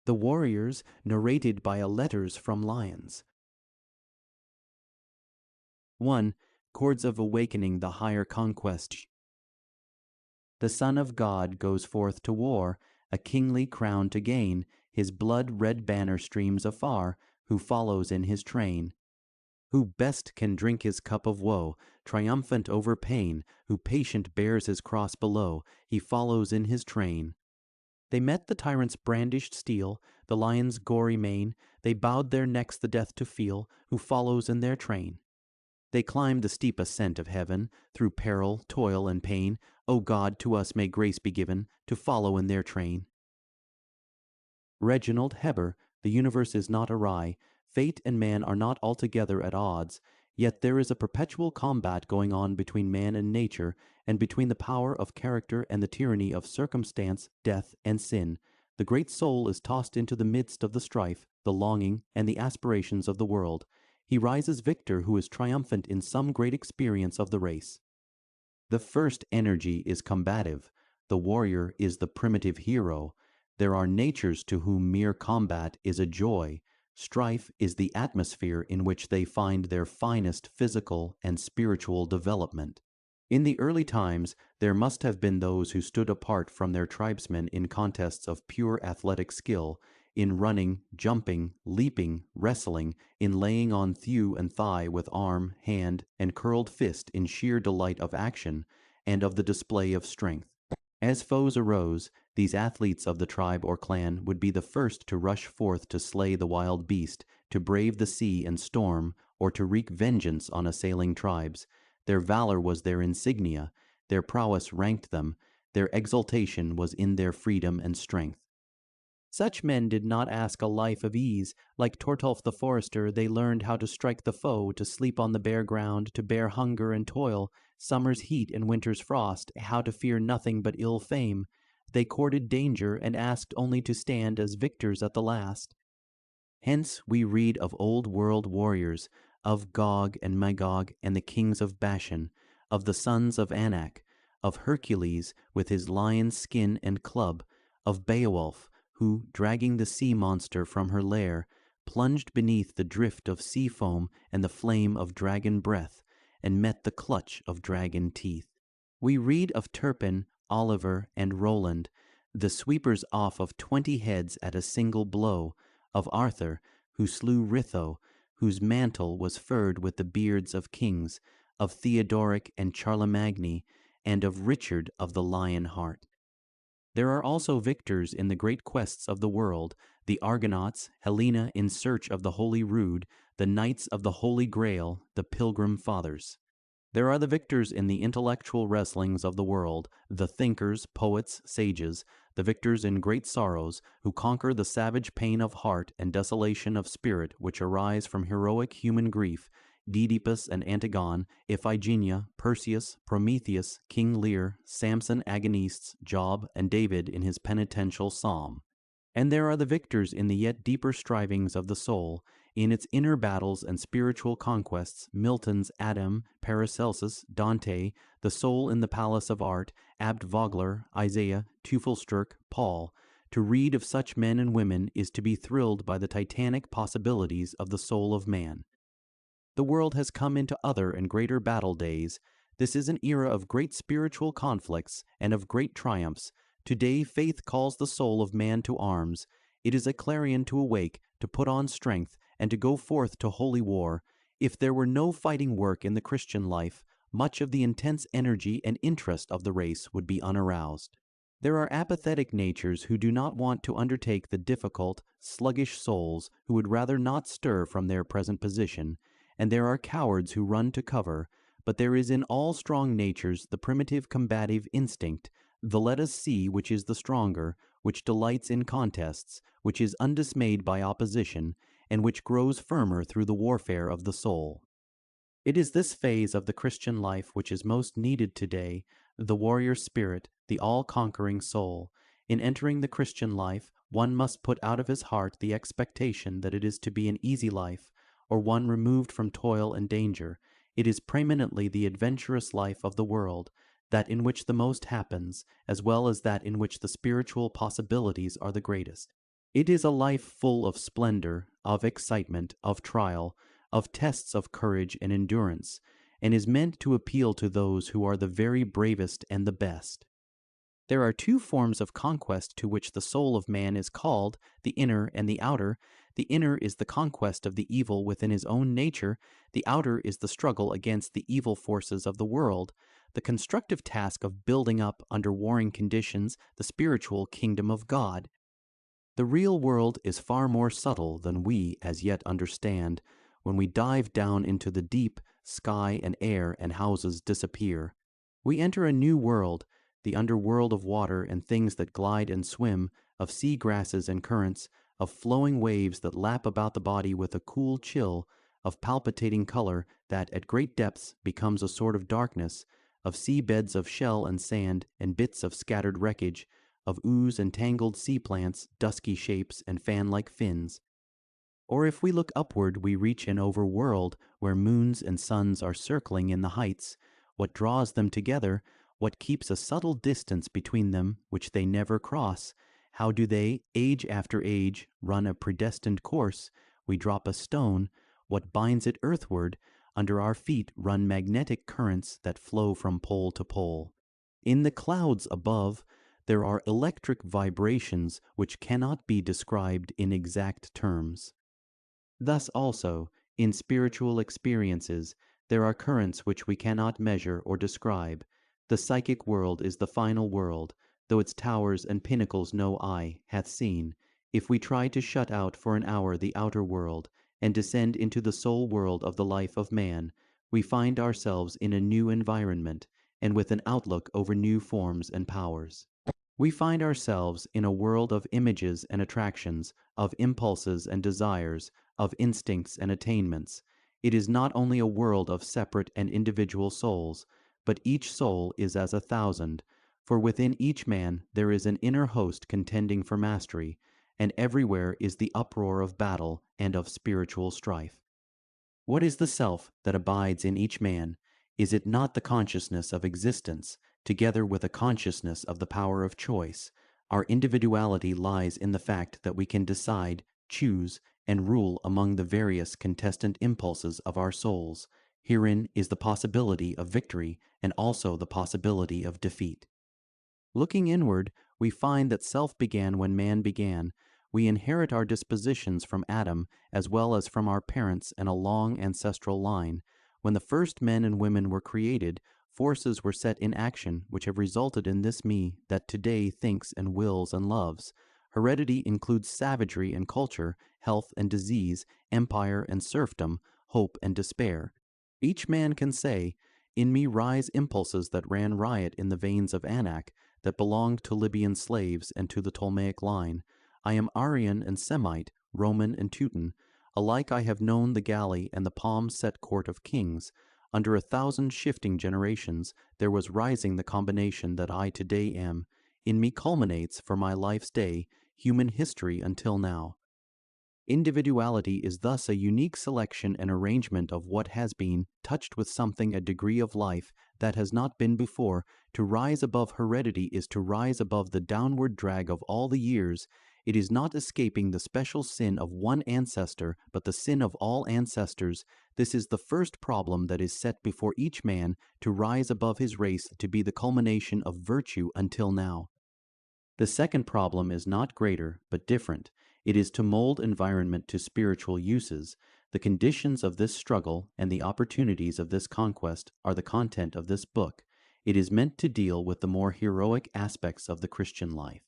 The Warriors, narrated by Letters from Lions. 1. Chords of Awakening the Higher Conquest. The Son of God goes forth to war, a kingly crown to gain, his blood-red banner streams afar, who follows in his train? Who best can drink his cup of woe, triumphant over pain, who patient bears his cross below, he follows in his train. They met the tyrant's brandished steel, the lion's gory mane, they bowed their necks the death to feel, who follows in their train. They climbed the steep ascent of heaven, through peril, toil, and pain. O God, to us may grace be given, to follow in their train. Reginald Heber, the universe is not awry, fate and man are not altogether at odds, yet there is a perpetual combat going on between man and nature, and between the power of character and the tyranny of circumstance, death, and sin. The great soul is tossed into the midst of the strife, the longing, and the aspirations of the world. He rises victor who is triumphant in some great experience of the race. The first energy is combative. The warrior is the primitive hero. There are natures to whom mere combat is a joy. Strife is the atmosphere in which they find their finest physical and spiritual development. In the early times, there must have been those who stood apart from their tribesmen in contests of pure athletic skill, in running, jumping, leaping, wrestling, in laying on thew and thigh with arm, hand, and curled fist in sheer delight of action and of the display of strength. As foes arose, these athletes of the tribe or clan would be the first to rush forth to slay the wild beast, to brave the sea and storm, or to wreak vengeance on assailing tribes. Their valor was their insignia, their prowess ranked them, their exultation was in their freedom and strength. Such men did not ask a life of ease. Like Tortulf the forester, they learned how to strike the foe, to sleep on the bare ground, to bear hunger and toil, summer's heat and winter's frost, how to fear nothing but ill fame. They courted danger and asked only to stand as victors at the last. Hence we read of old world warriors, of Gog and Magog and the kings of Bashan, of the sons of Anak, of Hercules with his lion's skin and club, of Beowulf, who, dragging the sea monster from her lair, plunged beneath the drift of sea foam and the flame of dragon breath, and met the clutch of dragon teeth. We read of Turpin, Oliver, and Roland, the sweepers off of 20 heads at a single blow, of Arthur, who slew Ritho, whose mantle was furred with the beards of kings, of Theodoric and Charlemagne, and of Richard of the Lion Heart. There are also victors in the great quests of the world, the Argonauts, Helena in search of the Holy Rood, the Knights of the Holy Grail, the Pilgrim Fathers. There are the victors in the intellectual wrestlings of the world, the thinkers, poets, sages, the victors in great sorrows, who conquer the savage pain of heart and desolation of spirit which arise from heroic human grief, Oedipus and Antigone, Iphigenia, Perseus, Prometheus, King Lear, Samson Agonistes, Job, and David in his penitential psalm. And there are the victors in the yet deeper strivings of the soul, in its inner battles and spiritual conquests, Milton's Adam, Paracelsus, Dante, the soul in the palace of art, Abt Vogler, Isaiah, Teufelsdröck, Paul. To read of such men and women is to be thrilled by the titanic possibilities of the soul of man. The world has come into other and greater battle days. This is an era of great spiritual conflicts and of great triumphs. Today faith calls the soul of man to arms. It is a clarion to awake, to put on strength, and to go forth to holy war. If there were no fighting work in the Christian life, much of the intense energy and interest of the race would be unaroused. There are apathetic natures who do not want to undertake the difficult, sluggish souls who would rather not stir from their present position, and there are cowards who run to cover, but there is in all strong natures the primitive combative instinct, the let us see which is the stronger, which delights in contests, which is undismayed by opposition, and which grows firmer through the warfare of the soul. It is this phase of the Christian life which is most needed today, the warrior spirit, the all-conquering soul. In entering the Christian life, one must put out of his heart the expectation that it is to be an easy life, or one removed from toil and danger. It is preeminently the adventurous life of the world, that in which the most happens, as well as that in which the spiritual possibilities are the greatest. It is a life full of splendor, of excitement, of trial, of tests of courage and endurance, and is meant to appeal to those who are the very bravest and the best. There are two forms of conquest to which the soul of man is called, the inner and the outer. The inner is the conquest of the evil within his own nature. The outer is the struggle against the evil forces of the world, the constructive task of building up, under warring conditions, the spiritual kingdom of God. The real world is far more subtle than we as yet understand. When we dive down into the deep, sky and air and houses disappear. We enter a new world, the underworld of water and things that glide and swim, of sea grasses and currents, of flowing waves that lap about the body with a cool chill, of palpitating color that at great depths becomes a sort of darkness, of sea beds of shell and sand and bits of scattered wreckage, of ooze and tangled sea plants, dusky shapes and fan-like fins. Or if we look upward, we reach an overworld where moons and suns are circling in the heights. What draws them together? What keeps a subtle distance between them which they never cross? How do they, age after age, run a predestined course? We drop a stone. What binds it earthward? Under our feet run magnetic currents that flow from pole to pole. In the clouds above, there are electric vibrations which cannot be described in exact terms. Thus also, in spiritual experiences, there are currents which we cannot measure or describe. The psychic world is the final world, though its towers and pinnacles no eye hath seen. If we try to shut out for an hour the outer world, and descend into the soul world of the life of man, we find ourselves in a new environment, and with an outlook over new forms and powers. We find ourselves in a world of images and attractions, of impulses and desires, of instincts and attainments. It is not only a world of separate and individual souls, but each soul is as 1,000, for within each man there is an inner host contending for mastery, and everywhere is the uproar of battle and of spiritual strife. What is the self that abides in each man? Is it not the consciousness of existence, together with a consciousness of the power of choice? Our individuality lies in the fact that we can decide, choose, and rule among the various contestant impulses of our souls. Herein is the possibility of victory and also the possibility of defeat. Looking inward, we find that self began when man began. We inherit our dispositions from Adam as well as from our parents and a long ancestral line. When the first men and women were created, forces were set in action which have resulted in this me that today thinks and wills and loves. Heredity includes savagery and culture, health and disease, empire and serfdom, hope and despair. Each man can say, "In me rise impulses that ran riot in the veins of Anak, that belonged to Libyan slaves and to the Ptolemaic line. I am Aryan and Semite, Roman and Teuton. Alike I have known the galley and the palm-set court of kings. Under 1,000 shifting generations, there was rising the combination that I today am. In me culminates, for my life's day, human history until now." Individuality is thus a unique selection and arrangement of what has been, touched with something a degree of life that has not been before. To rise above heredity is to rise above the downward drag of all the years. It is not escaping the special sin of one ancestor, but the sin of all ancestors. This is the first problem that is set before each man, to rise above his race, to be the culmination of virtue until now. The second problem is not greater, but different. It is to mold environment to spiritual uses. The conditions of this struggle and the opportunities of this conquest are the content of this book. It is meant to deal with the more heroic aspects of the Christian life.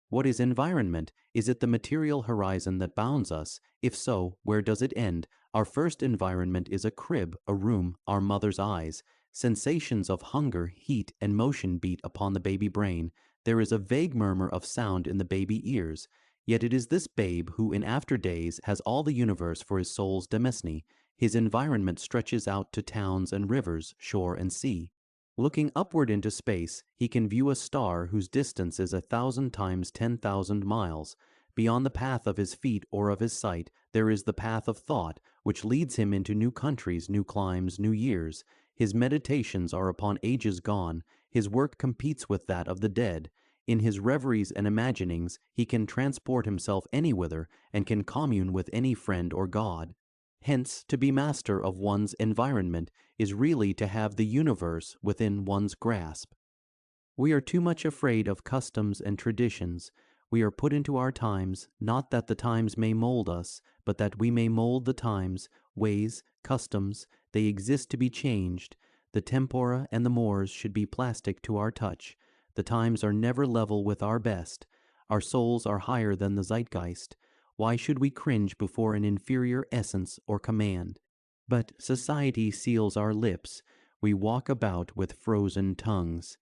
What is environment? Is it the material horizon that bounds us? If so, where does it end? Our first environment is a crib, a room, our mother's eyes. Sensations of hunger, heat, and motion beat upon the baby brain. There is a vague murmur of sound in the baby ears. Yet it is this babe who in after days has all the universe for his soul's demesne. His environment stretches out to towns and rivers, shore and sea. Looking upward into space, he can view a star whose distance is 1,000 times 10,000 miles. Beyond the path of his feet or of his sight, there is the path of thought, which leads him into new countries, new climes, new years. His meditations are upon ages gone. His work competes with that of the dead. In his reveries and imaginings, he can transport himself anywhither and can commune with any friend or god. Hence, to be master of one's environment is really to have the universe within one's grasp. We are too much afraid of customs and traditions. We are put into our times, not that the times may mold us, but that we may mold the times, ways, customs, they exist to be changed. The tempora and the mores should be plastic to our touch. The times are never level with our best. Our souls are higher than the zeitgeist. Why should we cringe before an inferior essence or command? But society seals our lips. We walk about with frozen tongues.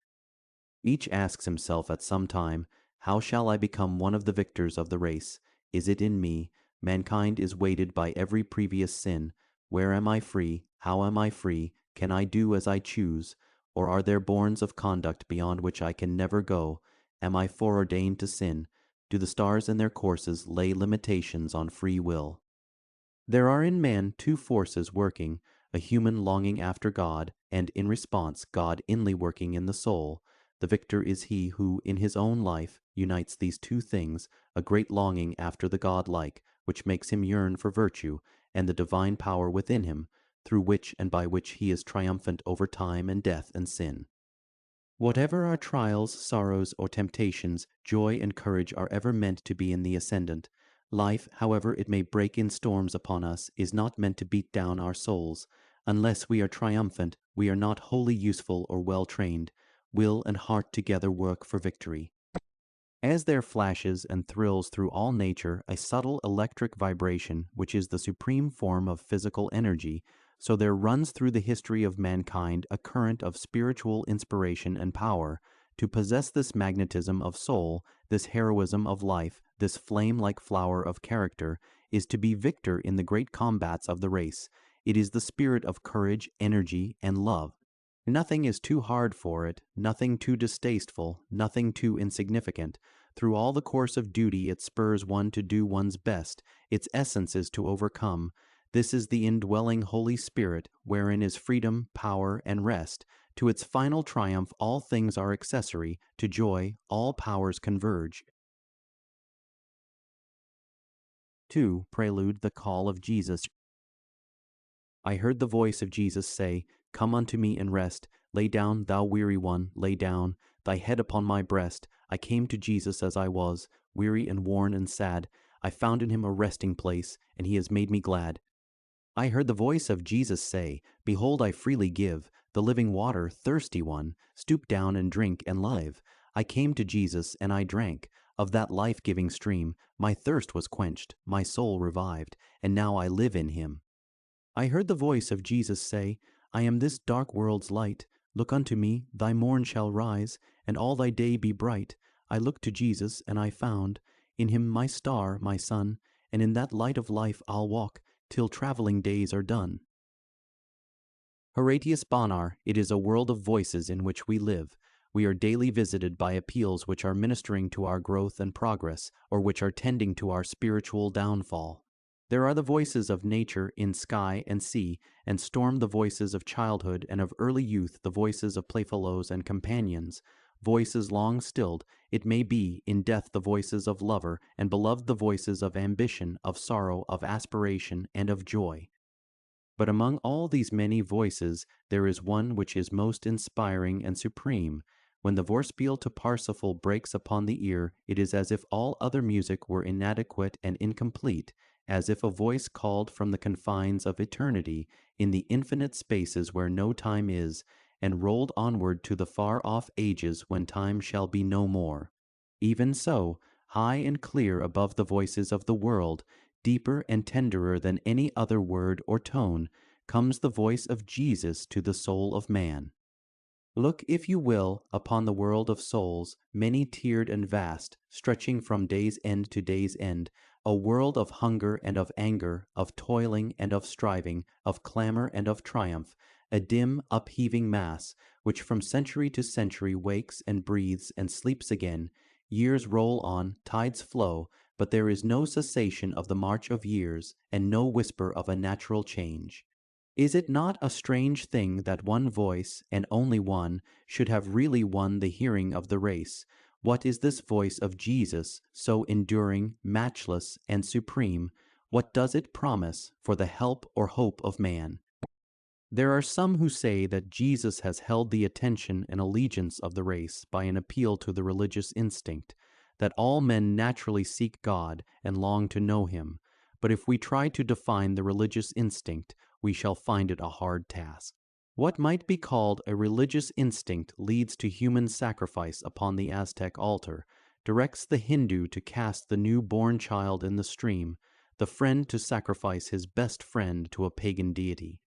Each asks himself at some time, how shall I become one of the victors of the race? Is it in me? Mankind is weighted by every previous sin. Where am I free? How am I free? Can I do as I choose? Or are there bournes of conduct beyond which I can never go? Am I foreordained to sin? Do the stars in their courses lay limitations on free will? There are in man two forces working, a human longing after God, and in response God inly working in the soul. The victor is he who, in his own life, unites these two things, a great longing after the godlike, which makes him yearn for virtue, and the divine power within him, through which and by which he is triumphant over time and death and sin. Whatever our trials, sorrows, or temptations, joy and courage are ever meant to be in the ascendant. Life, however it may break in storms upon us, is not meant to beat down our souls. Unless we are triumphant, we are not wholly useful or well trained. Will and heart together work for victory. As there flashes and thrills through all nature a subtle electric vibration, which is the supreme form of physical energy, so there runs through the history of mankind a current of spiritual inspiration and power. To possess this magnetism of soul, this heroism of life, this flame-like flower of character, is to be victor in the great combats of the race. It is the spirit of courage, energy, and love. Nothing is too hard for it, nothing too distasteful, nothing too insignificant. Through all the course of duty it spurs one to do one's best. Its essence is to overcome. This is the indwelling Holy Spirit, wherein is freedom, power, and rest. To its final triumph all things are accessory. To joy all powers converge. 2. Prelude, the call of Jesus. I heard the voice of Jesus say, Come unto me and rest. Lay down, thou weary one, lay down, thy head upon my breast. I came to Jesus as I was, weary and worn and sad. I found in him a resting place, and he has made me glad. I heard the voice of Jesus say, Behold, I freely give, the living water, thirsty one, stoop down and drink and live. I came to Jesus, and I drank. Of that life-giving stream, my thirst was quenched, my soul revived, and now I live in him. I heard the voice of Jesus say, I am this dark world's light. Look unto me, thy morn shall rise, and all thy day be bright. I looked to Jesus, and I found in him my star, my sun, and in that light of life I'll walk, till traveling days are done. Horatius Bonar, it is a world of voices in which we live. We are daily visited by appeals which are ministering to our growth and progress, or which are tending to our spiritual downfall. There are the voices of nature in sky and sea, and storm the voices of childhood, and of early youth the voices of playfellows and companions. Voices long stilled, it may be, in death the voices of lover, and beloved the voices of ambition, of sorrow, of aspiration, and of joy. But among all these many voices there is one which is most inspiring and supreme. When the Vorspiel to Parsifal breaks upon the ear, it is as if all other music were inadequate and incomplete, as if a voice called from the confines of eternity, in the infinite spaces where no time is, and rolled onward to the far-off ages when time shall be no more. Even so, high and clear above the voices of the world, deeper and tenderer than any other word or tone, comes the voice of Jesus to the soul of man. Look, if you will, upon the world of souls, many-tiered and vast, stretching from day's end to day's end, a world of hunger and of anger, of toiling and of striving, of clamor and of triumph, a dim, upheaving mass, which from century to century wakes and breathes and sleeps again. Years roll on, tides flow, but there is no cessation of the march of years, and no whisper of a natural change. Is it not a strange thing that one voice, and only one, should have really won the hearing of the race? What is this voice of Jesus, so enduring, matchless, and supreme? What does it promise for the help or hope of man? There are some who say that Jesus has held the attention and allegiance of the race by an appeal to the religious instinct, that all men naturally seek God and long to know Him. But if we try to define the religious instinct, we shall find it a hard task. What might be called a religious instinct leads to human sacrifice upon the Aztec altar, directs the Hindu to cast the new-born child in the stream, the friend to sacrifice his best friend to a pagan deity.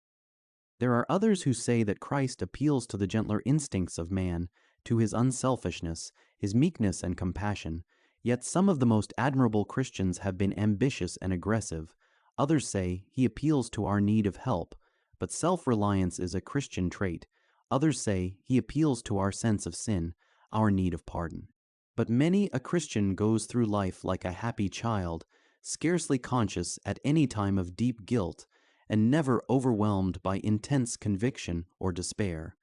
There are others who say that Christ appeals to the gentler instincts of man, to his unselfishness, his meekness and compassion. Yet some of the most admirable Christians have been ambitious and aggressive. Others say he appeals to our need of help, but self-reliance is a Christian trait. Others say he appeals to our sense of sin, our need of pardon. But many a Christian goes through life like a happy child, scarcely conscious at any time of deep guilt, and never overwhelmed by intense conviction or despair.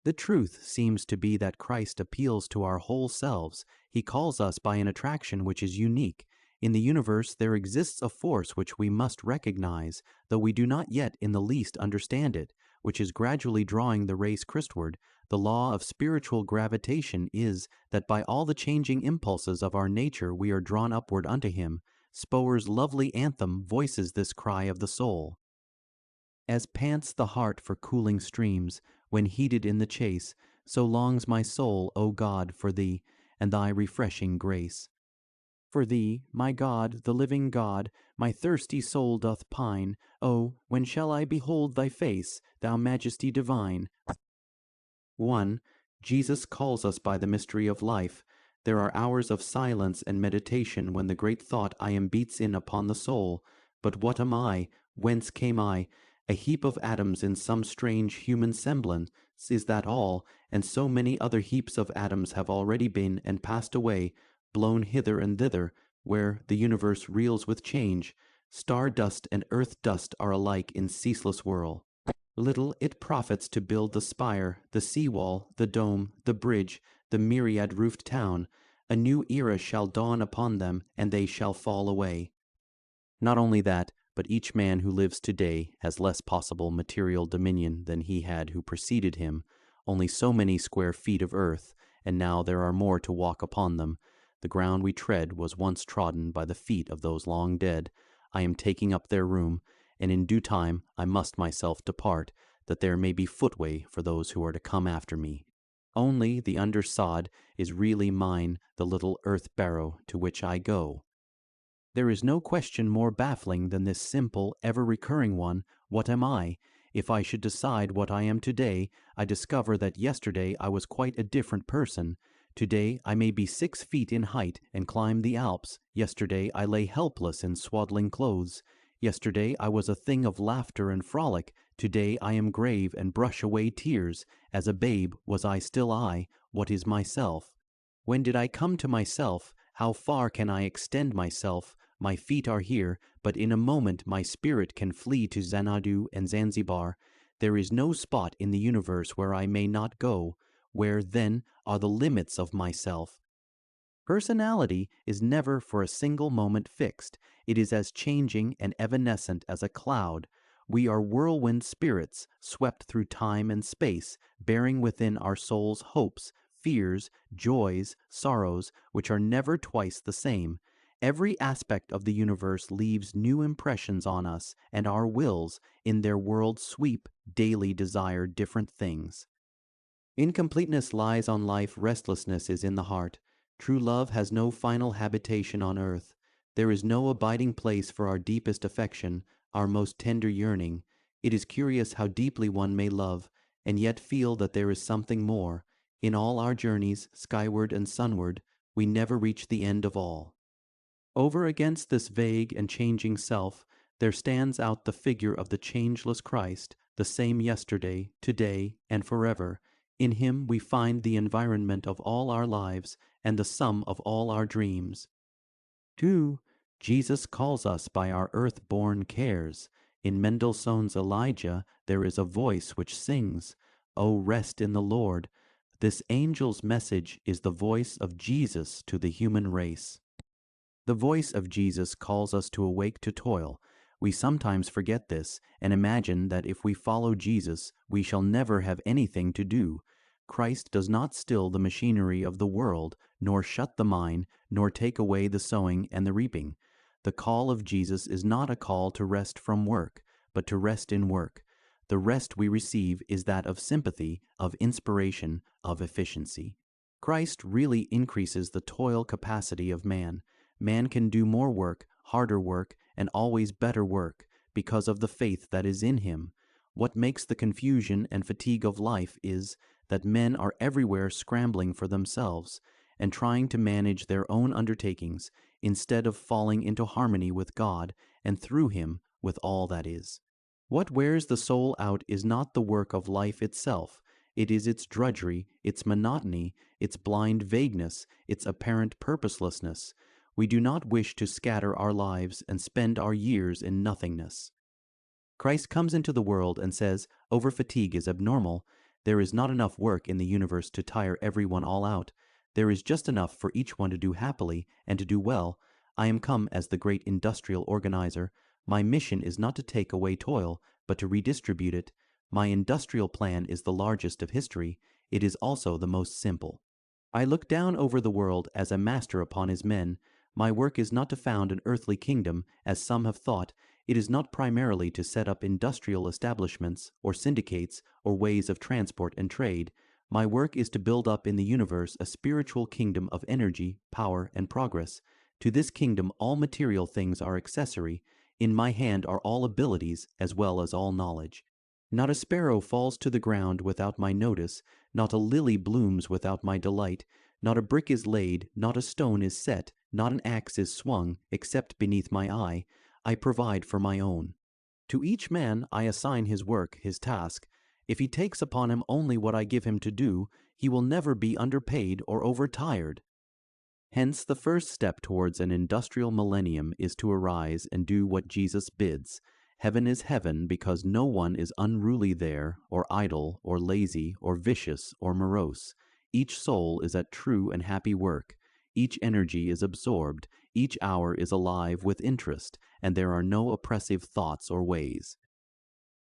The truth seems to be that Christ appeals to our whole selves. He calls us by an attraction which is unique. In the universe there exists a force which we must recognize, though we do not yet in the least understand it, which is gradually drawing the race Christward. The law of spiritual gravitation is that by all the changing impulses of our nature we are drawn upward unto Him. Spohr's lovely anthem voices this cry of the soul. As pants the heart for cooling streams, when heated in the chase, so longs my soul, O God, for Thee, and Thy refreshing grace. For Thee, my God, the living God, my thirsty soul doth pine. O, when shall I behold Thy face, Thou Majesty divine? 1. Jesus calls us by the mystery of life. There are hours of silence and meditation when the great thought I am beats in upon the soul. But what am I? Whence came I? A heap of atoms in some strange human semblance, is that all? And so many other heaps of atoms have already been and passed away, blown hither and thither, where the universe reels with change. Star dust and earth dust are alike in ceaseless whirl. Little it profits to build the spire, the sea-wall, the dome, the bridge, the myriad-roofed town. A new era shall dawn upon them, and they shall fall away. Not only that, but each man who lives today has less possible material dominion than he had who preceded him, only so many square feet of earth, and now there are more to walk upon them. The ground we tread was once trodden by the feet of those long dead. I am taking up their room, and in due time I must myself depart, that there may be footway for those who are to come after me. Only the undersod is really mine, the little earth barrow to which I go. There is no question more baffling than this simple, ever-recurring one, what am I? If I should decide what I am today, I discover that yesterday I was quite a different person. Today I may be 6 feet in height and climb the Alps. Yesterday I lay helpless in swaddling clothes. Yesterday I was a thing of laughter and frolic. Today I am grave and brush away tears. As a babe was I still I. What is myself? When did I come to myself? How far can I extend myself? My feet are here, but in a moment my spirit can flee to Xanadu and Zanzibar. There is no spot in the universe where I may not go. Where, then, are the limits of myself? Personality is never for a single moment fixed. It is as changing and evanescent as a cloud. We are whirlwind spirits, swept through time and space, bearing within our souls hopes, fears, joys, sorrows, which are never twice the same. Every aspect of the universe leaves new impressions on us, and our wills, in their world sweep, daily desire different things. Incompleteness lies on life, restlessness is in the heart. True love has no final habitation on earth. There is no abiding place for our deepest affection, our most tender yearning. It is curious how deeply one may love, and yet feel that there is something more. In all our journeys, skyward and sunward, we never reach the end of all. Over against this vague and changing self, there stands out the figure of the changeless Christ, the same yesterday, today, and forever. In Him we find the environment of all our lives and the sum of all our dreams. 2. Jesus calls us by our earth-born cares. In Mendelssohn's Elijah there is a voice which sings, "O rest in the Lord." This angel's message is the voice of Jesus to the human race. The voice of Jesus calls us to awake to toil. We sometimes forget this and imagine that if we follow Jesus, we shall never have anything to do. Christ does not still the machinery of the world, nor shut the mine, nor take away the sowing and the reaping. The call of Jesus is not a call to rest from work, but to rest in work. The rest we receive is that of sympathy, of inspiration, of efficiency. Christ really increases the toil capacity of man. Man can do more work, harder work, and always better work, because of the faith that is in him. What makes the confusion and fatigue of life is that men are everywhere scrambling for themselves, and trying to manage their own undertakings, instead of falling into harmony with God, and through him with all that is. What wears the soul out is not the work of life itself. It is its drudgery, its monotony, its blind vagueness, its apparent purposelessness. We do not wish to scatter our lives and spend our years in nothingness. Christ comes into the world and says, "Overfatigue is abnormal. There is not enough work in the universe to tire everyone all out. There is just enough for each one to do happily and to do well. I am come as the great industrial organizer. My mission is not to take away toil, but to redistribute it. My industrial plan is the largest of history. It is also the most simple. I look down over the world as a master upon his men. My work is not to found an earthly kingdom, as some have thought. It is not primarily to set up industrial establishments, or syndicates, or ways of transport and trade. My work is to build up in the universe a spiritual kingdom of energy, power, and progress. To this kingdom all material things are accessory. In my hand are all abilities, as well as all knowledge. Not a sparrow falls to the ground without my notice, not a lily blooms without my delight, not a brick is laid, not a stone is set, not an axe is swung, except beneath my eye. I provide for my own. To each man I assign his work, his task. If he takes upon him only what I give him to do, he will never be underpaid or overtired. Hence the first step towards an industrial millennium is to arise and do what Jesus bids. Heaven is heaven because no one is unruly there, or idle, or lazy, or vicious, or morose. Each soul is at true and happy work. Each energy is absorbed. Each hour is alive with interest, and there are no oppressive thoughts or ways.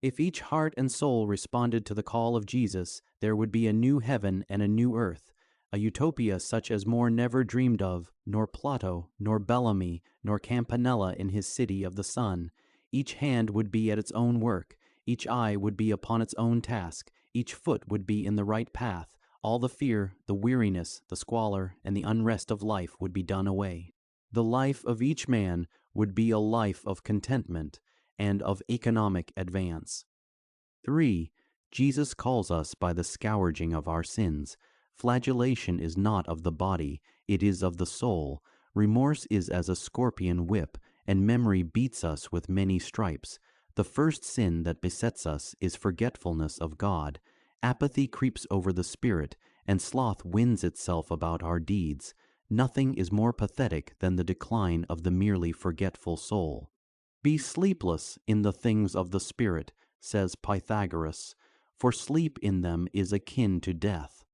If each heart and soul responded to the call of Jesus, there would be a new heaven and a new earth, a utopia such as More never dreamed of, nor Plato, nor Bellamy, nor Campanella in his City of the Sun. Each hand would be at its own work, each eye would be upon its own task, each foot would be in the right path, all the fear, the weariness, the squalor, and the unrest of life would be done away. The life of each man would be a life of contentment and of economic advance. 3. Jesus calls us by the scourging of our sins. Flagellation is not of the body, it is of the soul. Remorse is as a scorpion whip, and memory beats us with many stripes. The first sin that besets us is forgetfulness of God. Apathy creeps over the spirit, and sloth wins itself about our deeds. Nothing is more pathetic than the decline of the merely forgetful soul. Be sleepless in the things of the spirit, says Pythagoras, for sleep in them is akin to death.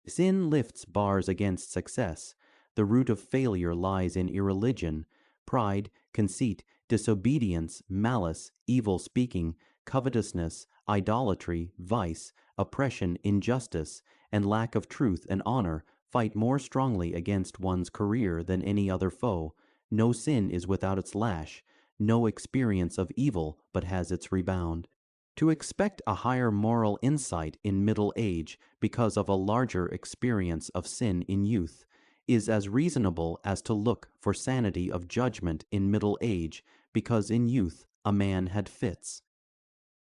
Sin lifts bars against success. The root of failure lies in irreligion. Pride, conceit, disobedience, malice, evil speaking, covetousness, idolatry, vice, oppression, injustice, and lack of truth and honor fight more strongly against one's career than any other foe. No sin is without its lash, no experience of evil but has its rebound. To expect a higher moral insight in middle age because of a larger experience of sin in youth is as reasonable as to look for sanity of judgment in middle age because in youth a man had fits.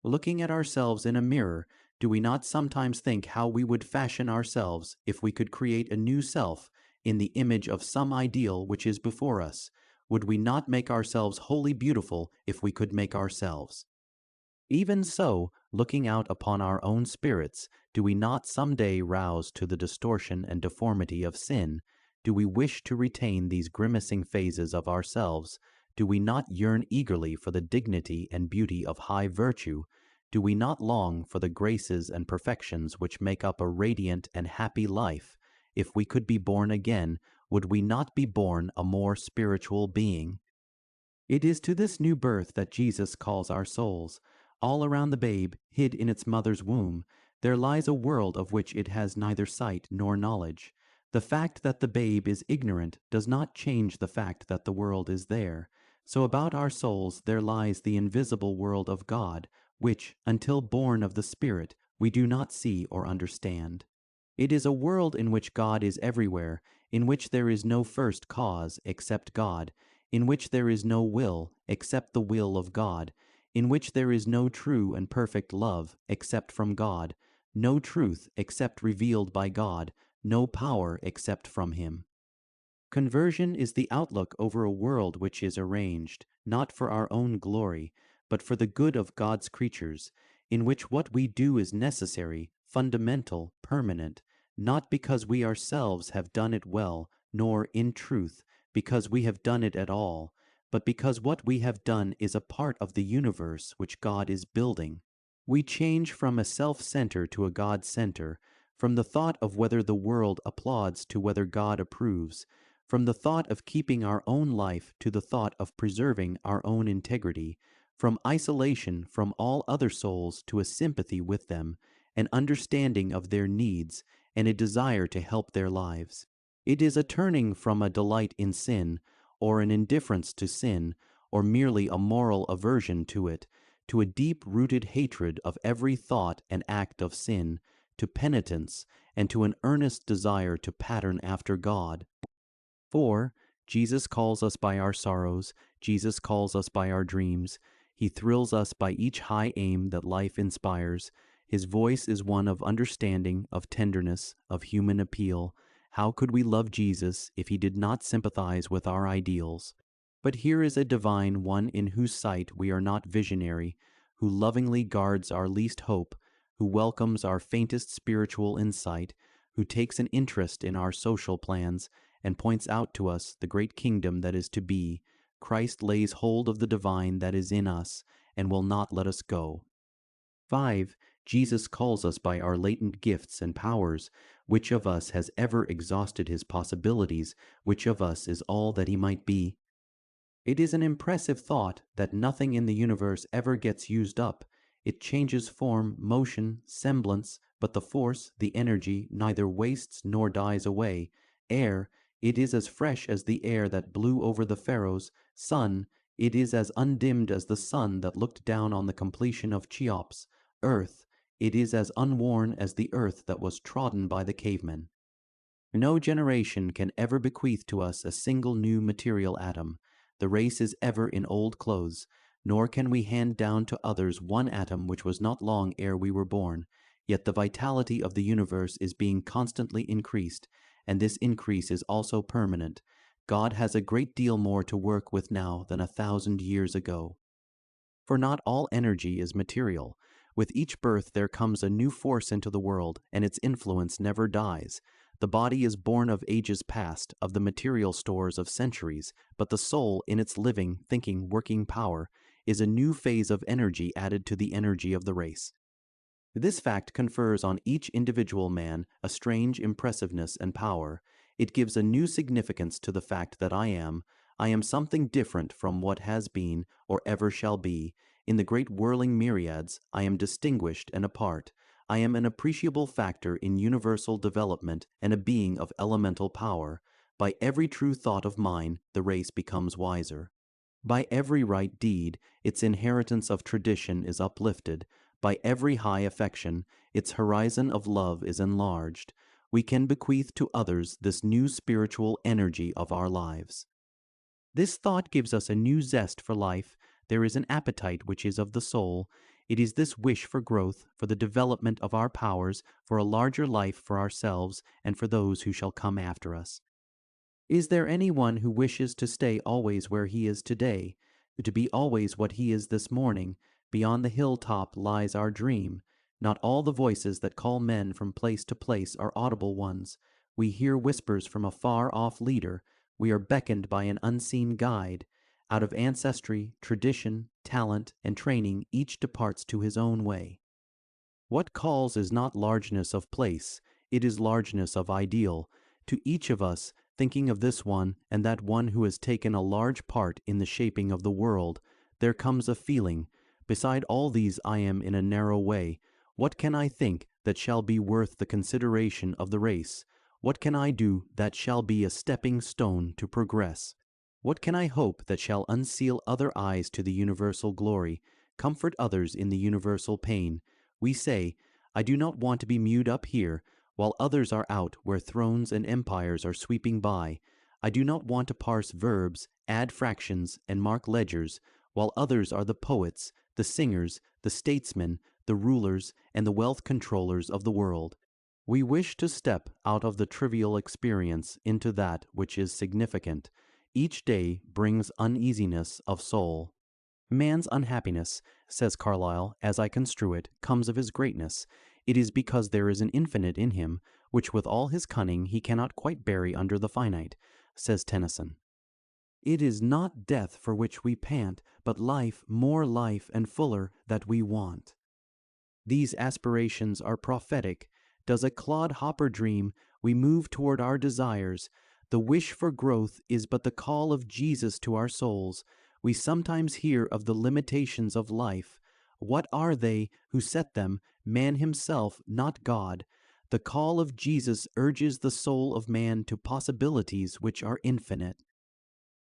Looking at ourselves in a mirror, do we not sometimes think how we would fashion ourselves if we could create a new self in the image of some ideal which is before us? Would we not make ourselves wholly beautiful if we could make ourselves? Even so, looking out upon our own spirits, do we not some day rouse to the distortion and deformity of sin? Do we wish to retain these grimacing phases of ourselves? Do we not yearn eagerly for the dignity and beauty of high virtue? Do we not long for the graces and perfections which make up a radiant and happy life? If we could be born again, would we not be born a more spiritual being? It is to this new birth that Jesus calls our souls. All around the babe, hid in its mother's womb, there lies a world of which it has neither sight nor knowledge. The fact that the babe is ignorant does not change the fact that the world is there. So about our souls there lies the invisible world of God, which, until born of the Spirit, we do not see or understand. It is a world in which God is everywhere, in which there is no first cause except God, in which there is no will except the will of God, in which there is no true and perfect love except from God, no truth except revealed by God, no power except from Him. Conversion is the outlook over a world which is arranged, not for our own glory, but for the good of God's creatures, in which what we do is necessary, fundamental, permanent, not because we ourselves have done it well, nor, in truth, because we have done it at all, but because what we have done is a part of the universe which God is building. We change from a self-center to a God-center, from the thought of whether the world applauds to whether God approves, from the thought of keeping our own life to the thought of preserving our own integrity, from isolation from all other souls to a sympathy with them, an understanding of their needs, and a desire to help their lives. It is a turning from a delight in sin, or an indifference to sin, or merely a moral aversion to it, to a deep-rooted hatred of every thought and act of sin, to penitence, and to an earnest desire to pattern after God. For Jesus calls us by our sorrows, Jesus calls us by our dreams, He thrills us by each high aim that life inspires. His voice is one of understanding, of tenderness, of human appeal. How could we love Jesus if He did not sympathize with our ideals? But here is a divine one in whose sight we are not visionary, who lovingly guards our least hope, who welcomes our faintest spiritual insight, who takes an interest in our social plans, and points out to us the great kingdom that is to be. Christ lays hold of the divine that is in us, and will not let us go. 5. Jesus calls us by our latent gifts and powers. Which of us has ever exhausted his possibilities? Which of us is all that he might be? It is an impressive thought that nothing in the universe ever gets used up. It changes form, motion, semblance, but the force, the energy, neither wastes nor dies away. Air, it is as fresh as the air that blew over the Pharaohs. Sun, it is as undimmed as the sun that looked down on the completion of Cheops. Earth, it is as unworn as the earth that was trodden by the cavemen. No generation can ever bequeath to us a single new material atom. The race is ever in old clothes, nor can we hand down to others one atom which was not long ere we were born. Yet the vitality of the universe is being constantly increased, and this increase is also permanent. God has a great deal more to work with now than 1,000 years ago. For not all energy is material. With each birth there comes a new force into the world, and its influence never dies. The body is born of ages past, of the material stores of centuries, but the soul, in its living, thinking, working power, is a new phase of energy added to the energy of the race. This fact confers on each individual man a strange impressiveness and power. It gives a new significance to the fact that I am something different from what has been or ever shall be. In the great whirling myriads, I am distinguished and apart. I am an appreciable factor in universal development and a being of elemental power. By every true thought of mine, the race becomes wiser. By every right deed, its inheritance of tradition is uplifted. By every high affection, its horizon of love is enlarged. We can bequeath to others this new spiritual energy of our lives. This thought gives us a new zest for life. There is an appetite which is of the soul. It is this wish for growth, for the development of our powers, for a larger life for ourselves and for those who shall come after us. Is there any one who wishes to stay always where he is today, to be always what he is this morning? Beyond the hilltop lies our dream. Not all the voices that call men from place to place are audible ones. We hear whispers from a far-off leader. We are beckoned by an unseen guide. Out of ancestry, tradition, talent, and training, each departs to his own way. What calls is not largeness of place, it is largeness of ideal. To each of us, thinking of this one and that one who has taken a large part in the shaping of the world, there comes a feeling, beside all these I am in a narrow way. What can I think that shall be worth the consideration of the race? What can I do that shall be a stepping stone to progress? What can I hope that shall unseal other eyes to the universal glory, comfort others in the universal pain? We say, I do not want to be mewed up here, while others are out where thrones and empires are sweeping by. I do not want to parse verbs, add fractions, and mark ledgers, while others are the poets, the singers, the statesmen, the rulers, and the wealth controllers of the world. We wish to step out of the trivial experience into that which is significant. Each day brings uneasiness of soul. Man's unhappiness, says Carlyle, as I construe it, comes of his greatness. It is because there is an infinite in him, which with all his cunning he cannot quite bury under the finite, says Tennyson. It is not death for which we pant, but life, more life and fuller, that we want. These aspirations are prophetic. Does a clodhopper dream? We move toward our desires. The wish for growth is but the call of Jesus to our souls. We sometimes hear of the limitations of life. What are they who set them? Man himself, not God. The call of Jesus urges the soul of man to possibilities which are infinite.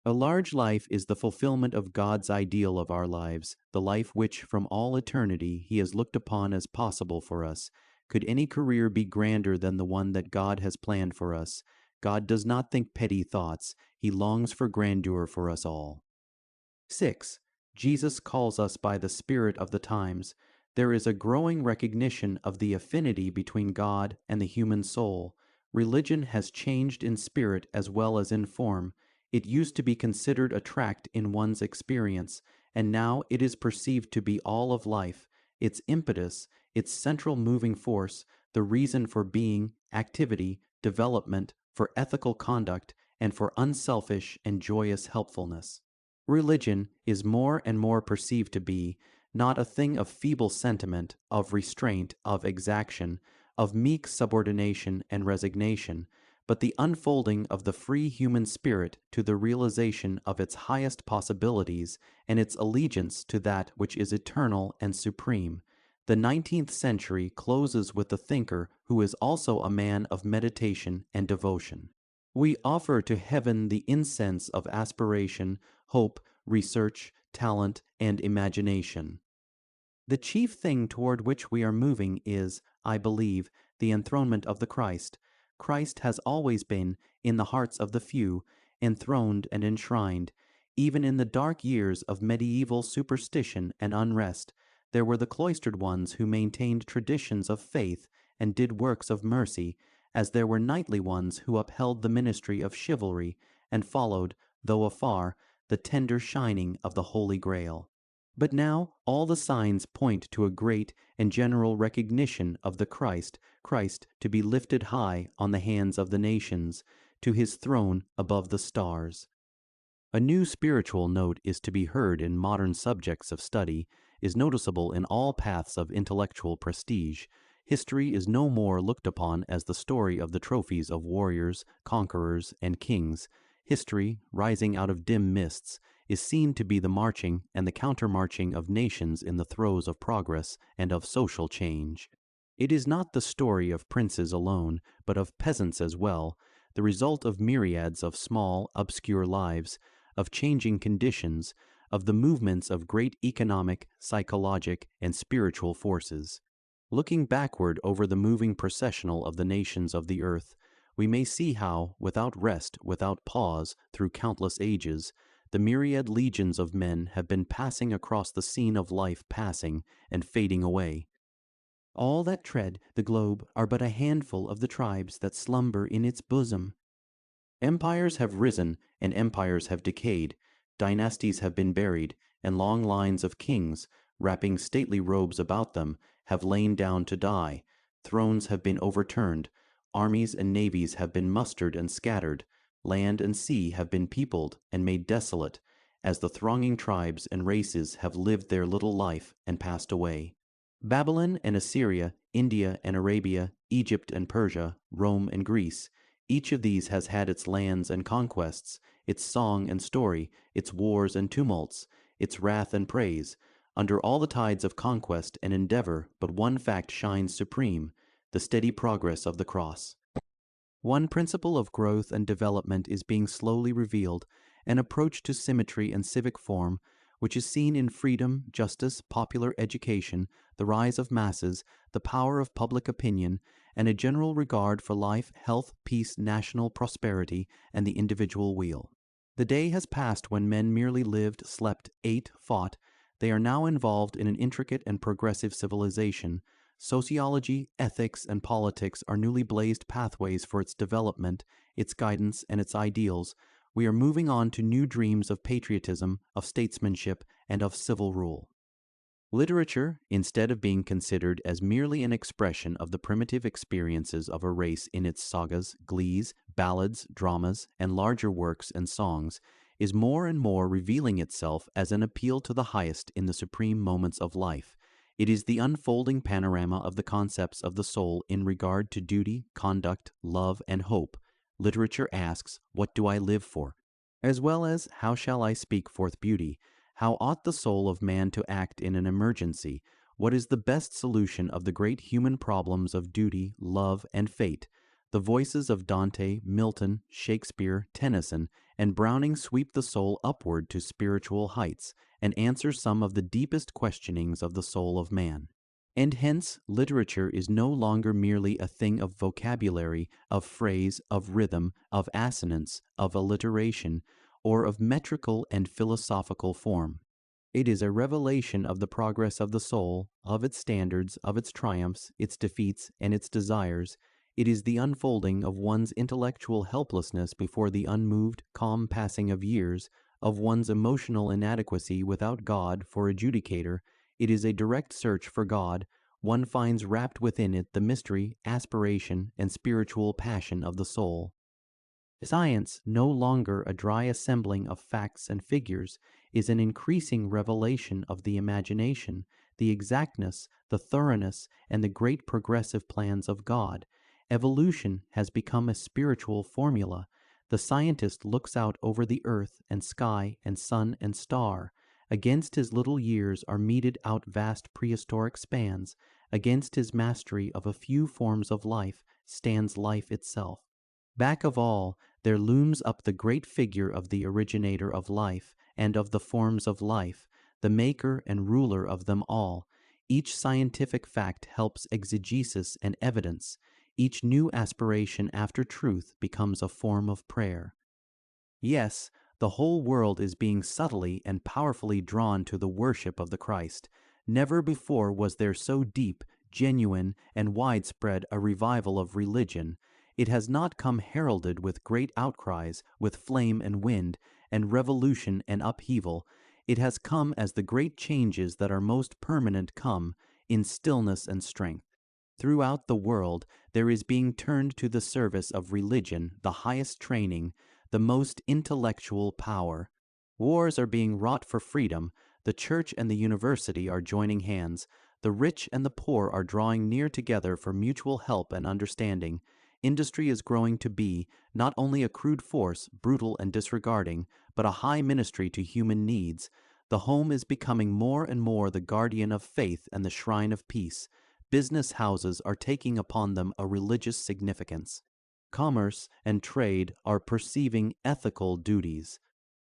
A large life is the fulfillment of God's ideal of our lives, the life which from all eternity he has looked upon as possible for us. Could any career be grander than the one that God has planned for us? God does not think petty thoughts. He longs for grandeur for us all. 6. Jesus calls us by the spirit of the times. There is a growing recognition of the affinity between God and the human soul. Religion has changed in spirit as well as in form. It used to be considered a tract in one's experience, and now it is perceived to be all of life, its impetus, its central moving force, the reason for being, activity, development, for ethical conduct, and for unselfish and joyous helpfulness. Religion is more and more perceived to be not a thing of feeble sentiment, of restraint, of exaction, of meek subordination and resignation, but the unfolding of the free human spirit to the realization of its highest possibilities and its allegiance to that which is eternal and supreme. The 19th century closes with the thinker who is also a man of meditation and devotion. We offer to heaven the incense of aspiration, hope, research, talent, and imagination. The chief thing toward which we are moving is, I believe, the enthronement of the Christ. Christ has always been, in the hearts of the few, enthroned and enshrined. Even in the dark years of medieval superstition and unrest, there were the cloistered ones who maintained traditions of faith and did works of mercy, as there were knightly ones who upheld the ministry of chivalry and followed, though afar, the tender shining of the Holy Grail. But now all the signs point to a great and general recognition of the Christ to be lifted high on the hands of the nations, to his throne above the stars. A new spiritual note is to be heard in modern subjects of study, is noticeable in all paths of intellectual prestige. History is no more looked upon as the story of the trophies of warriors, conquerors, and kings. History, rising out of dim mists, is seen to be the marching and the countermarching of nations in the throes of progress and of social change. It is not the story of princes alone, but of peasants as well, the result of myriads of small, obscure lives, of changing conditions, of the movements of great economic, psychologic, and spiritual forces. Looking backward over the moving processional of the nations of the earth, we may see how, without rest, without pause, through countless ages, the myriad legions of men have been passing across the scene of life, passing and fading away. All that tread the globe are but a handful of the tribes that slumber in its bosom. Empires have risen and empires have decayed, dynasties have been buried, and long lines of kings, wrapping stately robes about them, have lain down to die. Thrones have been overturned, armies and navies have been mustered and scattered, land and sea have been peopled and made desolate, as the thronging tribes and races have lived their little life and passed away. Babylon and Assyria, India and Arabia, Egypt and Persia, Rome and Greece, each of these has had its lands and conquests, its song and story, its wars and tumults, its wrath and praise. Under all the tides of conquest and endeavor, but one fact shines supreme: the steady progress of the cross. One principle of growth and development is being slowly revealed, an approach to symmetry and civic form, which is seen in freedom, justice, popular education, the rise of masses, the power of public opinion, and a general regard for life, health, peace, national prosperity, and the individual weal. The day has passed when men merely lived, slept, ate, fought. They are now involved in an intricate and progressive civilization. Sociology, ethics, and politics are newly blazed pathways for its development, its guidance, and its ideals. We are moving on to new dreams of patriotism, of statesmanship, and of civil rule. Literature, instead of being considered as merely an expression of the primitive experiences of a race in its sagas, glees, ballads, dramas, and larger works and songs, is more and more revealing itself as an appeal to the highest in the supreme moments of life. It is the unfolding panorama of the concepts of the soul in regard to duty, conduct, love, and hope. Literature asks, "What do I live for?" as well as, "How shall I speak forth beauty?" How ought the soul of man to act in an emergency? What is the best solution of the great human problems of duty, love, and fate? The voices of Dante, Milton, Shakespeare, Tennyson, and Browning sweep the soul upward to spiritual heights, and answer some of the deepest questionings of the soul of man. And hence, literature is no longer merely a thing of vocabulary, of phrase, of rhythm, of assonance, of alliteration, or of metrical and philosophical form. It is a revelation of the progress of the soul, of its standards, of its triumphs, its defeats, and its desires. It is the unfolding of one's intellectual helplessness before the unmoved, calm passing of years, of one's emotional inadequacy without God for adjudicator. It is a direct search for God. One finds wrapped within it the mystery, aspiration, and spiritual passion of the soul. Science, no longer a dry assembling of facts and figures, is an increasing revelation of the imagination, the exactness, the thoroughness, and the great progressive plans of God. Evolution has become a spiritual formula. The scientist looks out over the earth and sky and sun and star. Against his little years are meted out vast prehistoric spans. Against his mastery of a few forms of life stands life itself. Back of all, there looms up the great figure of the originator of life and of the forms of life, the maker and ruler of them all. Each scientific fact helps exegesis and evidence. Each new aspiration after truth becomes a form of prayer. Yes, the whole world is being subtly and powerfully drawn to the worship of the Christ. Never before was there so deep, genuine, and widespread a revival of religion. It has not come heralded with great outcries, with flame and wind, and revolution and upheaval. It has come as the great changes that are most permanent come, in stillness and strength. Throughout the world, there is being turned to the service of religion the highest training, the most intellectual power. Wars are being wrought for freedom. The church and the university are joining hands. The rich and the poor are drawing near together for mutual help and understanding. Industry is growing to be not only a crude force, brutal and disregarding, but a high ministry to human needs. The home is becoming more and more the guardian of faith and the shrine of peace. Business houses are taking upon them a religious significance. Commerce and trade are perceiving ethical duties.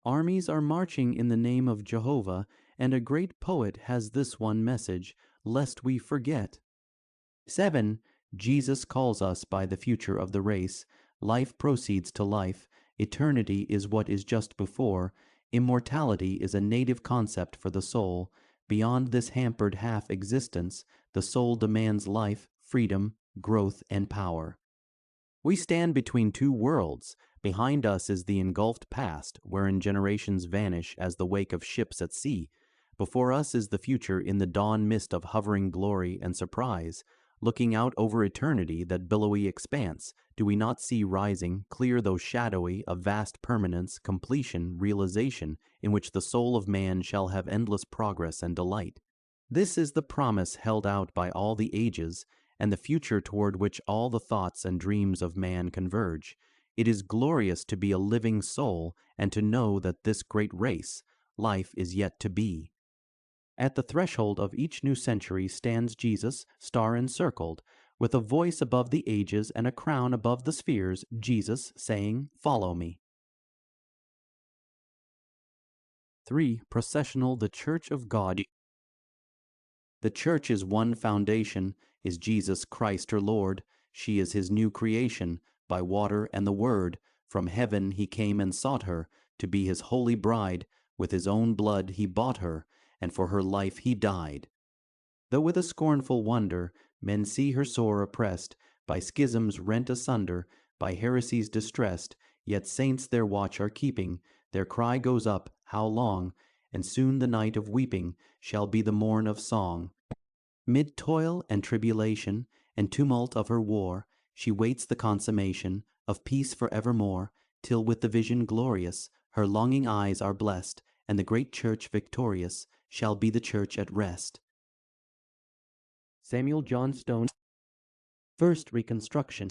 Armies are marching in the name of Jehovah, and a great poet has this one message, lest we forget. 7. Jesus calls us by the future of the race. Life proceeds to life. Eternity is what is just before. Immortality is a native concept for the soul. Beyond this hampered half-existence, the soul demands life, freedom, growth, and power. We stand between two worlds. Behind us is the engulfed past, wherein generations vanish as the wake of ships at sea. Before us is the future in the dawn mist of hovering glory and surprise. Looking out over eternity, that billowy expanse, do we not see rising, clear though shadowy, a vast permanence, completion, realization, in which the soul of man shall have endless progress and delight? This is the promise held out by all the ages, and the future toward which all the thoughts and dreams of man converge. It is glorious to be a living soul, and to know that this great race, life, is yet to be. At the threshold of each new century stands Jesus, star-encircled, with a voice above the ages and a crown above the spheres, Jesus saying, "Follow me." 3. Processional, the Church of God. The Church is one foundation, is Jesus Christ her Lord. She is his new creation, by water and the Word. From heaven he came and sought her, to be his holy bride. With his own blood he bought her, and for her life he died. Though with a scornful wonder men see her sore oppressed, by schisms rent asunder, by heresies distressed, yet saints their watch are keeping. Their cry goes up, "How long?" And soon the night of weeping shall be the morn of song. Mid toil and tribulation and tumult of her war, she waits the consummation of peace for evermore, till with the vision glorious her longing eyes are blessed, and the great church victorious shall be the church at rest. Samuel John Stone. First, Reconstruction.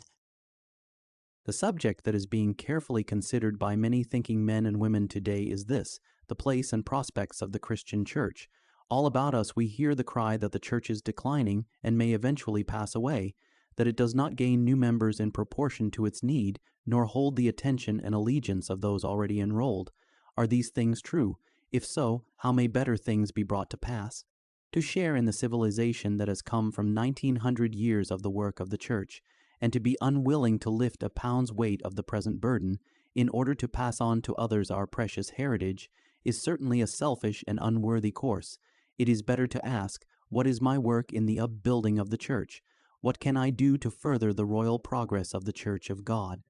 The subject that is being carefully considered by many thinking men and women today is this: the place and prospects of the Christian church. All about us we hear the cry that the church is declining and may eventually pass away, that it does not gain new members in proportion to its need, nor hold the attention and allegiance of those already enrolled. Are these things true? If so, how may better things be brought to pass? To share in the civilization that has come from 1900 years of the work of the church, and to be unwilling to lift a pound's weight of the present burden, in order to pass on to others our precious heritage, is certainly a selfish and unworthy course. It is better to ask, what is my work in the upbuilding of the church? What can I do to further the royal progress of the church of God?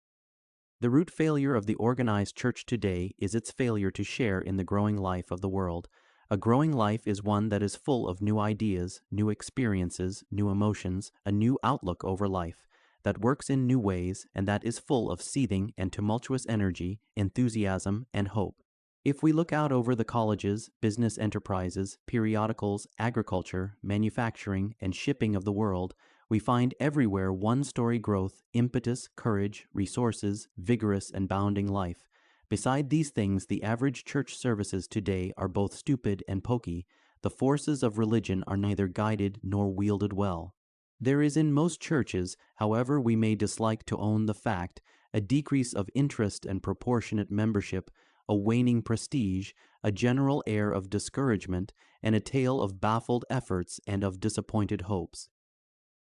The root failure of the organized church today is its failure to share in the growing life of the world. A growing life is one that is full of new ideas, new experiences, new emotions, a new outlook over life, that works in new ways, and that is full of seething and tumultuous energy, enthusiasm, and hope. If we look out over the colleges, business enterprises, periodicals, agriculture, manufacturing, and shipping of the world, we find everywhere one-story growth, impetus, courage, resources, vigorous and bounding life. Beside these things, the average church services today are both stupid and poky. The forces of religion are neither guided nor wielded well. There is in most churches, however we may dislike to own the fact, a decrease of interest and proportionate membership, a waning prestige, a general air of discouragement, and a tale of baffled efforts and of disappointed hopes.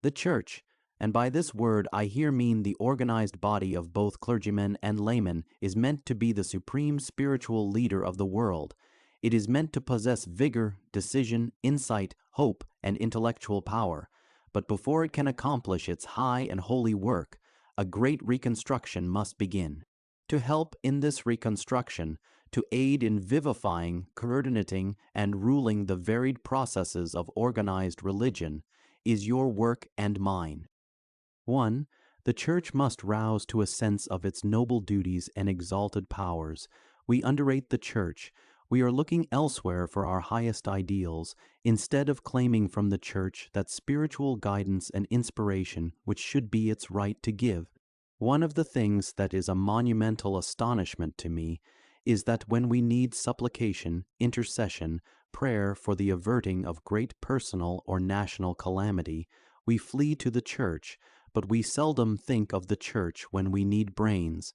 The church, and by this word I here mean the organized body of both clergymen and laymen, is meant to be the supreme spiritual leader of the world. It is meant to possess vigor, decision, insight, hope, and intellectual power. But before it can accomplish its high and holy work, a great reconstruction must begin. To help in this reconstruction, to aid in vivifying, coordinating, and ruling the varied processes of organized religion, is your work and mine. 1. The church must rouse to a sense of its noble duties and exalted powers. We underrate the church. We are looking elsewhere for our highest ideals, instead of claiming from the church that spiritual guidance and inspiration which should be its right to give. One of the things that is a monumental astonishment to me is that when we need supplication, intercession, prayer for the averting of great personal or national calamity, we flee to the church, but we seldom think of the church when we need brains.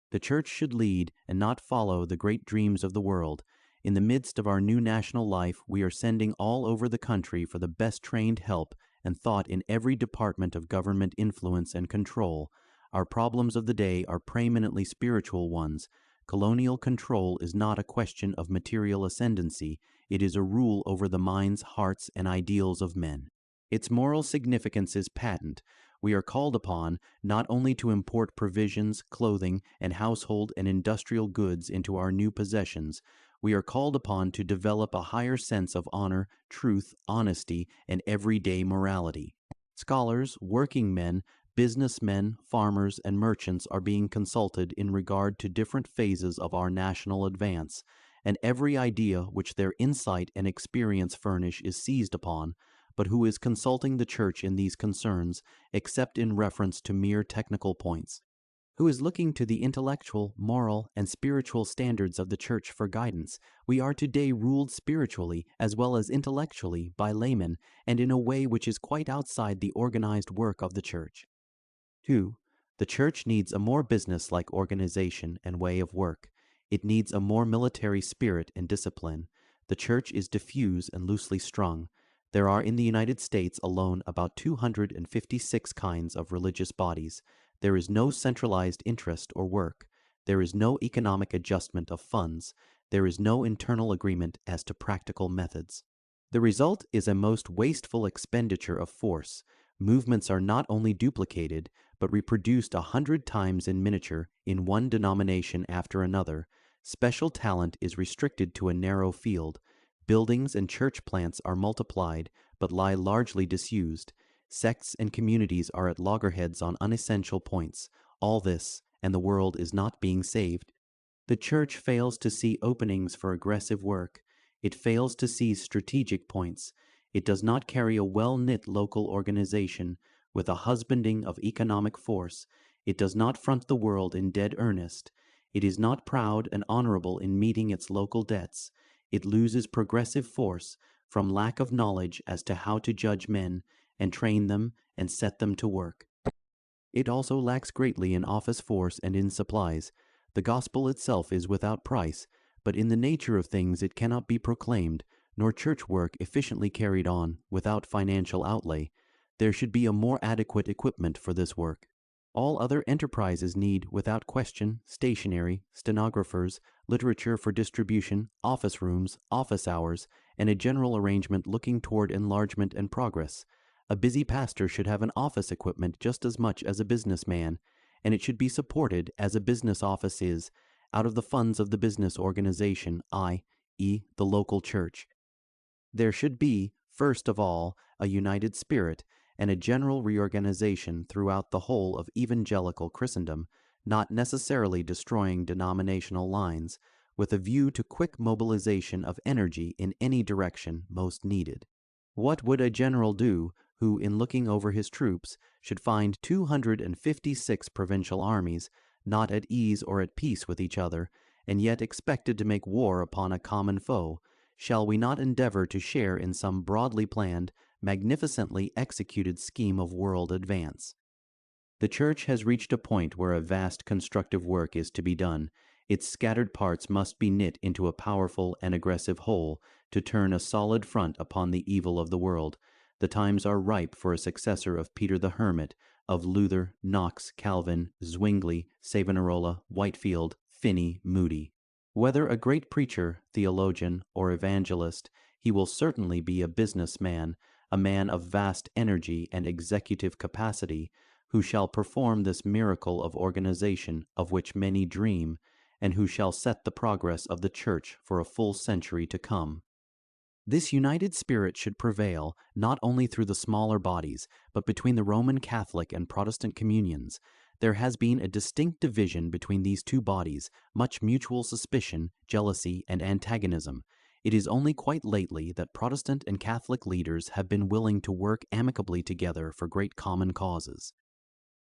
The church should lead and not follow the great dreams of the world. In the midst of our new national life, we are sending all over the country for the best trained help and thought in every department of government influence and control. Our problems of the day are preeminently spiritual ones. Colonial control is not a question of material ascendancy. It is a rule over the minds, hearts, and ideals of men. Its moral significance is patent. We are called upon not only to import provisions, clothing, and household and industrial goods into our new possessions, we are called upon to develop a higher sense of honor, truth, honesty, and everyday morality. Scholars, working men, businessmen, farmers, and merchants are being consulted in regard to different phases of our national advance, and every idea which their insight and experience furnish is seized upon, but who is consulting the Church in these concerns, except in reference to mere technical points? Who is looking to the intellectual, moral, and spiritual standards of the Church for guidance? We are today ruled spiritually as well as intellectually by laymen, and in a way which is quite outside the organized work of the Church. 2. The Church needs a more business-like organization and way of work. It needs a more military spirit and discipline. The Church is diffuse and loosely strung. There are in the United States alone about 256 kinds of religious bodies. There is no centralized interest or work. There is no economic adjustment of funds. There is no internal agreement as to practical methods. The result is a most wasteful expenditure of force. Movements are not only duplicated, but reproduced 100 times in miniature in one denomination after another. Special talent is restricted to a narrow field. Buildings and church plants are multiplied, but lie largely disused. Sects and communities are at loggerheads on unessential points. All this, and the world is not being saved. The Church fails to see openings for aggressive work. It fails to seize strategic points. It does not carry a well-knit local organization with a husbanding of economic force. It does not front the world in dead earnest. It is not proud and honorable in meeting its local debts. It loses progressive force from lack of knowledge as to how to judge men and train them and set them to work. It also lacks greatly in office force and in supplies. The gospel itself is without price, but in the nature of things it cannot be proclaimed, nor church work efficiently carried on, without financial outlay. There should be a more adequate equipment for this work. All other enterprises need, without question, stationery, stenographers, literature for distribution, office rooms, office hours, and a general arrangement looking toward enlargement and progress. A busy pastor should have an office equipment just as much as a businessman, and it should be supported, as a business office is, out of the funds of the business organization, i.e., the local church. There should be, first of all, a united spirit and a general reorganization throughout the whole of evangelical Christendom, not necessarily destroying denominational lines, with a view to quick mobilization of energy in any direction most needed. What would a general do who, in looking over his troops, should find 256 provincial armies, not at ease or at peace with each other, and yet expected to make war upon a common foe? Shall we not endeavor to share in some broadly planned, magnificently executed scheme of world advance? The Church has reached a point where a vast constructive work is to be done. Its scattered parts must be knit into a powerful and aggressive whole to turn a solid front upon the evil of the world. The times are ripe for a successor of Peter the Hermit, of Luther, Knox, Calvin, Zwingli, Savonarola, Whitefield, Finney, Moody. Whether a great preacher, theologian, or evangelist, he will certainly be a businessman, a man of vast energy and executive capacity, who shall perform this miracle of organization of which many dream, and who shall set the progress of the Church for a full century to come. This united spirit should prevail not only through the smaller bodies, but between the Roman Catholic and Protestant communions. There has been a distinct division between these two bodies, much mutual suspicion, jealousy, and antagonism. It is only quite lately that Protestant and Catholic leaders have been willing to work amicably together for great common causes.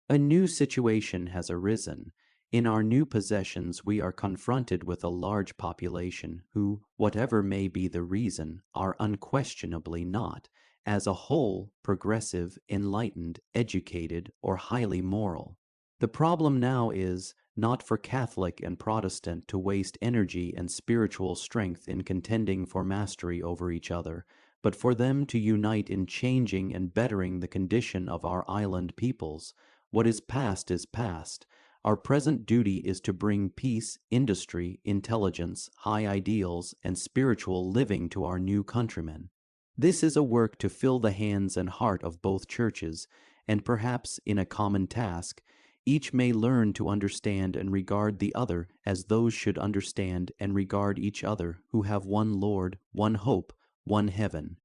A new situation has arisen. In our new possessions we are confronted with a large population who, whatever may be the reason, are unquestionably not, as a whole, progressive, enlightened, educated, or highly moral. The problem now is, not for Catholic and Protestant to waste energy and spiritual strength in contending for mastery over each other, but for them to unite in changing and bettering the condition of our island peoples. What is past is past. Our present duty is to bring peace, industry, intelligence, high ideals, and spiritual living to our new countrymen. This is a work to fill the hands and heart of both churches, and perhaps in a common task, each may learn to understand and regard the other as those should understand and regard each other who have one Lord, one hope, one heaven.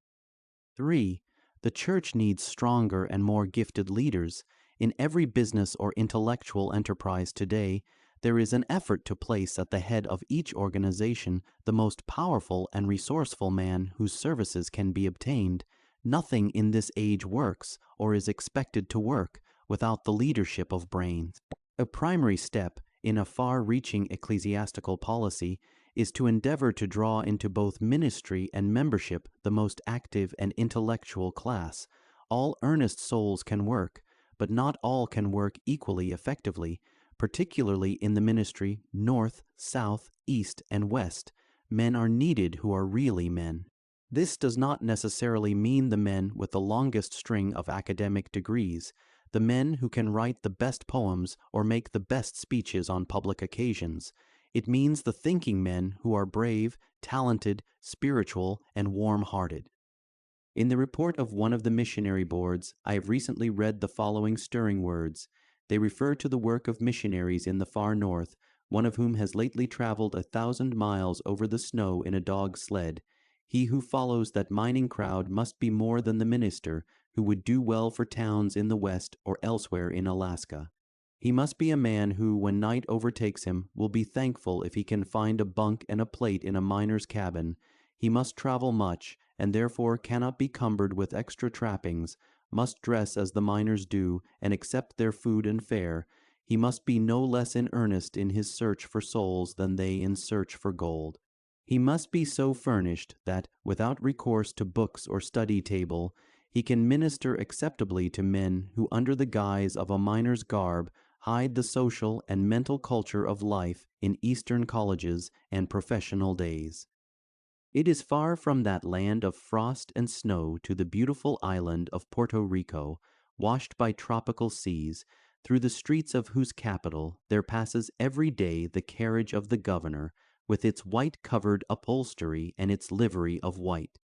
3. The church needs stronger and more gifted leaders. In every business or intellectual enterprise today, there is an effort to place at the head of each organization the most powerful and resourceful man whose services can be obtained. Nothing in this age works, or is expected to work, without the leadership of brains. A primary step in a far-reaching ecclesiastical policy is to endeavor to draw into both ministry and membership the most active and intellectual class. All earnest souls can work, but not all can work equally effectively, particularly in the ministry north, south, east, and west. Men are needed who are really men. This does not necessarily mean the men with the longest string of academic degrees, the men who can write the best poems or make the best speeches on public occasions. It means the thinking men who are brave, talented, spiritual, and warm-hearted. In the report of one of the missionary boards, I have recently read the following stirring words. They refer to the work of missionaries in the far north, one of whom has lately traveled 1,000 miles over the snow in a dog sled. He who follows that mining crowd must be more than the minister, who would do well for towns in the West or elsewhere in Alaska. He must be a man who, when night overtakes him, will be thankful if he can find a bunk and a plate in a miner's cabin. He must travel much, and therefore cannot be cumbered with extra trappings, must dress as the miners do, and accept their food and fare. He must be no less in earnest in his search for souls than they in search for gold. He must be so furnished that, without recourse to books or study table, he can minister acceptably to men who, under the guise of a miner's garb, hide the social and mental culture of life in Eastern colleges and professional days. It is far from that land of frost and snow to the beautiful island of Puerto Rico, washed by tropical seas, through the streets of whose capital there passes every day the carriage of the governor, with its white-covered upholstery and its livery of white.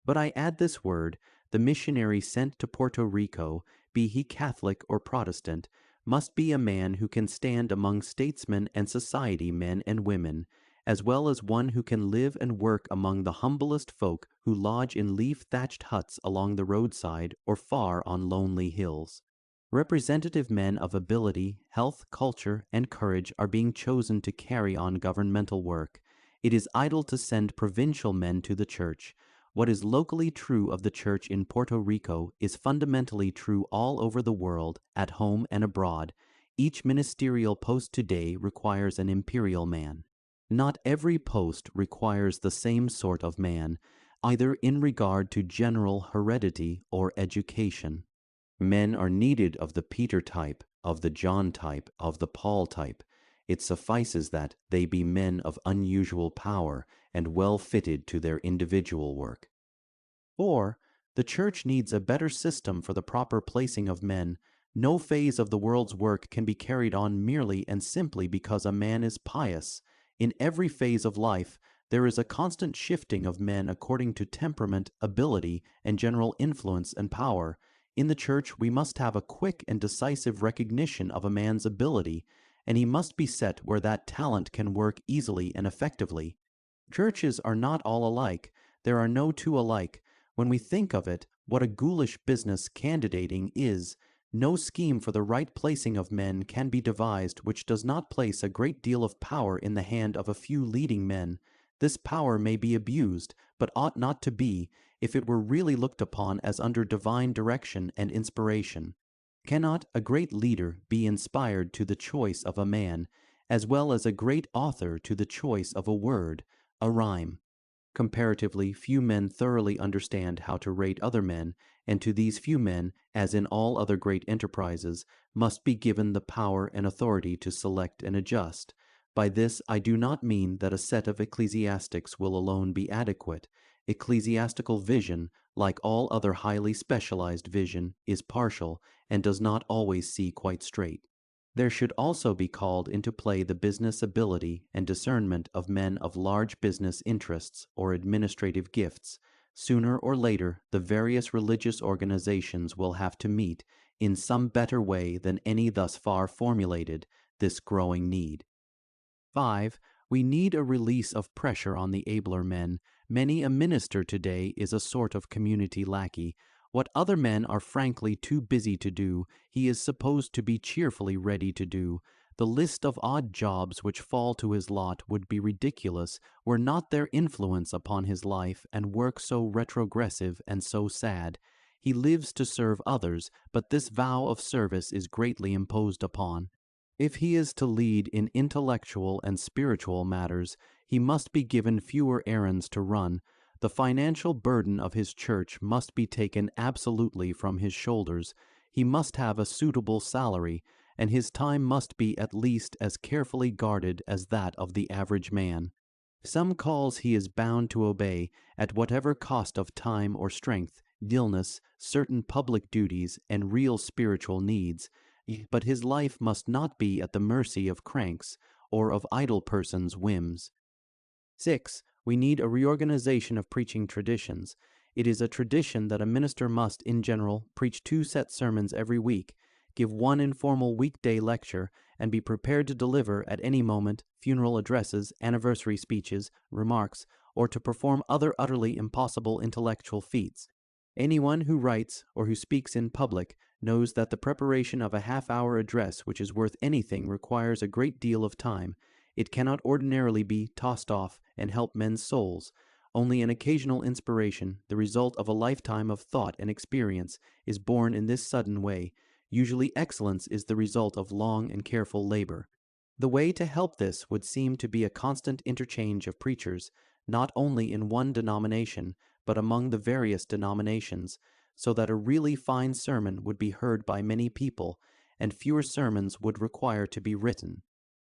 But I add this word, the missionary sent to Puerto Rico, be he Catholic or Protestant, must be a man who can stand among statesmen and society men and women, as well as one who can live and work among the humblest folk who lodge in leaf-thatched huts along the roadside or far on lonely hills. Representative men of ability, health, culture, and courage are being chosen to carry on governmental work. It is idle to send provincial men to the church. What is locally true of the church in Puerto Rico is fundamentally true all over the world, at home and abroad. Each ministerial post today requires an imperial man. Not every post requires the same sort of man, either in regard to general heredity or education. Men are needed of the Peter type, of the John type, of the Paul type. It suffices that they be men of unusual power and well fitted to their individual work. 4. The church needs a better system for the proper placing of men. No phase of the world's work can be carried on merely and simply because a man is pious. In every phase of life, there is a constant shifting of men according to temperament, ability, and general influence and power. In the church, we must have a quick and decisive recognition of a man's ability, and he must be set where that talent can work easily and effectively. Churches are not all alike. There are no two alike. When we think of it, what a ghoulish business candidating is. No scheme for the right placing of men can be devised which does not place a great deal of power in the hand of a few leading men. This power may be abused, but ought not to be, if it were really looked upon as under divine direction and inspiration. Cannot a great leader be inspired to the choice of a man, as well as a great author to the choice of a word, a rhyme? Comparatively few men thoroughly understand how to rate other men, and to these few men, as in all other great enterprises, must be given the power and authority to select and adjust. By this I do not mean that a set of ecclesiastics will alone be adequate. Ecclesiastical vision, like all other highly specialized vision, is partial and does not always see quite straight. There should also be called into play the business ability and discernment of men of large business interests or administrative gifts. Sooner or later, the various religious organizations will have to meet, in some better way than any thus far formulated, this growing need. 5. We need a release of pressure on the abler men. Many a minister today is a sort of community lackey. What other men are frankly too busy to do, he is supposed to be cheerfully ready to do. The list of odd jobs which fall to his lot would be ridiculous were not their influence upon his life and work so retrogressive and so sad. He lives to serve others, but this vow of service is greatly imposed upon. If he is to lead in intellectual and spiritual matters, he must be given fewer errands to run. The financial burden of his church must be taken absolutely from his shoulders. He must have a suitable salary, and his time must be at least as carefully guarded as that of the average man. Some calls he is bound to obey, at whatever cost of time or strength, illness, certain public duties, and real spiritual needs. But his life must not be at the mercy of cranks or of idle persons' whims. 6. We need a reorganization of preaching traditions. It is a tradition that a minister must, in general, preach 2 set sermons every week, give 1 informal weekday lecture, and be prepared to deliver at any moment funeral addresses, anniversary speeches, remarks, or to perform other utterly impossible intellectual feats. Anyone who writes or who speaks in public knows that the preparation of a half-hour address which is worth anything requires a great deal of time. It cannot ordinarily be tossed off and help men's souls. Only an occasional inspiration, the result of a lifetime of thought and experience, is born in this sudden way. Usually excellence is the result of long and careful labor. The way to help this would seem to be a constant interchange of preachers, not only in one denomination, but among the various denominations, so that a really fine sermon would be heard by many people, and fewer sermons would require to be written.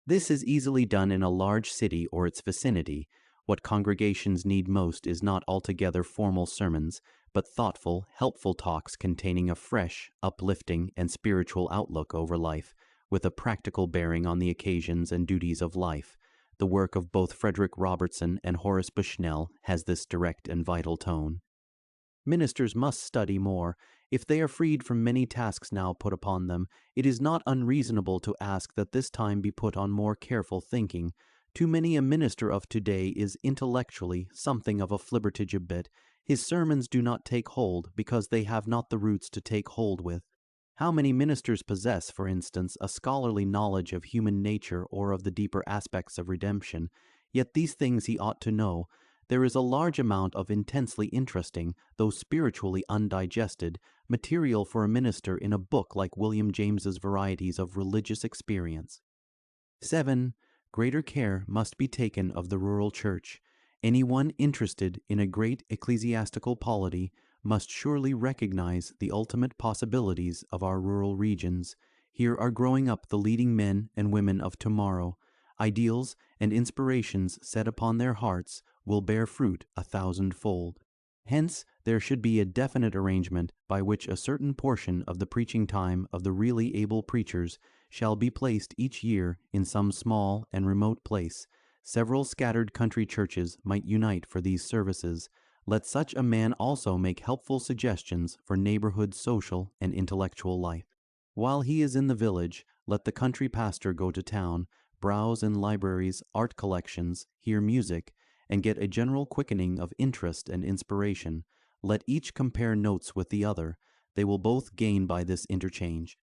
This is easily done in a large city or its vicinity. What congregations need most is not altogether formal sermons, but thoughtful, helpful talks containing a fresh, uplifting, and spiritual outlook over life, with a practical bearing on the occasions and duties of life. The work of both Frederick Robertson and Horace Bushnell has this direct and vital tone. Ministers must study more. If they are freed from many tasks now put upon them, it is not unreasonable to ask that this time be put on more careful thinking. Too many a minister of today is intellectually something of a flibbertigibbet. His sermons do not take hold because they have not the roots to take hold with. How many ministers possess, for instance, a scholarly knowledge of human nature or of the deeper aspects of redemption? Yet these things he ought to know. There is a large amount of intensely interesting, though spiritually undigested, material for a minister in a book like William James's Varieties of Religious Experience. 7. Greater care must be taken of the rural church. Anyone interested in a great ecclesiastical polity must surely recognize the ultimate possibilities of our rural regions. Here are growing up the leading men and women of tomorrow. Ideals and inspirations set upon their hearts will bear fruit 1,000-fold. Hence, there should be a definite arrangement by which a certain portion of the preaching time of the really able preachers shall be placed each year in some small and remote place. Several scattered country churches might unite for these services. Let such a man also make helpful suggestions for neighborhood social and intellectual life. While he is in the village, let the country pastor go to town, browse in libraries, art collections, hear music, and get a general quickening of interest and inspiration. Let each compare notes with the other. They will both gain by this interchange.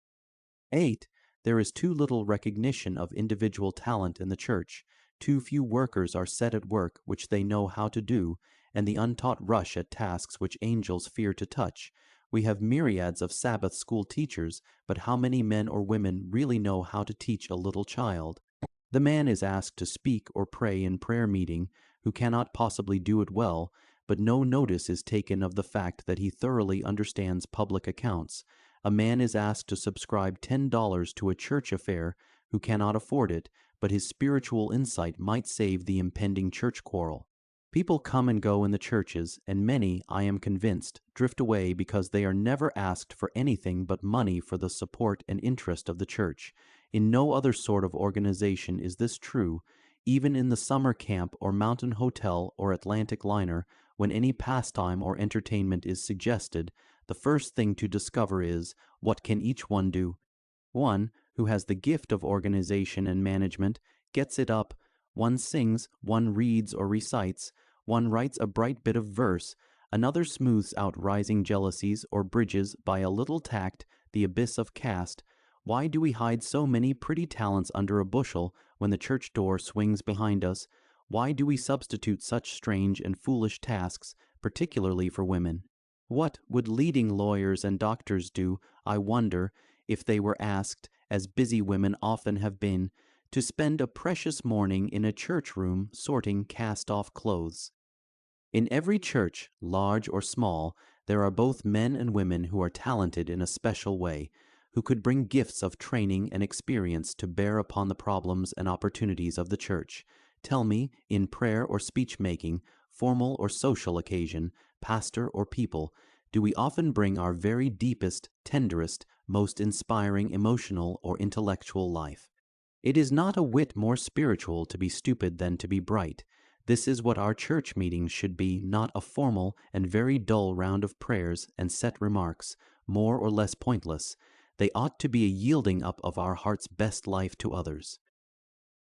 8. There is too little recognition of individual talent in the church. Too few workers are set at work which they know how to do, and the untaught rush at tasks which angels fear to touch. We have myriads of Sabbath school teachers, but how many men or women really know how to teach a little child? The man is asked to speak or pray in prayer meeting, who cannot possibly do it well, but no notice is taken of the fact that he thoroughly understands public accounts. A man is asked to subscribe $10 to a church affair, who cannot afford it, but his spiritual insight might save the impending church quarrel. People come and go in the churches, and many, I am convinced, drift away because they are never asked for anything but money for the support and interest of the church. In no other sort of organization is this true. Even in the summer camp or mountain hotel or Atlantic liner, when any pastime or entertainment is suggested, the first thing to discover is, what can each one do? One, who has the gift of organization and management, gets it up. One sings, one reads or recites, one writes a bright bit of verse, Another smooths out rising jealousies or bridges by a little tact the abyss of caste. Why do we hide so many pretty talents under a bushel when the church door swings behind us? Why do we substitute such strange and foolish tasks, particularly for women? What would leading lawyers and doctors do, I wonder, if they were asked, as busy women often have been, to spend a precious morning in a church room sorting cast-off clothes? In every church, large or small, there are both men and women who are talented in a special way, who could bring gifts of training and experience to bear upon the problems and opportunities of the church. Tell me, in prayer or speech-making, formal or social occasion, pastor or people, do we often bring our very deepest, tenderest, most inspiring emotional or intellectual life? It is not a whit more spiritual to be stupid than to be bright. This is what our church meetings should be, not a formal and very dull round of prayers and set remarks, more or less pointless. They ought to be a yielding up of our heart's best life to others.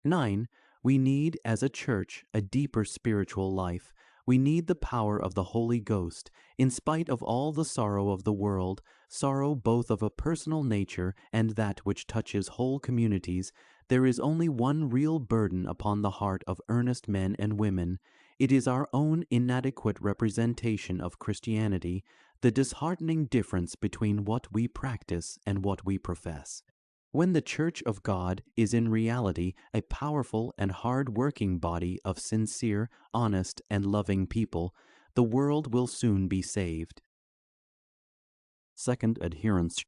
9. We need, as a church, a deeper spiritual life. We need the power of the Holy Ghost. In spite of all the sorrow of the world, sorrow both of a personal nature and that which touches whole communities, there is only one real burden upon the heart of earnest men and women. It is our own inadequate representation of Christianity, the disheartening difference between what we practice and what we profess. When the Church of God is in reality a powerful and hard-working body of sincere, honest, and loving people, the world will soon be saved. Second, adherence.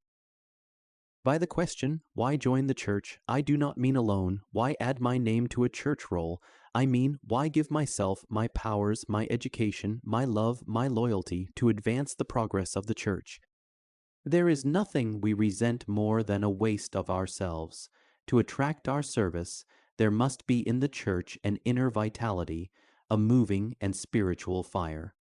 By the question, why join the church, I do not mean alone, why add my name to a church roll. I mean, why give myself, my powers, my education, my love, my loyalty to advance the progress of the church. There is nothing we resent more than a waste of ourselves. To attract our service, there must be in the church an inner vitality, a moving and spiritual fire.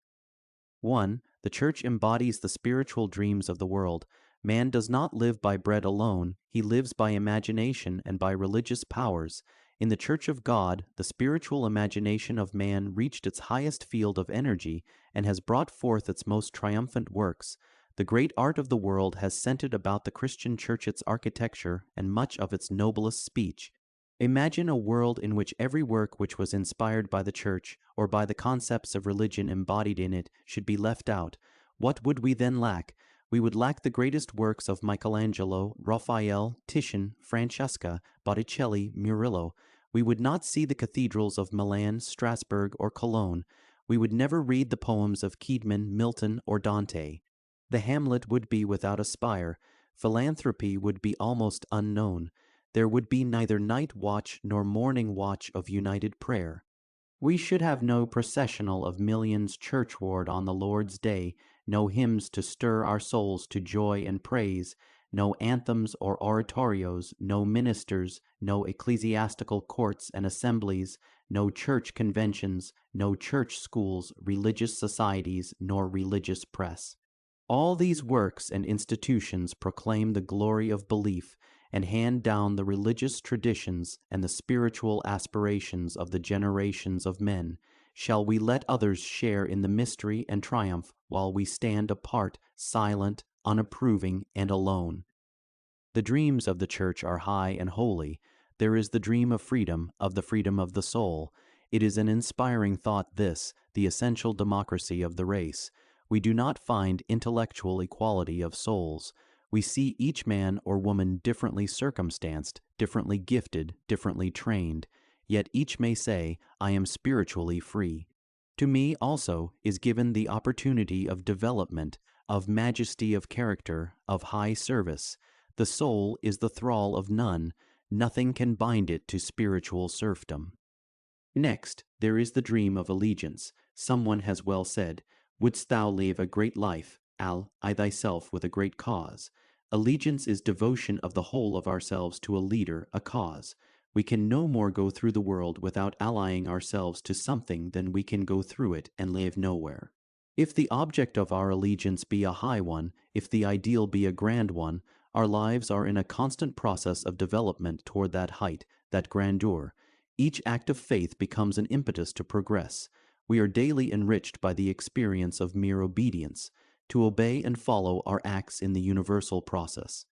1. The church embodies the spiritual dreams of the world. Man does not live by bread alone, he lives by imagination and by religious powers. In the Church of God, the spiritual imagination of man reached its highest field of energy and has brought forth its most triumphant works. The great art of the world has centered about the Christian church its architecture and much of its noblest speech. Imagine a world in which every work which was inspired by the church or by the concepts of religion embodied in it should be left out. What would we then lack? We would lack the greatest works of Michelangelo, Raphael, Titian, Francesca, Botticelli, Murillo. We would not see the cathedrals of Milan, Strasbourg, or Cologne. We would never read the poems of Keedman, Milton, or Dante. The hamlet would be without a spire. Philanthropy would be almost unknown. There would be neither night watch nor morning watch of united prayer. We should have no processional of millions churchward on the Lord's day, no hymns to stir our souls to joy and praise, no anthems or oratorios, no ministers, no ecclesiastical courts and assemblies, no church conventions, no church schools, religious societies, nor religious press. All these works and institutions proclaim the glory of belief and hand down the religious traditions and the spiritual aspirations of the generations of men. Shall we let others share in the mystery and triumph while we stand apart, silent, unapproving, and alone? The dreams of the church are high and holy. There is the dream of the freedom of the soul. It is an inspiring thought this, the essential democracy of the race. We do not find intellectual equality of souls. We see each man or woman differently circumstanced, differently gifted, differently trained, yet each may say, I am spiritually free. To me also is given the opportunity of development, of majesty of character, of high service. The soul is the thrall of none. Nothing can bind it to spiritual serfdom. Next, there is the dream of allegiance. Someone has well said, wouldst thou live a great life, ally thyself with a great cause. Allegiance is devotion of the whole of ourselves to a leader, a cause. We can no more go through the world without allying ourselves to something than we can go through it and live nowhere. If the object of our allegiance be a high one, if the ideal be a grand one, our lives are in a constant process of development toward that height, that grandeur. Each act of faith becomes an impetus to progress. We are daily enriched by the experience of mere obedience, to obey and follow our acts in the universal process.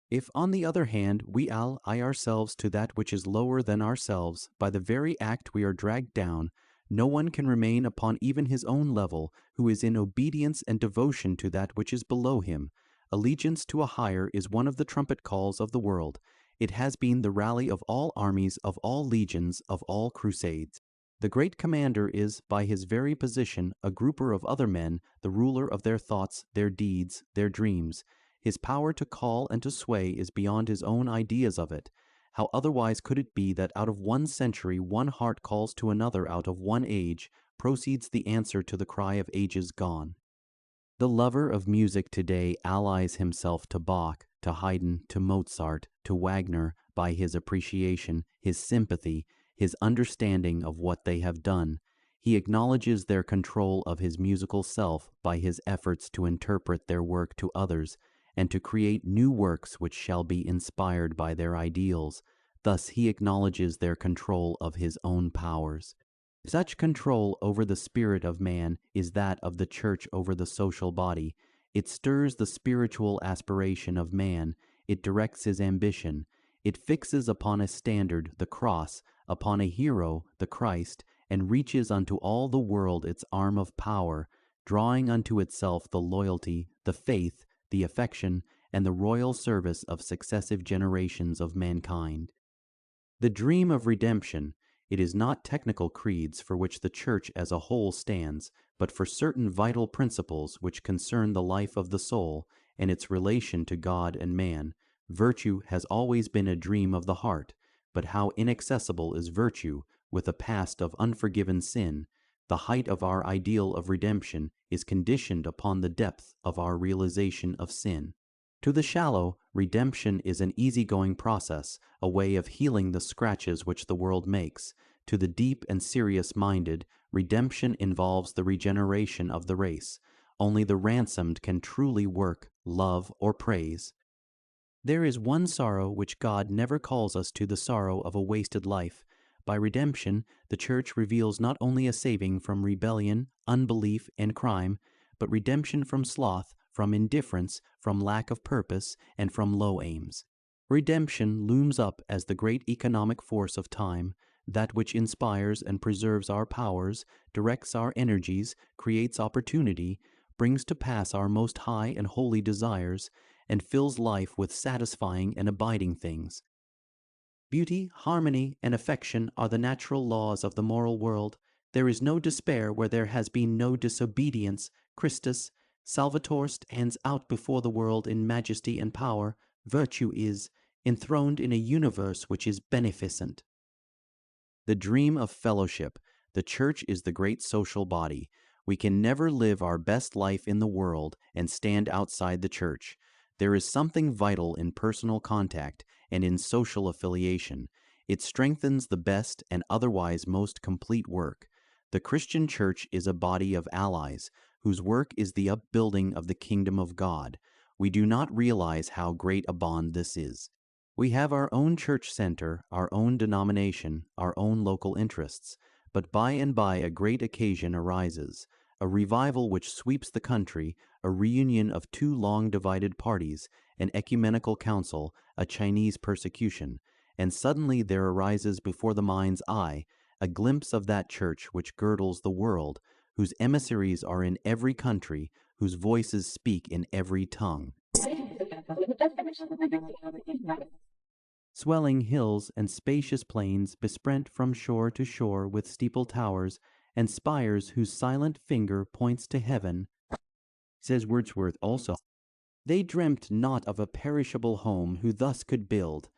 If, on the other hand, we ally ourselves to that which is lower than ourselves, by the very act we are dragged down, no one can remain upon even his own level who is in obedience and devotion to that which is below him. Allegiance to a higher is one of the trumpet calls of the world. It has been the rally of all armies, of all legions, of all crusades. The great commander is, by his very position, a grouper of other men, the ruler of their thoughts, their deeds, their dreams. His power to call and to sway is beyond his own ideas of it. How otherwise could it be that out of one century one heart calls to another, out of one age proceeds the answer to the cry of ages gone? The lover of music today allies himself to Bach, to Haydn, to Mozart, to Wagner by his appreciation, his sympathy, his understanding of what they have done. He acknowledges their control of his musical self by his efforts to interpret their work to others, and to create new works which shall be inspired by their ideals. Thus he acknowledges their control of his own powers. Such control over the spirit of man is that of the church over the social body. It stirs the spiritual aspiration of man. It directs his ambition. It fixes upon a standard, the cross, upon a hero, the Christ, and reaches unto all the world its arm of power, drawing unto itself the loyalty, the faith, the affection, and the royal service of successive generations of mankind. The dream of redemption, it is not technical creeds for which the Church as a whole stands, but for certain vital principles which concern the life of the soul and its relation to God and man. Virtue has always been a dream of the heart, but how inaccessible is virtue with a past of unforgiven sin. The height of our ideal of redemption is conditioned upon the depth of our realization of sin. To the shallow, redemption is an easygoing process, a way of healing the scratches which the world makes. To the deep and serious-minded, redemption involves the regeneration of the race. Only the ransomed can truly work, love, or praise. There is one sorrow which God never calls us to, the sorrow of a wasted life. By redemption, the Church reveals not only a saving from rebellion, unbelief, and crime, but redemption from sloth, from indifference, from lack of purpose, and from low aims. Redemption looms up as the great economic force of time, that which inspires and preserves our powers, directs our energies, creates opportunity, brings to pass our most high and holy desires, and fills life with satisfying and abiding things. Beauty, harmony, and affection are the natural laws of the moral world. There is no despair where there has been no disobedience. Christus, Salvator, stands out before the world in majesty and power. Virtue is enthroned in a universe which is beneficent. The dream of fellowship. The Church is the great social body. We can never live our best life in the world and stand outside the Church. There is something vital in personal contact and in social affiliation. It strengthens the best and otherwise most complete work. The Christian Church is a body of allies, whose work is the upbuilding of the kingdom of God. We do not realize how great a bond this is. We have our own church center, our own denomination, our own local interests, but by and by a great occasion arises, a revival which sweeps the country, a reunion of two long divided parties, an ecumenical council, a Chinese persecution, and suddenly there arises before the mind's eye a glimpse of that church which girdles the world, whose emissaries are in every country, whose voices speak in every tongue. Swelling hills and spacious plains besprent from shore to shore with steeple towers and spires whose silent finger points to heaven, says Wordsworth also. They dreamt not of a perishable home who thus could build.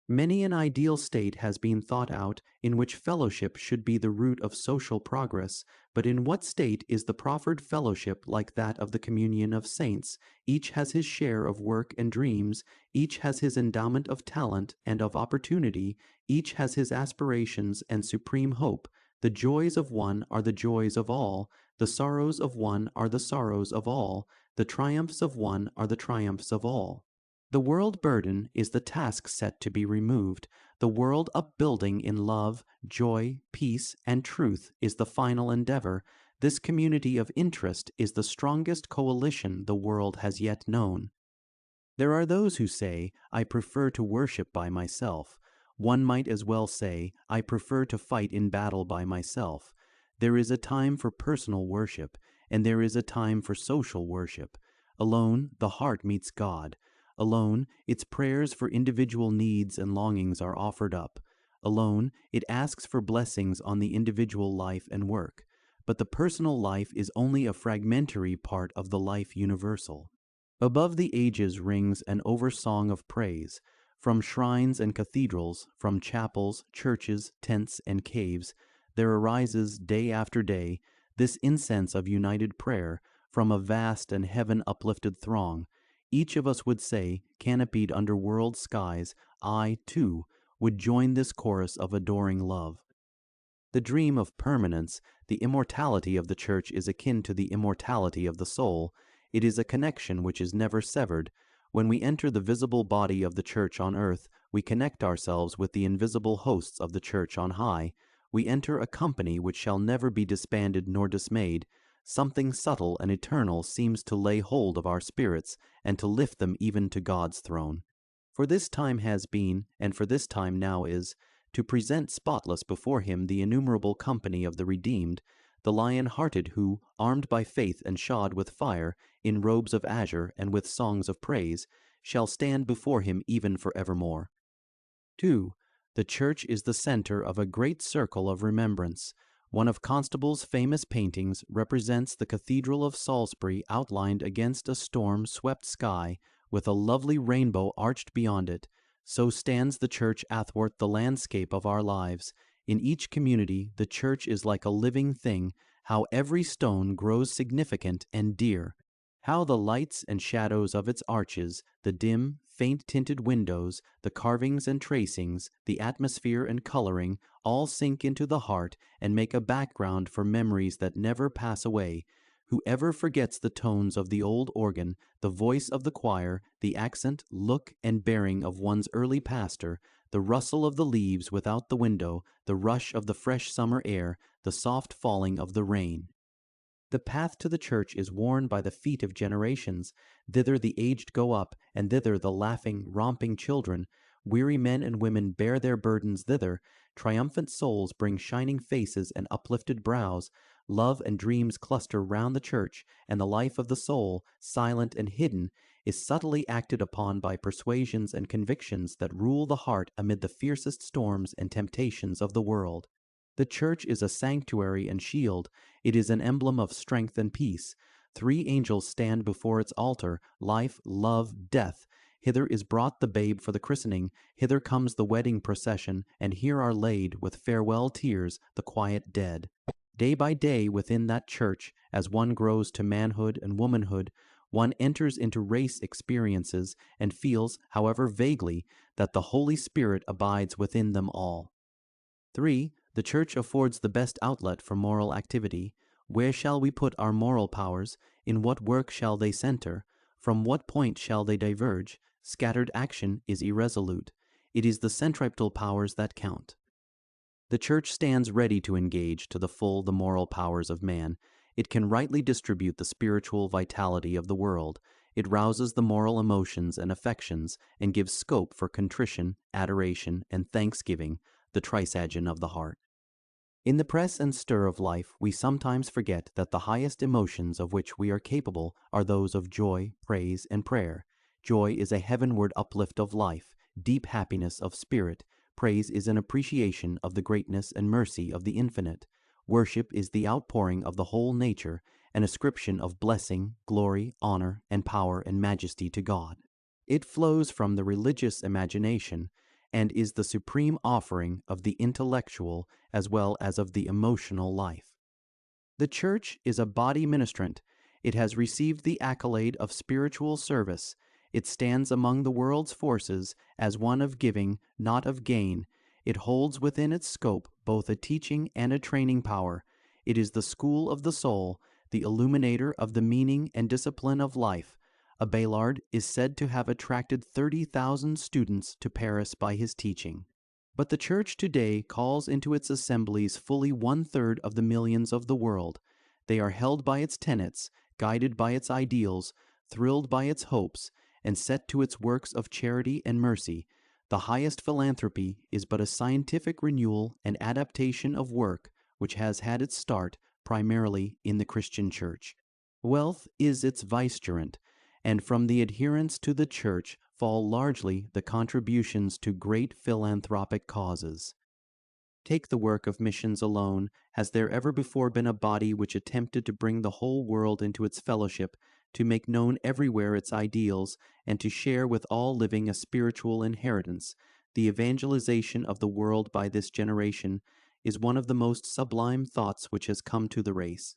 Many an ideal state has been thought out in which fellowship should be the root of social progress, but in what state is the proffered fellowship like that of the communion of saints? Each has his share of work and dreams, each has his endowment of talent and of opportunity, each has his aspirations and supreme hope. The joys of one are the joys of all, the sorrows of one are the sorrows of all, the triumphs of one are the triumphs of all. The world burden is the task set to be removed. The world upbuilding in love, joy, peace, and truth is the final endeavor. This community of interest is the strongest coalition the world has yet known. There are those who say, I prefer to worship by myself. One might as well say, I prefer to fight in battle by myself. There is a time for personal worship, and there is a time for social worship. Alone, the heart meets God. Alone, its prayers for individual needs and longings are offered up. Alone, it asks for blessings on the individual life and work. But the personal life is only a fragmentary part of the life universal. Above the ages rings an oversong of praise. From shrines and cathedrals, from chapels, churches, tents, and caves, there arises day after day this incense of united prayer from a vast and heaven-uplifted throng. Each of us would say, canopied under world skies, I, too, would join this chorus of adoring love. The dream of permanence, the immortality of the Church is akin to the immortality of the soul. It is a connection which is never severed. When we enter the visible body of the Church on earth, we connect ourselves with the invisible hosts of the Church on high. We enter a company which shall never be disbanded nor dismayed. Something subtle and eternal seems to lay hold of our spirits and to lift them even to God's throne. For this time has been, and for this time now is, to present spotless before him the innumerable company of the redeemed, the lion-hearted who, armed by faith and shod with fire, in robes of azure and with songs of praise, shall stand before him even for evermore. 2. The Church is the center of a great circle of remembrance. One of Constable's famous paintings represents the Cathedral of Salisbury outlined against a storm-swept sky, with a lovely rainbow arched beyond it. So stands the Church athwart the landscape of our lives. In each community, the Church is like a living thing, how every stone grows significant and dear, how the lights and shadows of its arches, the dim, faint-tinted windows, the carvings and tracings, the atmosphere and coloring, all sink into the heart and make a background for memories that never pass away. Whoever forgets the tones of the old organ, the voice of the choir, the accent, look, and bearing of one's early pastor, the rustle of the leaves without the window, the rush of the fresh summer air, the soft falling of the rain. The path to the Church is worn by the feet of generations. Thither the aged go up, and thither the laughing, romping children. Weary men and women bear their burdens thither. Triumphant souls bring shining faces and uplifted brows. Love and dreams cluster round the Church, and the life of the soul, silent and hidden, is subtly acted upon by persuasions and convictions that rule the heart amid the fiercest storms and temptations of the world. The Church is a sanctuary and shield. It is an emblem of strength and peace. 3 angels stand before its altar, life, love, death. Hither is brought the babe for the christening, hither comes the wedding procession, and here are laid, with farewell tears, the quiet dead. Day by day within that Church, as one grows to manhood and womanhood, one enters into race experiences and feels, however vaguely, that the Holy Spirit abides within them all. 3. The Church affords the best outlet for moral activity. Where shall we put our moral powers? In what work shall they center? From what point shall they diverge? Scattered action is irresolute. It is the centripetal powers that count. The Church stands ready to engage to the full the moral powers of man. It can rightly distribute the spiritual vitality of the world. It rouses the moral emotions and affections and gives scope for contrition, adoration, and thanksgiving, the trisagion of the heart. In the press and stir of life, we sometimes forget that the highest emotions of which we are capable are those of joy, praise, and prayer. Joy is a heavenward uplift of life, deep happiness of spirit. Praise is an appreciation of the greatness and mercy of the infinite. Worship is the outpouring of the whole nature, an ascription of blessing, glory, honor, and power and majesty to God. It flows from the religious imagination, and is the supreme offering of the intellectual as well as of the emotional life. The Church is a body ministrant. It has received the accolade of spiritual service. It stands among the world's forces as one of giving, not of gain. It holds within its scope both a teaching and a training power. It is the school of the soul, the illuminator of the meaning and discipline of life. Abelard is said to have attracted 30,000 students to Paris by his teaching. But the Church today calls into its assemblies fully 1/3 of the millions of the world. They are held by its tenets, guided by its ideals, thrilled by its hopes, and set to its works of charity and mercy. The highest philanthropy is but a scientific renewal and adaptation of work which has had its start primarily in the Christian Church. Wealth is its vicegerent, and from the adherents to the Church fall largely the contributions to great philanthropic causes. Take the work of missions alone. Has there ever before been a body which attempted to bring the whole world into its fellowship, to make known everywhere its ideals, and to share with all living a spiritual inheritance? The evangelization of the world by this generation is one of the most sublime thoughts which has come to the race.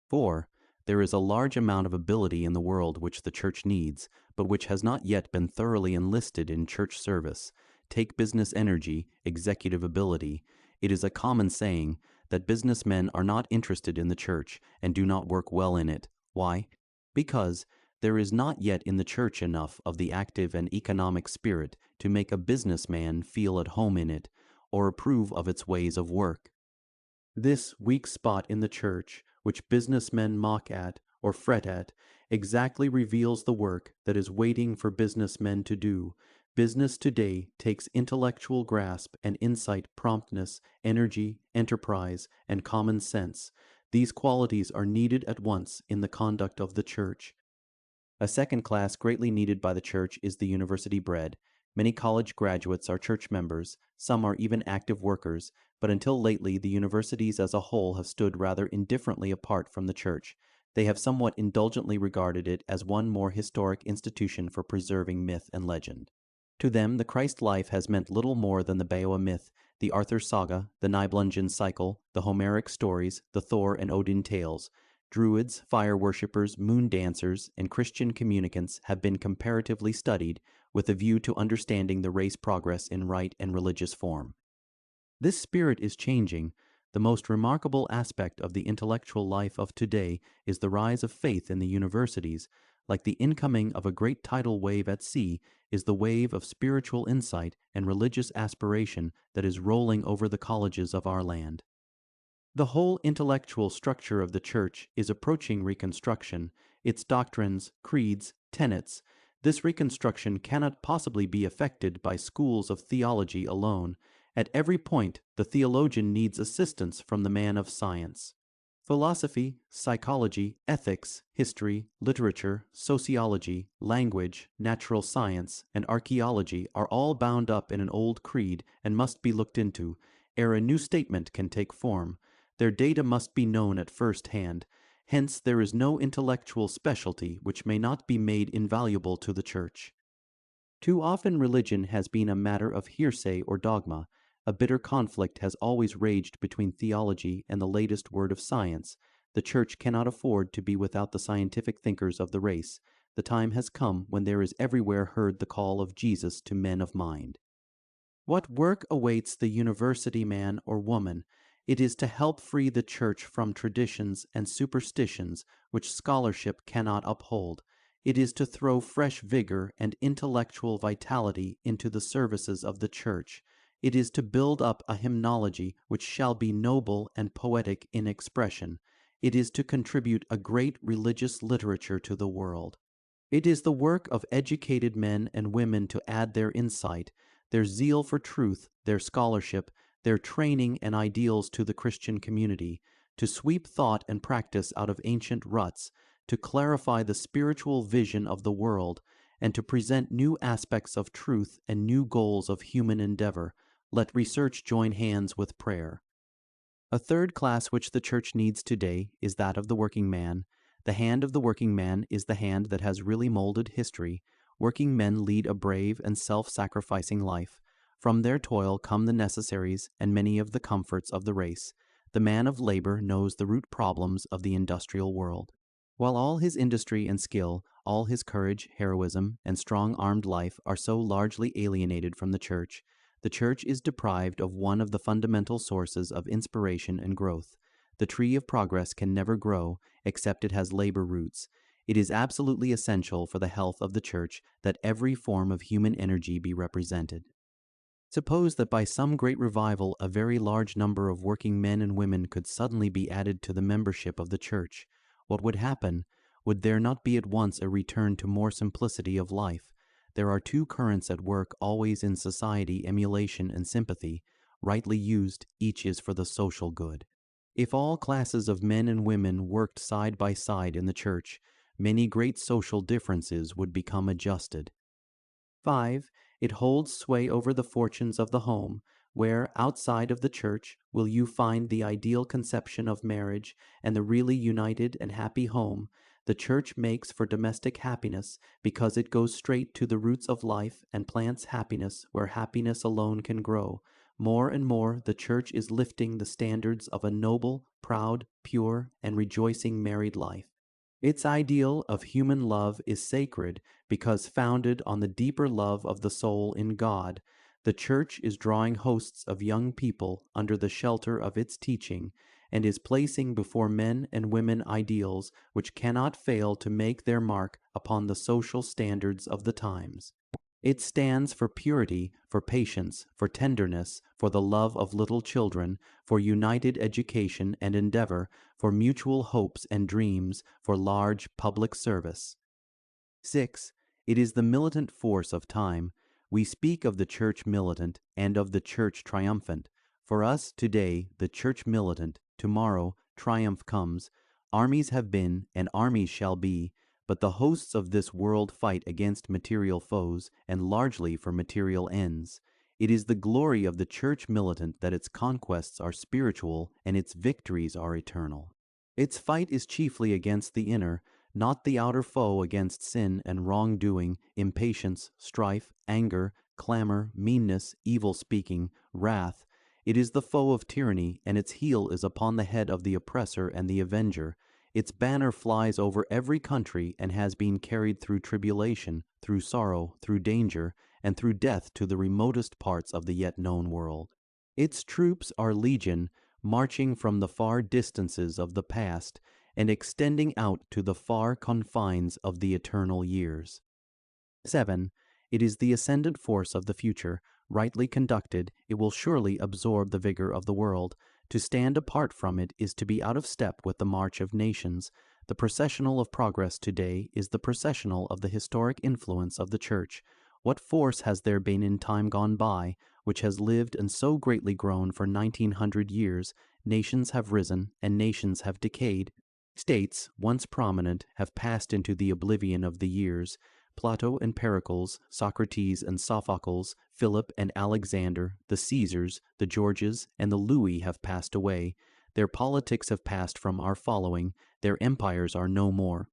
4. There is a large amount of ability in the world which the Church needs, but which has not yet been thoroughly enlisted in Church service. Take business energy, executive ability. It is a common saying that businessmen are not interested in the Church and do not work well in it. Why? Because there is not yet in the Church enough of the active and economic spirit to make a businessman feel at home in it, or approve of its ways of work. This weak spot in the Church, which businessmen mock at or fret at, exactly reveals the work that is waiting for businessmen to do. Business today takes intellectual grasp and insight, promptness, energy, enterprise, and common sense. These qualities are needed at once in the conduct of the Church. A second class greatly needed by the Church is the university bred. Many college graduates are church members, some are even active workers, but until lately the universities as a whole have stood rather indifferently apart from the Church. They have somewhat indulgently regarded it as one more historic institution for preserving myth and legend. To them, the Christ life has meant little more than the Beowa myth, the Arthur saga, the Nibelungen cycle, the Homeric stories, the Thor and Odin tales. Druids, fire worshippers, moon dancers, and Christian communicants have been comparatively studied with a view to understanding the race progress in rite and religious form. This spirit is changing. The most remarkable aspect of the intellectual life of today is the rise of faith in the universities. Like the incoming of a great tidal wave at sea is the wave of spiritual insight and religious aspiration that is rolling over the colleges of our land. The whole intellectual structure of the Church is approaching reconstruction, its doctrines, creeds, tenets. This reconstruction cannot possibly be effected by schools of theology alone. At every point, the theologian needs assistance from the man of science. Philosophy, psychology, ethics, history, literature, sociology, language, natural science, and archaeology are all bound up in an old creed and must be looked into, ere a new statement can take form. Their data must be known at first hand. Hence there is no intellectual specialty which may not be made invaluable to the Church. Too often religion has been a matter of hearsay or dogma. A bitter conflict has always raged between theology and the latest word of science. The Church cannot afford to be without the scientific thinkers of the race. The time has come when there is everywhere heard the call of Jesus to men of mind. What work awaits the university man or woman? It is to help free the Church from traditions and superstitions which scholarship cannot uphold. It is to throw fresh vigor and intellectual vitality into the services of the Church. It is to build up a hymnology which shall be noble and poetic in expression. It is to contribute a great religious literature to the world. It is the work of educated men and women to add their insight, their zeal for truth, their scholarship, their training and ideals to the Christian community, to sweep thought and practice out of ancient ruts, to clarify the spiritual vision of the world, and to present new aspects of truth and new goals of human endeavor. Let research join hands with prayer. A third class which the Church needs today is that of the working man. The hand of the working man is the hand that has really molded history. Working men lead a brave and self-sacrificing life. From their toil come the necessaries and many of the comforts of the race. The man of labor knows the root problems of the industrial world. While all his industry and skill, all his courage, heroism, and strong-armed life are so largely alienated from the Church is deprived of one of the fundamental sources of inspiration and growth. The tree of progress can never grow except it has labor roots. It is absolutely essential for the health of the Church that every form of human energy be represented. Suppose that by some great revival a very large number of working men and women could suddenly be added to the membership of the Church. What would happen? Would there not be at once a return to more simplicity of life? There are two currents at work always in society, emulation and sympathy. Rightly used, each is for the social good. If all classes of men and women worked side by side in the Church, many great social differences would become adjusted. 5. It holds sway over the fortunes of the home, where, outside of the Church, will you find the ideal conception of marriage and the really united and happy home. The Church makes for domestic happiness because it goes straight to the roots of life and plants happiness where happiness alone can grow. More and more, the Church is lifting the standards of a noble, proud, pure, and rejoicing married life. Its ideal of human love is sacred because founded on the deeper love of the soul in God. The Church is drawing hosts of young people under the shelter of its teaching and is placing before men and women ideals which cannot fail to make their mark upon the social standards of the times. It stands for purity, for patience, for tenderness, for the love of little children, for united education and endeavor, for mutual hopes and dreams, for large public service. 6. It is the militant force of time. We speak of the Church militant and of the Church triumphant. For us, today, the Church militant, tomorrow, triumph comes. Armies have been, and armies shall be, but the hosts of this world fight against material foes, and largely for material ends. It is the glory of the Church militant that its conquests are spiritual and its victories are eternal. Its fight is chiefly against the inner, not the outer foe, against sin and wrongdoing, impatience, strife, anger, clamor, meanness, evil speaking, wrath. It is the foe of tyranny, and its heel is upon the head of the oppressor and the avenger. Its banner flies over every country and has been carried through tribulation, through sorrow, through danger, and through death to the remotest parts of the yet known world. Its troops are legion, marching from the far distances of the past and extending out to the far confines of the eternal years. 7. It is the ascendant force of the future. Rightly conducted, it will surely absorb the vigor of the world. To stand apart from it is to be out of step with the march of nations. The processional of progress today is the processional of the historic influence of the Church. What force has there been in time gone by, which has lived and so greatly grown for 1900 years? Nations have risen, and nations have decayed. States, once prominent, have passed into the oblivion of the years. Plato and Pericles, Socrates and Sophocles, Philip and Alexander, the Caesars, the Georges, and the Louis have passed away. Their politics have passed from our following. Their empires are no more.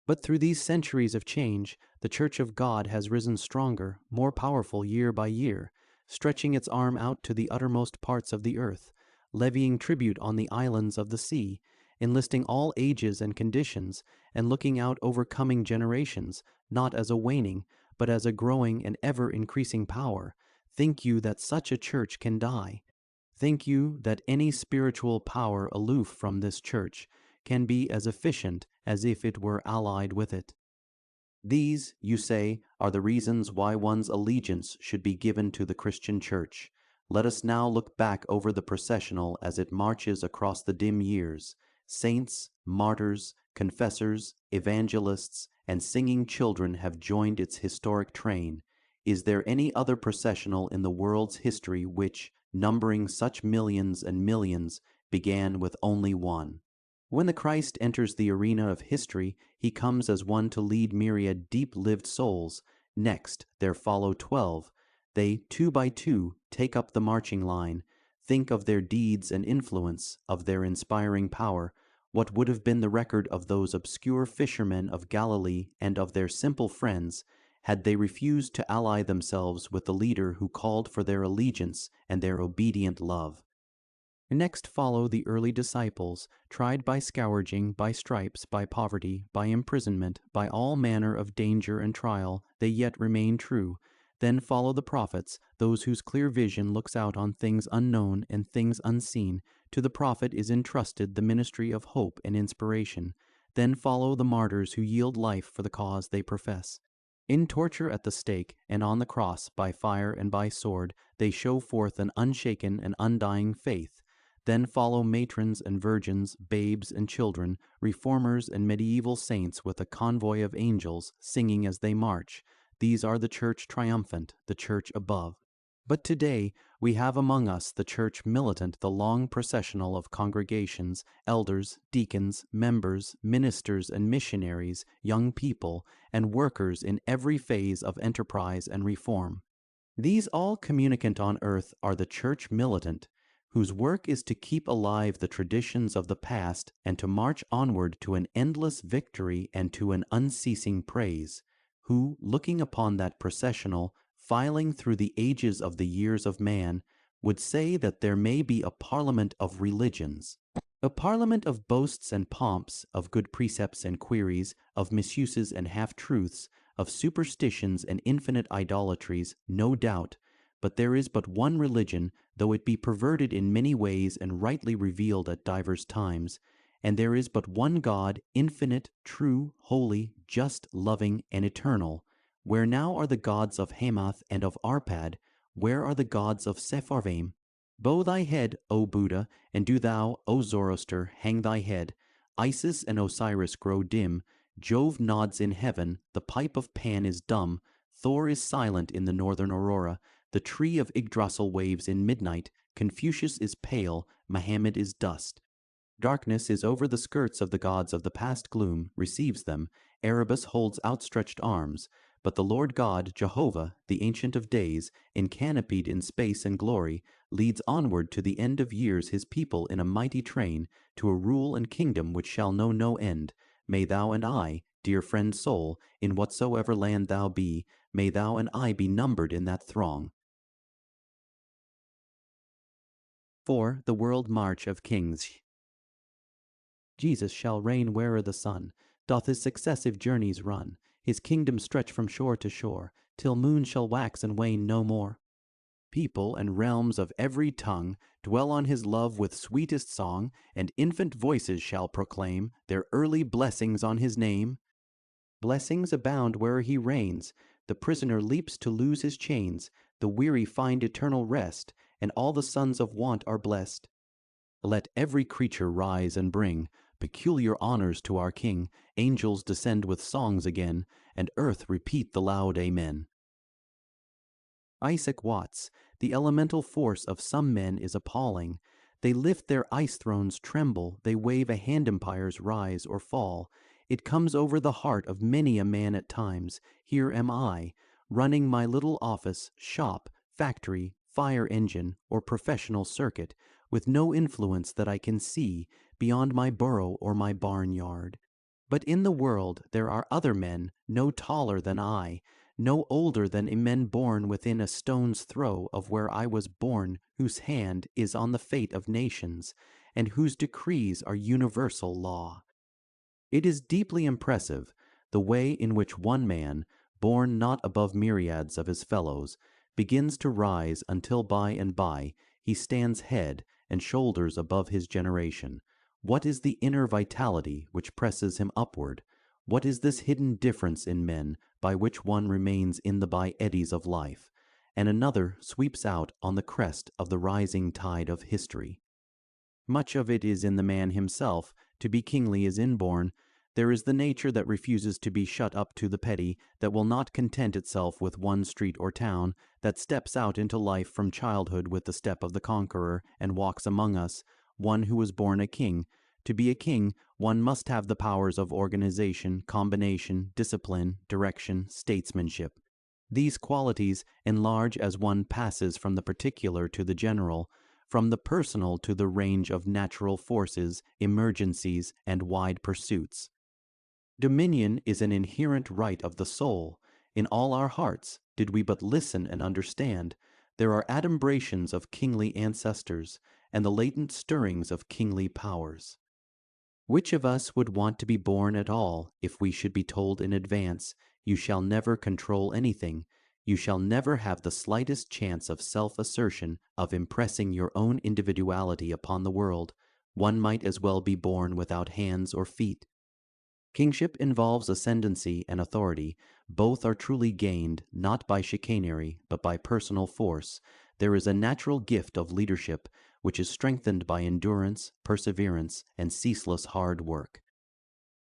But through these centuries of change, the Church of God has risen stronger, more powerful year by year, stretching its arm out to the uttermost parts of the earth, levying tribute on the islands of the sea, enlisting all ages and conditions, and looking out over coming generations, not as a waning, but as a growing and ever-increasing power. Think you that such a church can die? Think you that any spiritual power aloof from this church can be as efficient as if it were allied with it? These, you say, are the reasons why one's allegiance should be given to the Christian church. Let us now look back over the processional as it marches across the dim years. Saints, martyrs, confessors, evangelists, and singing children have joined its historic train. Is there any other processional in the world's history which, numbering such millions and millions, began with only one? When the Christ enters the arena of history, he comes as one to lead myriad deep-lived souls. Next, there follow 12. They, 2 by 2, take up the marching line. Think of their deeds and influence, of their inspiring power. What would have been the record of those obscure fishermen of Galilee and of their simple friends, had they refused to ally themselves with the leader who called for their allegiance and their obedient love? Next follow the early disciples, tried by scourging, by stripes, by poverty, by imprisonment, by all manner of danger and trial, they yet remain true. Then follow the prophets, those whose clear vision looks out on things unknown and things unseen. To the prophet is entrusted the ministry of hope and inspiration. Then follow the martyrs who yield life for the cause they profess. In torture at the stake and on the cross, by fire and by sword, they show forth an unshaken and undying faith. Then follow matrons and virgins, babes and children, reformers and medieval saints with a convoy of angels, singing as they march. These are the church triumphant, the church above. But today we have among us the church militant, the long processional of congregations, elders, deacons, members, ministers and missionaries, young people, and workers in every phase of enterprise and reform. These all communicant on earth are the church militant, whose work is to keep alive the traditions of the past and to march onward to an endless victory and to an unceasing praise, who, looking upon that processional, filing through the ages of the years of man, would say that there may be a parliament of religions, a parliament of boasts and pomps, of good precepts and queries, of misuses and half-truths, of superstitions and infinite idolatries, no doubt, but there is but one religion, though it be perverted in many ways and rightly revealed at divers times, and there is but one God, infinite, true, holy, just, loving, and eternal. Where now are the gods of Hamath and of Arpad? Where are the gods of Sepharvaim? Bow thy head, O Buddha, and do thou, O Zoroaster, hang thy head. Isis and Osiris grow dim, Jove nods in heaven, the pipe of Pan is dumb, Thor is silent in the northern aurora, the tree of Yggdrasil waves in midnight, Confucius is pale, Mohammed is dust. Darkness is over the skirts of the gods of the past gloom, receives them, Erebus holds outstretched arms, but the Lord God, Jehovah, the Ancient of Days, encanopied in space and glory, leads onward to the end of years his people in a mighty train, to a rule and kingdom which shall know no end. May thou and I, dear friend soul, in whatsoever land thou be, may thou and I be numbered in that throng. 4. The World March of Kings. Jesus shall reign where'er the sun doth his successive journeys run, his kingdom stretch from shore to shore, till moon shall wax and wane no more. People and realms of every tongue dwell on his love with sweetest song, and infant voices shall proclaim their early blessings on his name. Blessings abound where he reigns, the prisoner leaps to lose his chains, the weary find eternal rest, and all the sons of want are blessed. Let every creature rise and bring peculiar honors to our King, angels descend with songs again, and earth repeat the loud Amen. Isaac Watts, the elemental force of some men is appalling. They lift their ice thrones, tremble, they wave a hand, empires rise or fall. It comes over the heart of many a man at times. Here am I, running my little office, shop, factory, fire engine, or professional circuit, with no influence that I can see beyond my burrow or my barnyard. But in the world there are other men, no taller than I, no older than men born within a stone's throw of where I was born, whose hand is on the fate of nations, and whose decrees are universal law. It is deeply impressive, the way in which one man, born not above myriads of his fellows, begins to rise until by and by he stands head and shoulders above his generation. What is the inner vitality which presses him upward? What is this hidden difference in men by which one remains in the by eddies of life, and another sweeps out on the crest of the rising tide of history? Much of it is in the man himself. To be kingly is inborn. There is the nature that refuses to be shut up to the petty, that will not content itself with one street or town, that steps out into life from childhood with the step of the conqueror, and walks among us, one who was born a king. To be a king, one must have the powers of organization, combination, discipline, direction, statesmanship. These qualities enlarge as one passes from the particular to the general, from the personal to the range of natural forces, emergencies, and wide pursuits. Dominion is an inherent right of the soul. In all our hearts, did we but listen and understand, there are adumbrations of kingly ancestors, and the latent stirrings of kingly powers. Which of us would want to be born at all if we should be told in advance, you shall never control anything, you shall never have the slightest chance of self-assertion, of impressing your own individuality upon the world? One might as well be born without hands or feet. Kingship involves ascendancy and authority. Both are truly gained, not by chicanery, but by personal force. There is a natural gift of leadership, which is strengthened by endurance, perseverance, and ceaseless hard work.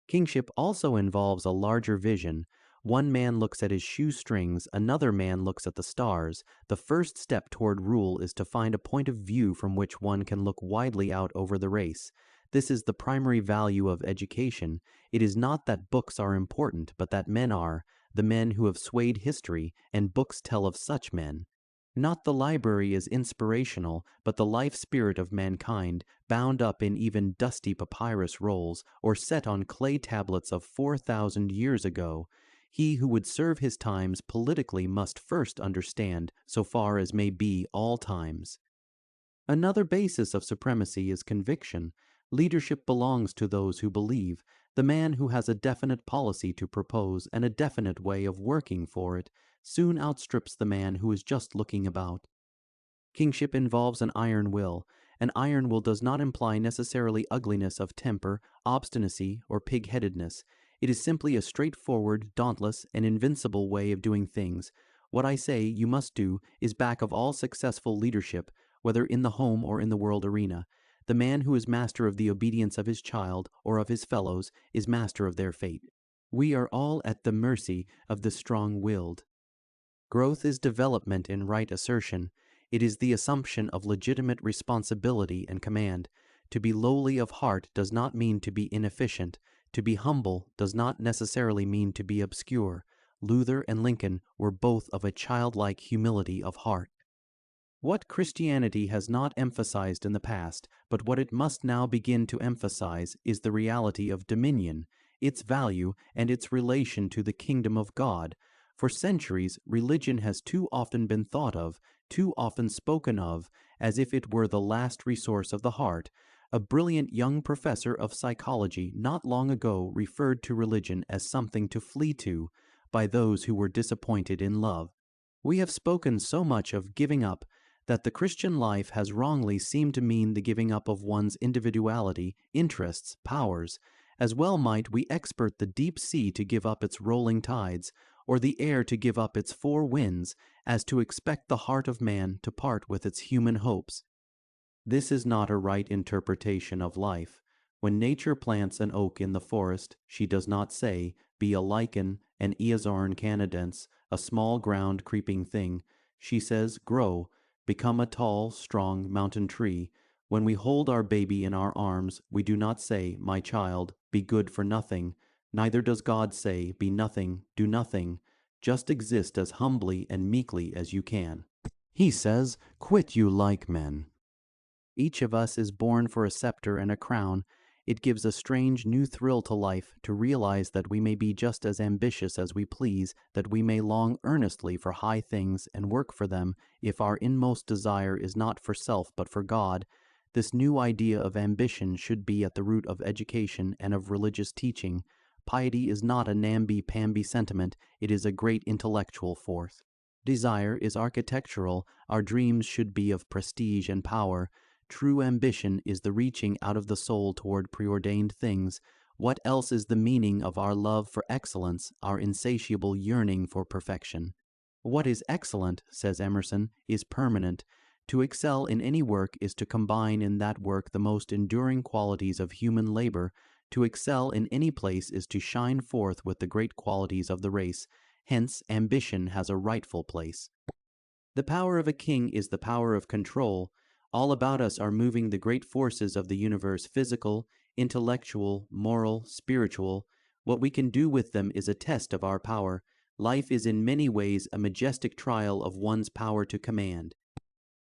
Kingship also involves a larger vision. One man looks at his shoestrings, another man looks at the stars. The first step toward rule is to find a point of view from which one can look widely out over the race. This is the primary value of education. It is not that books are important, but that men are, the men who have swayed history, and books tell of such men. Not the library is inspirational, but the life spirit of mankind, bound up in even dusty papyrus rolls, or set on clay tablets of 4,000 years ago. He who would serve his times politically must first understand, so far as may be, all times. Another basis of supremacy is conviction. Leadership belongs to those who believe. The man who has a definite policy to propose and a definite way of working for it soon outstrips the man who is just looking about. Kingship involves an iron will. An iron will does not imply necessarily ugliness of temper, obstinacy, or pig-headedness. It is simply a straightforward, dauntless, and invincible way of doing things. What I say you must do is back of all successful leadership, whether in the home or in the world arena. The man who is master of the obedience of his child or of his fellows is master of their fate. We are all at the mercy of the strong-willed. Growth is development in right assertion. It is the assumption of legitimate responsibility and command. To be lowly of heart does not mean to be inefficient. To be humble does not necessarily mean to be obscure. Luther and Lincoln were both of a childlike humility of heart. What Christianity has not emphasized in the past, but what it must now begin to emphasize, is the reality of dominion, its value, and its relation to the kingdom of God. For centuries, religion has too often been thought of, too often spoken of, as if it were the last resource of the heart. A brilliant young professor of psychology not long ago referred to religion as something to flee to by those who were disappointed in love. We have spoken so much of giving up that the Christian life has wrongly seemed to mean the giving up of one's individuality, interests, powers. As well might we expert the deep sea to give up its rolling tides, or the air to give up its four winds, as to expect the heart of man to part with its human hopes. This is not a right interpretation of life. When nature plants an oak in the forest, she does not say, "Be a lichen, an Eazorn canadense, a small ground creeping thing." She says, "Grow, become a tall, strong mountain tree." When we hold our baby in our arms, we do not say, "My child, be good for nothing." Neither does God say, "Be nothing, do nothing. Just exist as humbly and meekly as you can." He says, "Quit you like men." Each of us is born for a scepter and a crown. It gives a strange new thrill to life to realize that we may be just as ambitious as we please, that we may long earnestly for high things and work for them, if our inmost desire is not for self but for God. This new idea of ambition should be at the root of education and of religious teaching. Piety is not a namby-pamby sentiment, it is a great intellectual force. Desire is architectural, our dreams should be of prestige and power. True ambition is the reaching out of the soul toward preordained things. What else is the meaning of our love for excellence, our insatiable yearning for perfection? What is excellent, says Emerson, is permanent. To excel in any work is to combine in that work the most enduring qualities of human labor. To excel in any place is to shine forth with the great qualities of the race. Hence, ambition has a rightful place. The power of a king is the power of control. All about us are moving the great forces of the universe, physical, intellectual, moral, spiritual. What we can do with them is a test of our power. Life is in many ways a majestic trial of one's power to command.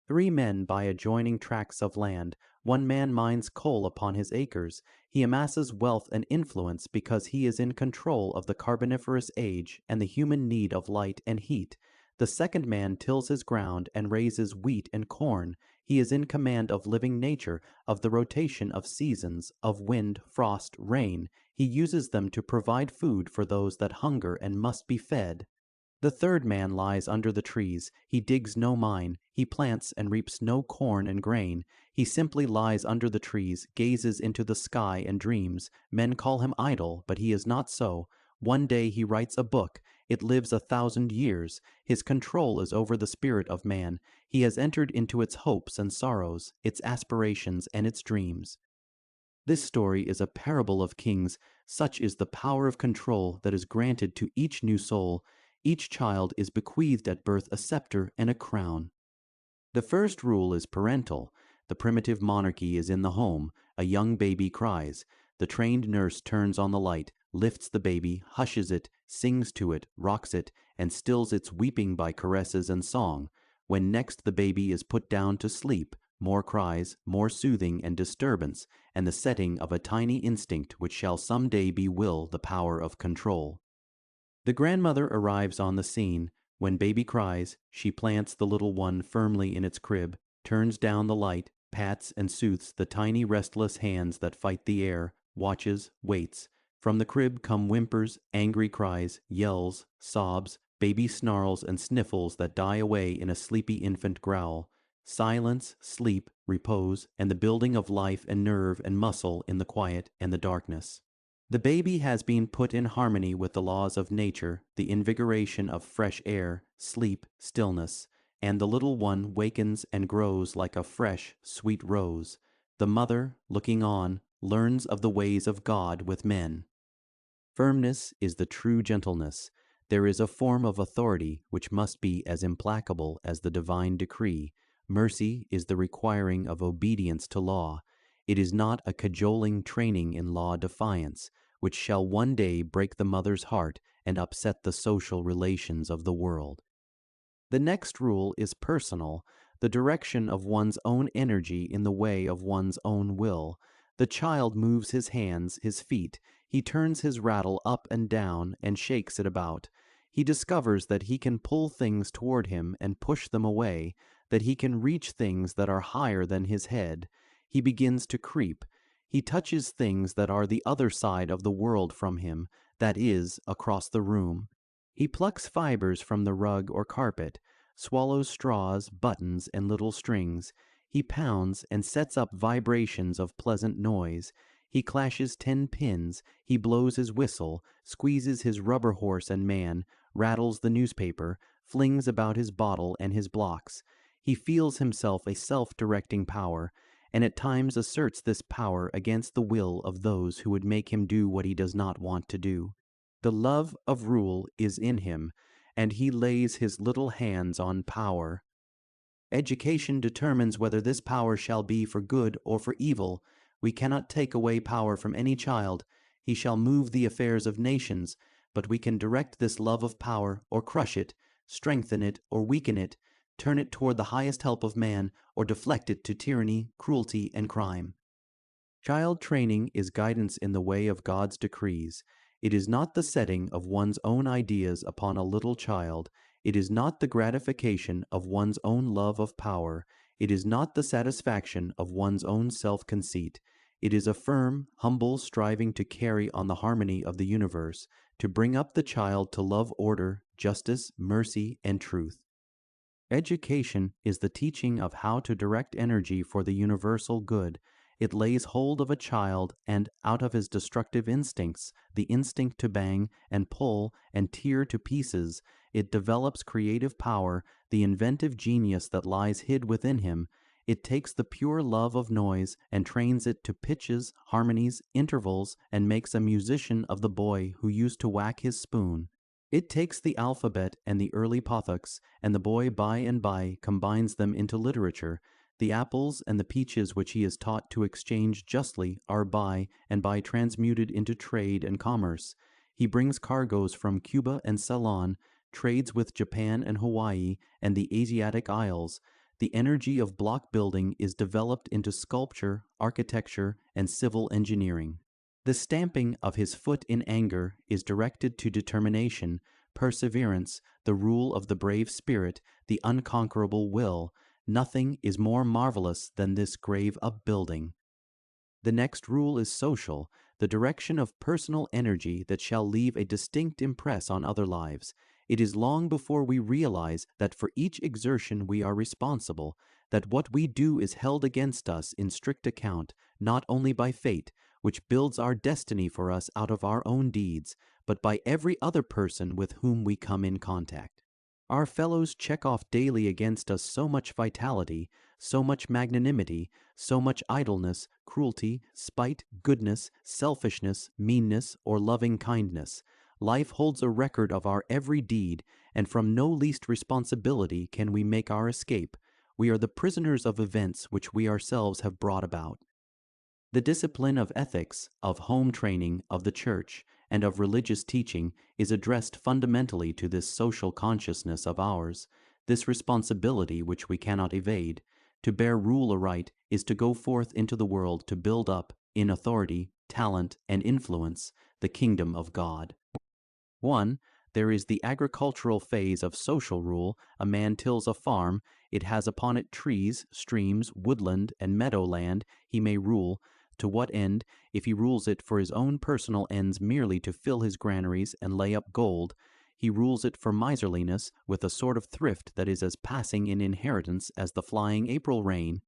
3 men buy adjoining tracts of land. One man mines coal upon his acres. He amasses wealth and influence because he is in control of the Carboniferous age and the human need of light and heat. The second man tills his ground and raises wheat and corn. He is in command of living nature, of the rotation of seasons, of wind, frost, rain. He uses them to provide food for those that hunger and must be fed. The third man lies under the trees. He digs no mine. He plants and reaps no corn and grain. He simply lies under the trees, gazes into the sky and dreams. Men call him idle, but he is not so. One day he writes a book. It lives 1,000 years. His control is over the spirit of man. He has entered into its hopes and sorrows, its aspirations and its dreams. This story is a parable of kings. Such is the power of control that is granted to each new soul. Each child is bequeathed at birth a scepter and a crown. The first rule is parental. The primitive monarchy is in the home. A young baby cries. The trained nurse turns on the light, lifts the baby, hushes it, sings to it, rocks it, and stills its weeping by caresses and song. When next the baby is put down to sleep, more cries, more soothing and disturbance, and the setting of a tiny instinct which shall some day be will, the power of control. The grandmother arrives on the scene. When baby cries, she plants the little one firmly in its crib, turns down the light, pats and soothes the tiny restless hands that fight the air, watches, waits. From the crib come whimpers, angry cries, yells, sobs, baby snarls and sniffles that die away in a sleepy infant growl. Silence, sleep, repose, and the building of life and nerve and muscle in the quiet and the darkness. The baby has been put in harmony with the laws of nature, the invigoration of fresh air, sleep, stillness, and the little one wakens and grows like a fresh, sweet rose. The mother, looking on, learns of the ways of God with men. Firmness is the true gentleness. There is a form of authority which must be as implacable as the divine decree. Mercy is the requiring of obedience to law. It is not a cajoling training in law defiance, which shall one day break the mother's heart and upset the social relations of the world. The next rule is personal, the direction of one's own energy in the way of one's own will. The child moves his hands, his feet. He turns his rattle up and down and shakes it about. He discovers that he can pull things toward him and push them away, that he can reach things that are higher than his head. He begins to creep. He touches things that are the other side of the world from him, that is, across the room. He plucks fibers from the rug or carpet, swallows straws, buttons, and little strings. He pounds and sets up vibrations of pleasant noise. He clashes 10 pins. He blows his whistle, squeezes his rubber horse and man, rattles the newspaper, flings about his bottle and his blocks. He feels himself a self-directing power, and at times asserts this power against the will of those who would make him do what he does not want to do. The love of rule is in him, and he lays his little hands on power. Education determines whether this power shall be for good or for evil. We cannot take away power from any child. He shall move the affairs of nations, but we can direct this love of power or crush it, strengthen it or weaken it, turn it toward the highest help of man, or deflect it to tyranny, cruelty, and crime. Child training is guidance in the way of God's decrees. It is not the setting of one's own ideas upon a little child. It is not the gratification of one's own love of power. It is not the satisfaction of one's own self-conceit. It is a firm, humble striving to carry on the harmony of the universe, to bring up the child to love order, justice, mercy, and truth. Education is the teaching of how to direct energy for the universal good. It lays hold of a child, and out of his destructive instincts, the instinct to bang and pull and tear to pieces, it develops creative power, the inventive genius that lies hid within him. It takes the pure love of noise and trains it to pitches, harmonies, intervals, and makes a musician of the boy who used to whack his spoon. It takes the alphabet and the early pothooks, and the boy by and by combines them into literature. The apples and the peaches which he is taught to exchange justly are by and by transmuted into trade and commerce. He brings cargoes from Cuba and Ceylon, trades with Japan and Hawaii and the Asiatic Isles. The energy of block building is developed into sculpture, architecture, and civil engineering. The stamping of his foot in anger is directed to determination, perseverance, the rule of the brave spirit, the unconquerable will. Nothing is more marvelous than this grave upbuilding. The next rule is social, the direction of personal energy that shall leave a distinct impress on other lives. It is long before we realize that for each exertion we are responsible, that what we do is held against us in strict account, not only by fate, which builds our destiny for us out of our own deeds, but by every other person with whom we come in contact. Our fellows check off daily against us so much vitality, so much magnanimity, so much idleness, cruelty, spite, goodness, selfishness, meanness, or loving kindness. Life holds a record of our every deed, and from no least responsibility can we make our escape. We are the prisoners of events which we ourselves have brought about. The discipline of ethics, of home training, of the church, and of religious teaching is addressed fundamentally to this social consciousness of ours, this responsibility which we cannot evade. To bear rule aright is to go forth into the world to build up, in authority, talent, and influence, the kingdom of God. 1. There is the agricultural phase of social rule. A man tills a farm. It has upon it trees, streams, woodland, and meadowland. He may rule. To what end? If he rules it for his own personal ends, merely to fill his granaries and lay up gold, he rules it for miserliness, with a sort of thrift that is as passing in inheritance as the flying April rain.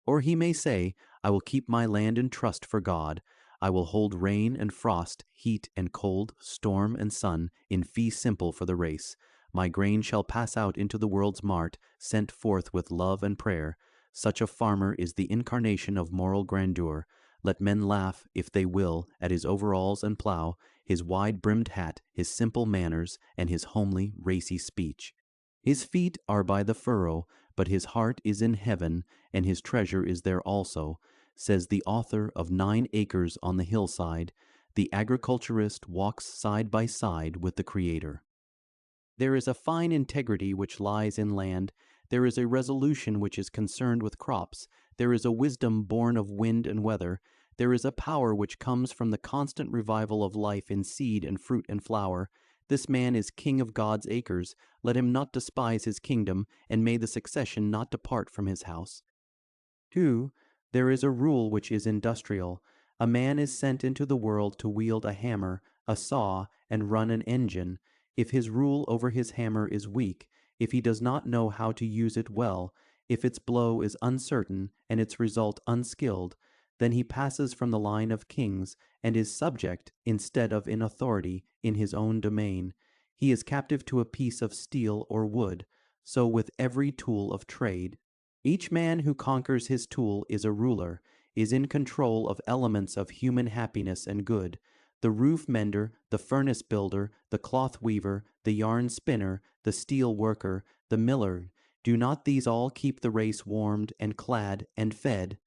Or he may say, I will keep my land in trust for God. I will hold rain and frost, heat and cold, storm and sun, in fee simple for the race. My grain shall pass out into the world's mart, sent forth with love and prayer. Such a farmer is the incarnation of moral grandeur. Let men laugh, if they will, at his overalls and plow, his wide-brimmed hat, his simple manners, and his homely, racy speech. His feet are by the furrow, but his heart is in heaven, and his treasure is there also, says the author of 9 Acres on the Hillside. The agriculturist walks side by side with the Creator. There is a fine integrity which lies in land. There is a resolution which is concerned with crops. There is a wisdom born of wind and weather. There is a power which comes from the constant revival of life in seed and fruit and flower. This man is king of God's acres. Let him not despise his kingdom, and may the succession not depart from his house. 2. There is a rule which is industrial. A man is sent into the world to wield a hammer, a saw, and run an engine. If his rule over his hammer is weak, if he does not know how to use it well, if its blow is uncertain and its result unskilled, then he passes from the line of kings and is subject, instead of in authority, in his own domain. He is captive to a piece of steel or wood. So with every tool of trade. Each man who conquers his tool is a ruler, is in control of elements of human happiness and good. The roof mender, the furnace builder, the cloth weaver, the yarn spinner, the steel worker, the miller, do not these all keep the race warmed and clad and fed?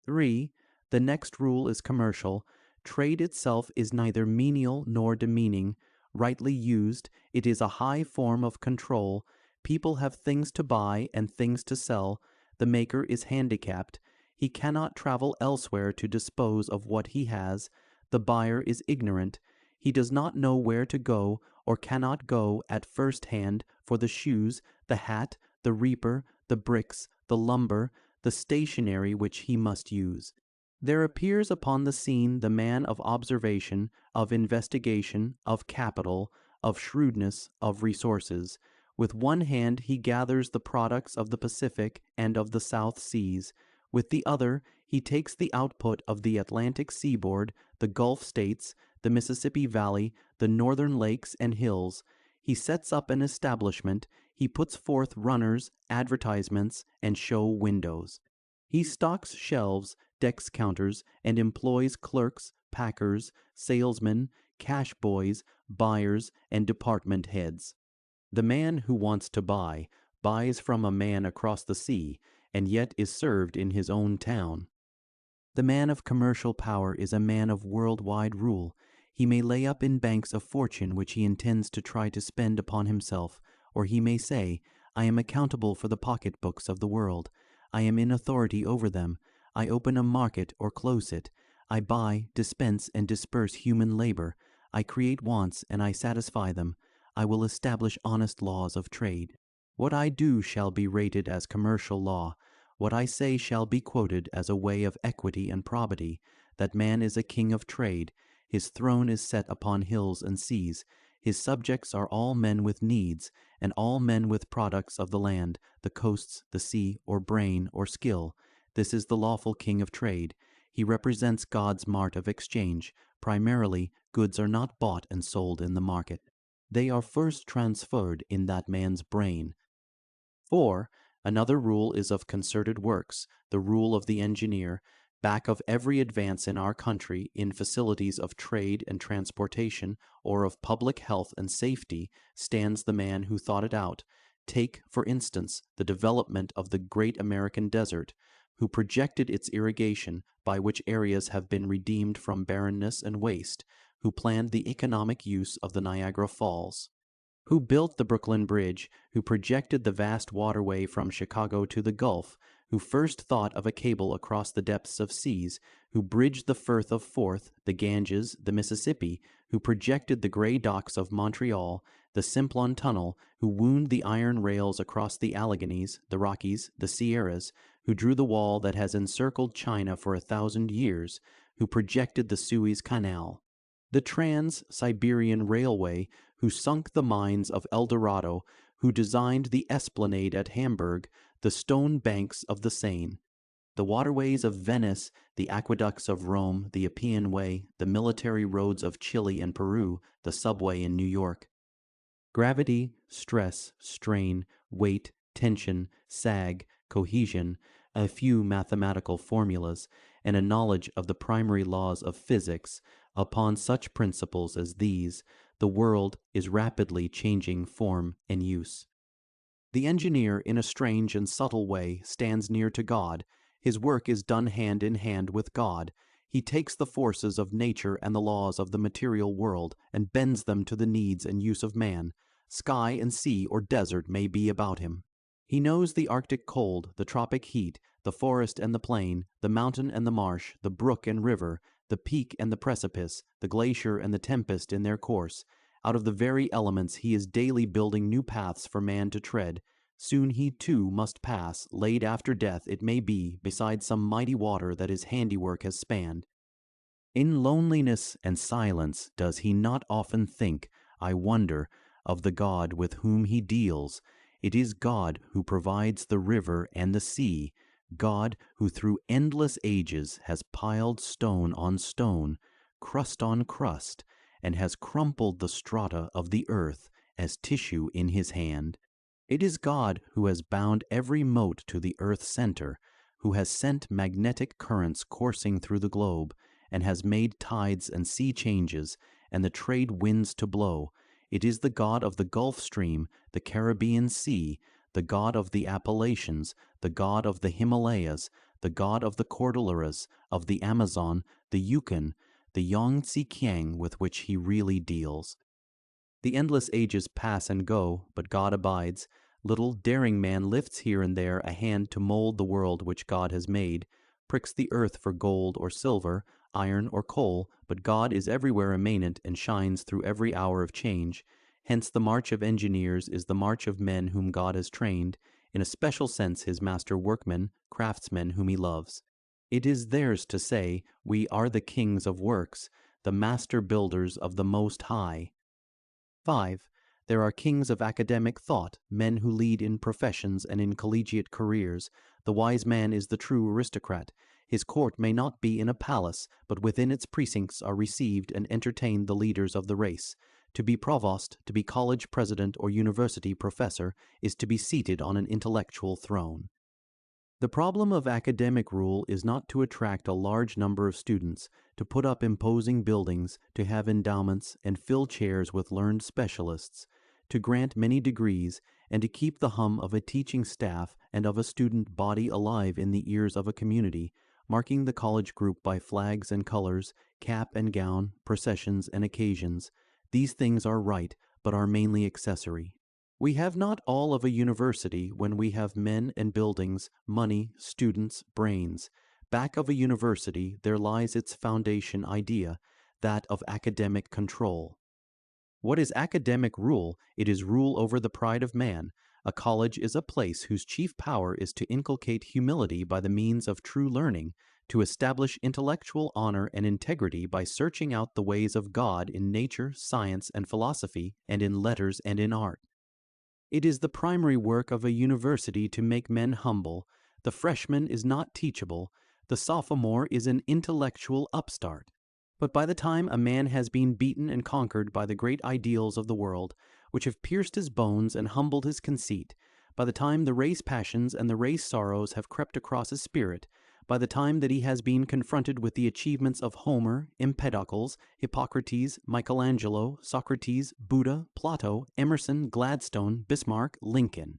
3. The next rule is commercial. Trade itself is neither menial nor demeaning. Rightly used, it is a high form of control. People have things to buy and things to sell. The maker is handicapped. He cannot travel elsewhere to dispose of what he has. The buyer is ignorant. He does not know where to go, or cannot go at first hand for the shoes, the hat, the reaper, the bricks, the lumber, the stationery which he must use. There appears upon the scene the man of observation, of investigation, of capital, of shrewdness, of resources. With one hand he gathers the products of the Pacific and of the South Seas. With the other he takes the output of the Atlantic seaboard, the Gulf States, the Mississippi Valley, the northern lakes and hills. He sets up an establishment. He puts forth runners, advertisements, and show windows. He stocks shelves, decks counters, and employs clerks, packers, salesmen, cash boys, buyers, and department heads. The man who wants to buy buys from a man across the sea, and yet is served in his own town. The man of commercial power is a man of worldwide rule. He may lay up in banks a fortune which he intends to try to spend upon himself, or he may say, I am accountable for the pocketbooks of the world. I am in authority over them. I open a market or close it. I buy, dispense, and disperse human labor. I create wants, and I satisfy them. I will establish honest laws of trade. What I do shall be rated as commercial law. What I say shall be quoted as a way of equity and probity. That man is a king of trade. His throne is set upon hills and seas. His subjects are all men with needs, and all men with products of the land, the coasts, the sea, or brain, or skill. This is the lawful king of trade. He represents God's mart of exchange. Primarily, goods are not bought and sold in the market. They are first transferred in that man's brain. 4. Another rule is of concerted works, the rule of the engineer. Back of every advance in our country in facilities of trade and transportation, or of public health and safety, stands the man who thought it out. Take, for instance, the development of the great American desert, who projected its irrigation, by which areas have been redeemed from barrenness and waste, who planned the economic use of the Niagara Falls, who built the Brooklyn Bridge, who projected the vast waterway from Chicago to the Gulf, who first thought of a cable across the depths of seas, who bridged the Firth of Forth, the Ganges, the Mississippi, who projected the gray docks of Montreal, the Simplon Tunnel, who wound the iron rails across the Alleghenies, the Rockies, the Sierras, who drew the wall that has encircled China for 1,000 years, who projected the Suez Canal, the Trans-Siberian Railway, who sunk the mines of El Dorado, who designed the Esplanade at Hamburg, the stone banks of the Seine, the waterways of Venice, the aqueducts of Rome, the Appian Way, the military roads of Chile and Peru, the subway in New York. Gravity, stress, strain, weight, tension, sag, cohesion, a few mathematical formulas, and a knowledge of the primary laws of physics. Upon such principles as these, the world is rapidly changing form and use. The engineer, in a strange and subtle way, stands near to God. His work is done hand in hand with God. He takes the forces of nature and the laws of the material world and bends them to the needs and use of man. Sky and sea or desert may be about him. He knows the Arctic cold, the tropic heat, the forest and the plain, the mountain and the marsh, the brook and river, the peak and the precipice, the glacier and the tempest in their course. Out of the very elements he is daily building new paths for man to tread. Soon he too must pass, laid after death it may be, beside some mighty water that his handiwork has spanned. In loneliness and silence does he not often think, I wonder, of the God with whom he deals? It is God who provides the river and the sea, God who through endless ages has piled stone on stone, crust on crust, and has crumpled the strata of the earth as tissue in his hand. It is God who has bound every mote to the earth's center, who has sent magnetic currents coursing through the globe, and has made tides and sea changes, and the trade winds to blow. It is the God of the Gulf Stream, the Caribbean Sea, the God of the Appalachians, the God of the Himalayas, the God of the Cordilleras, of the Amazon, the Yukon, the Yangtze Kiang with which he really deals. The endless ages pass and go, but God abides. Little daring man lifts here and there a hand to mold the world which God has made, pricks the earth for gold or silver, iron or coal, but God is everywhere immanent and shines through every hour of change. Hence the march of engineers is the march of men whom God has trained, in a special sense his master workmen, craftsmen whom he loves. It is theirs to say, we are the kings of works, the master builders of the Most High. 5. There are kings of academic thought, men who lead in professions and in collegiate careers. The wise man is the true aristocrat. His court may not be in a palace, but within its precincts are received and entertained the leaders of the race. To be provost, to be college president or university professor, is to be seated on an intellectual throne. The problem of academic rule is not to attract a large number of students, to put up imposing buildings, to have endowments, and fill chairs with learned specialists, to grant many degrees, and to keep the hum of a teaching staff and of a student body alive in the ears of a community, marking the college group by flags and colors, cap and gown, processions and occasions. These things are right, but are mainly accessory. We have not all of a university when we have men and buildings, money, students, brains. Back of a university there lies its foundation idea, that of academic control. What is academic rule? It is rule over the pride of man. A college is a place whose chief power is to inculcate humility by the means of true learning, to establish intellectual honor and integrity by searching out the ways of God in nature, science, and philosophy, and in letters and in art. It is the primary work of a university to make men humble. The freshman is not teachable. The sophomore is an intellectual upstart. But by the time a man has been beaten and conquered by the great ideals of the world, which have pierced his bones and humbled his conceit, by the time the race passions and the race sorrows have crept across his spirit, by the time that he has been confronted with the achievements of Homer, Empedocles, Hippocrates, Michelangelo, Socrates, Buddha, Plato, Emerson, Gladstone, Bismarck, Lincoln,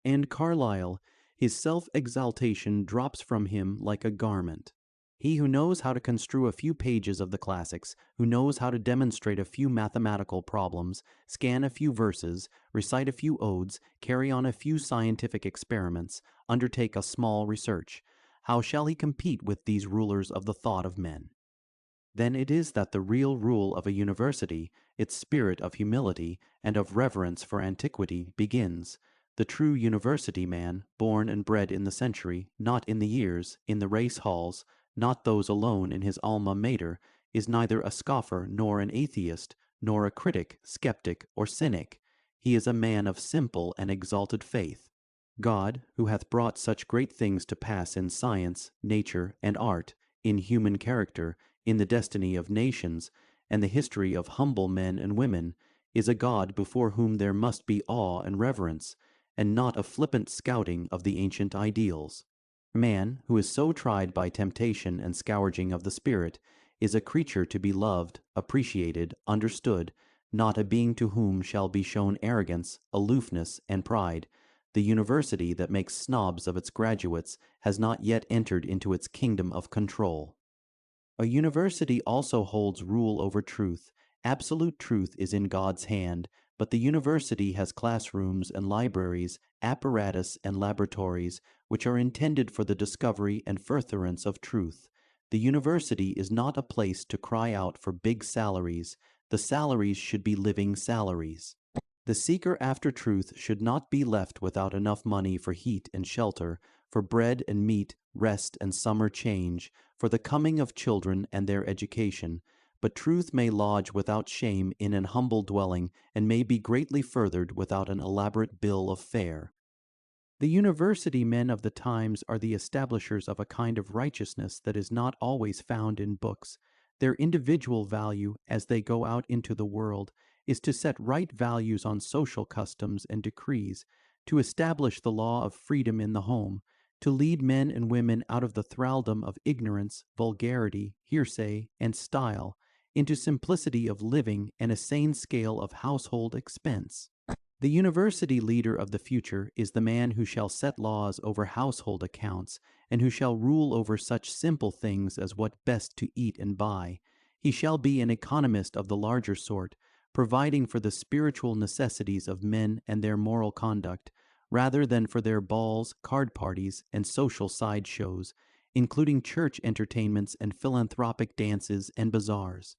and Carlyle, his self-exaltation drops from him like a garment. He who knows how to construe a few pages of the classics, who knows how to demonstrate a few mathematical problems, scan a few verses, recite a few odes, carry on a few scientific experiments, undertake a small research, how shall he compete with these rulers of the thought of men? Then it is that the real rule of a university, its spirit of humility and of reverence for antiquity, begins. The true university man, born and bred in the century, not in the years, in the race halls, not those alone in his alma mater, is neither a scoffer nor an atheist, nor a critic, skeptic, or cynic. He is a man of simple and exalted faith. God, who hath brought such great things to pass in science, nature, and art, in human character, in the destiny of nations, and the history of humble men and women, is a God before whom there must be awe and reverence, and not a flippant scouting of the ancient ideals. Man, who is so tried by temptation and scourging of the spirit, is a creature to be loved, appreciated, understood, not a being to whom shall be shown arrogance, aloofness, and pride. The university that makes snobs of its graduates has not yet entered into its kingdom of control. A university also holds rule over truth. Absolute truth is in God's hand, but the university has classrooms and libraries, apparatus and laboratories, which are intended for the discovery and furtherance of truth. The university is not a place to cry out for big salaries. The salaries should be living salaries. The seeker after truth should not be left without enough money for heat and shelter, for bread and meat, rest and summer change, for the coming of children and their education. But truth may lodge without shame in an humble dwelling, and may be greatly furthered without an elaborate bill of fare. The university men of the times are the establishers of a kind of righteousness that is not always found in books. Their individual value, as they go out into the world, is to set right values on social customs and decrees, to establish the law of freedom in the home, to lead men and women out of the thraldom of ignorance, vulgarity, hearsay, and style, into simplicity of living and a sane scale of household expense. The university leader of the future is the man who shall set laws over household accounts, and who shall rule over such simple things as what best to eat and buy. He shall be an economist of the larger sort, providing for the spiritual necessities of men and their moral conduct, rather than for their balls, card parties, and social sideshows, including church entertainments and philanthropic dances and bazaars.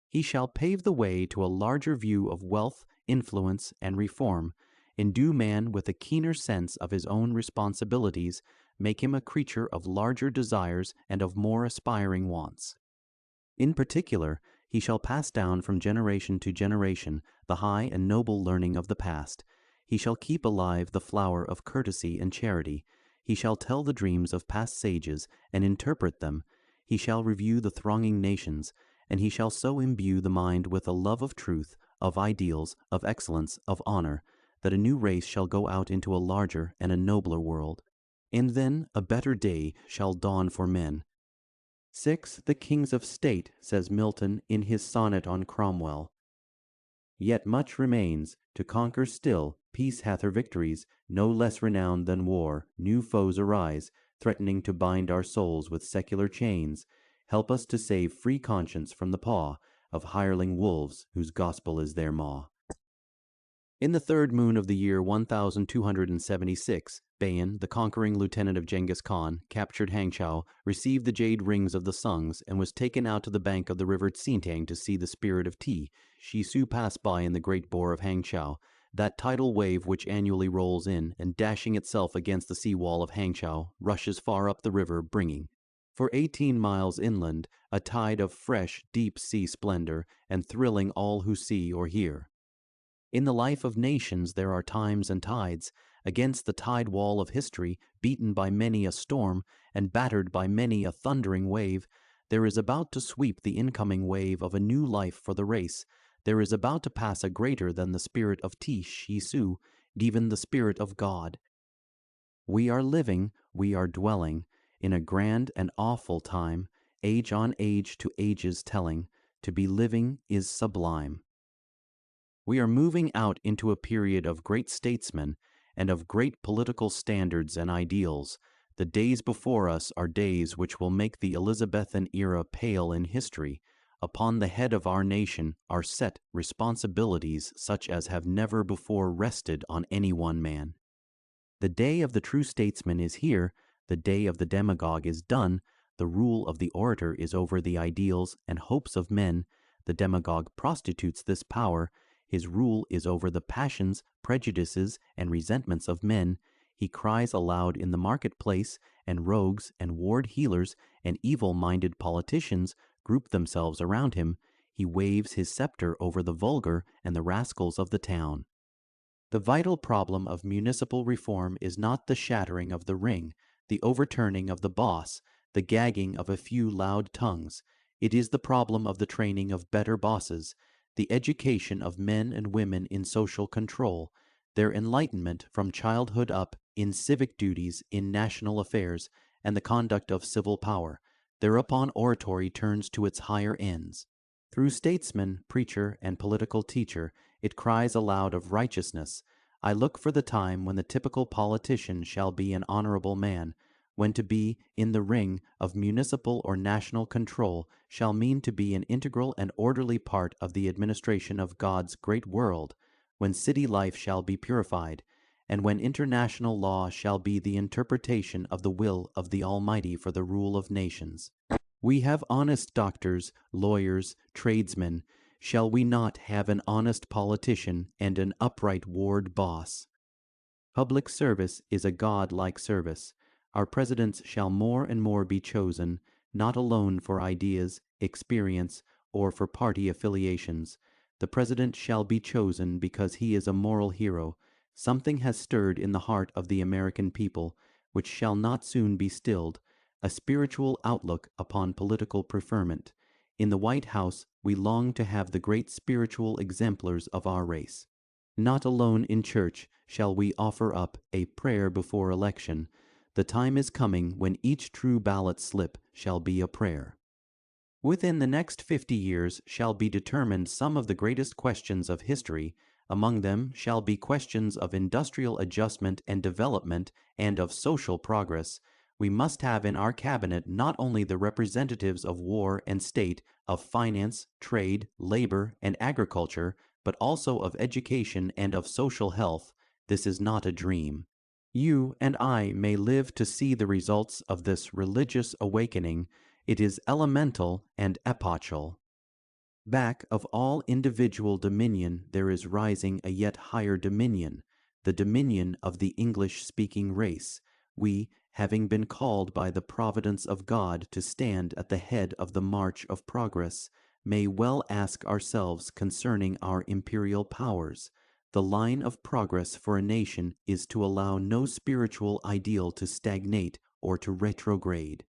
He shall pave the way to a larger view of wealth, influence, and reform, endue man with a keener sense of his own responsibilities, make him a creature of larger desires and of more aspiring wants. In particular, he shall pass down from generation to generation the high and noble learning of the past. He shall keep alive the flower of courtesy and charity. He shall tell the dreams of past sages and interpret them. He shall review the thronging nations, and he shall so imbue the mind with a love of truth, of ideals, of excellence, of honor, that a new race shall go out into a larger and a nobler world. And then a better day shall dawn for men. 6. The kings of state, says Milton in his sonnet on Cromwell. Yet much remains, to conquer still, peace hath her victories, no less renowned than war, new foes arise, threatening to bind our souls with secular chains. Help us to save free conscience from the paw of hireling wolves whose gospel is their maw. In the third moon of the year 1276, Bayan, the conquering lieutenant of Genghis Khan, captured Hangzhou, received the jade rings of the Sungs, and was taken out to the bank of the river Tsintang to see the spirit of tea. Shisu passed by in the great bore of Hangzhou, that tidal wave which annually rolls in, and dashing itself against the sea wall of Hangzhou, rushes far up the river, bringing For 18 miles inland, a tide of fresh, deep sea splendor, and thrilling all who see or hear. In the life of nations there are times and tides. Against the tide wall of history, beaten by many a storm, and battered by many a thundering wave, there is about to sweep the incoming wave of a new life for the race. There is about to pass a greater than the spirit of Tish Yisu, even the spirit of God. We are living, we are dwelling, in a grand and awful time, age on age to ages telling, to be living is sublime. We are moving out into a period of great statesmen and of great political standards and ideals. The days before us are days which will make the Elizabethan era pale in history. Upon the head of our nation are set responsibilities such as have never before rested on any one man. The day of the true statesman is here, the day of the demagogue is done, the rule of the orator is over the ideals and hopes of men, the demagogue prostitutes this power, his rule is over the passions, prejudices, and resentments of men, he cries aloud in the marketplace, and rogues and ward healers and evil-minded politicians group themselves around him, he waves his scepter over the vulgar and the rascals of the town. The vital problem of municipal reform is not the shattering of the ring, the overturning of the boss, the gagging of a few loud tongues. It is the problem of the training of better bosses, the education of men and women in social control, their enlightenment from childhood up in civic duties, in national affairs, and the conduct of civil power. Thereupon oratory turns to its higher ends. Through statesman, preacher, and political teacher, it cries aloud of righteousness. I look for the time when the typical politician shall be an honorable man, when to be in the ring of municipal or national control shall mean to be an integral and orderly part of the administration of God's great world, when city life shall be purified, and when international law shall be the interpretation of the will of the Almighty for the rule of nations. We have honest doctors, lawyers, tradesmen. Shall we not have an honest politician and an upright ward boss? Public service is a God-like service. Our presidents shall more and more be chosen, not alone for ideas, experience, or for party affiliations. The president shall be chosen because he is a moral hero. Something has stirred in the heart of the American people, which shall not soon be stilled, a spiritual outlook upon political preferment. In the White House, we long to have the great spiritual exemplars of our race. Not alone in church shall we offer up a prayer before election. The time is coming when each true ballot slip shall be a prayer. Within the next 50 years shall be determined some of the greatest questions of history. Among them shall be questions of industrial adjustment and development and of social progress. We must have in our cabinet not only the representatives of war and state, of finance, trade, labor, and agriculture, but also of education and of social health. This is not a dream. You and I may live to see the results of this religious awakening. It is elemental and epochal. Back of all individual dominion there is rising a yet higher dominion, the dominion of the English-speaking race. We, having been called by the providence of God to stand at the head of the march of progress, may well ask ourselves concerning our imperial powers. The line of progress for a nation is to allow no spiritual ideal to stagnate or to retrograde.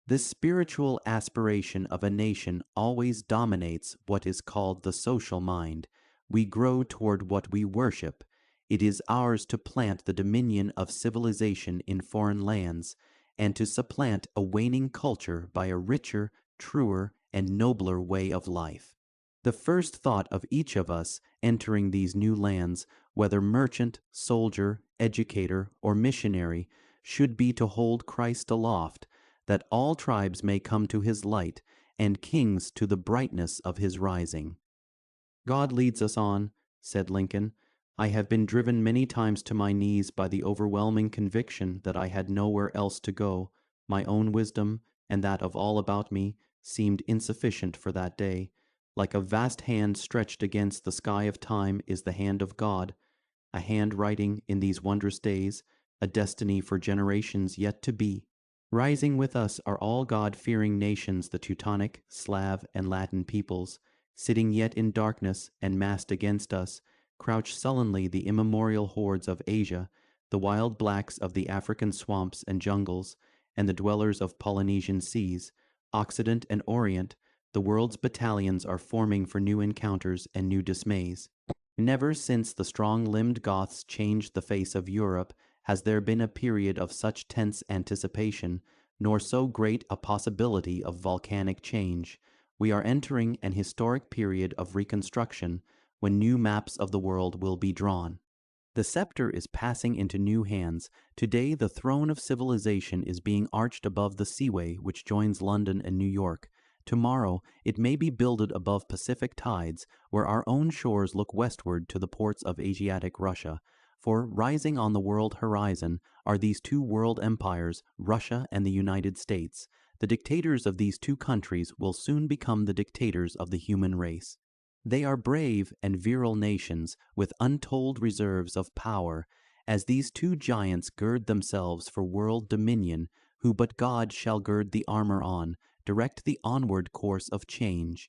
This spiritual aspiration of a nation always dominates what is called the social mind. We grow toward what we worship. It is ours to plant the dominion of civilization in foreign lands, and to supplant a waning culture by a richer, truer, and nobler way of life. The first thought of each of us entering these new lands, whether merchant, soldier, educator, or missionary, should be to hold Christ aloft, that all tribes may come to his light, and kings to the brightness of his rising. God leads us on, said Lincoln. I have been driven many times to my knees by the overwhelming conviction that I had nowhere else to go. My own wisdom, and that of all about me, seemed insufficient for that day. Like a vast hand stretched against the sky of time is the hand of God, a hand writing in these wondrous days a destiny for generations yet to be. Rising with us are all God-fearing nations, the Teutonic, Slav, and Latin peoples. Sitting yet in darkness and massed against us, crouch sullenly the immemorial hordes of Asia, the wild blacks of the African swamps and jungles, and the dwellers of Polynesian seas. Occident and Orient, the world's battalions are forming for new encounters and new dismays. Never since the strong-limbed Goths changed the face of Europe has there been a period of such tense anticipation, nor so great a possibility of volcanic change. We are entering an historic period of reconstruction, when new maps of the world will be drawn. The scepter is passing into new hands. Today the throne of civilization is being arched above the seaway which joins London and New York. Tomorrow it may be builded above Pacific tides, where our own shores look westward to the ports of Asiatic Russia. For rising on the world horizon are these two world empires, Russia and the United States. The dictators of these two countries will soon become the dictators of the human race. They are brave and virile nations with untold reserves of power, as these two giants gird themselves for world dominion, who but God shall gird the armor on, direct the onward course of change.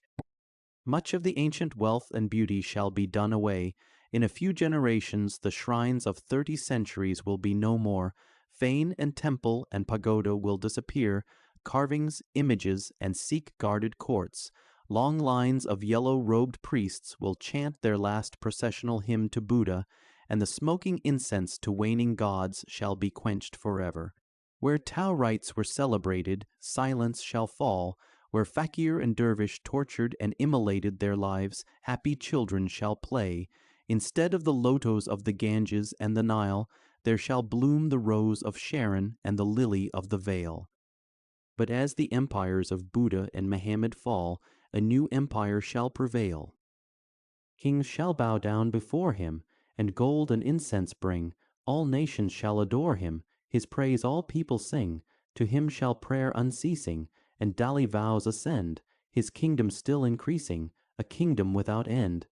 Much of the ancient wealth and beauty shall be done away. In a few generations the shrines of 30 centuries will be no more. Fane and temple and pagoda will disappear. Carvings, images, and Sikh-guarded courts. Long lines of yellow-robed priests will chant their last processional hymn to Buddha, and the smoking incense to waning gods shall be quenched forever. Where Tao rites were celebrated, silence shall fall. Where fakir and dervish tortured and immolated their lives, happy children shall play. Instead of the lotos of the Ganges and the Nile, there shall bloom the rose of Sharon and the lily of the vale. But as the empires of Buddha and Mohammed fall, a new empire shall prevail. Kings shall bow down before him, and gold and incense bring. All nations shall adore him, his praise all people sing. To him shall prayer unceasing, and daily vows ascend, his kingdom still increasing, a kingdom without end.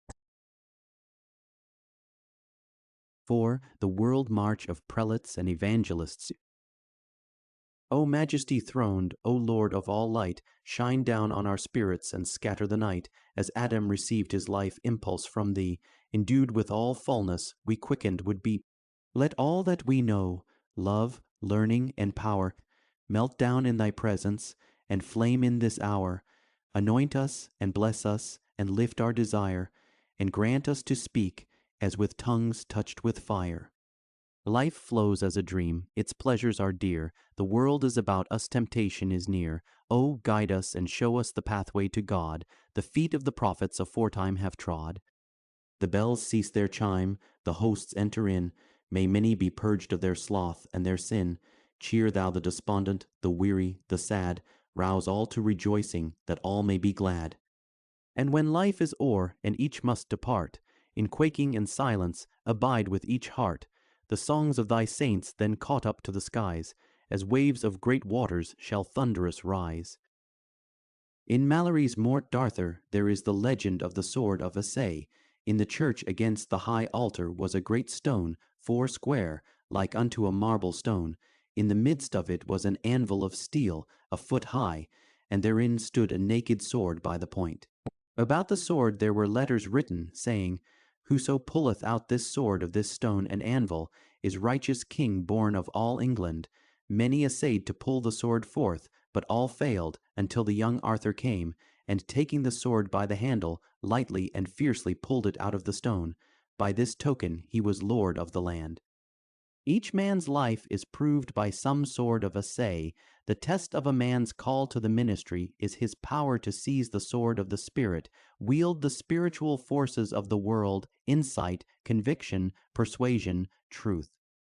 For the world march of prelates and evangelists. O Majesty throned, O Lord of all light, shine down on our spirits and scatter the night, as Adam received his life impulse from thee, endued with all fullness, we quickened would be. Let all that we know, love, learning, and power, melt down in thy presence, and flame in this hour. Anoint us, and bless us, and lift our desire, and grant us to speak, as with tongues touched with fire. Life flows as a dream, its pleasures are dear, the world is about us, temptation is near. O guide us and show us the pathway to God, the feet of the prophets aforetime have trod. The bells cease their chime, the hosts enter in, may many be purged of their sloth and their sin. Cheer thou the despondent, the weary, the sad, rouse all to rejoicing, that all may be glad. And when life is o'er, and each must depart, in quaking and silence abide with each heart. The songs of thy saints then caught up to the skies, as waves of great waters shall thunderous rise. In Malory's Morte d'Arthur there is the legend of the sword of Assay. In the church against the high altar was a great stone, 4 square, like unto a marble stone. In the midst of it was an anvil of steel, a foot high, and therein stood a naked sword by the point. About the sword there were letters written, saying, Whoso pulleth out this sword of this stone and anvil is righteous king born of all England. Many essayed to pull the sword forth, but all failed, until the young Arthur came, and taking the sword by the handle, lightly and fiercely pulled it out of the stone. By this token he was lord of the land. Each man's life is proved by some sword of assay. The test of a man's call to the ministry is his power to seize the sword of the Spirit, wield the spiritual forces of the world, insight, conviction, persuasion, truth.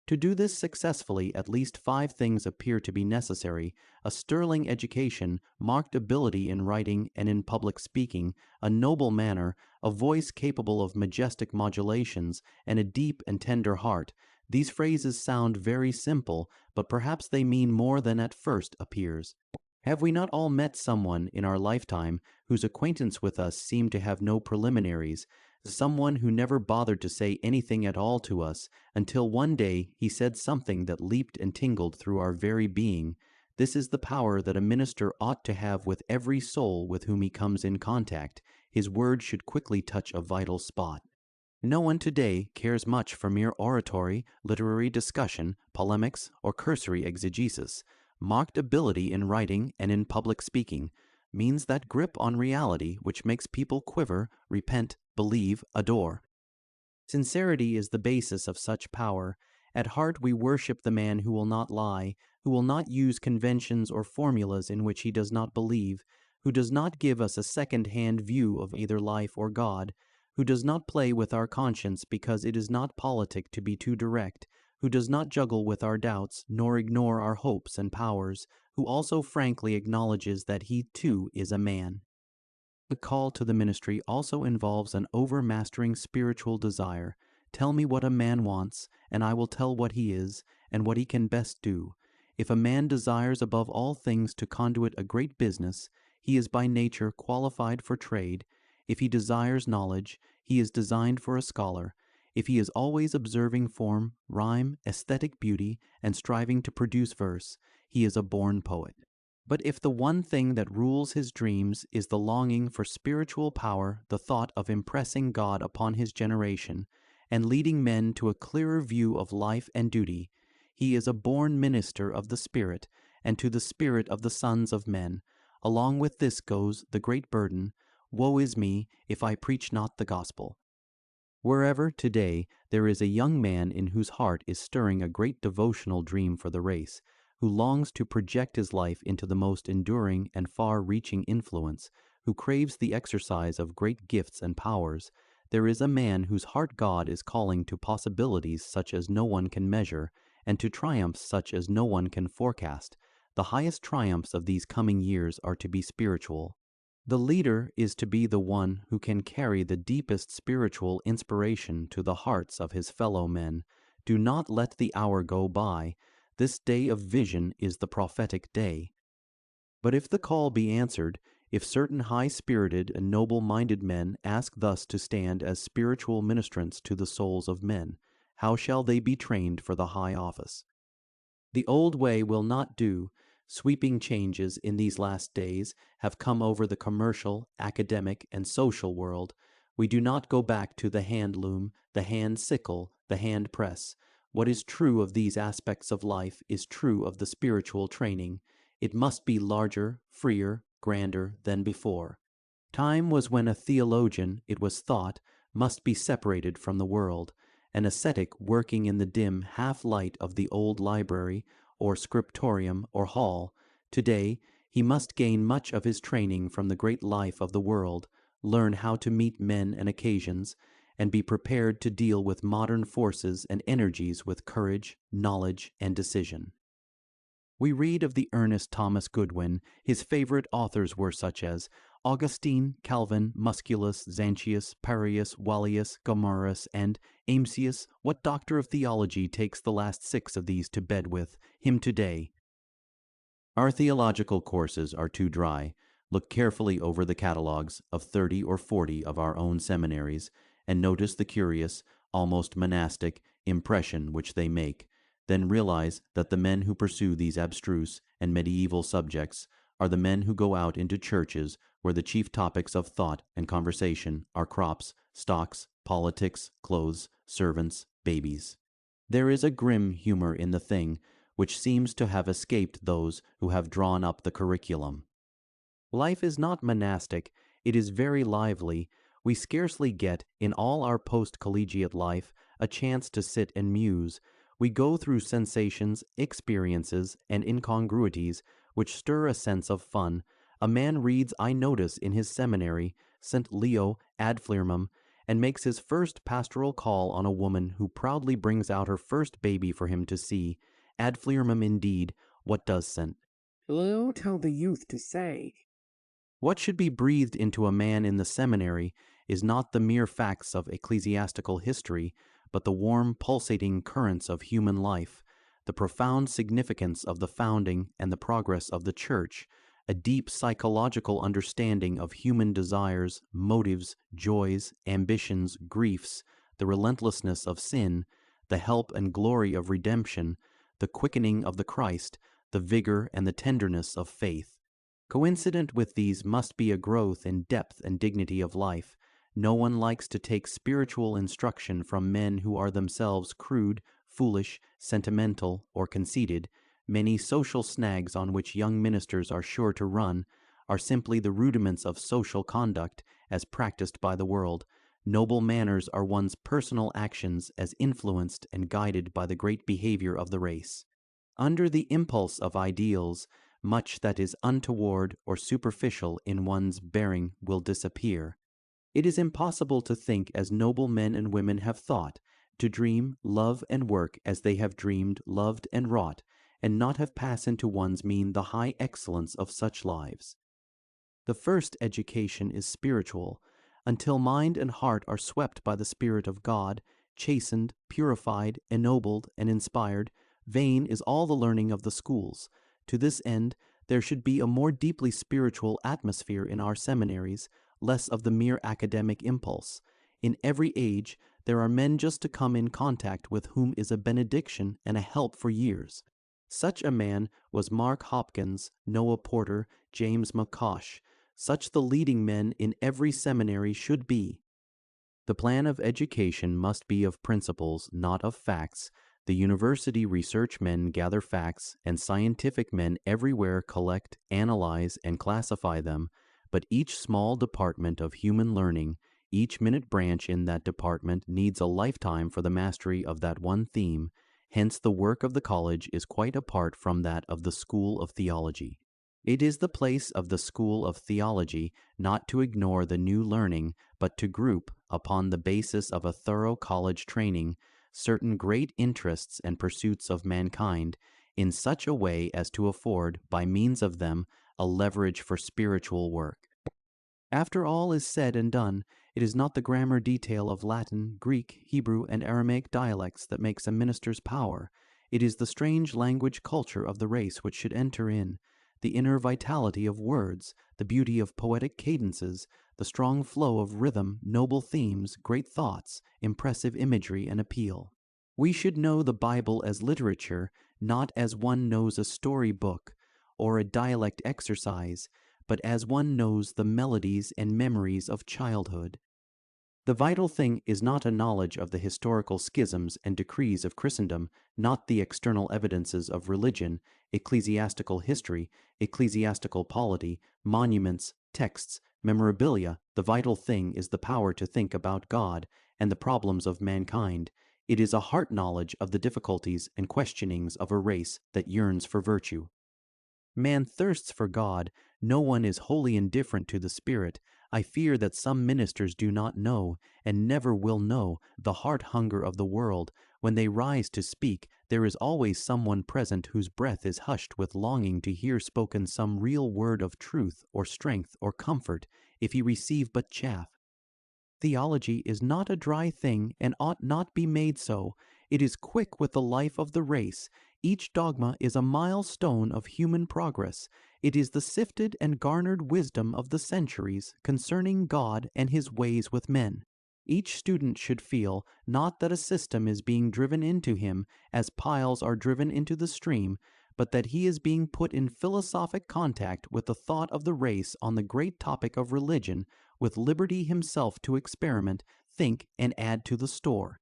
To do this successfully, at least 5 things appear to be necessary: a sterling education, marked ability in writing and in public speaking, a noble manner, a voice capable of majestic modulations, and a deep and tender heart. These phrases sound very simple, but perhaps they mean more than at first appears. Have we not all met someone in our lifetime whose acquaintance with us seemed to have no preliminaries, someone who never bothered to say anything at all to us, until one day he said something that leaped and tingled through our very being? This is the power that a minister ought to have with every soul with whom he comes in contact. His word should quickly touch a vital spot. No one today cares much for mere oratory, literary discussion, polemics, or cursory exegesis. Marked ability in writing and in public speaking means that grip on reality which makes people quiver, repent, believe, adore. Sincerity is the basis of such power. At heart we worship the man who will not lie, who will not use conventions or formulas in which he does not believe, who does not give us a second-hand view of either life or God, who does not play with our conscience because it is not politic to be too direct, who does not juggle with our doubts, nor ignore our hopes and powers, who also frankly acknowledges that he too is a man. The call to the ministry also involves an overmastering spiritual desire. Tell me what a man wants, and I will tell what he is, and what he can best do. If a man desires above all things to conduit a great business, he is by nature qualified for trade. If he desires knowledge, he is designed for a scholar. If he is always observing form, rhyme, aesthetic beauty, and striving to produce verse, he is a born poet. But if the one thing that rules his dreams is the longing for spiritual power, the thought of impressing God upon his generation, and leading men to a clearer view of life and duty, he is a born minister of the Spirit, and to the spirit of the sons of men. Along with this goes the great burden, woe is me if I preach not the gospel. Wherever today there is a young man in whose heart is stirring a great devotional dream for the race, who longs to project his life into the most enduring and far-reaching influence, who craves the exercise of great gifts and powers, there is a man whose heart God is calling to possibilities such as no one can measure, and to triumphs such as no one can forecast. The highest triumphs of these coming years are to be spiritual. The leader is to be the one who can carry the deepest spiritual inspiration to the hearts of his fellow men. Do not let the hour go by. This day of vision is the prophetic day. But if the call be answered, if certain high-spirited and noble-minded men ask thus to stand as spiritual ministrants to the souls of men, how shall they be trained for the high office? The old way will not do. Sweeping changes in these last days have come over the commercial, academic, and social world. We do not go back to the hand loom, the hand sickle, the hand press. What is true of these aspects of life is true of the spiritual training. It must be larger, freer, grander than before. Time was when a theologian, it was thought, must be separated from the world, an ascetic working in the dim half-light of the old library, or scriptorium, or hall. Today, he must gain much of his training from the great life of the world, learn how to meet men and occasions, and be prepared to deal with modern forces and energies with courage, knowledge, and decision. We read of the earnest Thomas Goodwin. His favorite authors were such as Augustine, Calvin, Musculus, Zanchius, Parius, Wallius, Gomarus, and Amesius. What doctor of theology takes the last 6 of these to bed with him today? Our theological courses are too dry. Look carefully over the catalogues of 30 or 40 of our own seminaries, and notice the curious, almost monastic, impression which they make. Then realize that the men who pursue these abstruse and medieval subjects are the men who go out into churches where the chief topics of thought and conversation are crops, stocks, politics, clothes, servants, babies. There is a grim humor in the thing which seems to have escaped those who have drawn up the curriculum. Life is not monastic, it is very lively. We scarcely get, in all our post-collegiate life, a chance to sit and muse. We go through sensations, experiences, and incongruities which stir a sense of fun. A man reads I Notice in his seminary, St. Leo ad Flirmum, and makes his first pastoral call on a woman who proudly brings out her first baby for him to see. Ad Flirmum indeed, what does St. Leo tell the youth to say? What should be breathed into a man in the seminary is not the mere facts of ecclesiastical history, but the warm, pulsating currents of human life, the profound significance of the founding and the progress of the Church, a deep psychological understanding of human desires, motives, joys, ambitions, griefs, the relentlessness of sin, the help and glory of redemption, the quickening of the Christ, the vigor and the tenderness of faith. Coincident with these must be a growth in depth and dignity of life. No one likes to take spiritual instruction from men who are themselves crude, foolish, sentimental, or conceited. Many social snags on which young ministers are sure to run are simply the rudiments of social conduct as practiced by the world. Noble manners are one's personal actions as influenced and guided by the great behavior of the race. Under the impulse of ideals, much that is untoward or superficial in one's bearing will disappear. It is impossible to think as noble men and women have thought, to dream, love, and work as they have dreamed, loved, and wrought, and not have passed into one's mean the high excellence of such lives. The first education is spiritual. Until mind and heart are swept by the Spirit of God, chastened, purified, ennobled, and inspired, vain is all the learning of the schools. To this end, there should be a more deeply spiritual atmosphere in our seminaries, less of the mere academic impulse. In every age, there are men just to come in contact with whom is a benediction and a help for years. Such a man was Mark Hopkins, Noah Porter, James McCosh. Such the leading men in every seminary should be. The plan of education must be of principles, not of facts. The university research men gather facts, and scientific men everywhere collect, analyze, and classify them, but each small department of human learning, each minute branch in that department needs a lifetime for the mastery of that one theme. Hence the work of the college is quite apart from that of the school of theology. It is the place of the school of theology not to ignore the new learning, but to group, upon the basis of a thorough college training, certain great interests and pursuits of mankind, in such a way as to afford, by means of them, a leverage for spiritual work. After all is said and done, it is not the grammar detail of Latin, Greek, Hebrew, and Aramaic dialects that makes a minister's power. It is the strange language culture of the race which should enter in, the inner vitality of words, the beauty of poetic cadences, the strong flow of rhythm, noble themes, great thoughts, impressive imagery and appeal. We should know the Bible as literature, not as one knows a story book or a dialect exercise, but as one knows the melodies and memories of childhood. The vital thing is not a knowledge of the historical schisms and decrees of Christendom, not the external evidences of religion, ecclesiastical history, ecclesiastical polity, monuments, texts, memorabilia. The vital thing is the power to think about God and the problems of mankind. It is a heart knowledge of the difficulties and questionings of a race that yearns for virtue. Man thirsts for God. No one is wholly indifferent to the Spirit. I fear that some ministers do not know, and never will know, the heart hunger of the world. When they rise to speak, there is always someone present whose breath is hushed with longing to hear spoken some real word of truth or strength or comfort, if he receive but chaff. Theology is not a dry thing, and ought not be made so. It is quick with the life of the race. Each dogma is a milestone of human progress. It is the sifted and garnered wisdom of the centuries concerning God and his ways with men. Each student should feel, not that a system is being driven into him, as piles are driven into the stream, but that he is being put in philosophic contact with the thought of the race on the great topic of religion, with liberty himself to experiment, think, and add to the store.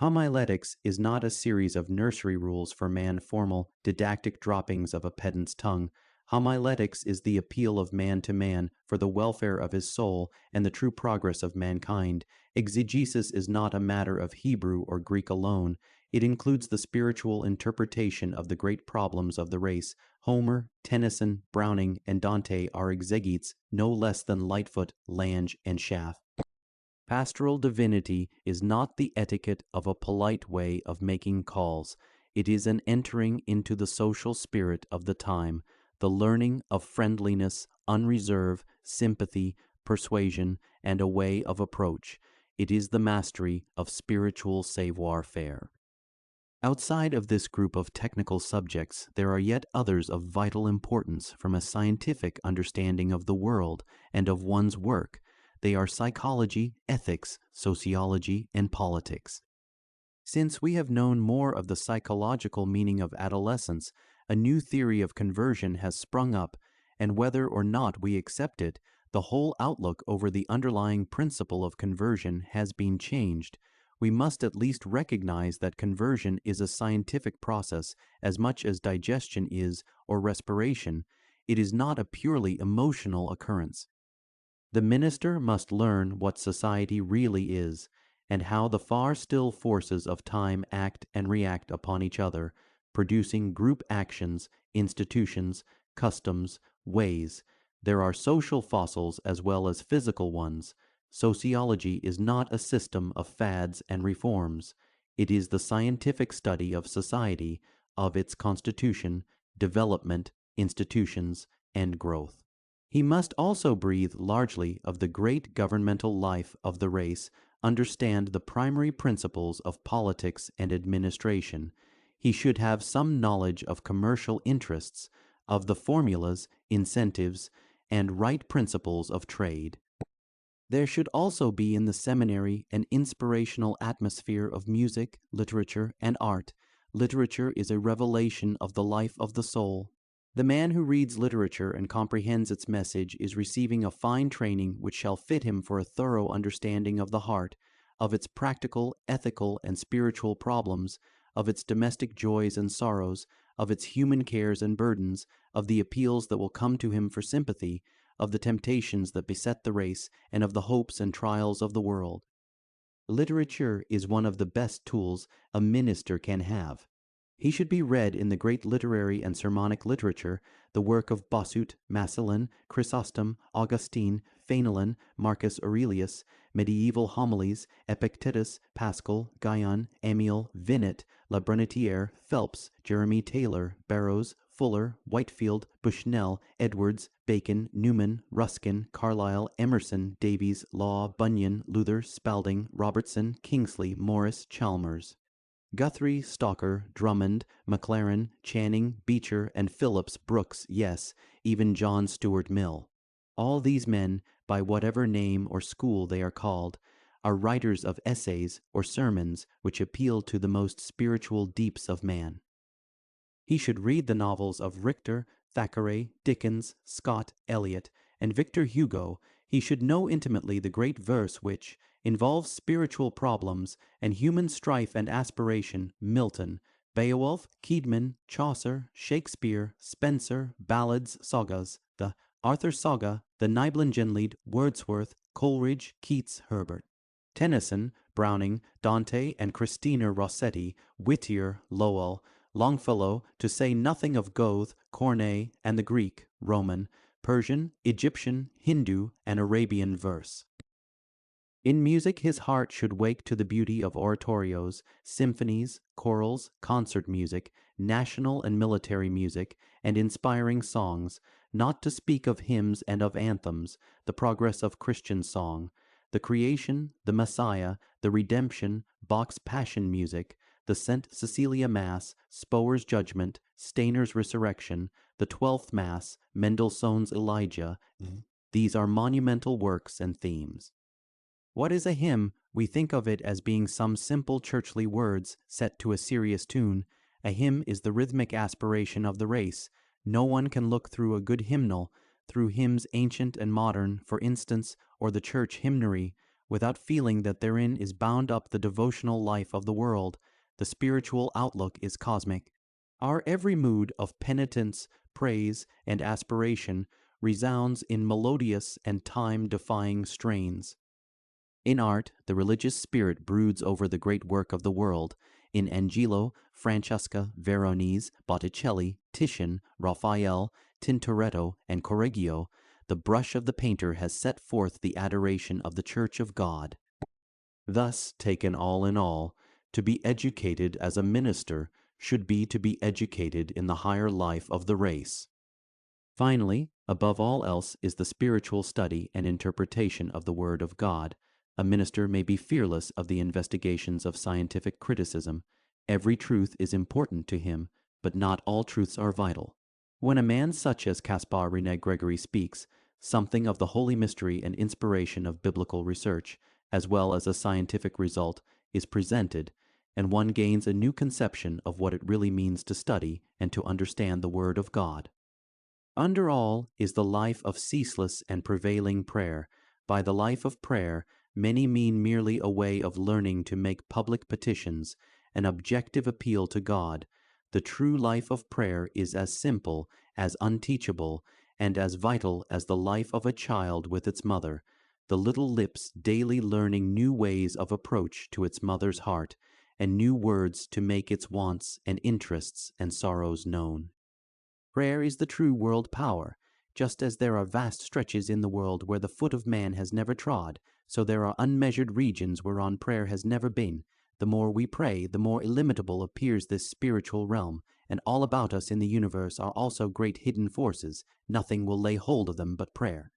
Homiletics is not a series of nursery rules for man-formal, didactic droppings of a pedant's tongue. Homiletics is the appeal of man to man for the welfare of his soul and the true progress of mankind. Exegesis is not a matter of Hebrew or Greek alone. It includes the spiritual interpretation of the great problems of the race. Homer, Tennyson, Browning, and Dante are exegetes no less than Lightfoot, Lange, and Schaff. Pastoral divinity is not the etiquette of a polite way of making calls. It is an entering into the social spirit of the time, the learning of friendliness, unreserve, sympathy, persuasion, and a way of approach. It is the mastery of spiritual savoir-faire. Outside of this group of technical subjects, there are yet others of vital importance from a scientific understanding of the world and of one's work. They are psychology, ethics, sociology, and politics. Since we have known more of the psychological meaning of adolescence, a new theory of conversion has sprung up, and whether or not we accept it, the whole outlook over the underlying principle of conversion has been changed. We must at least recognize that conversion is a scientific process as much as digestion is, or respiration. It is not a purely emotional occurrence. The minister must learn what society really is, and how the far still forces of time act and react upon each other, producing group actions, institutions, customs, ways. There are social fossils as well as physical ones. Sociology is not a system of fads and reforms. It is the scientific study of society, of its constitution, development, institutions, and growth. He must also breathe largely of the great governmental life of the race, understand the primary principles of politics and administration. He should have some knowledge of commercial interests, of the formulas, incentives, and right principles of trade. There should also be in the seminary an inspirational atmosphere of music, literature, and art. Literature is a revelation of the life of the soul. The man who reads literature and comprehends its message is receiving a fine training which shall fit him for a thorough understanding of the heart, of its practical, ethical, and spiritual problems, of its domestic joys and sorrows, of its human cares and burdens, of the appeals that will come to him for sympathy, of the temptations that beset the race, and of the hopes and trials of the world. Literature is one of the best tools a minister can have. He should be read in the great literary and sermonic literature, the work of Bossuet, Massillon, Chrysostom, Augustine, Fenelon, Marcus Aurelius, medieval homilies, Epictetus, Pascal, Guion, Emile, Vinnet, La Brunetière, Phelps, Jeremy Taylor, Barrows, Fuller, Whitefield, Bushnell, Edwards, Bacon, Newman, Ruskin, Carlyle, Emerson, Davies, Law, Bunyan, Luther, Spalding, Robertson, Kingsley, Morris, Chalmers. Guthrie, Stalker, Drummond, Maclaren, Channing, Beecher, and Phillips, Brooks, yes, even John Stuart Mill. All these men, by whatever name or school they are called, are writers of essays or sermons which appeal to the most spiritual deeps of man. He should read the novels of Richter, Thackeray, Dickens, Scott, Eliot, and Victor Hugo. He should know intimately the great verse which involves spiritual problems and human strife and aspiration, Milton, Beowulf, Keedman, Chaucer, Shakespeare, Spenser, ballads, sagas, the Arthur Saga, the Nibelungenlied, Wordsworth, Coleridge, Keats, Herbert, Tennyson, Browning, Dante, and Christina Rossetti, Whittier, Lowell, Longfellow, to say nothing of Goethe, Corneille, and the Greek, Roman, Persian, Egyptian, Hindu, and Arabian verse. In music his heart should wake to the beauty of oratorios, symphonies, chorals, concert music, national and military music, and inspiring songs, not to speak of hymns and of anthems, the progress of Christian song, the creation, the Messiah, the redemption, Bach's Passion music, the St. Cecilia Mass, Spohr's Judgment, Stainer's Resurrection, the 12th Mass, Mendelssohn's Elijah. These are monumental works and themes. What is a hymn? We think of it as being some simple churchly words set to a serious tune. A hymn is the rhythmic aspiration of the race. No one can look through a good hymnal, through hymns ancient and modern, for instance, or the church hymnary, without feeling that therein is bound up the devotional life of the world. The spiritual outlook is cosmic. Our every mood of penitence, praise, and aspiration resounds in melodious and time-defying strains. In art, the religious spirit broods over the great work of the world. In Angelo, Francesca, Veronese, Botticelli, Titian, Raphael, Tintoretto, and Correggio, the brush of the painter has set forth the adoration of the Church of God. Thus, taken all in all, to be educated as a minister should be to be educated in the higher life of the race. Finally, above all else is the spiritual study and interpretation of the Word of God. A minister may be fearless of the investigations of scientific criticism. Every truth is important to him, but not all truths are vital. When a man such as Caspar René Gregory speaks, something of the holy mystery and inspiration of biblical research, as well as a scientific result, is presented, and one gains a new conception of what it really means to study and to understand the Word of God. Under all is the life of ceaseless and prevailing prayer. By the life of prayer, many mean merely a way of learning to make public petitions, an objective appeal to God. The true life of prayer is as simple, as unteachable, and as vital as the life of a child with its mother, the little lips daily learning new ways of approach to its mother's heart, and new words to make its wants and interests and sorrows known. Prayer is the true world power. Just as there are vast stretches in the world where the foot of man has never trod, so there are unmeasured regions whereon prayer has never been. The more we pray, the more illimitable appears this spiritual realm, and all about us in the universe are also great hidden forces. Nothing will lay hold of them but prayer.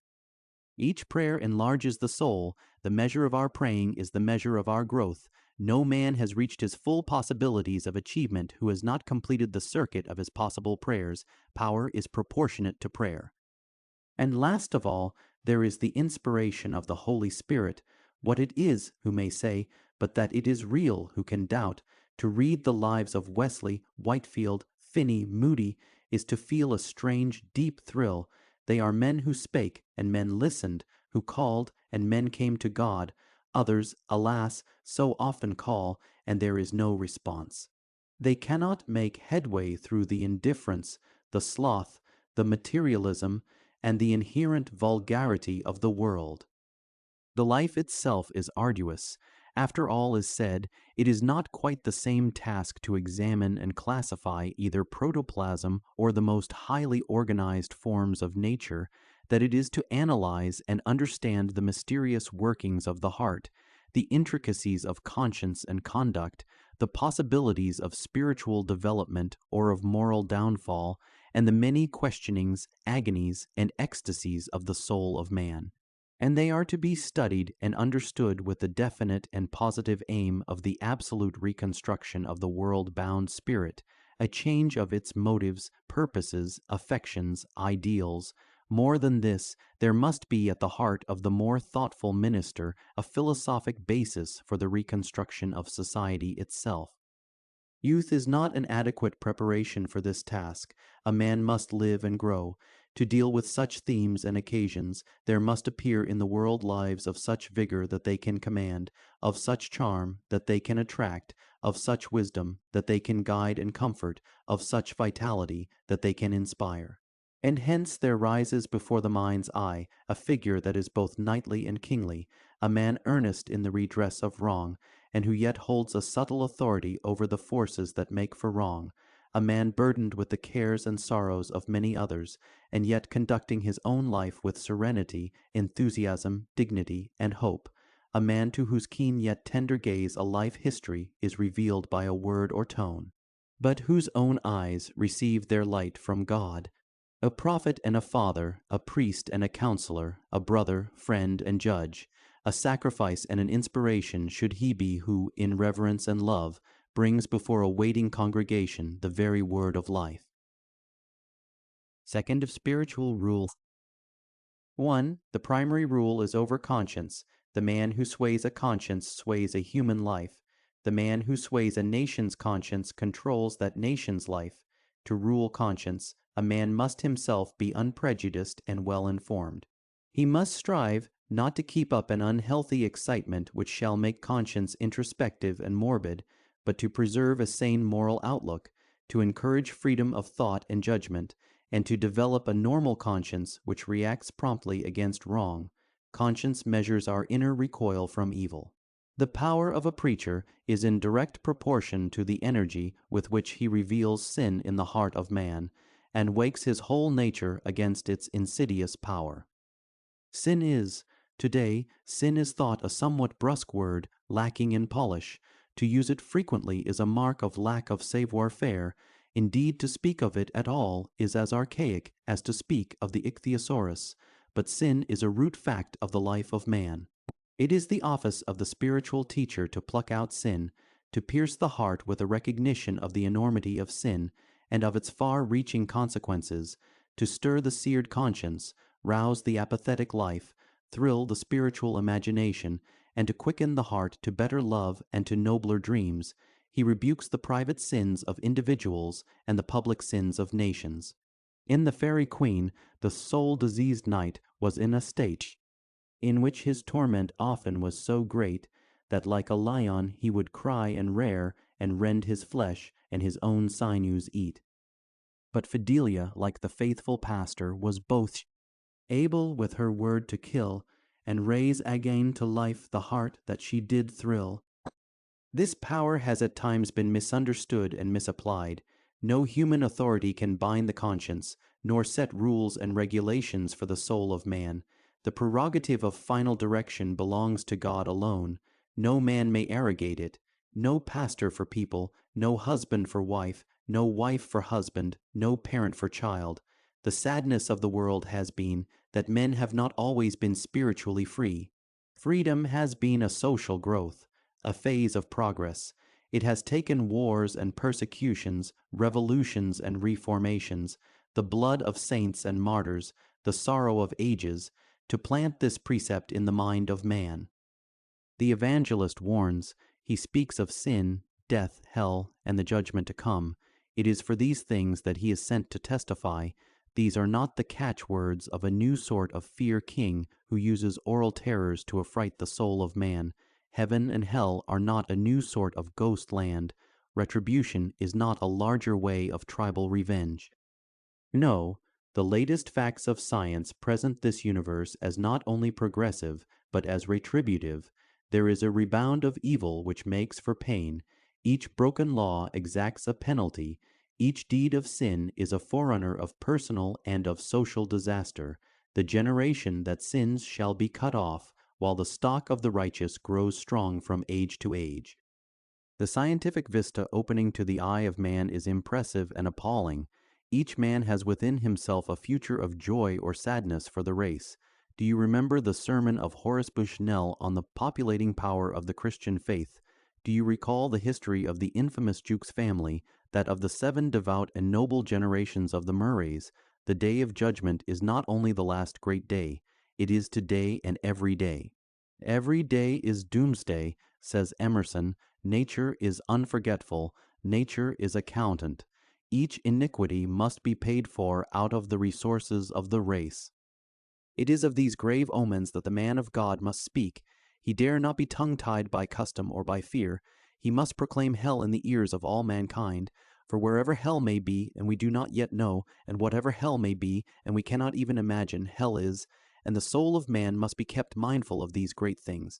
Each prayer enlarges the soul. The measure of our praying is the measure of our growth. No man has reached his full possibilities of achievement who has not completed the circuit of his possible prayers. Power is proportionate to prayer. And last of all, there is the inspiration of the Holy Spirit. What it is, who may say, but that it is real, who can doubt? To read the lives of Wesley, Whitefield, Finney, Moody, is to feel a strange, deep thrill. They are men who spake, and men listened, who called, and men came to God. Others, alas, so often call, and there is no response. They cannot make headway through the indifference, the sloth, the materialism, and the inherent vulgarity of the world. The life itself is arduous. After all is said, it is not quite the same task to examine and classify either protoplasm or the most highly organized forms of nature that it is to analyze and understand the mysterious workings of the heart, the intricacies of conscience and conduct, the possibilities of spiritual development or of moral downfall, and the many questionings, agonies, and ecstasies of the soul of man. And they are to be studied and understood with the definite and positive aim of the absolute reconstruction of the world-bound spirit, a change of its motives, purposes, affections, ideals. More than this, there must be at the heart of the more thoughtful minister a philosophic basis for the reconstruction of society itself. Youth is not an adequate preparation for this task. A man must live and grow. To deal with such themes and occasions, there must appear in the world lives of such vigor that they can command, of such charm that they can attract, of such wisdom that they can guide and comfort, of such vitality that they can inspire. And hence there rises before the mind's eye a figure that is both knightly and kingly, a man earnest in the redress of wrong, and who yet holds a subtle authority over the forces that make for wrong, a man burdened with the cares and sorrows of many others, and yet conducting his own life with serenity, enthusiasm, dignity, and hope, a man to whose keen yet tender gaze a life history is revealed by a word or tone, but whose own eyes receive their light from God. A prophet and a father, a priest and a counselor, a brother, friend, and judge, a sacrifice and an inspiration should he be who, in reverence and love, brings before a waiting congregation the very word of life. Second of spiritual rule. 1. The primary rule is over conscience. The man who sways a conscience sways a human life. The man who sways a nation's conscience controls that nation's life. To rule conscience, a man must himself be unprejudiced and well informed. He must strive not to keep up an unhealthy excitement which shall make conscience introspective and morbid, but to preserve a sane moral outlook, to encourage freedom of thought and judgment, and to develop a normal conscience which reacts promptly against wrong. Conscience measures our inner recoil from evil. The power of a preacher is in direct proportion to the energy with which he reveals sin in the heart of man, and wakes his whole nature against its insidious power. Today, sin is thought a somewhat brusque word, lacking in polish. To use it frequently is a mark of lack of savoir-faire. Indeed, to speak of it at all is as archaic as to speak of the ichthyosaurus. But sin is a root fact of the life of man. It is the office of the spiritual teacher to pluck out sin, to pierce the heart with a recognition of the enormity of sin and of its far-reaching consequences, to stir the seared conscience, rouse the apathetic life, thrill the spiritual imagination, and to quicken the heart to better love and to nobler dreams. He rebukes the private sins of individuals and the public sins of nations. In the Fairy Queen, the soul-diseased knight was in a state in which his torment often was so great that like a lion he would cry and rear and rend his flesh and his own sinews eat. But Fidelia, like the faithful pastor, was both able with her word to kill and raise again to life the heart that she did thrill. This power has at times been misunderstood and misapplied. No human authority can bind the conscience, nor set rules and regulations for the soul of man. The prerogative of final direction belongs to God alone. No man may arrogate it. No pastor for people, no husband for wife, no wife for husband, no parent for child. The sadness of the world has been that men have not always been spiritually free. Freedom has been a social growth, a phase of progress. It has taken wars and persecutions, revolutions and reformations, the blood of saints and martyrs, the sorrow of ages, to plant this precept in the mind of man. The evangelist warns. He speaks of sin, death, hell, and the judgment to come. It is for these things that he is sent to testify. These are not the catchwords of a new sort of fear king who uses oral terrors to affright the soul of man. Heaven and hell are not a new sort of ghost land. Retribution is not a larger way of tribal revenge. No, the latest facts of science present this universe as not only progressive, but as retributive. There is a rebound of evil which makes for pain. Each broken law exacts a penalty. Each deed of sin is a forerunner of personal and of social disaster. The generation that sins shall be cut off, while the stock of the righteous grows strong from age to age. The scientific vista opening to the eye of man is impressive and appalling. Each man has within himself a future of joy or sadness for the race. Do you remember the sermon of Horace Bushnell on the populating power of the Christian faith? Do you recall the history of the infamous Jukes family, that of the 7 devout and noble generations of the Murrays, the day of judgment is not only the last great day, it is today and every day. Every day is doomsday, says Emerson. Nature is unforgetful, nature is accountant. Each iniquity must be paid for out of the resources of the race. It is of these grave omens that the man of God must speak. He dare not be tongue-tied by custom or by fear. He must proclaim hell in the ears of all mankind. For wherever hell may be, and we do not yet know, and whatever hell may be, and we cannot even imagine, hell is, and the soul of man must be kept mindful of these great things.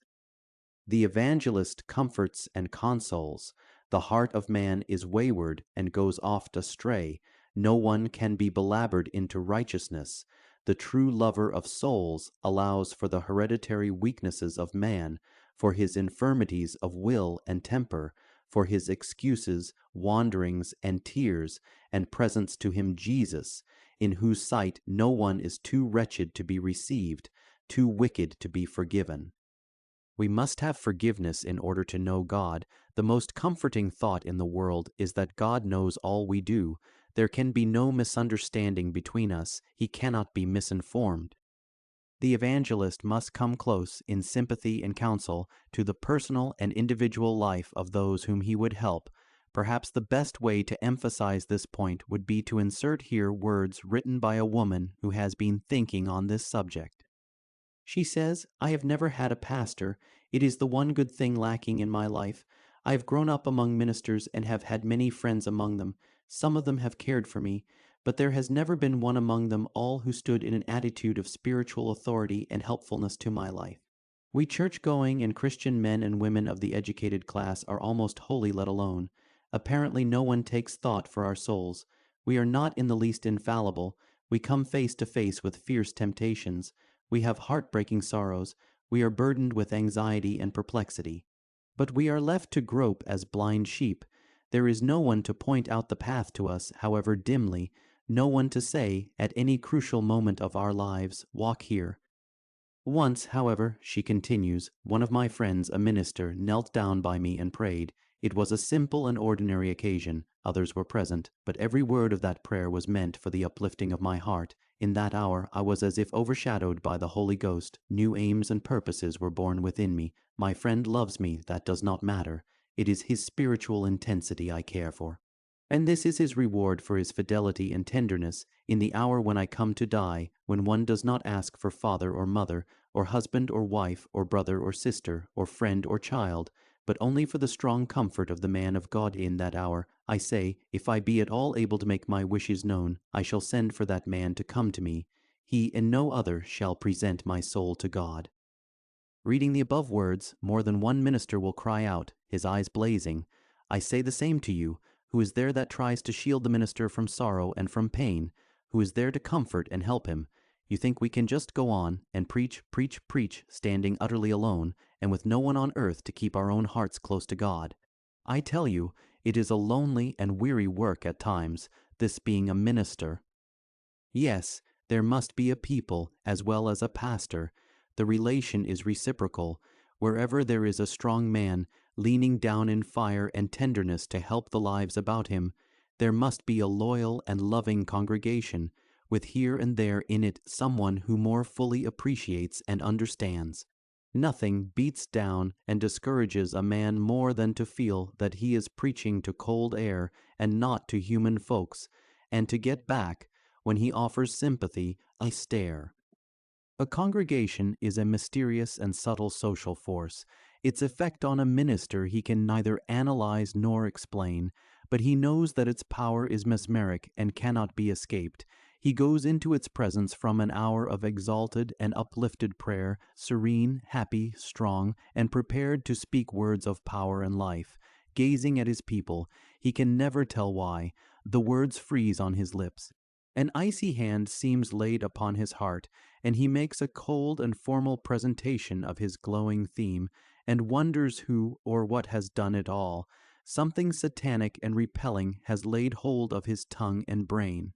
The evangelist comforts and consoles. The heart of man is wayward and goes oft astray. No one can be belaboured into righteousness. The true lover of souls allows for the hereditary weaknesses of man, for his infirmities of will and temper, for his excuses, wanderings, and tears, and presents to him Jesus, in whose sight no one is too wretched to be received, too wicked to be forgiven. We must have forgiveness in order to know God. The most comforting thought in the world is that God knows all we do. There can be no misunderstanding between us. He cannot be misinformed. The evangelist must come close, in sympathy and counsel, to the personal and individual life of those whom he would help. Perhaps the best way to emphasize this point would be to insert here words written by a woman who has been thinking on this subject. She says, "I have never had a pastor. It is the one good thing lacking in my life. I have grown up among ministers and have had many friends among them. Some of them have cared for me, but there has never been one among them all who stood in an attitude of spiritual authority and helpfulness to my life. We church-going and Christian men and women of the educated class are almost wholly let alone. Apparently no one takes thought for our souls. We are not in the least infallible. We come face to face with fierce temptations. We have heartbreaking sorrows. We are burdened with anxiety and perplexity. But we are left to grope as blind sheep. There is no one to point out the path to us, however dimly, no one to say, at any crucial moment of our lives, walk here. Once, however, she continues, one of my friends, a minister, knelt down by me and prayed. It was a simple and ordinary occasion. Others were present, but every word of that prayer was meant for the uplifting of my heart. In that hour I was as if overshadowed by the Holy Ghost. New aims and purposes were born within me. My friend loves me, that does not matter. It is his spiritual intensity I care for. And this is his reward for his fidelity and tenderness in the hour when I come to die, when one does not ask for father or mother, or husband or wife, or brother or sister, or friend or child, but only for the strong comfort of the man of God in that hour. I say, if I be at all able to make my wishes known, I shall send for that man to come to me. He and no other shall present my soul to God. Reading the above words, more than one minister will cry out, his eyes blazing, I say the same to you. Who is there that tries to shield the minister from sorrow and from pain? Who is there to comfort and help him? You think we can just go on and preach, preach, preach, standing utterly alone, and with no one on earth to keep our own hearts close to God? I tell you, it is a lonely and weary work at times, this being a minister. Yes, there must be a people as well as a pastor. The relation is reciprocal. Wherever there is a strong man, leaning down in fire and tenderness to help the lives about him, there must be a loyal and loving congregation, with here and there in it someone who more fully appreciates and understands. Nothing beats down and discourages a man more than to feel that he is preaching to cold air and not to human folks, and to get back, when he offers sympathy, a stare. A congregation is a mysterious and subtle social force. Its effect on a minister he can neither analyze nor explain, but he knows that its power is mesmeric and cannot be escaped. He goes into its presence from an hour of exalted and uplifted prayer, serene, happy, strong, and prepared to speak words of power and life. Gazing at his people, he can never tell why. The words freeze on his lips. An icy hand seems laid upon his heart, and he makes a cold and formal presentation of his glowing theme, and wonders who or what has done it all. Something satanic and repelling has laid hold of his tongue and brain.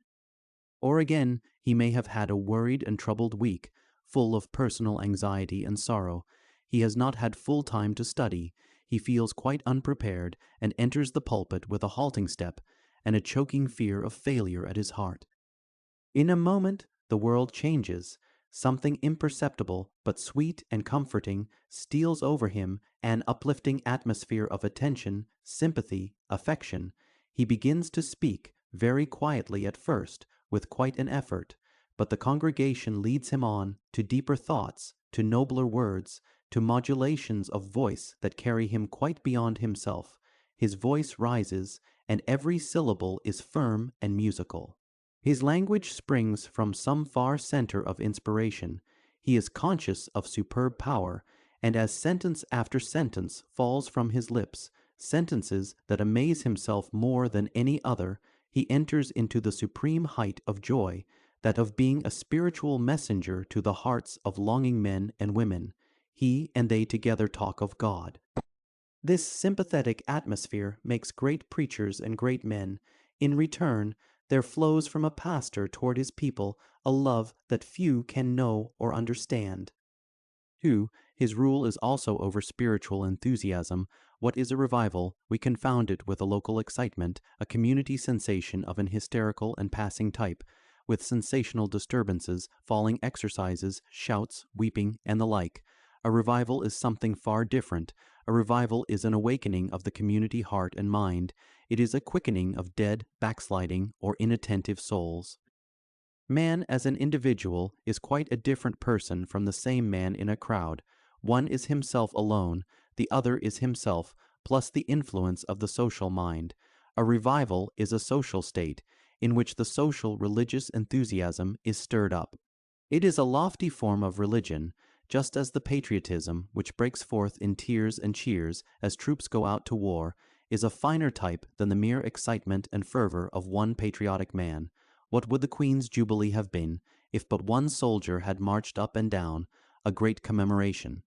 Or again, he may have had a worried and troubled week, full of personal anxiety and sorrow. He has not had full time to study. He feels quite unprepared, and enters the pulpit with a halting step, and a choking fear of failure at his heart. In a moment the world changes. Something imperceptible, but sweet and comforting, steals over him, an uplifting atmosphere of attention, sympathy, affection. He begins to speak, very quietly at first, with quite an effort, but the congregation leads him on to deeper thoughts, to nobler words, to modulations of voice that carry him quite beyond himself. His voice rises, and every syllable is firm and musical. His language springs from some far center of inspiration. He is conscious of superb power, and as sentence after sentence falls from his lips, sentences that amaze himself more than any other, he enters into the supreme height of joy, that of being a spiritual messenger to the hearts of longing men and women. He and they together talk of God. This sympathetic atmosphere makes great preachers and great men. In return, there flows from a pastor toward his people a love that few can know or understand. 2. His rule is also over spiritual enthusiasm. What is a revival? We confound it with a local excitement, a community sensation of an hysterical and passing type, with sensational disturbances, falling exercises, shouts, weeping, and the like. A revival is something far different. A revival is an awakening of the community heart and mind. It is a quickening of dead, backsliding, or inattentive souls. Man as an individual is quite a different person from the same man in a crowd. One is himself alone, the other is himself, plus the influence of the social mind. A revival is a social state, in which the social religious enthusiasm is stirred up. It is a lofty form of religion, just as the patriotism, which breaks forth in tears and cheers as troops go out to war, is a finer type than the mere excitement and fervor of one patriotic man. What would the Queen's Jubilee have been, if but one soldier had marched up and down, a great commemoration?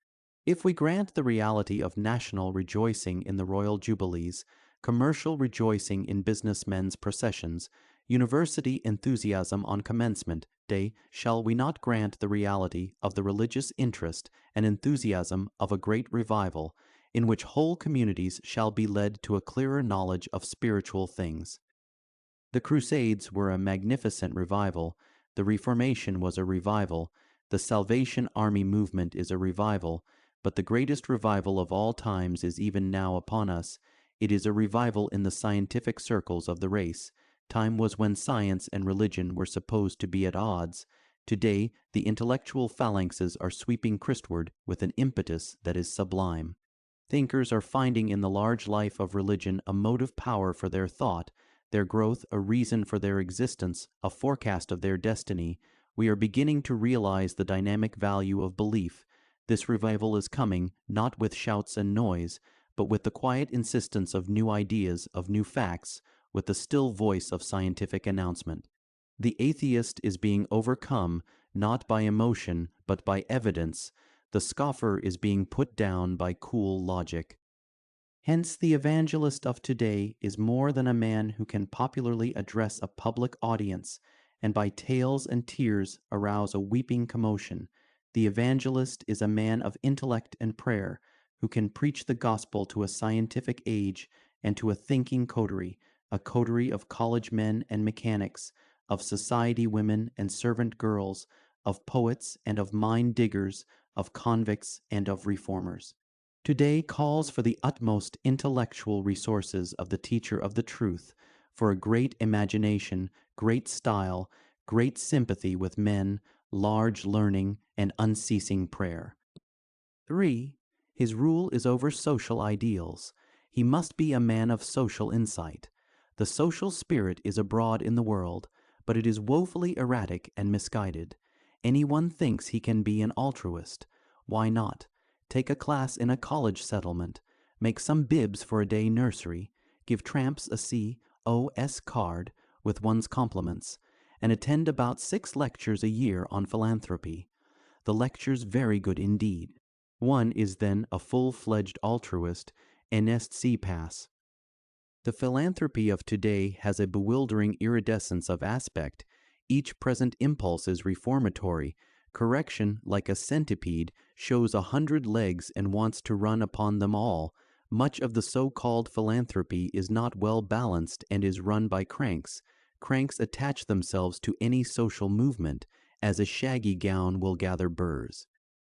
If we grant the reality of national rejoicing in the royal jubilees, commercial rejoicing in business men's processions, university enthusiasm on commencement day, shall we not grant the reality of the religious interest and enthusiasm of a great revival, in which whole communities shall be led to a clearer knowledge of spiritual things? The Crusades were a magnificent revival. The Reformation was a revival. The Salvation Army movement is a revival. but the greatest revival of all times is even now upon us. It is a revival in the scientific circles of the race. Time was when science and religion were supposed to be at odds. Today, the intellectual phalanxes are sweeping Christward with an impetus that is sublime. Thinkers are finding in the large life of religion a motive power for their thought, their growth a reason for their existence, a forecast of their destiny. We are beginning to realize the dynamic value of belief. This revival is coming, not with shouts and noise, but with the quiet insistence of new ideas, of new facts, with the still voice of scientific announcement. The atheist is being overcome, not by emotion, but by evidence. The scoffer is being put down by cool logic. Hence, the evangelist of today is more than a man who can popularly address a public audience, and by tales and tears arouse a weeping commotion. The evangelist is a man of intellect and prayer, who can preach the gospel to a scientific age and to a thinking coterie, a coterie of college men and mechanics, of society women and servant girls, of poets and of mine diggers, of convicts and of reformers. Today calls for the utmost intellectual resources of the teacher of the truth, for a great imagination, great style, great sympathy with men, large learning, and unceasing prayer. 3. His rule is over social ideals. He must be a man of social insight. The social spirit is abroad in the world, but it is woefully erratic and misguided. Anyone thinks he can be an altruist. Why not? Take a class in a college settlement, make some bibs for a day nursery, give tramps a COS card with one's compliments, and attend about 6 lectures a year on philanthropy. The lectures very good indeed. One is then a full-fledged altruist, NSC pass. The philanthropy of today has a bewildering iridescence of aspect. Each present impulse is reformatory. Correction, like a centipede, shows 100 legs and wants to run upon them all. Much of the so-called philanthropy is not well balanced and is run by cranks. Cranks attach themselves to any social movement, as a shaggy gown will gather burrs.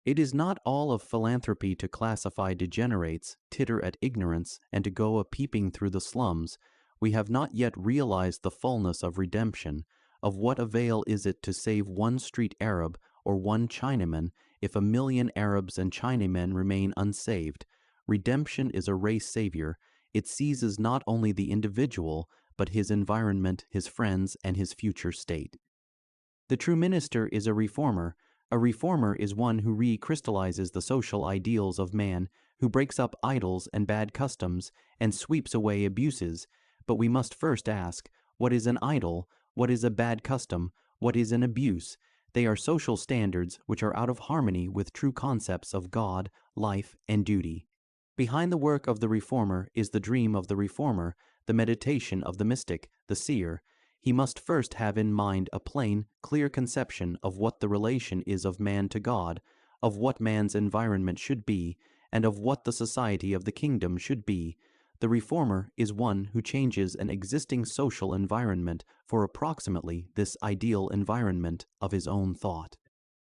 It is not all of philanthropy to classify degenerates, titter at ignorance, and to go a-peeping through the slums. We have not yet realized the fullness of redemption. Of what avail is it to save one street Arab or one Chinaman if 1 million Arabs and Chinamen remain unsaved? Redemption is a race savior. It seizes not only the individual, but his environment, his friends, and his future state. The true minister is a reformer. A reformer is one who recrystallizes the social ideals of man, who breaks up idols and bad customs, and sweeps away abuses. But we must first ask, what is an idol? What is a bad custom? What is an abuse? They are social standards which are out of harmony with true concepts of God, life, and duty. Behind the work of the reformer is the dream of the reformer, the meditation of the mystic, the seer. He must first have in mind a plain, clear conception of what the relation is of man to God, of what man's environment should be, and of what the society of the kingdom should be. The reformer is one who changes an existing social environment for approximately this ideal environment of his own thought.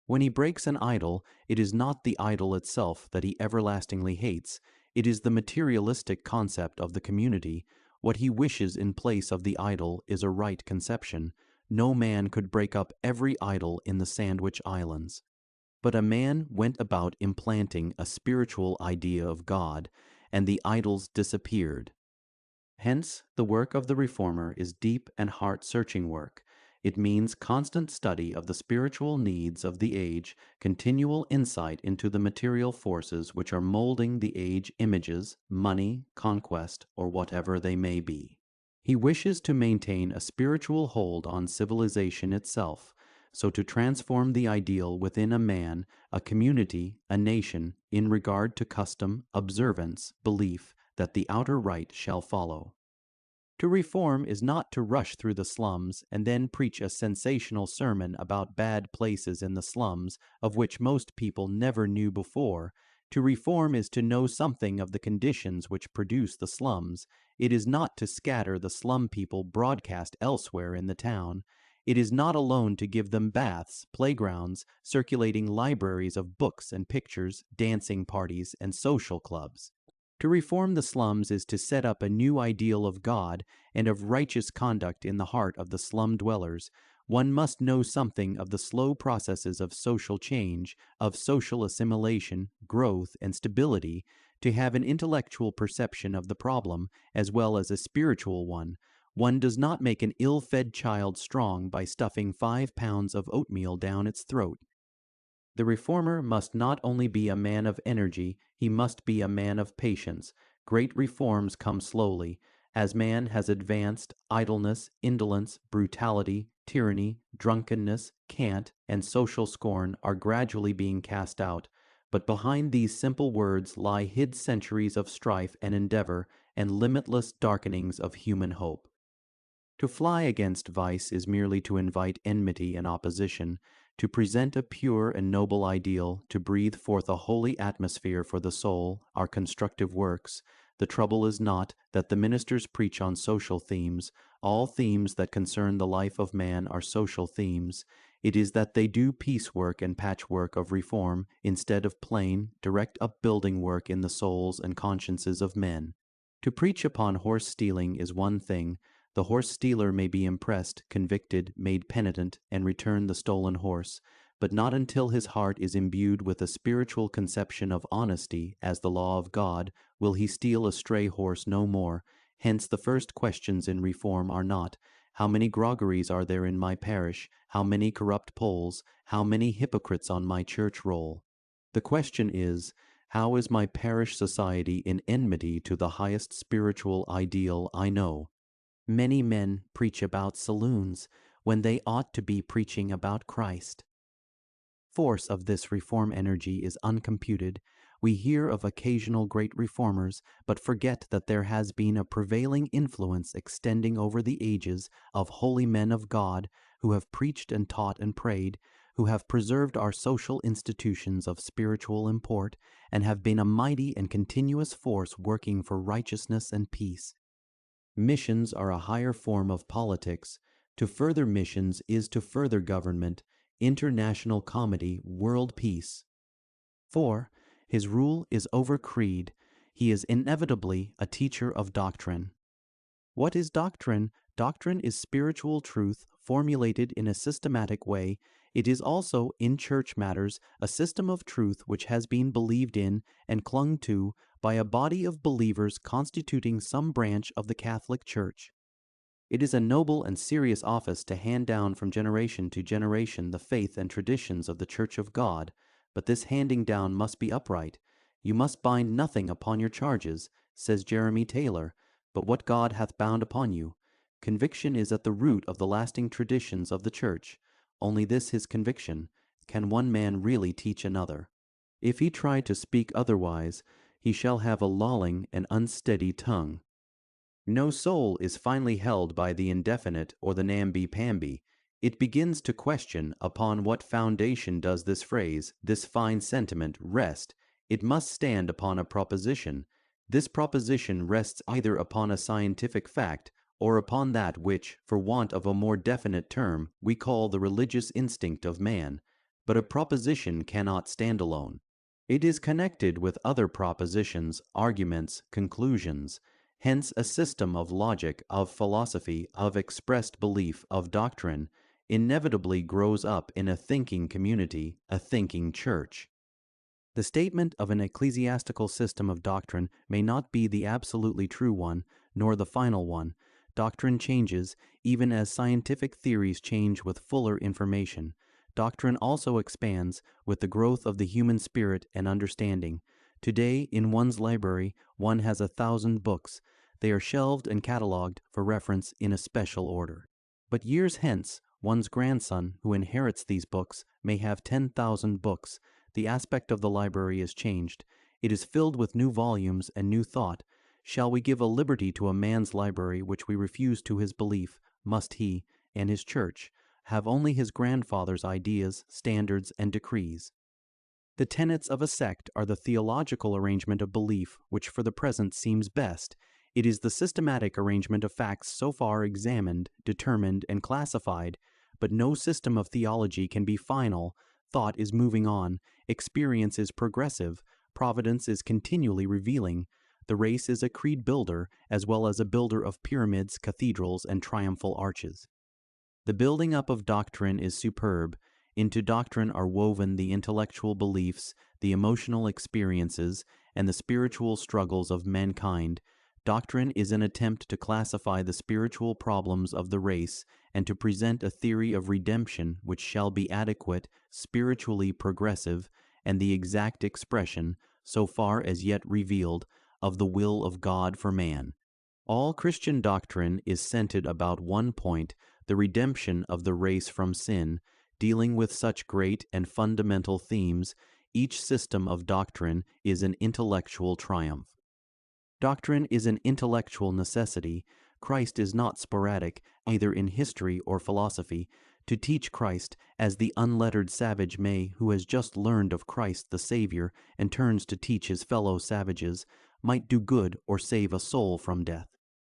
When he breaks an idol, it is not the idol itself that he everlastingly hates. It is the materialistic concept of the community. What he wishes in place of the idol is a right conception. No man could break up every idol in the Sandwich Islands. But a man went about implanting a spiritual idea of God, and the idols disappeared. Hence, the work of the reformer is deep and heart-searching work. It means constant study of the spiritual needs of the age, continual insight into the material forces which are molding the age images, money, conquest, or whatever they may be. He wishes to maintain a spiritual hold on civilization itself, so to transform the ideal within a man, a community, a nation, in regard to custom, observance, belief, that the outer rite shall follow. To reform is not to rush through the slums and then preach a sensational sermon about bad places in the slums of which most people never knew before. To reform is to know something of the conditions which produce the slums. It is not to scatter the slum people broadcast elsewhere in the town. It is not alone to give them baths, playgrounds, circulating libraries of books and pictures, dancing parties, and social clubs. To reform the slums is to set up a new ideal of God and of righteous conduct in the heart of the slum dwellers. One must know something of the slow processes of social change, of social assimilation, growth, and stability, to have an intellectual perception of the problem as well as a spiritual one. One does not make an ill-fed child strong by stuffing 5 pounds of oatmeal down its throat. The reformer must not only be a man of energy, he must be a man of patience. Great reforms come slowly. As man has advanced, idleness, indolence, brutality, tyranny, drunkenness, cant, and social scorn are gradually being cast out. But behind these simple words lie hid centuries of strife and endeavor, and limitless darkenings of human hope. To fly against vice is merely to invite enmity and opposition, to present a pure and noble ideal, to breathe forth a holy atmosphere for the soul, our constructive works. The trouble is not that the ministers preach on social themes. All themes that concern the life of man are social themes. It is that they do piecework and patchwork of reform instead of plain, direct upbuilding work in the souls and consciences of men. To preach upon horse stealing is one thing. The horse stealer may be impressed, convicted, made penitent, and return the stolen horse, but not until his heart is imbued with a spiritual conception of honesty as the law of God will he steal a stray horse no more. Hence the first questions in reform are not, how many groggeries are there in my parish, how many corrupt poles, how many hypocrites on my church roll. The question is, how is my parish society in enmity to the highest spiritual ideal I know? Many men preach about saloons when they ought to be preaching about Christ. Force of this reform energy is uncomputed. We hear of occasional great reformers, but forget that there has been a prevailing influence extending over the ages of holy men of God who have preached and taught and prayed, who have preserved our social institutions of spiritual import, and have been a mighty and continuous force working for righteousness and peace. Missions are a higher form of politics. To further missions is to further government, international comity, world peace. 4. His rule is over creed. He is inevitably a teacher of doctrine. What is doctrine? Doctrine is spiritual truth formulated in a systematic way. It is also, in church matters, a system of truth which has been believed in and clung to by a body of believers constituting some branch of the Catholic Church. It is a noble and serious office to hand down from generation to generation the faith and traditions of the Church of God, but this handing down must be upright. You must bind nothing upon your charges, says Jeremy Taylor, but what God hath bound upon you. Conviction is at the root of the lasting traditions of the Church. Only this is conviction. Can one man really teach another? If he try to speak otherwise, he shall have a lolling and unsteady tongue. No soul is finally held by the indefinite or the namby-pamby. It begins to question upon what foundation does this phrase, this fine sentiment, rest. It must stand upon a proposition. This proposition rests either upon a scientific fact or upon that which, for want of a more definite term, we call the religious instinct of man. But a proposition cannot stand alone. It is connected with other propositions, arguments, conclusions. Hence a system of logic, of philosophy, of expressed belief, of doctrine, inevitably grows up in a thinking community, a thinking church. The statement of an ecclesiastical system of doctrine may not be the absolutely true one, nor the final one. Doctrine changes, even as scientific theories change with fuller information. Doctrine also expands with the growth of the human spirit and understanding. Today, in one's library, one has 1,000 books. They are shelved and catalogued for reference in a special order. But years hence, one's grandson, who inherits these books, may have 10,000 books. The aspect of the library is changed. It is filled with new volumes and new thought. Shall we give a liberty to a man's library which we refuse to his belief? Must he, and his church, have only his grandfather's ideas, standards, and decrees? The tenets of a sect are the theological arrangement of belief which for the present seems best. It is the systematic arrangement of facts so far examined, determined, and classified, but no system of theology can be final. Thought is moving on, experience is progressive, providence is continually revealing. The race is a creed builder, as well as a builder of pyramids, cathedrals, and triumphal arches. The building up of doctrine is superb. Into doctrine are woven the intellectual beliefs, the emotional experiences, and the spiritual struggles of mankind. Doctrine is an attempt to classify the spiritual problems of the race and to present a theory of redemption which shall be adequate, spiritually progressive, and the exact expression, so far as yet revealed, of the will of God for man. All Christian doctrine is centered about one point, the redemption of the race from sin. Dealing with such great and fundamental themes, each system of doctrine is an intellectual triumph. Doctrine is an intellectual necessity. Christ is not sporadic, either in history or philosophy. To teach Christ, as the unlettered savage may, who has just learned of Christ the Savior and turns to teach his fellow savages, might do good or save a soul from death.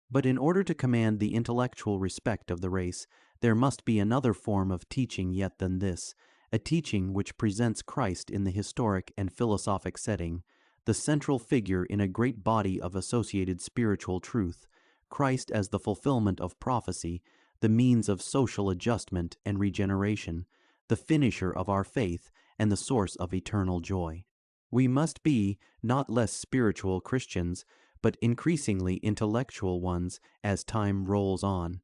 But in order to command the intellectual respect of the race, there must be another form of teaching yet than this, a teaching which presents Christ in the historic and philosophic setting, the central figure in a great body of associated spiritual truth, Christ as the fulfillment of prophecy, the means of social adjustment and regeneration, the finisher of our faith, and the source of eternal joy. We must be not less spiritual Christians, but increasingly intellectual ones as time rolls on.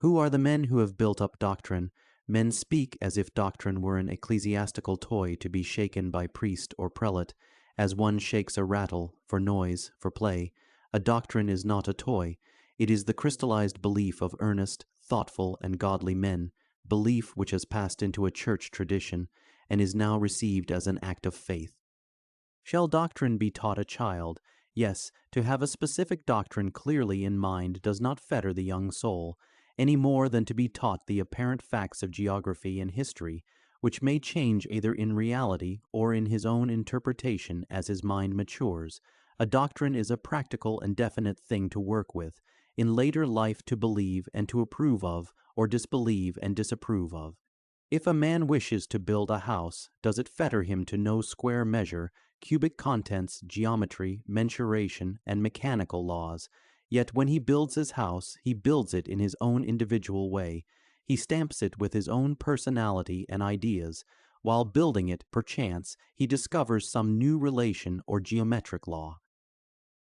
Who are the men who have built up doctrine? Men speak as if doctrine were an ecclesiastical toy to be shaken by priest or prelate, as one shakes a rattle, for noise, for play. A doctrine is not a toy. It is the crystallized belief of earnest, thoughtful, and godly men, belief which has passed into a church tradition, and is now received as an act of faith. Shall doctrine be taught a child? Yes, to have a specific doctrine clearly in mind does not fetter the young soul, any more than to be taught the apparent facts of geography and history, which may change either in reality or in his own interpretation as his mind matures. A doctrine is a practical and definite thing to work with, in later life to believe and to approve of, or disbelieve and disapprove of. If a man wishes to build a house, does it fetter him to know square measure, cubic contents, geometry, mensuration, and mechanical laws? Yet when he builds his house, he builds it in his own individual way. He stamps it with his own personality and ideas. While building it, perchance, he discovers some new relation or geometric law.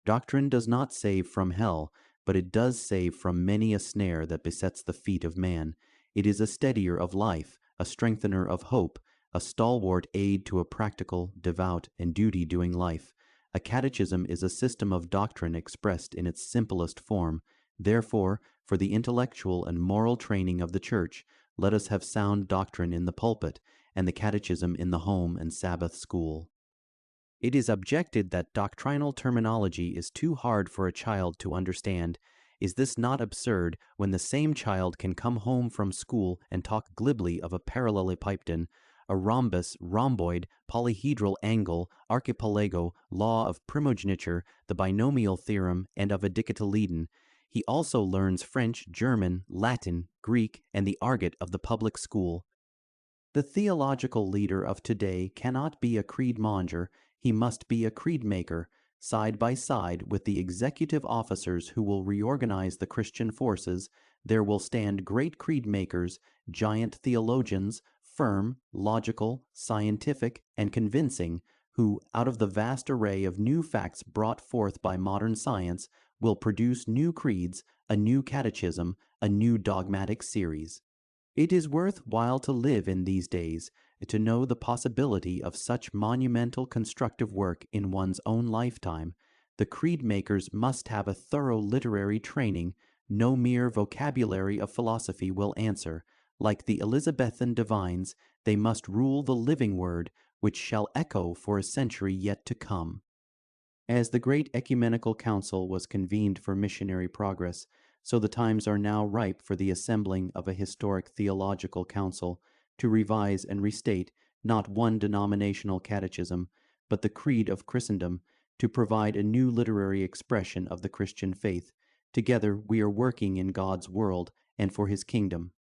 Doctrine does not save from hell, but it does save from many a snare that besets the feet of man. It is a steadier of life, a strengthener of hope, a stalwart aid to a practical, devout, and duty-doing life. A catechism is a system of doctrine expressed in its simplest form. Therefore, for the intellectual and moral training of the Church, let us have sound doctrine in the pulpit, and the catechism in the home and Sabbath school. It is objected that doctrinal terminology is too hard for a child to understand. Is this not absurd, when the same child can come home from school and talk glibly of a parallelepipedon, a rhombus, rhomboid, polyhedral angle, archipelago, law of primogeniture, the binomial theorem, and of a dicotyledon? He also learns French, German, Latin, Greek, and the argot of the public school. The theological leader of today cannot be a creed-monger, he must be a creed-maker, side by side with the executive officers who will reorganize the Christian forces. There will stand great creed-makers, giant theologians, firm, logical, scientific, and convincing, who, out of the vast array of new facts brought forth by modern science, will produce new creeds, a new catechism, a new dogmatic series. It is worth while to live in these days, to know the possibility of such monumental constructive work in one's own lifetime. The creed makers must have a thorough literary training. No mere vocabulary of philosophy will answer. Like the Elizabethan divines, they must rule the living word, which shall echo for a century yet to come. As the great ecumenical council was convened for missionary progress, so the times are now ripe for the assembling of a historic theological council to revise and restate not one denominational catechism, but the creed of Christendom, to provide a new literary expression of the Christian faith. Together we are working in God's world and for His kingdom.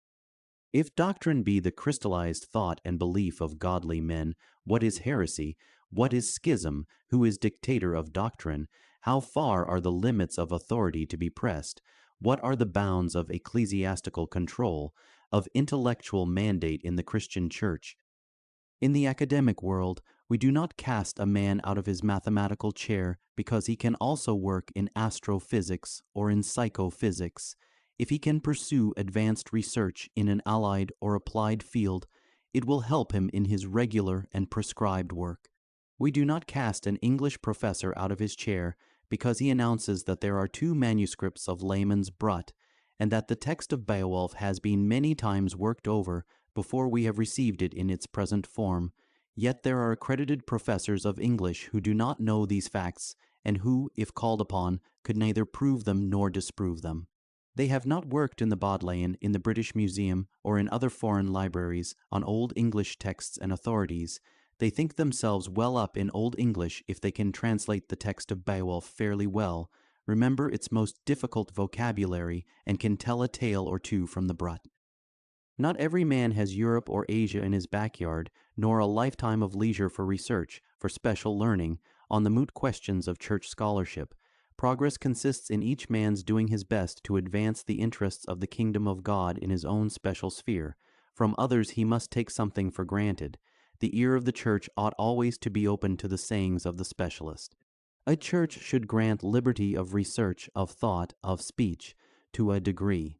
If doctrine be the crystallized thought and belief of godly men, what is heresy? What is schism? Who is dictator of doctrine? How far are the limits of authority to be pressed? What are the bounds of ecclesiastical control, of intellectual mandate in the Christian Church? In the academic world, we do not cast a man out of his mathematical chair because he can also work in astrophysics or in psychophysics. If he can pursue advanced research in an allied or applied field, it will help him in his regular and prescribed work. We do not cast an English professor out of his chair because he announces that there are 2 manuscripts of Layman's Brut, and that the text of Beowulf has been many times worked over before we have received it in its present form. Yet there are accredited professors of English who do not know these facts, and who, if called upon, could neither prove them nor disprove them. They have not worked in the Bodleian, in the British Museum, or in other foreign libraries, on Old English texts and authorities. They think themselves well up in Old English if they can translate the text of Beowulf fairly well, remember its most difficult vocabulary, and can tell a tale or 2 from the Brut. Not every man has Europe or Asia in his backyard, nor a lifetime of leisure for research, for special learning, on the moot questions of church scholarship. Progress consists in each man's doing his best to advance the interests of the kingdom of God in his own special sphere. From others he must take something for granted. The ear of the church ought always to be open to the sayings of the specialist. A church should grant liberty of research, of thought, of speech, to a degree.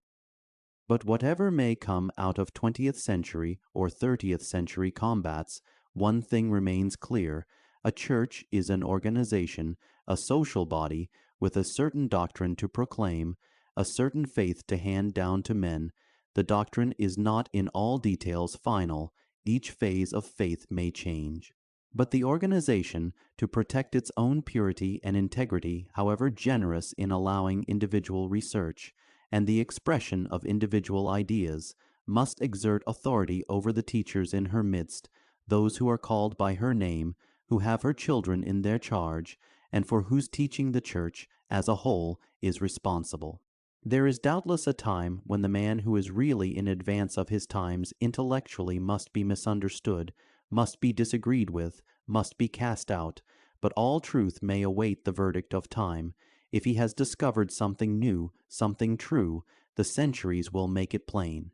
But whatever may come out of 20th century or 30th century combats, one thing remains clear. A church is an organization, a social body, with a certain doctrine to proclaim, a certain faith to hand down to men. The doctrine is not in all details final. Each phase of faith may change. But the organization, to protect its own purity and integrity, however generous in allowing individual research, and the expression of individual ideas, must exert authority over the teachers in her midst, those who are called by her name, who have her children in their charge, and for whose teaching the church, as a whole, is responsible. There is doubtless a time when the man who is really in advance of his times intellectually must be misunderstood, must be disagreed with, must be cast out, but all truth may await the verdict of time. If he has discovered something new, something true, the centuries will make it plain.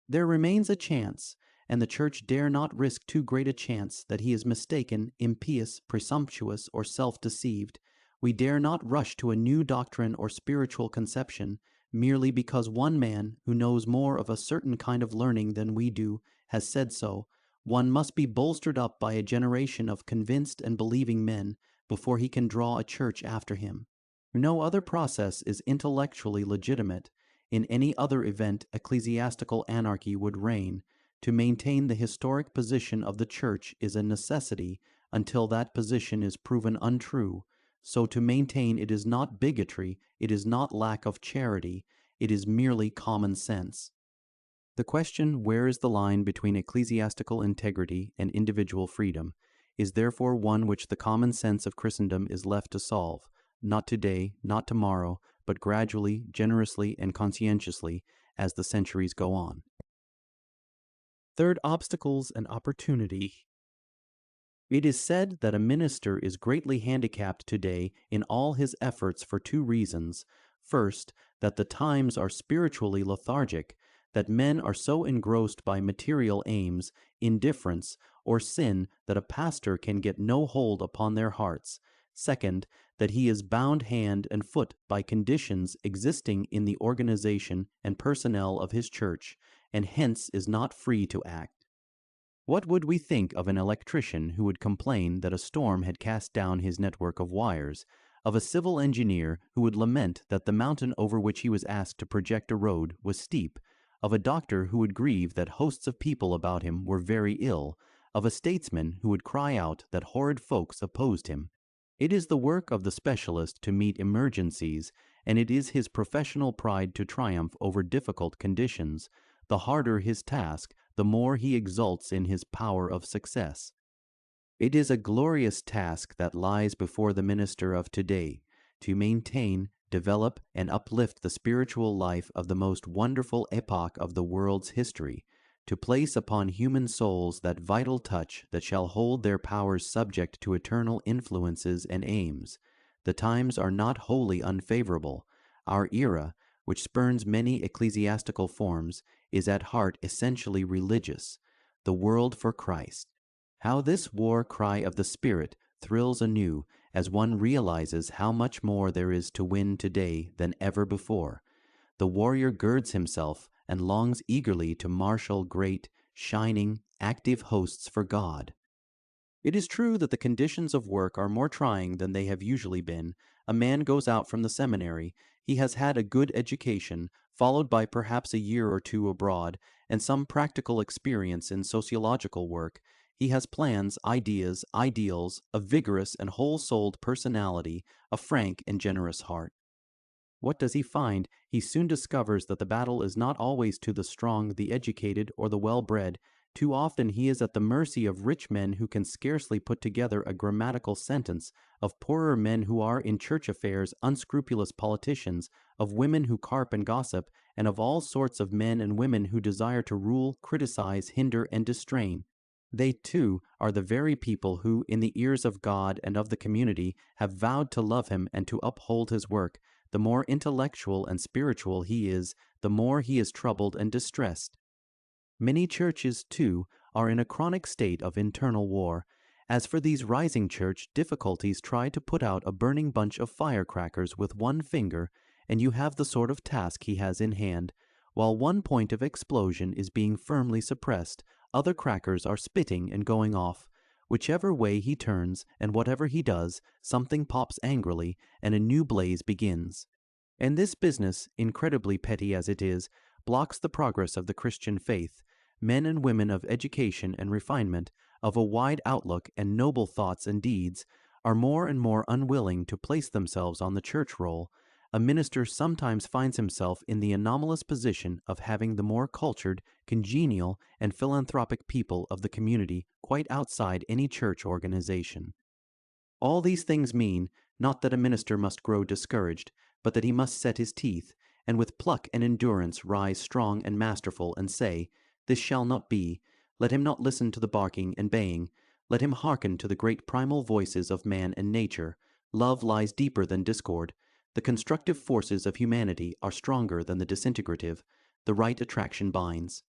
There remains a chance, and the church dare not risk too great a chance that he is mistaken, impious, presumptuous, or self-deceived. We dare not rush to a new doctrine or spiritual conception, merely because one man, who knows more of a certain kind of learning than we do, has said so. One must be bolstered up by a generation of convinced and believing men before he can draw a church after him. No other process is intellectually legitimate. In any other event, ecclesiastical anarchy would reign. To maintain the historic position of the church is a necessity until that position is proven untrue. So to maintain it is not bigotry, it is not lack of charity, it is merely common sense. The question, where is the line between ecclesiastical integrity and individual freedom, is therefore one which the common sense of Christendom is left to solve, not today, not tomorrow, but gradually, generously, and conscientiously as the centuries go on. Third, obstacles and opportunity. It is said that a minister is greatly handicapped today in all his efforts for 2 reasons. First, that the times are spiritually lethargic, that men are so engrossed by material aims, indifference, or sin that a pastor can get no hold upon their hearts. Second, that he is bound hand and foot by conditions existing in the organization and personnel of his church, and hence is not free to act. What would we think of an electrician who would complain that a storm had cast down his network of wires, of a civil engineer who would lament that the mountain over which he was asked to project a road was steep, of a doctor who would grieve that hosts of people about him were very ill, of a statesman who would cry out that horrid folks opposed him? It is the work of the specialist to meet emergencies, and it is his professional pride to triumph over difficult conditions. The harder his task, the more he exults in his power of success. It is a glorious task that lies before the minister of today, to maintain, develop, and uplift the spiritual life of the most wonderful epoch of the world's history, to place upon human souls that vital touch that shall hold their powers subject to eternal influences and aims. The times are not wholly unfavorable. Our era, which spurns many ecclesiastical forms, is at heart essentially religious. The world for Christ. How this war cry of the Spirit thrills anew as one realizes how much more there is to win today than ever before. The warrior girds himself and longs eagerly to marshal great, shining, active hosts for God. It is true that the conditions of work are more trying than they have usually been. A man goes out from the seminary, he has had a good education, followed by perhaps a year or two abroad, and some practical experience in sociological work. He has plans, ideas, ideals, a vigorous and whole-souled personality, a frank and generous heart. What does he find? He soon discovers that the battle is not always to the strong, the educated, or the well-bred. Too often he is at the mercy of rich men who can scarcely put together a grammatical sentence, of poorer men who are in church affairs unscrupulous politicians, of women who carp and gossip, and of all sorts of men and women who desire to rule, criticize, hinder, and distrain. They, too, are the very people who, in the ears of God and of the community, have vowed to love him and to uphold his work. The more intellectual and spiritual he is, the more he is troubled and distressed. Many churches, too, are in a chronic state of internal war. As for these rising church difficulties, try to put out a burning bunch of firecrackers with one finger, and you have the sort of task he has in hand. While one point of explosion is being firmly suppressed, other crackers are spitting and going off. Whichever way he turns, and whatever he does, something pops angrily, and a new blaze begins. And this business, incredibly petty as it is, blocks the progress of the Christian faith. Men and women of education and refinement, of a wide outlook and noble thoughts and deeds, are more and more unwilling to place themselves on the church roll. A minister sometimes finds himself in the anomalous position of having the more cultured, congenial, and philanthropic people of the community quite outside any church organization. All these things mean, not that a minister must grow discouraged, but that he must set his teeth, and with pluck and endurance rise strong and masterful, and say, "This shall not be." Let him not listen to the barking and baying. Let him hearken to the great primal voices of man and nature. Love lies deeper than discord. The constructive forces of humanity are stronger than the disintegrative. The right attraction binds.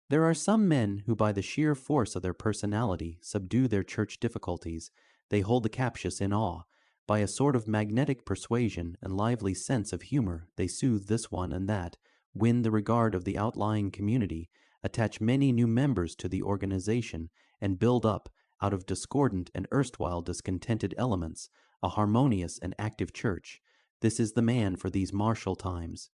There are some men who by the sheer force of their personality subdue their church difficulties. They hold the captious in awe. By a sort of magnetic persuasion and lively sense of humor they soothe this one and that, win the regard of the outlying community, attach many new members to the organization, and build up, out of discordant and erstwhile discontented elements, a harmonious and active church. This is the man for these martial times.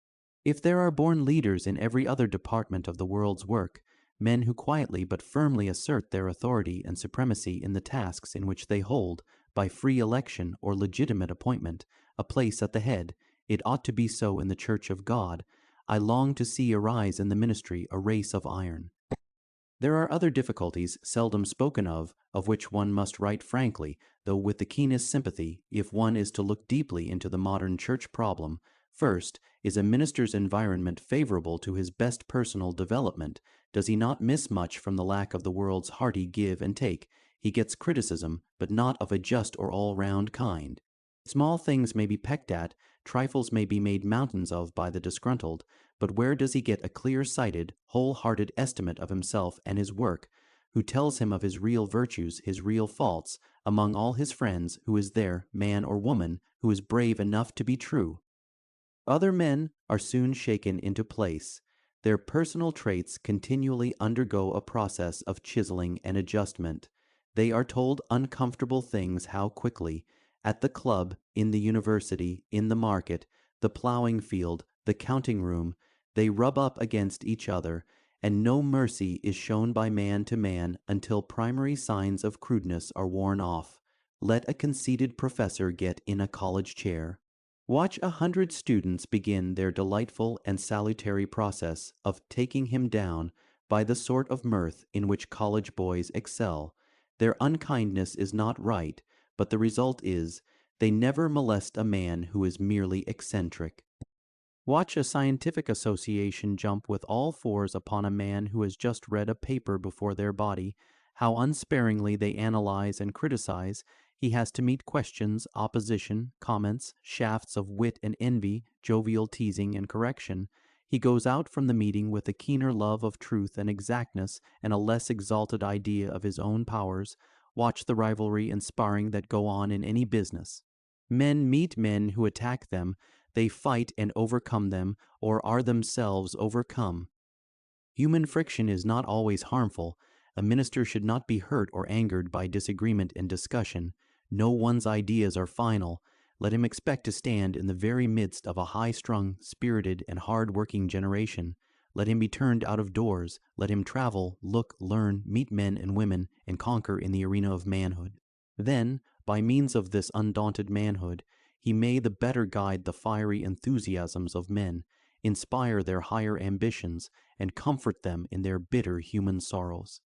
If there are born leaders in every other department of the world's work, men who quietly but firmly assert their authority and supremacy in the tasks in which they hold, by free election or legitimate appointment, a place at the head, it ought to be so in the Church of God. I long to see arise in the ministry a race of iron. There are other difficulties, seldom spoken of which one must write frankly, though with the keenest sympathy, if one is to look deeply into the modern church problem. First, is a minister's environment favorable to his best personal development? Does he not miss much from the lack of the world's hearty give and take? He gets criticism, but not of a just or all-round kind. Small things may be pecked at, trifles may be made mountains of by the disgruntled, but where does he get a clear-sighted, whole-hearted estimate of himself and his work? Who tells him of his real virtues, his real faults, among all his friends? Who is there, man or woman, who is brave enough to be true? Other men are soon shaken into place. Their personal traits continually undergo a process of chiseling and adjustment. They are told uncomfortable things how quickly, at the club, in the university, in the market, the plowing field, the counting room, they rub up against each other, and no mercy is shown by man to man until primary signs of crudeness are worn off. Let a conceited professor get in a college chair. Watch 100 students begin their delightful and salutary process of taking him down by the sort of mirth in which college boys excel. Their unkindness is not right, but the result is, they never molest a man who is merely eccentric. Watch a scientific association jump with all fours upon a man who has just read a paper before their body, how unsparingly they analyze and criticize. He has to meet questions, opposition, comments, shafts of wit and envy, jovial teasing and correction. He goes out from the meeting with a keener love of truth and exactness and a less exalted idea of his own powers. Watch the rivalry and sparring that go on in any business. Men meet men who attack them. They fight and overcome them, or are themselves overcome. Human friction is not always harmful. A minister should not be hurt or angered by disagreement and discussion. No one's ideas are final. Let him expect to stand in the very midst of a high-strung, spirited, and hard-working generation. Let him be turned out of doors. Let him travel, look, learn, meet men and women, and conquer in the arena of manhood. Then, by means of this undaunted manhood, he may the better guide the fiery enthusiasms of men, inspire their higher ambitions, and comfort them in their bitter human sorrows.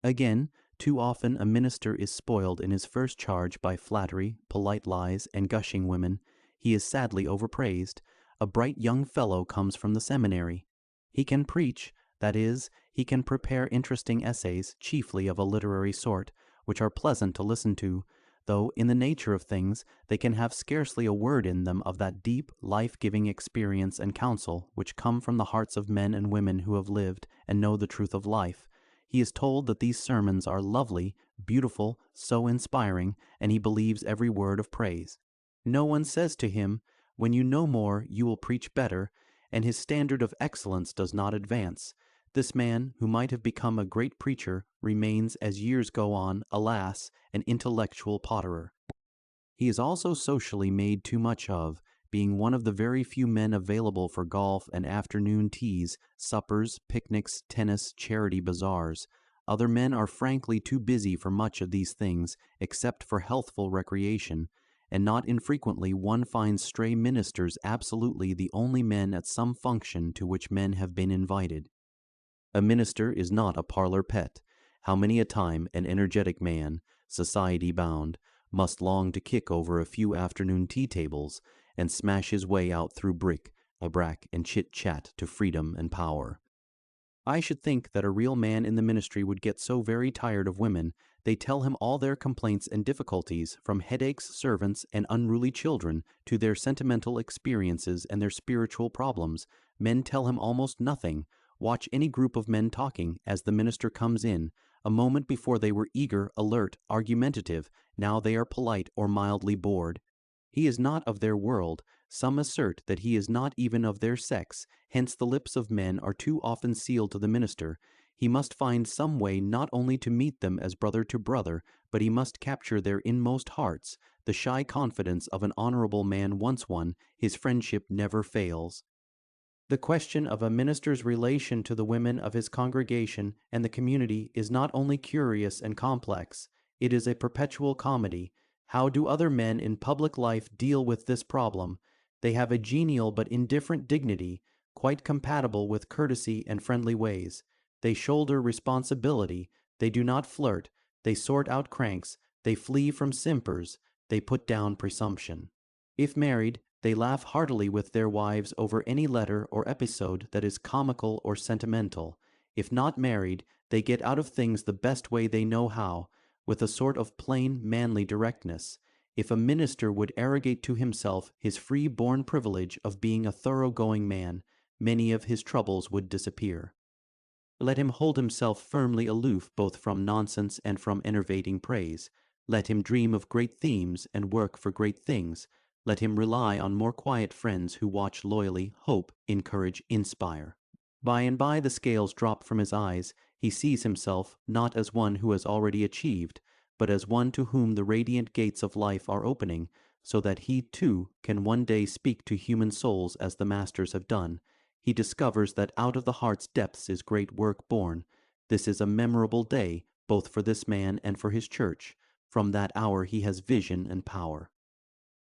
Again, too often a minister is spoiled in his first charge by flattery, polite lies, and gushing women. He is sadly overpraised. A bright young fellow comes from the seminary. He can preach, that is, he can prepare interesting essays, chiefly of a literary sort, which are pleasant to listen to, though in the nature of things they can have scarcely a word in them of that deep, life-giving experience and counsel which come from the hearts of men and women who have lived and know the truth of life. He is told that these sermons are lovely, beautiful, so inspiring, and he believes every word of praise. No one says to him, "When you know more, you will preach better," and his standard of excellence does not advance. This man, who might have become a great preacher, remains, as years go on, alas, an intellectual potterer. He is also socially made too much of, being one of the very few men available for golf and afternoon teas, suppers, picnics, tennis, charity bazaars. Other men are frankly too busy for much of these things, except for healthful recreation, and not infrequently one finds stray ministers absolutely the only men at some function to which men have been invited. A minister is not a parlor pet. How many a time an energetic man, society-bound, must long to kick over a few afternoon tea tables and smash his way out through bric-a-brac and chit-chat to freedom and power. I should think that a real man in the ministry would get so very tired of women. They tell him all their complaints and difficulties, from headaches, servants, and unruly children, to their sentimental experiences and their spiritual problems. Men tell him almost nothing. Watch any group of men talking as the minister comes in. A moment before they were eager, alert, argumentative. Now they are polite or mildly bored. He is not of their world. Some assert that he is not even of their sex, hence the lips of men are too often sealed to the minister. He must find some way not only to meet them as brother to brother, but he must capture their inmost hearts. The shy confidence of an honorable man once won, his friendship never fails. The question of a minister's relation to the women of his congregation and the community is not only curious and complex, it is a perpetual comedy. How do other men in public life deal with this problem? They have a genial but indifferent dignity, quite compatible with courtesy and friendly ways. They shoulder responsibility. They do not flirt. They sort out cranks. They flee from simpers. They put down presumption. If married, they laugh heartily with their wives over any letter or episode that is comical or sentimental. If not married, they get out of things the best way they know how, with a sort of plain, manly directness. If a minister would arrogate to himself his free-born privilege of being a thoroughgoing man, many of his troubles would disappear. Let him hold himself firmly aloof both from nonsense and from enervating praise. Let him dream of great themes and work for great things. Let him rely on more quiet friends who watch loyally, hope, encourage, inspire. By and by the scales drop from his eyes. He sees himself not as one who has already achieved, but as one to whom the radiant gates of life are opening, so that he, too, can one day speak to human souls as the masters have done. He discovers that out of the heart's depths is great work born. This is a memorable day, both for this man and for his church. From that hour he has vision and power.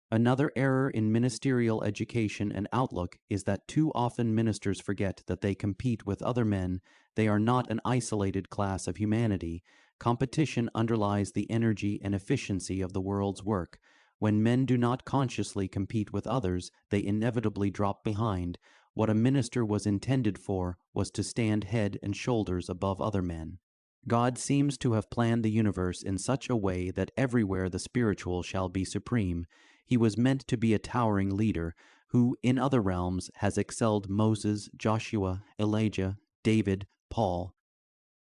Another error in ministerial education and outlook is that too often ministers forget that they compete with other men. They are not an isolated class of humanity. Competition underlies the energy and efficiency of the world's work. When men do not consciously compete with others, they inevitably drop behind. What a minister was intended for was to stand head and shoulders above other men. God seems to have planned the universe in such a way that everywhere the spiritual shall be supreme. He was meant to be a towering leader who, in other realms, has excelled Moses, Joshua, Elijah, David, Paul.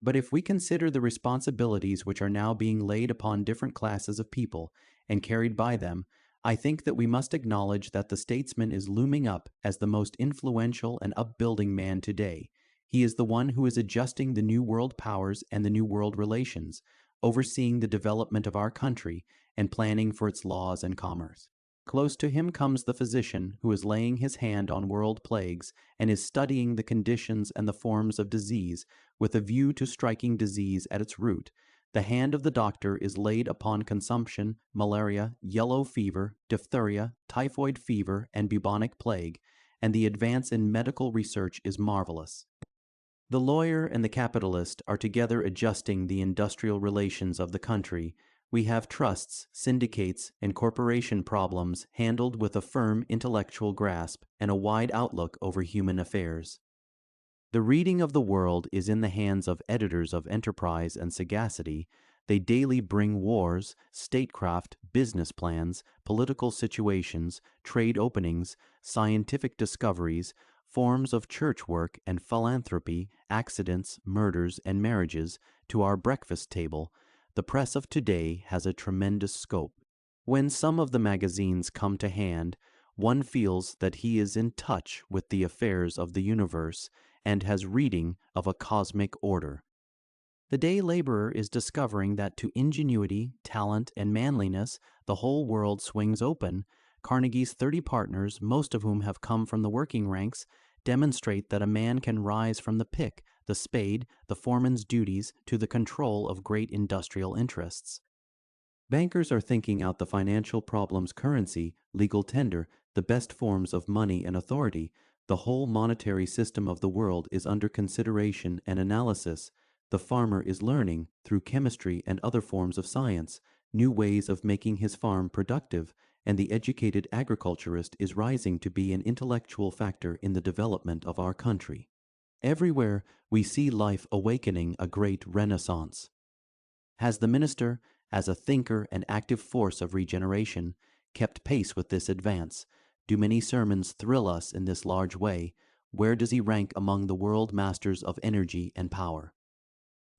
But if we consider the responsibilities which are now being laid upon different classes of people and carried by them, I think that we must acknowledge that the statesman is looming up as the most influential and upbuilding man today. He is the one who is adjusting the new world powers and the new world relations, overseeing the development of our country and planning for its laws and commerce. Close to him comes the physician who is laying his hand on world plagues and is studying the conditions and the forms of disease with a view to striking disease at its root. The hand of the doctor is laid upon consumption, malaria, yellow fever, diphtheria, typhoid fever, and bubonic plague, and the advance in medical research is marvelous. The lawyer and the capitalist are together adjusting the industrial relations of the country. We have trusts, syndicates, and corporation problems handled with a firm intellectual grasp and a wide outlook over human affairs. The reading of the world is in the hands of editors of enterprise and sagacity. They daily bring wars, statecraft, business plans, political situations, trade openings, scientific discoveries, forms of church work and philanthropy, accidents, murders, and marriages to our breakfast table. The press of today has a tremendous scope. When some of the magazines come to hand, one feels that he is in touch with the affairs of the universe and has reading of a cosmic order. The day laborer is discovering that to ingenuity, talent, and manliness the whole world swings open. Carnegie's 30 partners, most of whom have come from the working ranks, demonstrate that a man can rise from the pick, the spade, the foreman's duties to the control of great industrial interests. Bankers are thinking out the financial problems: currency, legal tender, the best forms of money and authority. The whole monetary system of the world is under consideration and analysis. The farmer is learning, through chemistry and other forms of science, new ways of making his farm productive, and the educated agriculturist is rising to be an intellectual factor in the development of our country. Everywhere we see life awakening a great renaissance. Has the minister, as a thinker and active force of regeneration, kept pace with this advance? Do many sermons thrill us in this large way? Where does he rank among the world masters of energy and power?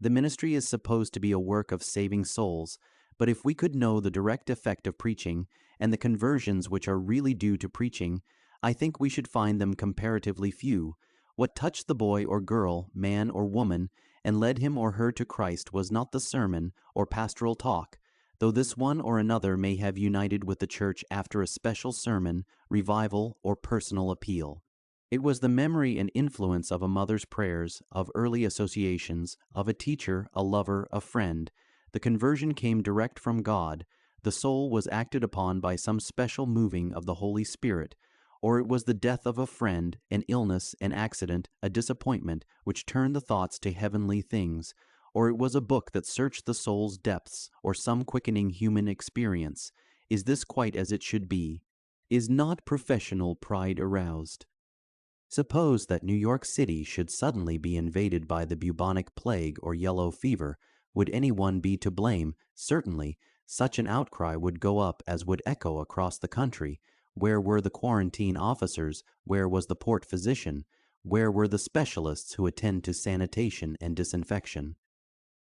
The ministry is supposed to be a work of saving souls, but if we could know the direct effect of preaching and the conversions which are really due to preaching, I think we should find them comparatively few. What touched the boy or girl, man or woman, and led him or her to Christ was not the sermon or pastoral talk, though this one or another may have united with the church after a special sermon, revival, or personal appeal. It was the memory and influence of a mother's prayers, of early associations, of a teacher, a lover, a friend. The conversion came direct from God. The soul was acted upon by some special moving of the Holy Spirit, or it was the death of a friend, an illness, an accident, a disappointment, which turned the thoughts to heavenly things, or it was a book that searched the soul's depths, or some quickening human experience. Is this quite as it should be? Is not professional pride aroused? Suppose that New York City should suddenly be invaded by the bubonic plague or yellow fever. Would anyone be to blame? Certainly, such an outcry would go up as would echo across the country. Where were the quarantine officers? Where was the port physician? Where were the specialists who attend to sanitation and disinfection?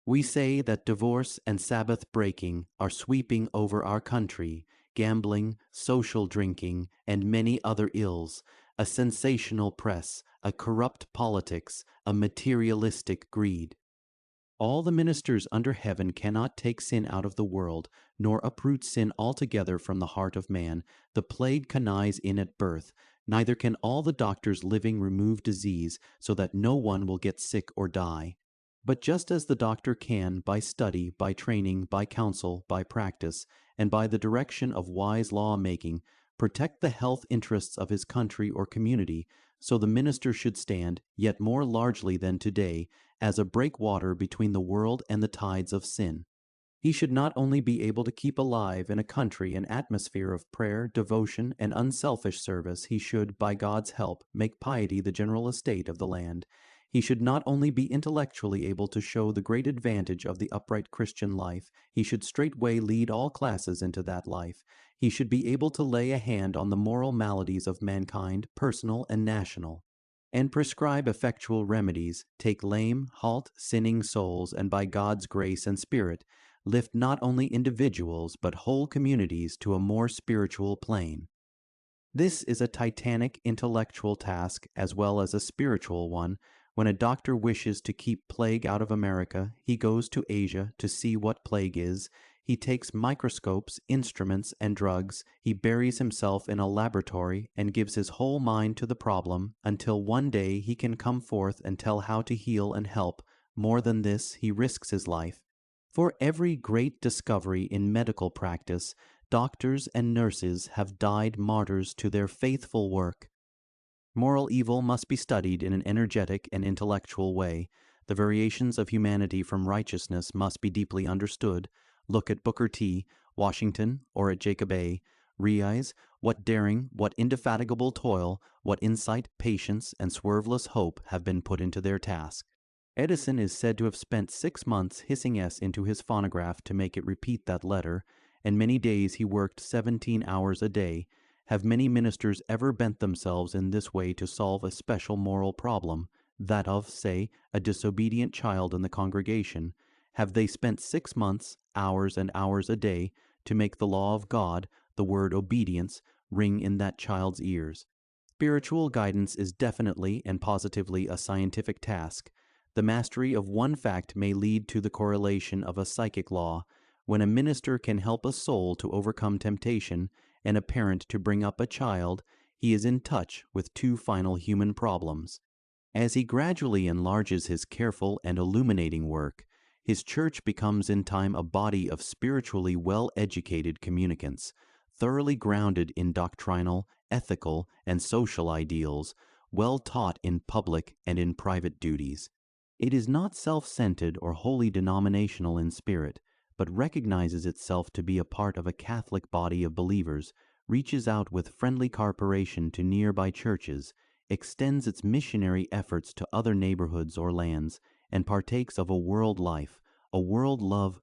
We say that divorce and Sabbath breaking are sweeping over our country, gambling, social drinking, and many other ills, a sensational press, a corrupt politics, a materialistic greed. All the ministers under heaven cannot take sin out of the world, nor uproot sin altogether from the heart of man. The plague connives in at birth. Neither can all the doctors living remove disease, so that no one will get sick or die. But just as the doctor can, by study, by training, by counsel, by practice, and by the direction of wise law-making, protect the health interests of his country or community, so the minister should stand, yet more largely than today, as a breakwater between the world and the tides of sin. He should not only be able to keep alive in a country an atmosphere of prayer, devotion, and unselfish service, he should, by God's help, make piety the general estate of the land. He should not only be intellectually able to show the great advantage of the upright Christian life, he should straightway lead all classes into that life. He should be able to lay a hand on the moral maladies of mankind, personal and national, and prescribe effectual remedies, take lame, halt, sinning souls, and by God's grace and Spirit, lift not only individuals but whole communities to a more spiritual plane. This is a titanic intellectual task as well as a spiritual one. When a doctor wishes to keep plague out of America, he goes to Asia to see what plague is. He takes microscopes, instruments, and drugs. He buries himself in a laboratory and gives his whole mind to the problem until one day he can come forth and tell how to heal and help. More than this, he risks his life. For every great discovery in medical practice, doctors and nurses have died martyrs to their faithful work. Moral evil must be studied in an energetic and intellectual way. The variations of humanity from righteousness must be deeply understood. Look at Booker T, Washington, or at Jacob A. Realize what daring, what indefatigable toil, what insight, patience, and swerveless hope have been put into their task. Edison is said to have spent 6 months hissing S into his phonograph to make it repeat that letter, and many days he worked 17 hours a day. Have many ministers ever bent themselves in this way to solve a special moral problem, that of, say, a disobedient child in the congregation? Have they spent 6 months, hours and hours a day, to make the law of God, the word obedience, ring in that child's ears? Spiritual guidance is definitely and positively a scientific task. The mastery of one fact may lead to the correlation of a psychic law. When a minister can help a soul to overcome temptation, and a parent to bring up a child, he is in touch with two final human problems. As he gradually enlarges his careful and illuminating work, his church becomes in time a body of spiritually well-educated communicants, thoroughly grounded in doctrinal, ethical, and social ideals, well taught in public and in private duties. It is not self-centered or wholly denominational in spirit, but recognizes itself to be a part of a Catholic body of believers, reaches out with friendly cooperation to nearby churches, extends its missionary efforts to other neighborhoods or lands, and partakes of a world life, a world love.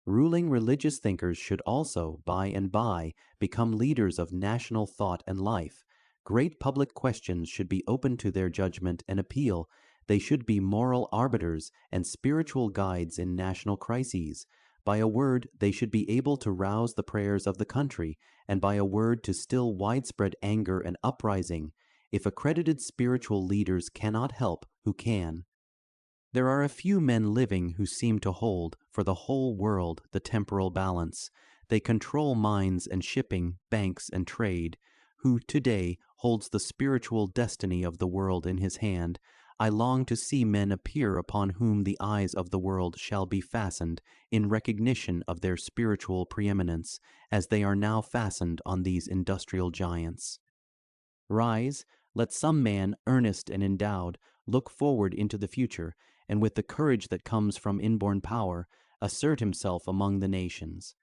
Ruling religious thinkers should also, by and by, become leaders of national thought and life. Great public questions should be open to their judgment and appeal. They should be moral arbiters and spiritual guides in national crises. By a word, they should be able to rouse the prayers of the country, and by a word to still widespread anger and uprising. If accredited spiritual leaders cannot help, who can? There are a few men living who seem to hold, for the whole world, the temporal balance. They control mines and shipping, banks and trade. Who today holds the spiritual destiny of the world in his hand? I long to see men appear upon whom the eyes of the world shall be fastened in recognition of their spiritual preeminence, as they are now fastened on these industrial giants. Rise, let some man, earnest and endowed, look forward into the future, and with the courage that comes from inborn power, assert himself among the nations.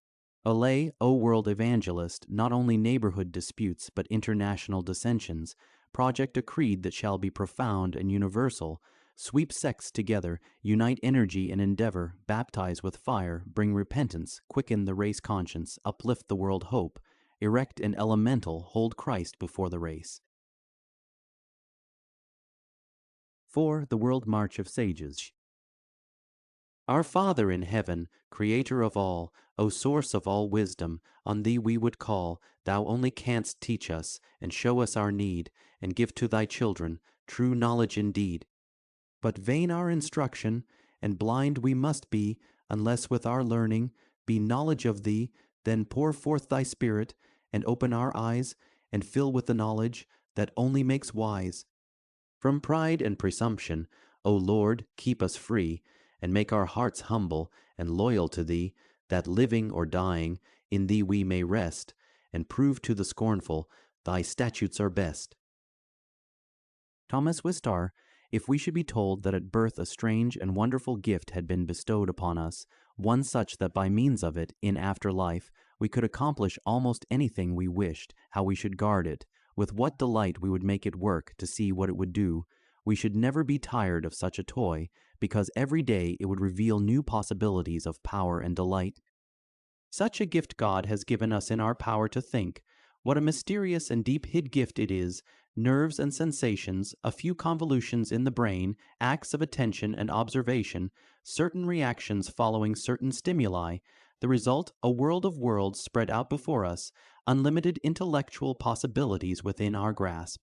Allay, O world evangelist, not only neighborhood disputes but international dissensions. Project a creed that shall be profound and universal. Sweep sects together, unite energy and endeavor, baptize with fire, bring repentance, quicken the race conscience, uplift the world hope, erect an elemental, hold Christ before the race. 4. The World March of Sages. Our Father in heaven, Creator of all, O source of all wisdom, on Thee we would call. Thou only canst teach us, and show us our need, and give to Thy children true knowledge indeed. But vain our instruction, and blind we must be, unless with our learning be knowledge of Thee. Then pour forth Thy Spirit, and open our eyes, and fill with the knowledge that only makes wise. From pride and presumption, O Lord, keep us free, and make our hearts humble and loyal to Thee, that living or dying, in Thee we may rest, and prove to the scornful Thy statutes are best. Thomas Wistar, If we should be told that at birth a strange and wonderful gift had been bestowed upon us, one such that by means of it, in after life, we could accomplish almost anything we wished, how we should guard it, with what delight we would make it work to see what it would do, we should never be tired of such a toy, because every day it would reveal new possibilities of power and delight. Such a gift God has given us in our power to think. What a mysterious and deep-hid gift it is! Nerves and sensations, a few convolutions in the brain, acts of attention and observation, certain reactions following certain stimuli, the result a world of worlds spread out before us, unlimited intellectual possibilities within our grasp.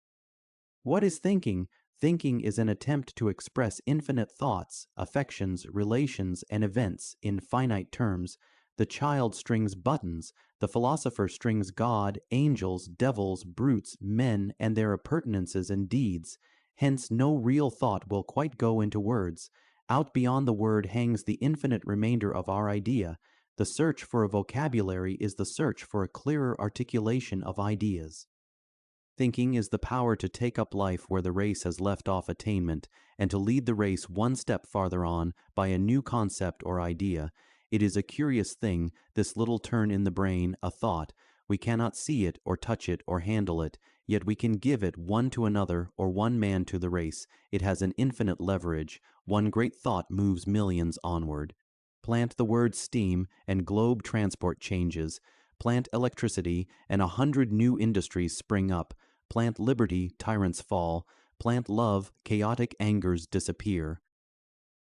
What is thinking? Thinking is an attempt to express infinite thoughts, affections, relations, and events in finite terms. The child strings buttons, the philosopher strings God, angels, devils, brutes, men, and their appurtenances and deeds. Hence no real thought will quite go into words. Out beyond the word hangs the infinite remainder of our idea. The search for a vocabulary is the search for a clearer articulation of ideas. Thinking is the power to take up life where the race has left off attainment, and to lead the race one step farther on by a new concept or idea. It is a curious thing, this little turn in the brain, a thought. We cannot see it, or touch it, or handle it, yet we can give it one to another, or one man to the race. It has an infinite leverage. One great thought moves millions onward. Plant the word steam, and globe transport changes. Plant electricity, and 100 new industries spring up. Plant liberty, tyrants fall. Plant love, chaotic angers disappear.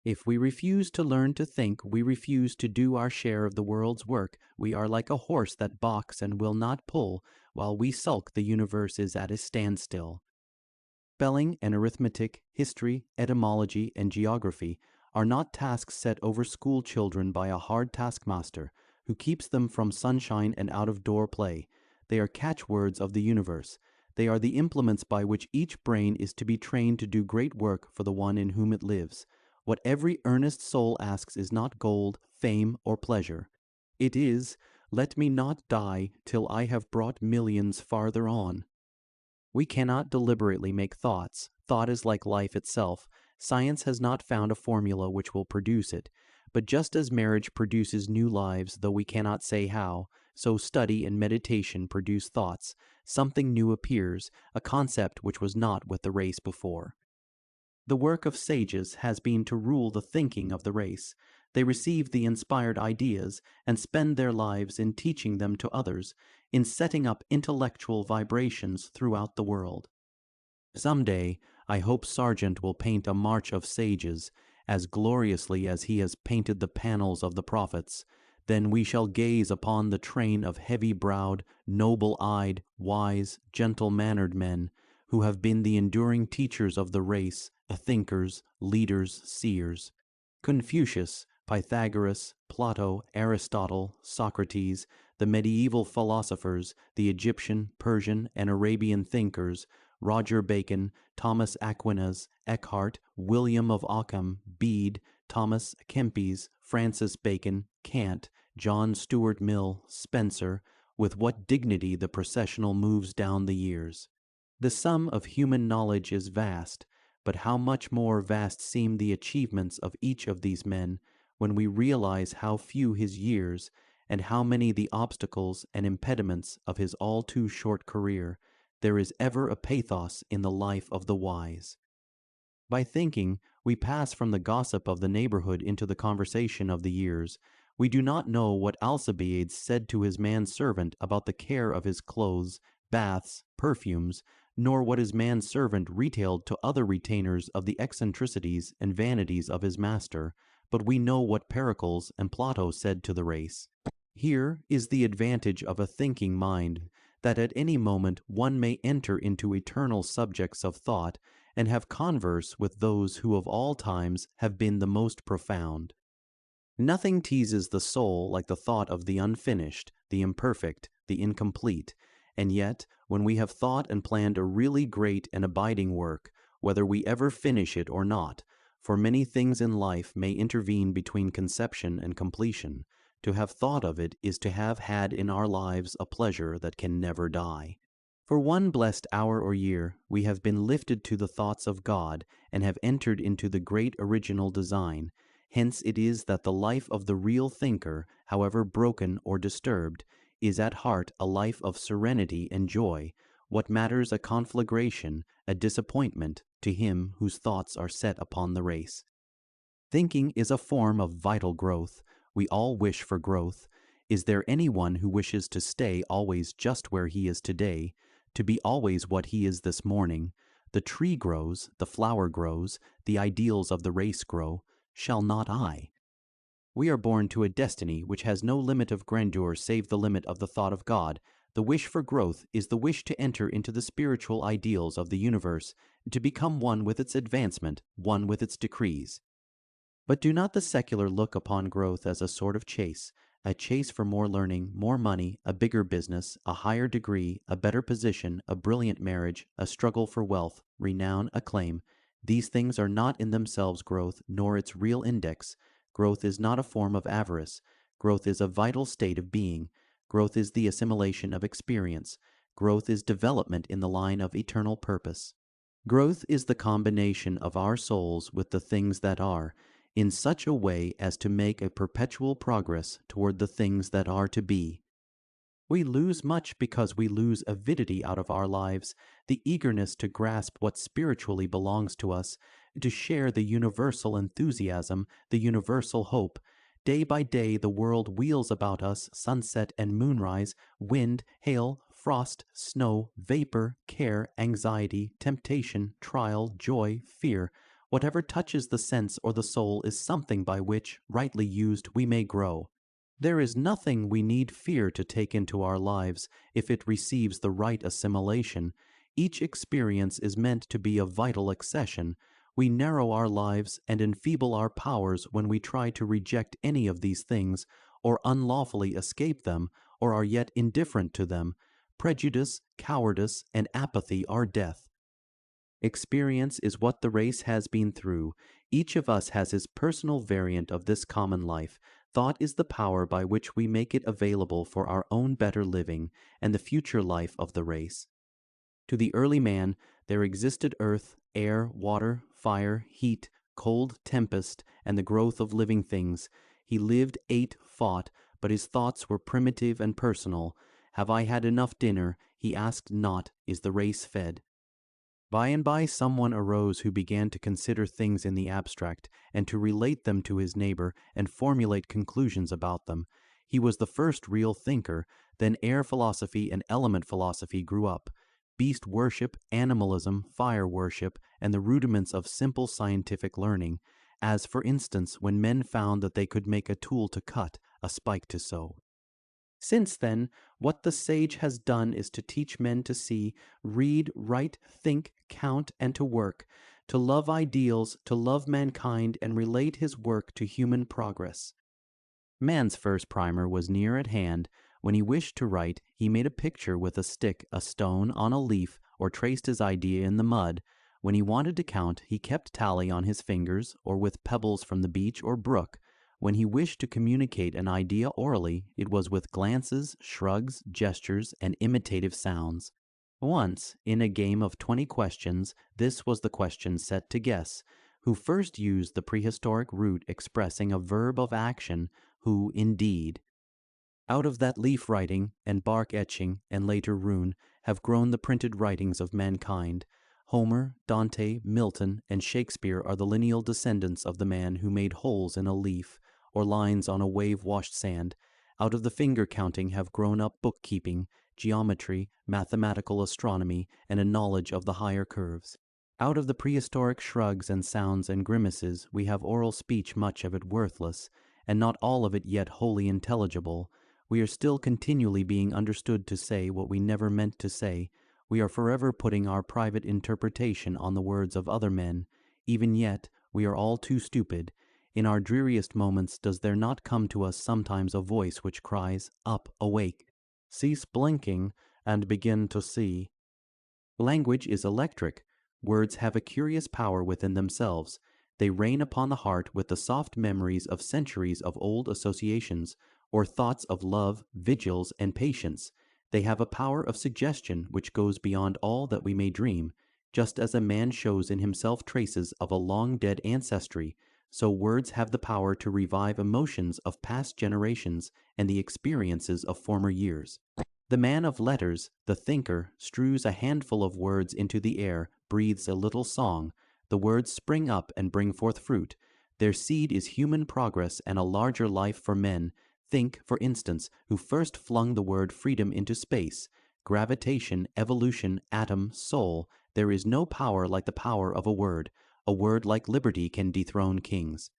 If we refuse to learn to think, we refuse to do our share of the world's work. We are like a horse that balks and will not pull, while we sulk the universe is at a standstill. Spelling and arithmetic, history, etymology, and geography are not tasks set over school children by a hard taskmaster who keeps them from sunshine and out-of-door play. They are catchwords of the universe. They are the implements by which each brain is to be trained to do great work for the one in whom it lives. What every earnest soul asks is not gold, fame, or pleasure. It is, let me not die till I have brought millions farther on. We cannot deliberately make thoughts. Thought is like life itself. Science has not found a formula which will produce it. But just as marriage produces new lives, though we cannot say how, so study and meditation produce thoughts. Something new appears, a concept which was not with the race before. The work of sages has been to rule the thinking of the race. They receive the inspired ideas and spend their lives in teaching them to others, in setting up intellectual vibrations throughout the world. Some day, I hope Sargent will paint a march of sages, as gloriously as he has painted the panels of the prophets. Then we shall gaze upon the train of heavy-browed, noble-eyed, wise, gentle-mannered men, who have been the enduring teachers of the race, the thinkers, leaders, seers. Confucius, Pythagoras, Plato, Aristotle, Socrates, the medieval philosophers, the Egyptian, Persian, and Arabian thinkers, Roger Bacon, Thomas Aquinas, Eckhart, William of Ockham, Bede, Thomas Kempis, Francis Bacon, Kant, John Stuart Mill, Spencer, with what dignity the processional moves down the years. The sum of human knowledge is vast, but how much more vast seem the achievements of each of these men when we realize how few his years, and how many the obstacles and impediments of his all too short career. There is ever a pathos in the life of the wise. By thinking, we pass from the gossip of the neighborhood into the conversation of the years. We do not know what Alcibiades said to his manservant about the care of his clothes, baths, perfumes, nor what his manservant retailed to other retainers of the eccentricities and vanities of his master, but we know what Pericles and Plato said to the race. Here is the advantage of a thinking mind, that at any moment one may enter into eternal subjects of thought, and have converse with those who of all times have been the most profound. Nothing teases the soul like the thought of the unfinished, the imperfect, the incomplete, and yet, when we have thought and planned a really great and abiding work, whether we ever finish it or not, for many things in life may intervene between conception and completion, to have thought of it is to have had in our lives a pleasure that can never die. For one blessed hour or year, we have been lifted to the thoughts of God and have entered into the great original design. Hence it is that the life of the real thinker, however broken or disturbed, is at heart a life of serenity and joy. What matters a conflagration, a disappointment, to him whose thoughts are set upon the race? Thinking is a form of vital growth. We all wish for growth. Is there anyone who wishes to stay always just where he is today, to be always what he is this morning? The tree grows, the flower grows, the ideals of the race grow. Shall not I? We are born to a destiny which has no limit of grandeur save the limit of the thought of God. The wish for growth is the wish to enter into the spiritual ideals of the universe, to become one with its advancement, one with its decrees. But do not the secular look upon growth as a sort of chase, a chase for more learning, more money, a bigger business, a higher degree, a better position, a brilliant marriage, a struggle for wealth, renown, acclaim? These things are not in themselves growth, nor its real index. Growth is not a form of avarice. Growth is a vital state of being. Growth is the assimilation of experience. Growth is development in the line of eternal purpose. Growth is the combination of our souls with the things that are, in such a way as to make a perpetual progress toward the things that are to be. We lose much because we lose avidity out of our lives, the eagerness to grasp what spiritually belongs to us, to share the universal enthusiasm, the universal hope. Day by day the world wheels about us, sunset and moonrise, wind, hail, frost, snow, vapor, care, anxiety, temptation, trial, joy, fear. Whatever touches the sense or the soul is something by which, rightly used, we may grow. There is nothing we need fear to take into our lives if it receives the right assimilation. Each experience is meant to be a vital accession. We narrow our lives and enfeeble our powers when we try to reject any of these things, or unlawfully escape them, or are yet indifferent to them. Prejudice, cowardice, and apathy are death. Experience is what the race has been through. Each of us has his personal variant of this common life. Thought is the power by which we make it available for our own better living and the future life of the race. To the early man, there existed earth, air, water, fire, heat, cold, tempest, and the growth of living things. He lived, ate, fought, but his thoughts were primitive and personal. Have I had enough dinner? He asked not, is the race fed? By and by someone arose who began to consider things in the abstract, and to relate them to his neighbor, and formulate conclusions about them. He was the first real thinker. Then air philosophy and element philosophy grew up. Beast worship, animalism, fire worship, and the rudiments of simple scientific learning, as, for instance, when men found that they could make a tool to cut, a spike to sew. Since then, what the sage has done is to teach men to see, read, write, think, count, and to work, to love ideals, to love mankind, and relate his work to human progress. Man's first primer was near at hand. When he wished to write, he made a picture with a stick, a stone, on a leaf, or traced his idea in the mud. When he wanted to count, he kept tally on his fingers, or with pebbles from the beach or brook. When he wished to communicate an idea orally, it was with glances, shrugs, gestures, and imitative sounds. Once, in a game of 20 questions, this was the question set to guess: who first used the prehistoric root expressing a verb of action, who indeed. Out of that leaf writing, and bark etching, and later rune, have grown the printed writings of mankind. Homer, Dante, Milton, and Shakespeare are the lineal descendants of the man who made holes in a leaf, or lines on a wave-washed sand. Out of the finger-counting have grown up bookkeeping, geometry, mathematical astronomy, and a knowledge of the higher curves. Out of the prehistoric shrugs and sounds and grimaces we have oral speech, much of it worthless, and not all of it yet wholly intelligible. We are still continually being understood to say what we never meant to say. We are forever putting our private interpretation on the words of other men. Even yet, we are all too stupid. In our dreariest moments does there not come to us sometimes a voice which cries, "Up, awake, cease blinking, and begin to see"? Language is electric. Words have a curious power within themselves. They rain upon the heart with the soft memories of centuries of old associations, or thoughts of love, vigils, and patience. They have a power of suggestion which goes beyond all that we may dream. Just as a man shows in himself traces of a long-dead ancestry, so words have the power to revive emotions of past generations and the experiences of former years. The man of letters, the thinker, strews a handful of words into the air, breathes a little song. The words spring up and bring forth fruit. Their seed is human progress and a larger life for men. Think, for instance, who first flung the word freedom into space. Gravitation, evolution, atom, soul. There is no power like the power of a word. A word like liberty can dethrone kings.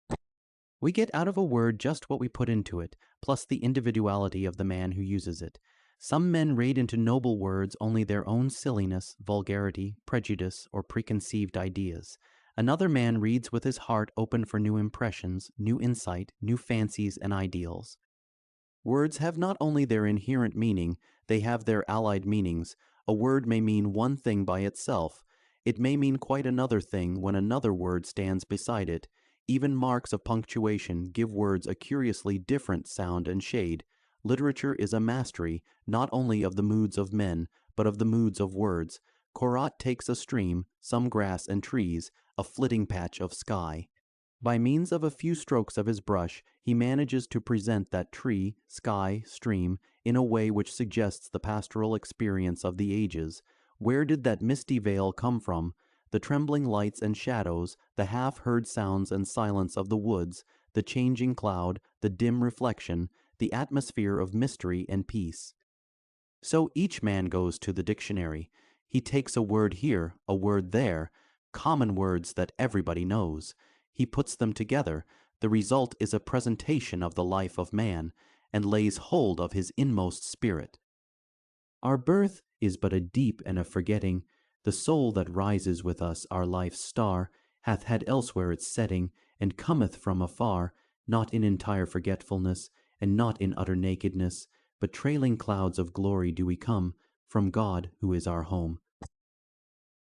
We get out of a word just what we put into it, plus the individuality of the man who uses it. Some men read into noble words only their own silliness, vulgarity, prejudice, or preconceived ideas. Another man reads with his heart open for new impressions, new insight, new fancies and ideals. Words have not only their inherent meaning, they have their allied meanings. A word may mean one thing by itself. It may mean quite another thing when another word stands beside it. Even marks of punctuation give words a curiously different sound and shade. Literature is a mastery, not only of the moods of men, but of the moods of words. Corot takes a stream, some grass and trees, a flitting patch of sky. By means of a few strokes of his brush, he manages to present that tree, sky, stream, in a way which suggests the pastoral experience of the ages. Where did that misty veil come from? The trembling lights and shadows, the half-heard sounds and silence of the woods, the changing cloud, the dim reflection, the atmosphere of mystery and peace. So each man goes to the dictionary. He takes a word here, a word there, common words that everybody knows. He puts them together. The result is a presentation of the life of man, and lays hold of his inmost spirit. Our birth is but a deep and a forgetting. The soul that rises with us, our life's star, hath had elsewhere its setting, and cometh from afar, not in entire forgetfulness, and not in utter nakedness, but trailing clouds of glory do we come, from God who is our home.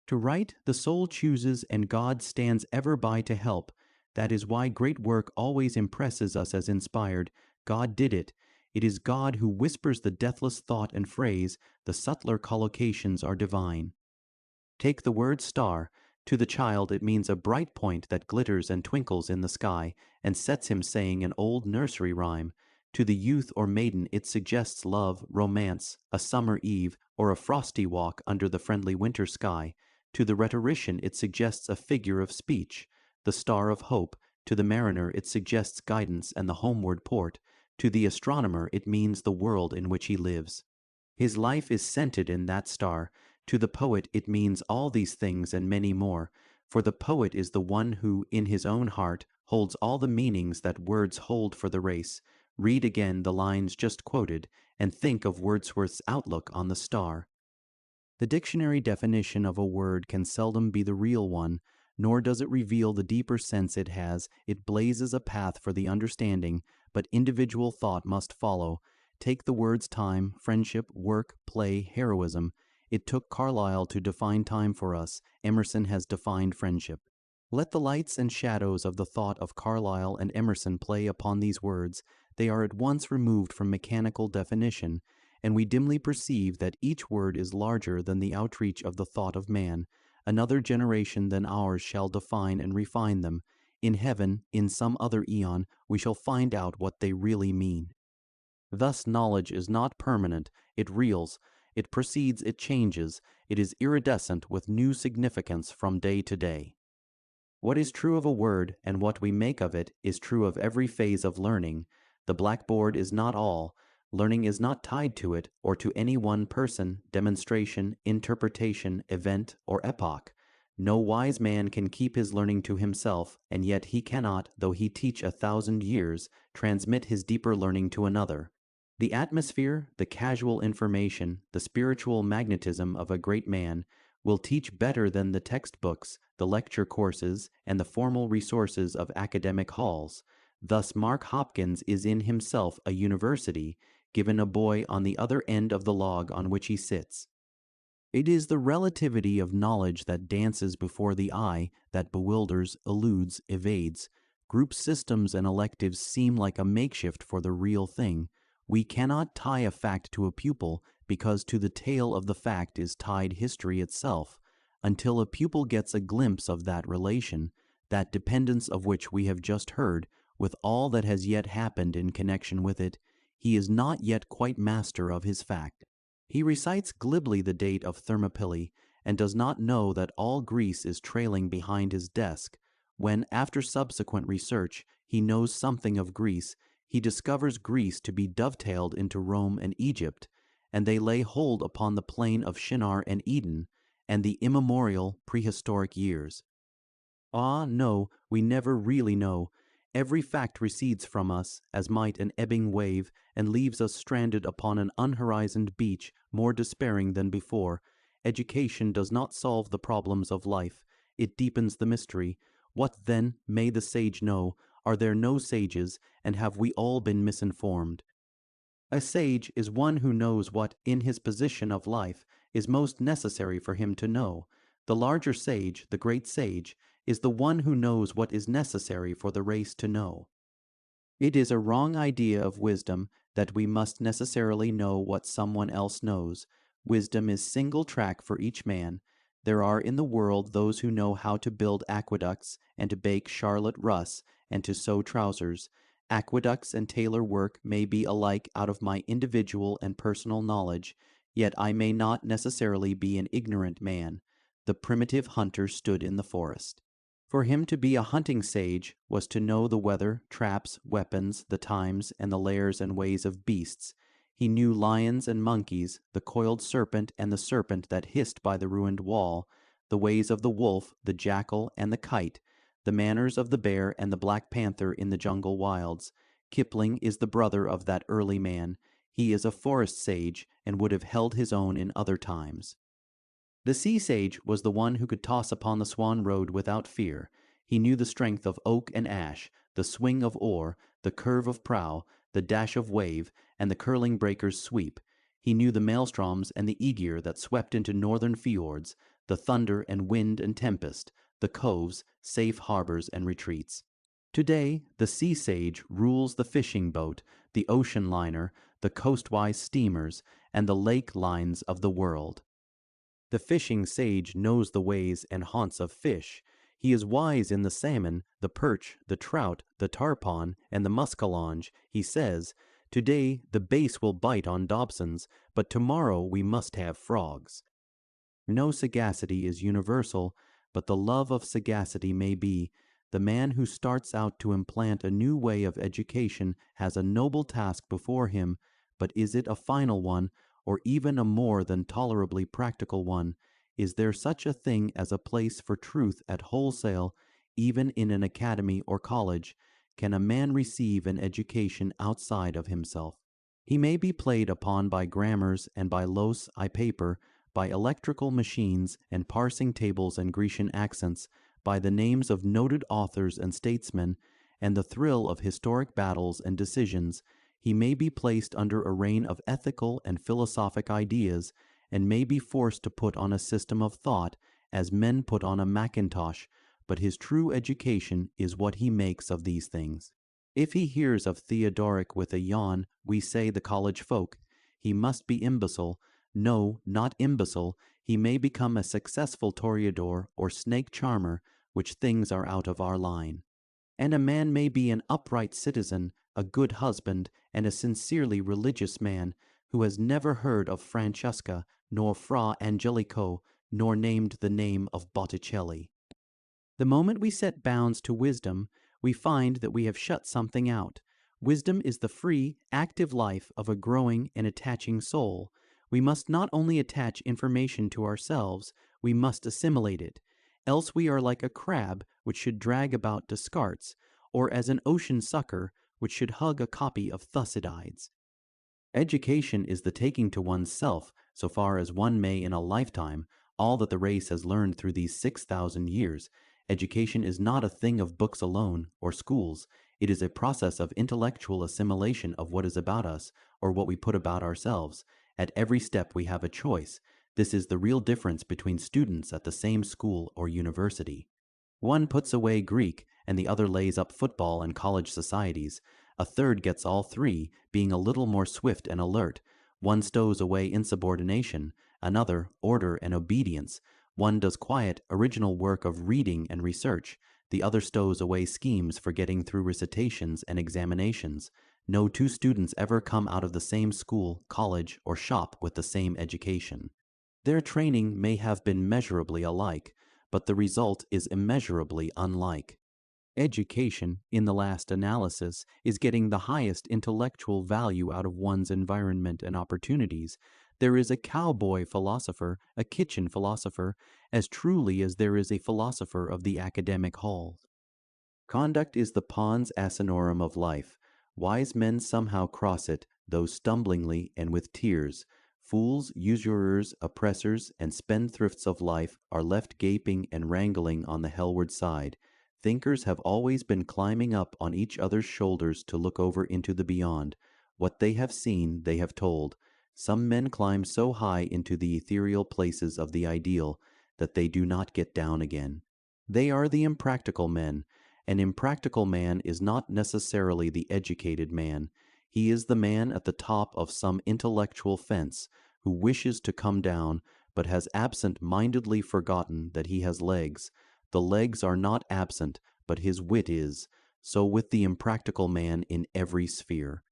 To write, the soul chooses, and God stands ever by to help. That is why great work always impresses us as inspired. God did it. It is God who whispers the deathless thought and phrase. The subtler collocations are divine. Take the word star. To the child it means a bright point that glitters and twinkles in the sky, and sets him saying an old nursery rhyme. To the youth or maiden it suggests love, romance, a summer eve, or a frosty walk under the friendly winter sky. To the rhetorician it suggests a figure of speech, the star of hope. To the mariner it suggests guidance and the homeward port. To the astronomer it means the world in which he lives. His life is scented in that star. To the poet it means all these things and many more, for the poet is the one who, in his own heart, holds all the meanings that words hold for the race. Read again the lines just quoted, and think of Wordsworth's outlook on the star. The dictionary definition of a word can seldom be the real one, nor does it reveal the deeper sense it has. It blazes a path for the understanding, but individual thought must follow. Take the words time, friendship, work, play, heroism. It took Carlyle to define time for us. Emerson has defined friendship. Let the lights and shadows of the thought of Carlyle and Emerson play upon these words. They are at once removed from mechanical definition, and we dimly perceive that each word is larger than the outreach of the thought of man. Another generation than ours shall define and refine them. In heaven, in some other eon, we shall find out what they really mean. Thus knowledge is not permanent, it reels, it proceeds, it changes, it is iridescent with new significance from day to day. What is true of a word, and what we make of it, is true of every phase of learning. The blackboard is not all. Learning is not tied to it, or to any one person, demonstration, interpretation, event, or epoch. No wise man can keep his learning to himself, and yet he cannot, though he teach 1,000 years, transmit his deeper learning to another. The atmosphere, the casual information, the spiritual magnetism of a great man will teach better than the textbooks, the lecture courses, and the formal resources of academic halls. Thus Mark Hopkins is in himself a university, given a boy on the other end of the log on which he sits. It is the relativity of knowledge that dances before the eye that bewilders, eludes, evades. Group systems and electives seem like a makeshift for the real thing. We cannot tie a fact to a pupil, because to the tale of the fact is tied history itself, until a pupil gets a glimpse of that relation, that dependence of which we have just heard, with all that has yet happened in connection with it, he is not yet quite master of his fact. He recites glibly the date of Thermopylae, and does not know that all Greece is trailing behind his desk. When, after subsequent research, he knows something of Greece, he discovers Greece to be dovetailed into Rome and Egypt, and they lay hold upon the plain of Shinar and Eden, and the immemorial prehistoric years. Ah, no, we never really know. Every fact recedes from us, as might an ebbing wave, and leaves us stranded upon an unhorizoned beach, more despairing than before. Education does not solve the problems of life. It deepens the mystery. What, then, may the sage know? Are there no sages, and have we all been misinformed? A sage is one who knows what, in his position of life, is most necessary for him to know. The larger sage, the great sage, is the one who knows what is necessary for the race to know. It is a wrong idea of wisdom that we must necessarily know what someone else knows. Wisdom is single track for each man. There are in the world those who know how to build aqueducts, and to bake Charlotte Russe, and to sew trousers. Aqueducts and tailor work may be alike out of my individual and personal knowledge, yet I may not necessarily be an ignorant man. The primitive hunter stood in the forest. For him to be a hunting sage was to know the weather, traps, weapons, the times, and the lairs and ways of beasts. He knew lions and monkeys, the coiled serpent and the serpent that hissed by the ruined wall, the ways of the wolf, the jackal, and the kite, the manners of the bear and the black panther in the jungle wilds. Kipling is the brother of that early man. He is a forest sage, and would have held his own in other times. The sea sage was the one who could toss upon the Swan Road without fear. He knew the strength of oak and ash, the swing of oar, the curve of prow, the dash of wave, and the curling breaker's sweep. He knew the maelstroms and the aegir that swept into northern fjords, the thunder and wind and tempest, the coves, safe harbors and retreats. Today, the sea sage rules the fishing boat, the ocean liner, the coastwise steamers, and the lake lines of the world. The fishing sage knows the ways and haunts of fish. He is wise in the salmon, the perch, the trout, the tarpon, and the muskellonge. He says, "Today the bass will bite on Dobsons, but tomorrow we must have frogs." No sagacity is universal, but the love of sagacity may be. The man who starts out to implant a new way of education has a noble task before him, but is it a final one, or even a more than tolerably practical one? Is there such a thing as a place for truth at wholesale, even in an academy or college? Can a man receive an education outside of himself? He may be played upon by grammars and by loce I paper, by electrical machines and parsing tables and Grecian accents, by the names of noted authors and statesmen, and the thrill of historic battles and decisions. He may be placed under a reign of ethical and philosophic ideas, and may be forced to put on a system of thought, as men put on a mackintosh, but his true education is what he makes of these things. If he hears of Theodoric with a yawn, we say the college folk, he must be imbecile. No, not imbecile. He may become a successful toreador or snake charmer, which things are out of our line. And a man may be an upright citizen, a good husband, and a sincerely religious man, who has never heard of Francesca, nor Fra Angelico, nor named the name of Botticelli. The moment we set bounds to wisdom, we find that we have shut something out. Wisdom is the free, active life of a growing and attaching soul. We must not only attach information to ourselves, we must assimilate it. Else we are like a crab which should drag about Descartes, or as an ocean sucker which should hug a copy of Thucydides. Education is the taking to one's self, so far as one may in a lifetime, all that the race has learned through these 6,000 years. Education is not a thing of books alone, or schools. It is a process of intellectual assimilation of what is about us, or what we put about ourselves. At every step we have a choice. This is the real difference between students at the same school or university. One puts away Greek, and the other lays up football and college societies. A third gets all three, being a little more swift and alert. One stows away insubordination, another order and obedience. One does quiet, original work of reading and research, the other stows away schemes for getting through recitations and examinations. No two students ever come out of the same school, college, or shop with the same education. Their training may have been measurably alike, but the result is immeasurably unlike. Education, in the last analysis, is getting the highest intellectual value out of one's environment and opportunities. There is a cowboy philosopher, a kitchen philosopher, as truly as there is a philosopher of the academic hall. Conduct is the pons asinorum of life. Wise men somehow cross it, though stumblingly and with tears. Fools, usurers, oppressors, and spendthrifts of life are left gaping and wrangling on the hellward side. Thinkers have always been climbing up on each other's shoulders to look over into the beyond. What they have seen, they have told. Some men climb so high into the ethereal places of the ideal that they do not get down again. They are the impractical men. An impractical man is not necessarily the educated man. He is the man at the top of some intellectual fence who wishes to come down, but has absent-mindedly forgotten that he has legs. The legs are not absent, but his wit is. So with the impractical man in every sphere.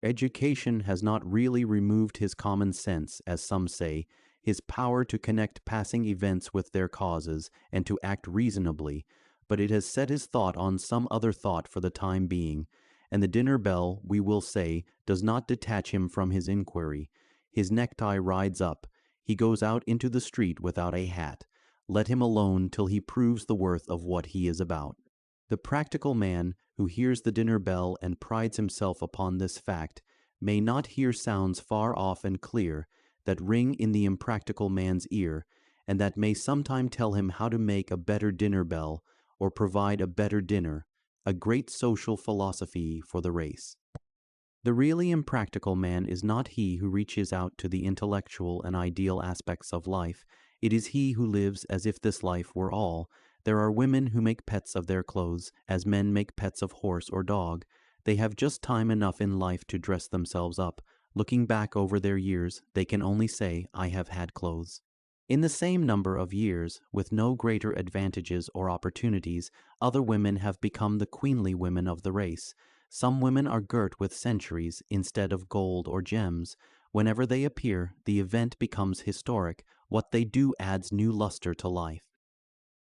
Education has not really removed his common sense, as some say, his power to connect passing events with their causes and to act reasonably, but it has set his thought on some other thought for the time being, and the dinner bell, we will say, does not detach him from his inquiry. His necktie rides up. He goes out into the street without a hat. Let him alone till he proves the worth of what he is about. The practical man, who hears the dinner bell and prides himself upon this fact, may not hear sounds far off and clear, that ring in the impractical man's ear, and that may sometime tell him how to make a better dinner bell, or provide a better dinner, a great social philosophy for the race. The really impractical man is not he who reaches out to the intellectual and ideal aspects of life. It is he who lives as if this life were all. There are women who make pets of their clothes, as men make pets of horse or dog. They have just time enough in life to dress themselves up. Looking back over their years, they can only say, I have had clothes. In the same number of years, with no greater advantages or opportunities, other women have become the queenly women of the race. Some women are girt with centuries instead of gold or gems. Whenever they appear, the event becomes historic. What they do adds new luster to life.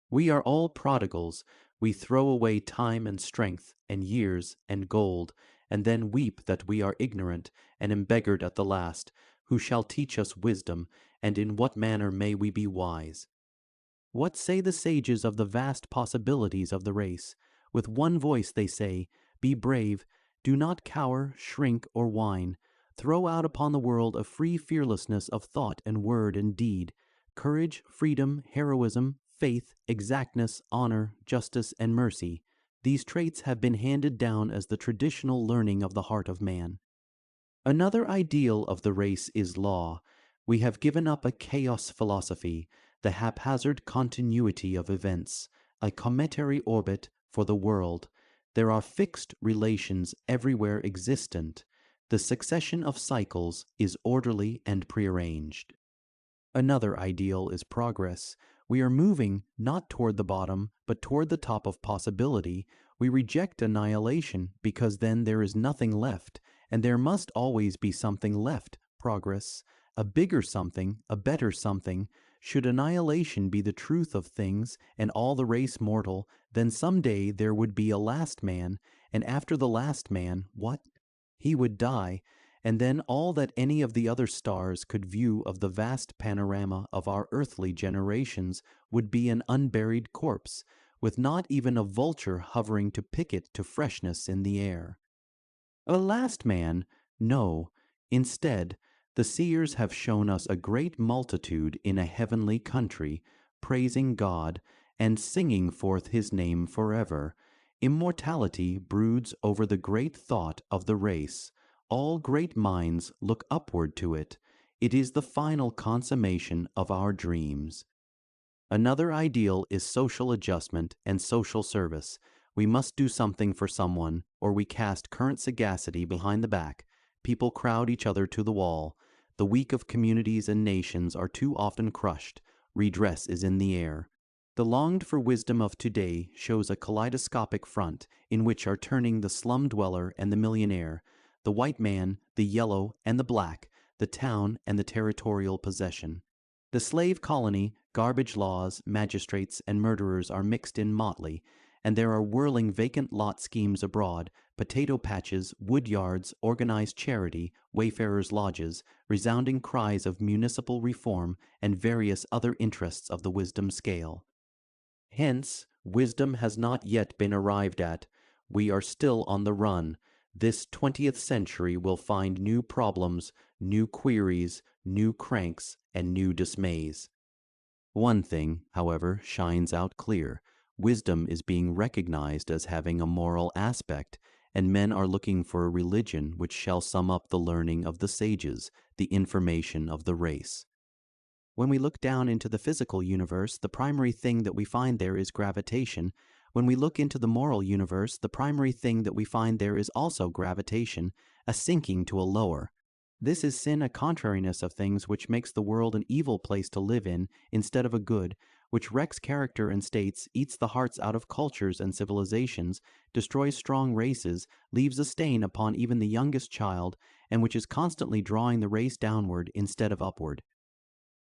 We are all prodigals. We throw away time and strength and years and gold, and then weep that we are ignorant and embeggared at the last. Who shall teach us wisdom, and in what manner may we be wise? What say the sages of the vast possibilities of the race? With one voice they say, be brave, do not cower, shrink, or whine. Throw out upon the world a free fearlessness of thought and word and deed. Courage, freedom, heroism, faith, exactness, honor, justice, and mercy. These traits have been handed down as the traditional learning of the heart of man. Another ideal of the race is law. We have given up a chaos philosophy, the haphazard continuity of events, a cometary orbit for the world. There are fixed relations everywhere existent. The succession of cycles is orderly and prearranged. Another ideal is progress. We are moving not toward the bottom, but toward the top of possibility. We reject annihilation because then there is nothing left, and there must always be something left, progress, a bigger something, a better something. Should annihilation be the truth of things and all the race mortal, then some day there would be a last man, and after the last man, what? He would die, and then all that any of the other stars could view of the vast panorama of our earthly generations would be an unburied corpse, with not even a vulture hovering to pick it to freshness in the air. A last man? No. Instead, the seers have shown us a great multitude in a heavenly country, praising God and singing forth his name forever. Immortality broods over the great thought of the race. All great minds look upward to it. It is the final consummation of our dreams. Another ideal is social adjustment and social service. We must do something for someone, or we cast current sagacity behind the back. People crowd each other to the wall. The The weak of communities and nations are too often crushed. Redress is in the air. The longed for wisdom of today shows a kaleidoscopic front in which are turning the slum dweller and the millionaire, the white man, the yellow and the black, the town and the territorial possession. The slave colony, garbage laws, magistrates, and murderers are mixed in motley, and there are whirling vacant lot schemes abroad, potato patches, wood yards, organized charity, wayfarers' lodges, resounding cries of municipal reform, and various other interests of the wisdom scale. Hence, wisdom has not yet been arrived at. We are still on the run. This 20th century will find new problems, new queries, new cranks, and new dismays. One thing, however, shines out clear. Wisdom is being recognized as having a moral aspect, and men are looking for a religion which shall sum up the learning of the sages, the information of the race. When we look down into the physical universe, the primary thing that we find there is gravitation. When we look into the moral universe, the primary thing that we find there is also gravitation, a sinking to a lower. This is sin, a contrariness of things which makes the world an evil place to live in instead of a good, which wrecks character and states, eats the hearts out of cultures and civilizations, destroys strong races, leaves a stain upon even the youngest child, and which is constantly drawing the race downward instead of upward.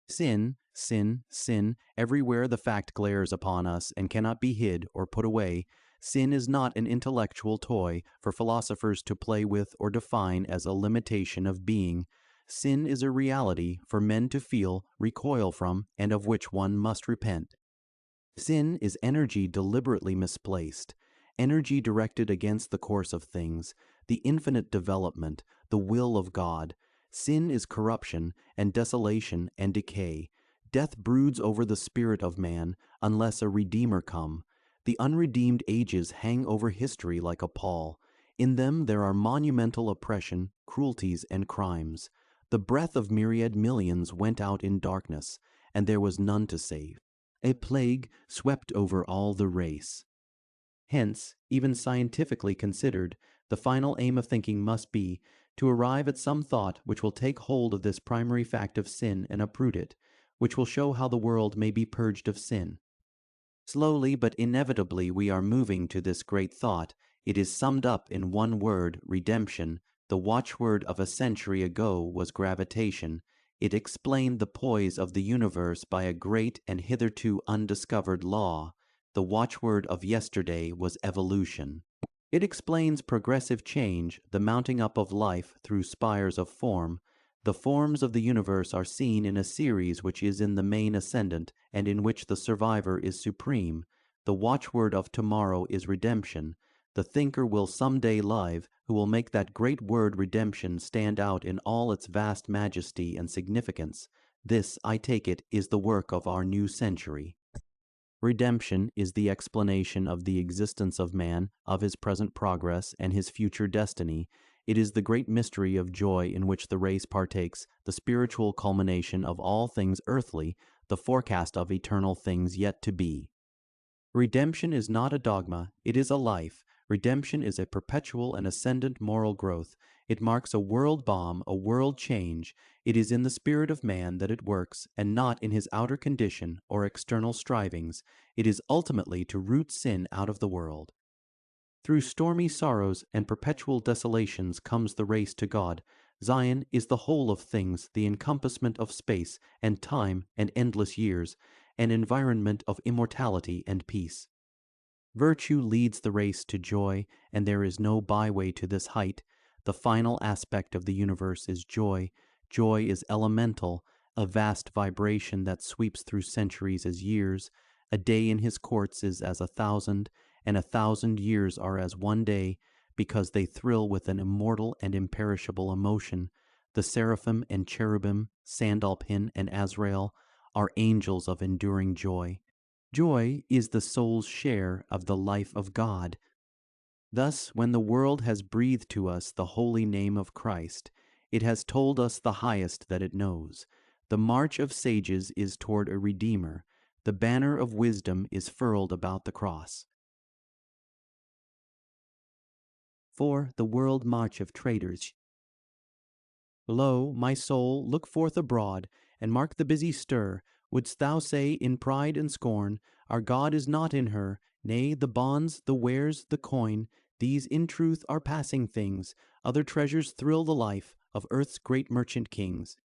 Sin, sin, sin, everywhere the fact glares upon us and cannot be hid or put away. Sin is not an intellectual toy for philosophers to play with or define as a limitation of being. Sin is a reality for men to feel, recoil from, and of which one must repent. Sin is energy deliberately misplaced, energy directed against the course of things, the infinite development, the will of God. Sin is corruption and desolation and decay. Death broods over the spirit of man unless a Redeemer come. The unredeemed ages hang over history like a pall. In them there are monumental oppression, cruelties, and crimes. The breath of myriad millions went out in darkness, and there was none to save. A plague swept over all the race. Hence, even scientifically considered, the final aim of thinking must be to arrive at some thought which will take hold of this primary fact of sin and uproot it, which will show how the world may be purged of sin. Slowly but inevitably we are moving to this great thought. It is summed up in one word, redemption. The watchword of a century ago was gravitation. It explained the poise of the universe by a great and hitherto undiscovered law. The watchword of yesterday was evolution. It explains progressive change, the mounting up of life through spires of form. The forms of the universe are seen in a series which is in the main ascendant, and in which the survivor is supreme. The watchword of tomorrow is redemption. The thinker will someday live, who will make that great word redemption stand out in all its vast majesty and significance. This, I take it, is the work of our new century. Redemption is the explanation of the existence of man, of his present progress, and his future destiny. It is the great mystery of joy in which the race partakes, the spiritual culmination of all things earthly, the forecast of eternal things yet to be. Redemption is not a dogma, it is a life. Redemption is a perpetual and ascendant moral growth. It marks a world bomb, a world change. It is in the spirit of man that it works, and not in his outer condition or external strivings. It is ultimately to root sin out of the world. Through stormy sorrows and perpetual desolations comes the race to God. Zion is the whole of things, the encompassment of space and time and endless years, an environment of immortality and peace. Virtue leads the race to joy, and there is no byway to this height. The final aspect of the universe is joy. Joy is elemental, a vast vibration that sweeps through centuries as years. A day in his courts is as 1,000, and 1,000 years are as one day, because they thrill with an immortal and imperishable emotion. The seraphim and cherubim, Sandalpin and Azrael, are angels of enduring joy. Joy is the soul's share of the life of God. Thus, when the world has breathed to us the holy name of Christ, it has told us the highest that it knows. The march of sages is toward a Redeemer. The banner of wisdom is furled about the cross. For the world march of traitors Lo, my soul, look forth abroad, and mark the busy stir. Wouldst thou say in pride and scorn, our God is not in her, nay, the bonds, the wares, the coin, these in truth are passing things, other treasures thrill the life of earth's great merchant kings.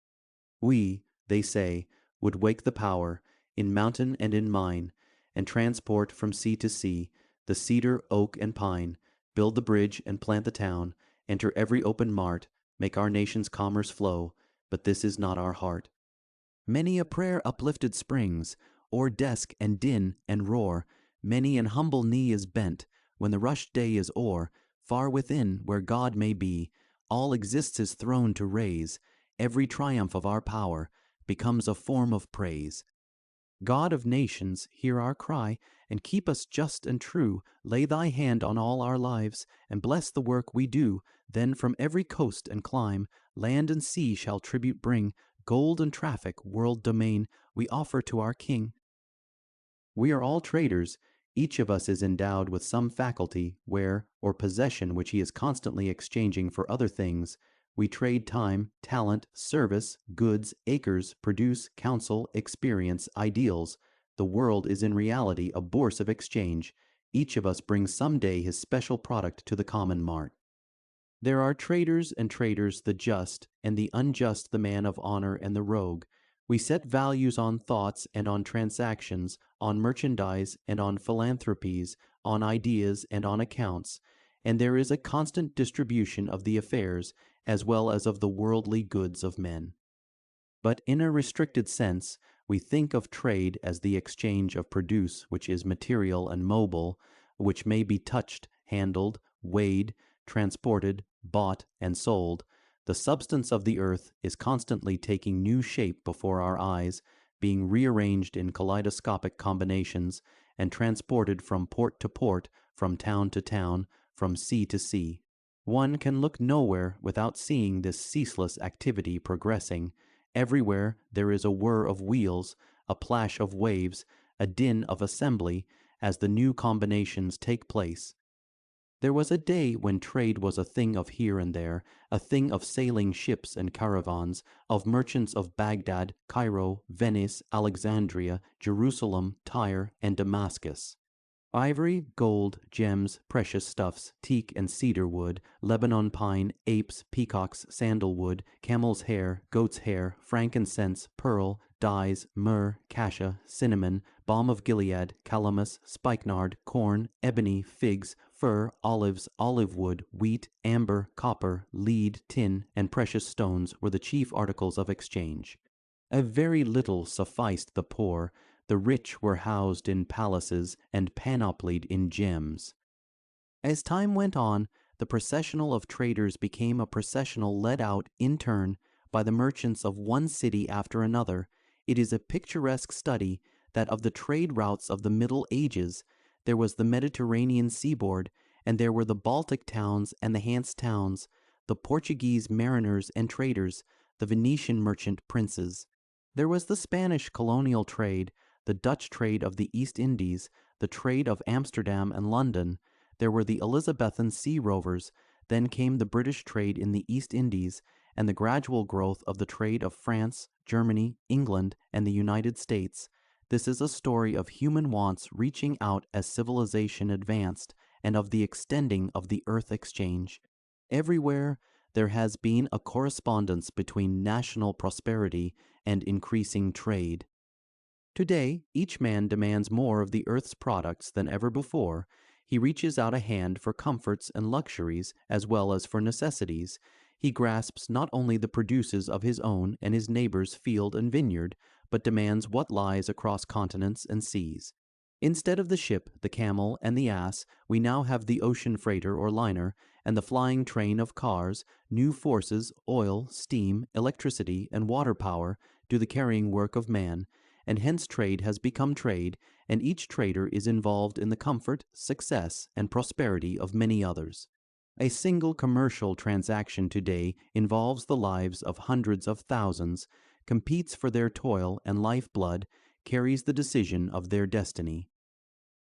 We, they say, would wake the power, in mountain and in mine, and transport from sea to sea, the cedar, oak, and pine, build the bridge and plant the town, enter every open mart, make our nation's commerce flow, but this is not our heart. Many a prayer uplifted springs, o'er desk and din and roar, many an humble knee is bent, when the rushed day is o'er, far within, where God may be, all exists his throne to raise, every triumph of our power becomes a form of praise. God of nations, hear our cry, and keep us just and true. Lay thy hand on all our lives, and bless the work we do. Then from every coast and clime, land and sea shall tribute bring. Gold and traffic, world domain, we offer to our King. We are all traders. Each of us is endowed with some faculty, where, or possession which he is constantly exchanging for other things. We trade time, talent, service, goods, acres, produce, counsel, experience, ideals. The world is in reality a bourse of exchange. Each of us brings some day his special product to the common mart. There are traders and traders, the just, and the unjust, the man of honor and the rogue. We set values on thoughts and on transactions, on merchandise and on philanthropies, on ideas and on accounts, and there is a constant distribution of the affairs as well as of the worldly goods of men. But in a restricted sense, we think of trade as the exchange of produce which is material and mobile, which may be touched, handled, weighed, transported, bought, and sold. The substance of the earth is constantly taking new shape before our eyes, being rearranged in kaleidoscopic combinations, and transported from port to port, from town to town, from sea to sea. One can look nowhere without seeing this ceaseless activity progressing. Everywhere there is a whir of wheels, a plash of waves, a din of assembly, as the new combinations take place. There was a day when trade was a thing of here and there, a thing of sailing ships and caravans, of merchants of Baghdad, Cairo, Venice, Alexandria, Jerusalem, Tyre, and Damascus. Ivory, gold, gems, precious stuffs, teak and cedar wood, Lebanon pine, apes, peacocks, sandalwood, camel's hair, goat's hair, frankincense, pearl, dyes, myrrh, cassia, cinnamon, balm of Gilead, calamus, spikenard, corn, ebony, figs, fir, olives, olive wood, wheat, amber, copper, lead, tin, and precious stones were the chief articles of exchange. A very little sufficed the poor. The rich were housed in palaces and panoplied in gems. As time went on, the processional of traders became a processional led out, in turn, by the merchants of one city after another. It is a picturesque study that of the trade routes of the Middle Ages, there was the Mediterranean seaboard, and there were the Baltic towns and the Hanse towns, the Portuguese mariners and traders, the Venetian merchant princes. There was the Spanish colonial trade, the Dutch trade of the East Indies, the trade of Amsterdam and London. There were the Elizabethan sea rovers. Then came the British trade in the East Indies, and the gradual growth of the trade of France, Germany, England, and the United States. This is a story of human wants reaching out as civilization advanced, and of the extending of the earth exchange. Everywhere there has been a correspondence between national prosperity and increasing trade. Today, each man demands more of the earth's products than ever before. He reaches out a hand for comforts and luxuries as well as for necessities. He grasps not only the produces of his own and his neighbor's field and vineyard, but demands what lies across continents and seas. Instead of the ship, the camel, and the ass, we now have the ocean freighter or liner, and the flying train of cars. New forces, oil, steam, electricity, and water power do the carrying work of man, and hence trade has become trade, and each trader is involved in the comfort, success, and prosperity of many others. A single commercial transaction today involves the lives of hundreds of thousands, competes for their toil and lifeblood, carries the decision of their destiny.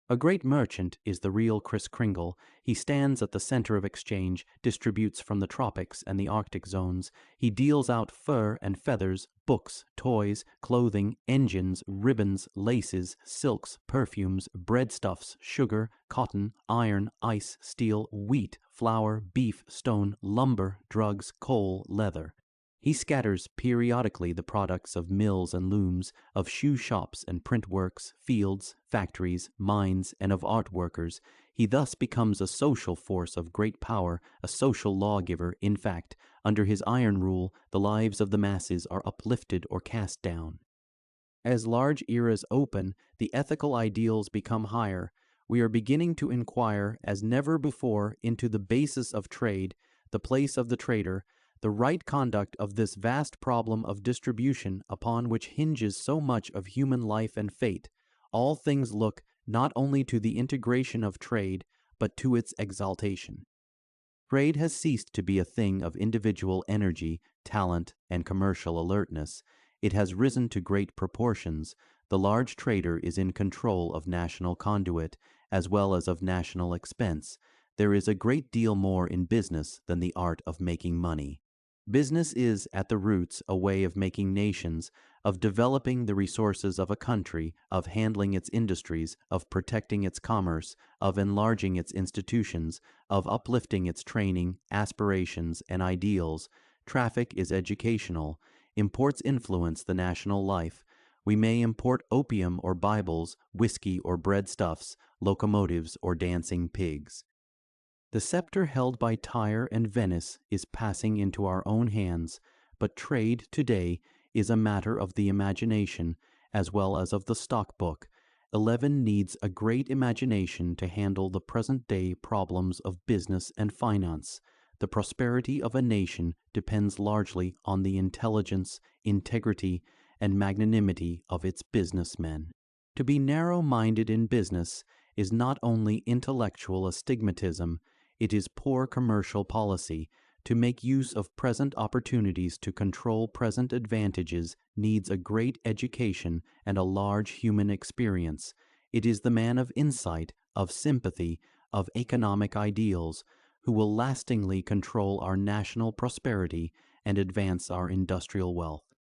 A great merchant is the real Kris Kringle. He stands at the center of exchange, distributes from the tropics and the Arctic zones. He deals out fur and feathers, books, toys, clothing, engines, ribbons, laces, silks, perfumes, breadstuffs, sugar, cotton, iron, ice, steel, wheat, flour, beef, stone, lumber, drugs, coal, leather. He scatters periodically the products of mills and looms, of shoe shops and print works, fields, factories, mines, and of art workers. He thus becomes a social force of great power, a social lawgiver. In fact, under his iron rule, the lives of the masses are uplifted or cast down. As large eras open, the ethical ideals become higher. We are beginning to inquire, as never before, into the basis of trade, the place of the trader, the right conduct of this vast problem of distribution upon which hinges so much of human life and fate. All things look not only to the integration of trade, but to its exaltation. Trade has ceased to be a thing of individual energy, talent, and commercial alertness. It has risen to great proportions. The large trader is in control of national conduit, as well as of national expense. There is a great deal more in business than the art of making money. Business is, at the roots, a way of making nations, of developing the resources of a country, of handling its industries, of protecting its commerce, of enlarging its institutions, of uplifting its training, aspirations, and ideals. Traffic is educational. Imports influence the national life. We may import opium or Bibles, whiskey or breadstuffs, locomotives or dancing pigs. The scepter held by Tyre and Venice is passing into our own hands, but trade today is a matter of the imagination as well as of the stock-book. 11 needs a great imagination to handle the present-day problems of business and finance. The prosperity of a nation depends largely on the intelligence, integrity, and magnanimity of its businessmen. To be narrow-minded in business is not only intellectual astigmatism, it is poor commercial policy. To make use of present opportunities to control present advantages needs a great education and a large human experience. It is the man of insight, of sympathy, of economic ideals, who will lastingly control our national prosperity and advance our industrial wealth.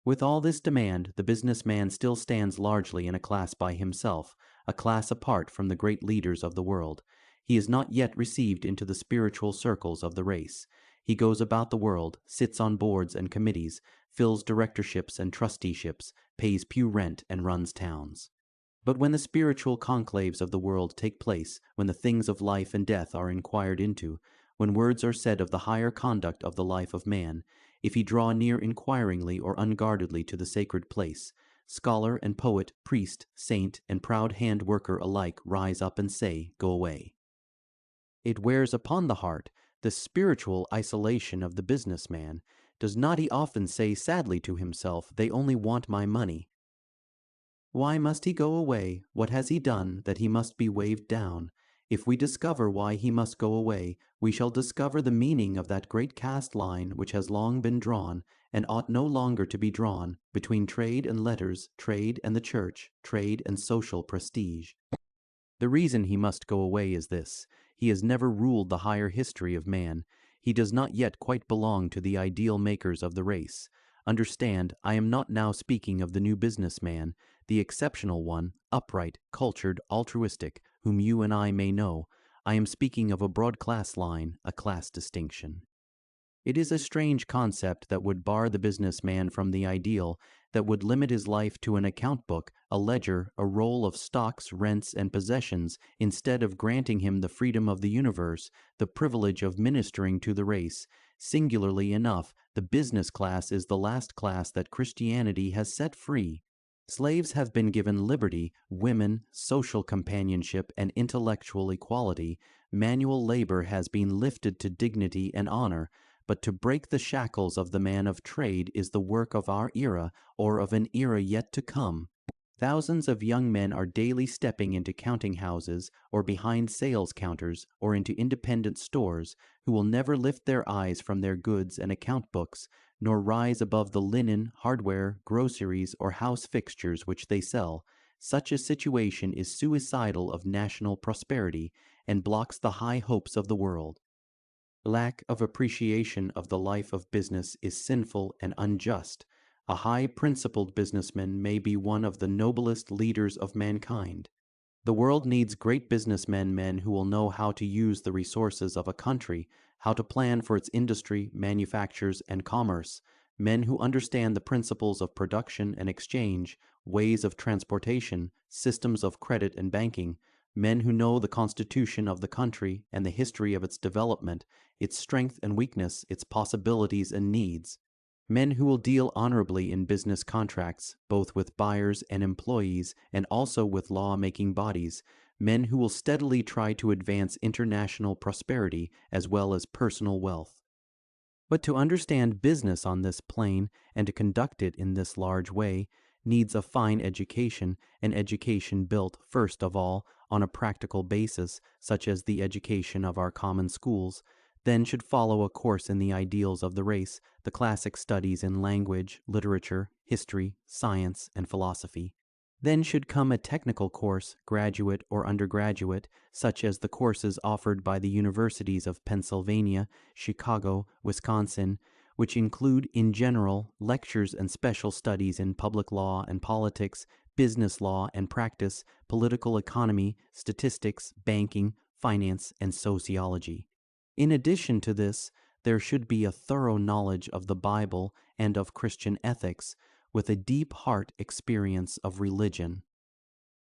With all this demand, the businessman still stands largely in a class by himself, a class apart from the great leaders of the world. He is not yet received into the spiritual circles of the race. He goes about the world, sits on boards and committees, fills directorships and trusteeships, pays pew rent, and runs towns. But when the spiritual conclaves of the world take place, when the things of life and death are inquired into, when words are said of the higher conduct of the life of man, if he draw near inquiringly or unguardedly to the sacred place, scholar and poet, priest, saint, and proud hand-worker alike rise up and say, "Go away." It wears upon the heart the spiritual isolation of the businessman. Does not he often say sadly to himself, "They only want my money"? Why must he go away? What has he done that he must be waved down? If we discover why he must go away, we shall discover the meaning of that great cast line which has long been drawn, and ought no longer to be drawn, between trade and letters, trade and the church, trade and social prestige. The reason he must go away is this: he has never ruled the higher history of man. He does not yet quite belong to the ideal makers of the race. Understand, I am not now speaking of the new businessman, the exceptional one, upright, cultured, altruistic, whom you and I may know. I am speaking of a broad class line, a class distinction. It is a strange concept that would bar the businessman from the ideal, that would limit his life to an account book, a ledger, a roll of stocks, rents, and possessions, instead of granting him the freedom of the universe, the privilege of ministering to the race. Singularly enough, the business class is the last class that Christianity has set free. Slaves have been given liberty, women, social companionship, and intellectual equality. Manual labor has been lifted to dignity and honor. But to break the shackles of the man of trade is the work of our era, or of an era yet to come. Thousands of young men are daily stepping into counting houses, or behind sales counters, or into independent stores, who will never lift their eyes from their goods and account books, nor rise above the linen, hardware, groceries, or house fixtures which they sell. Such a situation is suicidal of national prosperity and blocks the high hopes of the world. Lack of appreciation of the life of business is sinful and unjust. A high-principled businessman may be one of the noblest leaders of mankind. The world needs great businessmen, men who will know how to use the resources of a country, how to plan for its industry, manufactures, and commerce, men who understand the principles of production and exchange, ways of transportation, systems of credit and banking, men who know the constitution of the country and the history of its development, its strength and weakness, its possibilities and needs. Men who will deal honorably in business contracts, both with buyers and employees, and also with law-making bodies. Men who will steadily try to advance international prosperity as well as personal wealth. But to understand business on this plane and to conduct it in this large way needs a fine education, an education built, first of all, on a practical basis, such as the education of our common schools. Then should follow a course in the ideals of the race, the classic studies in language, literature, history, science, and philosophy. Then should come a technical course, graduate or undergraduate, such as the courses offered by the universities of Pennsylvania, Chicago, Wisconsin, which include, in general, lectures and special studies in public law and politics, business law and practice, political economy, statistics, banking, finance, and sociology. In addition to this, there should be a thorough knowledge of the Bible and of Christian ethics, with a deep heart experience of religion.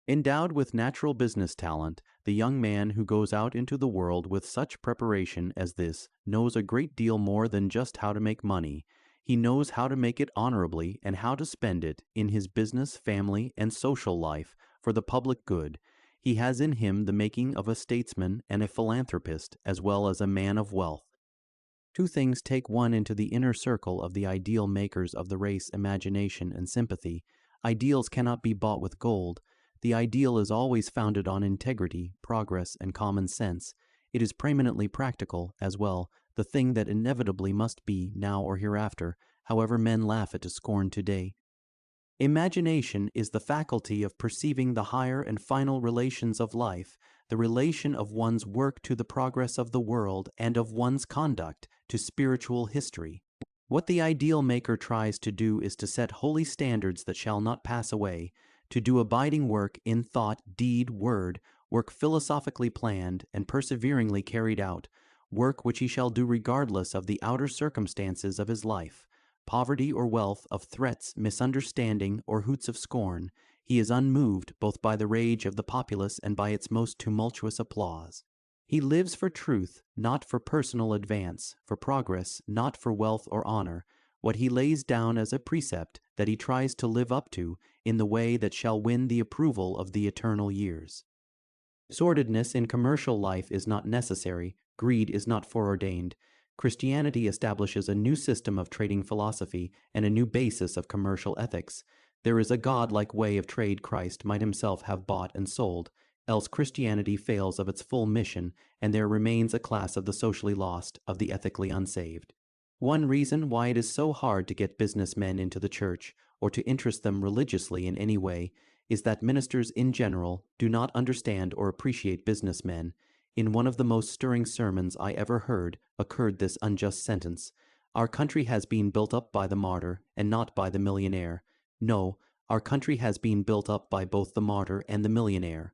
Endowed with natural business talent, the young man who goes out into the world with such preparation as this knows a great deal more than just how to make money. He knows how to make it honorably and how to spend it in his business, family, and social life for the public good. He has in him the making of a statesman and a philanthropist, as well as a man of wealth. Two things take one into the inner circle of the ideal makers of the race: imagination and sympathy. Ideals cannot be bought with gold. The ideal is always founded on integrity, progress, and common sense. It is preeminently practical, as well, the thing that inevitably must be, now or hereafter, however men laugh it to scorn today. Imagination is the faculty of perceiving the higher and final relations of life, the relation of one's work to the progress of the world and of one's conduct to spiritual history. What the ideal maker tries to do is to set holy standards that shall not pass away, to do abiding work in thought, deed, word, work philosophically planned and perseveringly carried out, work which he shall do regardless of the outer circumstances of his life, poverty or wealth, of threats, misunderstanding, or hoots of scorn. He is unmoved both by the rage of the populace and by its most tumultuous applause. He lives for truth, not for personal advance, for progress, not for wealth or honor. What he lays down as a precept that he tries to live up to in the way that shall win the approval of the eternal years. Sordidness in commercial life is not necessary. Greed is not foreordained. Christianity establishes a new system of trading philosophy and a new basis of commercial ethics. There is a God-like way of trade Christ might himself have bought and sold, else Christianity fails of its full mission, and there remains a class of the socially lost, of the ethically unsaved. One reason why it is so hard to get businessmen into the church, or to interest them religiously in any way, is that ministers in general do not understand or appreciate businessmen. In one of the most stirring sermons I ever heard occurred this unjust sentence: "Our country has been built up by the martyr, and not by the millionaire." No, our country has been built up by both the martyr and the millionaire.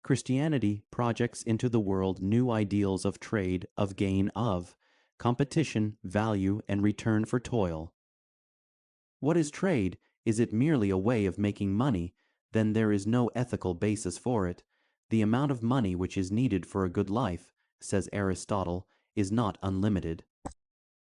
Christianity projects into the world new ideals of trade, of gain, of competition, value, and return for toil. What is trade? Is it merely a way of making money? Then there is no ethical basis for it. The amount of money which is needed for a good life, says Aristotle, is not unlimited.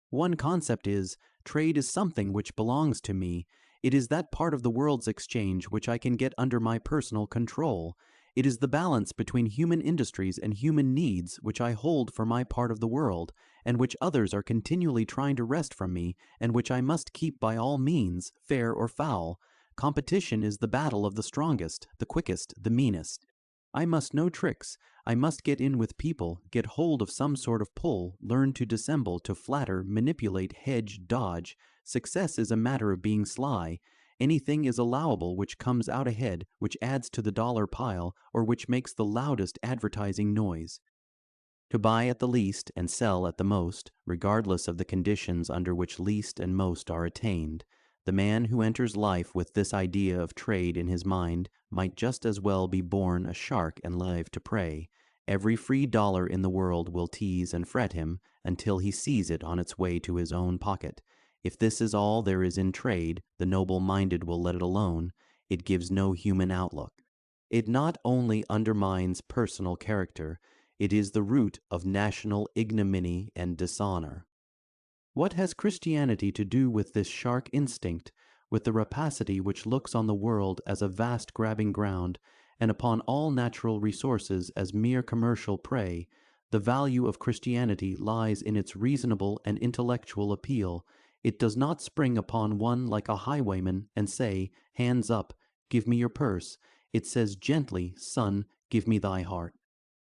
One concept is, trade is something which belongs to me. It is that part of the world's exchange which I can get under my personal control. It is the balance between human industries and human needs which I hold for my part of the world, and which others are continually trying to wrest from me, and which I must keep by all means, fair or foul. Competition is the battle of the strongest, the quickest, the meanest. I must know tricks. I must get in with people, get hold of some sort of pull, learn to dissemble, to flatter, manipulate, hedge, dodge. Success is a matter of being sly. Anything is allowable which comes out ahead, which adds to the dollar pile, or which makes the loudest advertising noise. To buy at the least and sell at the most, regardless of the conditions under which least and most are attained, the man who enters life with this idea of trade in his mind might just as well be born a shark and live to prey. Every free dollar in the world will tease and fret him until he sees it on its way to his own pocket. If this is all there is in trade, the noble-minded will let it alone. It gives no human outlook. It not only undermines personal character, it is the root of national ignominy and dishonor. What has Christianity to do with this shark instinct, with the rapacity which looks on the world as a vast grabbing ground, and upon all natural resources as mere commercial prey? The value of Christianity lies in its reasonable and intellectual appeal. It does not spring upon one like a highwayman and say, "Hands up, give me your purse." It says gently, "Son, give me thy heart."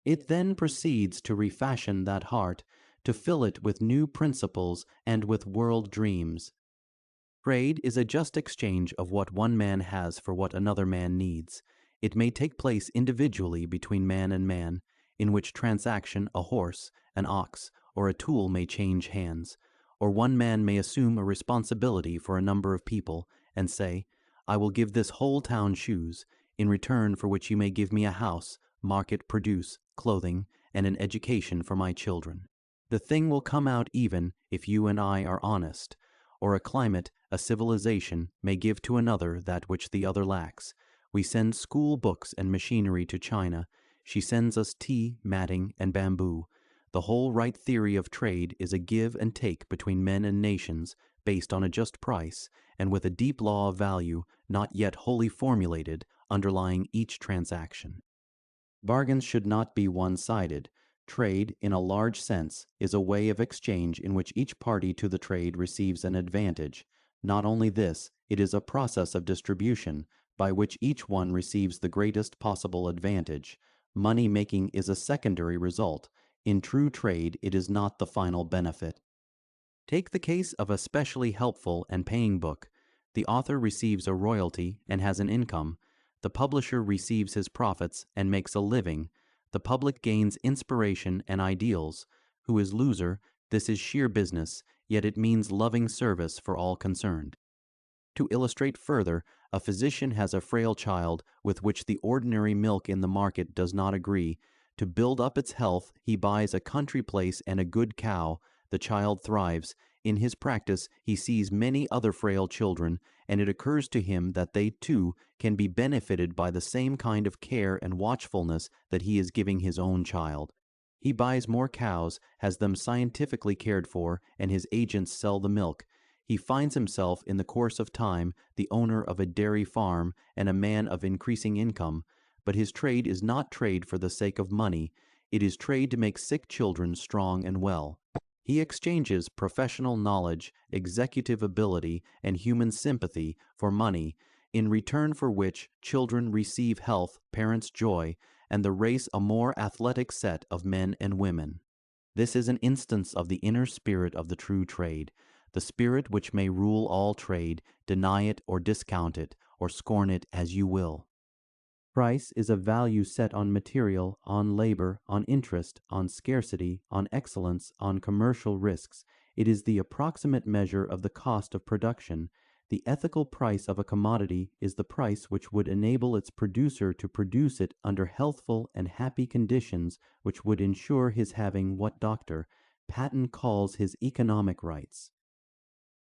It then proceeds to refashion that heart, to fill it with new principles and with world dreams. Trade is a just exchange of what one man has for what another man needs. It may take place individually between man and man, in which transaction a horse, an ox, or a tool may change hands, or one man may assume a responsibility for a number of people and say, "I will give this whole town shoes, in return for which you may give me a house, market produce, clothing, and an education for my children." The thing will come out even if you and I are honest, or a climate, a civilization, may give to another that which the other lacks. We send school books and machinery to China. She sends us tea, matting, and bamboo. The whole right theory of trade is a give and take between men and nations, based on a just price, and with a deep law of value, not yet wholly formulated, underlying each transaction. Bargains should not be one-sided. Trade, in a large sense, is a way of exchange in which each party to the trade receives an advantage. Not only this, it is a process of distribution, by which each one receives the greatest possible advantage. Money-making is a secondary result. In true trade, it is not the final benefit. Take the case of a specially helpful and paying book. The author receives a royalty and has an income. The publisher receives his profits and makes a living. The public gains inspiration and ideals. Who is loser? This is sheer business, yet it means loving service for all concerned. To illustrate further, a physician has a frail child with which the ordinary milk in the market does not agree. To build up its health, he buys a country place and a good cow. The child thrives. In his practice, he sees many other frail children, and it occurs to him that they, too, can be benefited by the same kind of care and watchfulness that he is giving his own child. He buys more cows, has them scientifically cared for, and his agents sell the milk. He finds himself, in the course of time, the owner of a dairy farm and a man of increasing income. But his trade is not trade for the sake of money. It is trade to make sick children strong and well. He exchanges professional knowledge, executive ability, and human sympathy for money, in return for which children receive health, parents joy, and the race a more athletic set of men and women. This is an instance of the inner spirit of the true trade, the spirit which may rule all trade. Deny it or discount it, or scorn it as you will. Price is a value set on material, on labor, on interest, on scarcity, on excellence, on commercial risks. It is the approximate measure of the cost of production. The ethical price of a commodity is the price which would enable its producer to produce it under healthful and happy conditions, which would ensure his having what Dr. Patton calls his economic rights.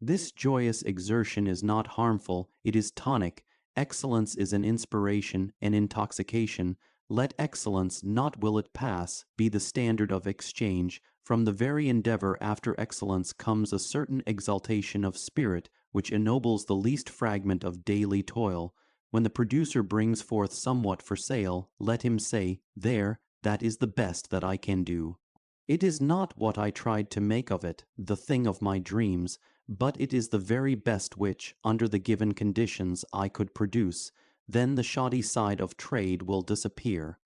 This joyous exertion is not harmful, it is tonic. Excellence is an inspiration, an intoxication. Let excellence, not will it pass, be the standard of exchange. From the very endeavor after excellence comes a certain exaltation of spirit, which ennobles the least fragment of daily toil. When the producer brings forth somewhat for sale, let him say, "There, that is the best that I can do." It is not what I tried to make of it, the thing of my dreams, but it is the very best which, under the given conditions, I could produce. Then the shoddy side of trade will disappear.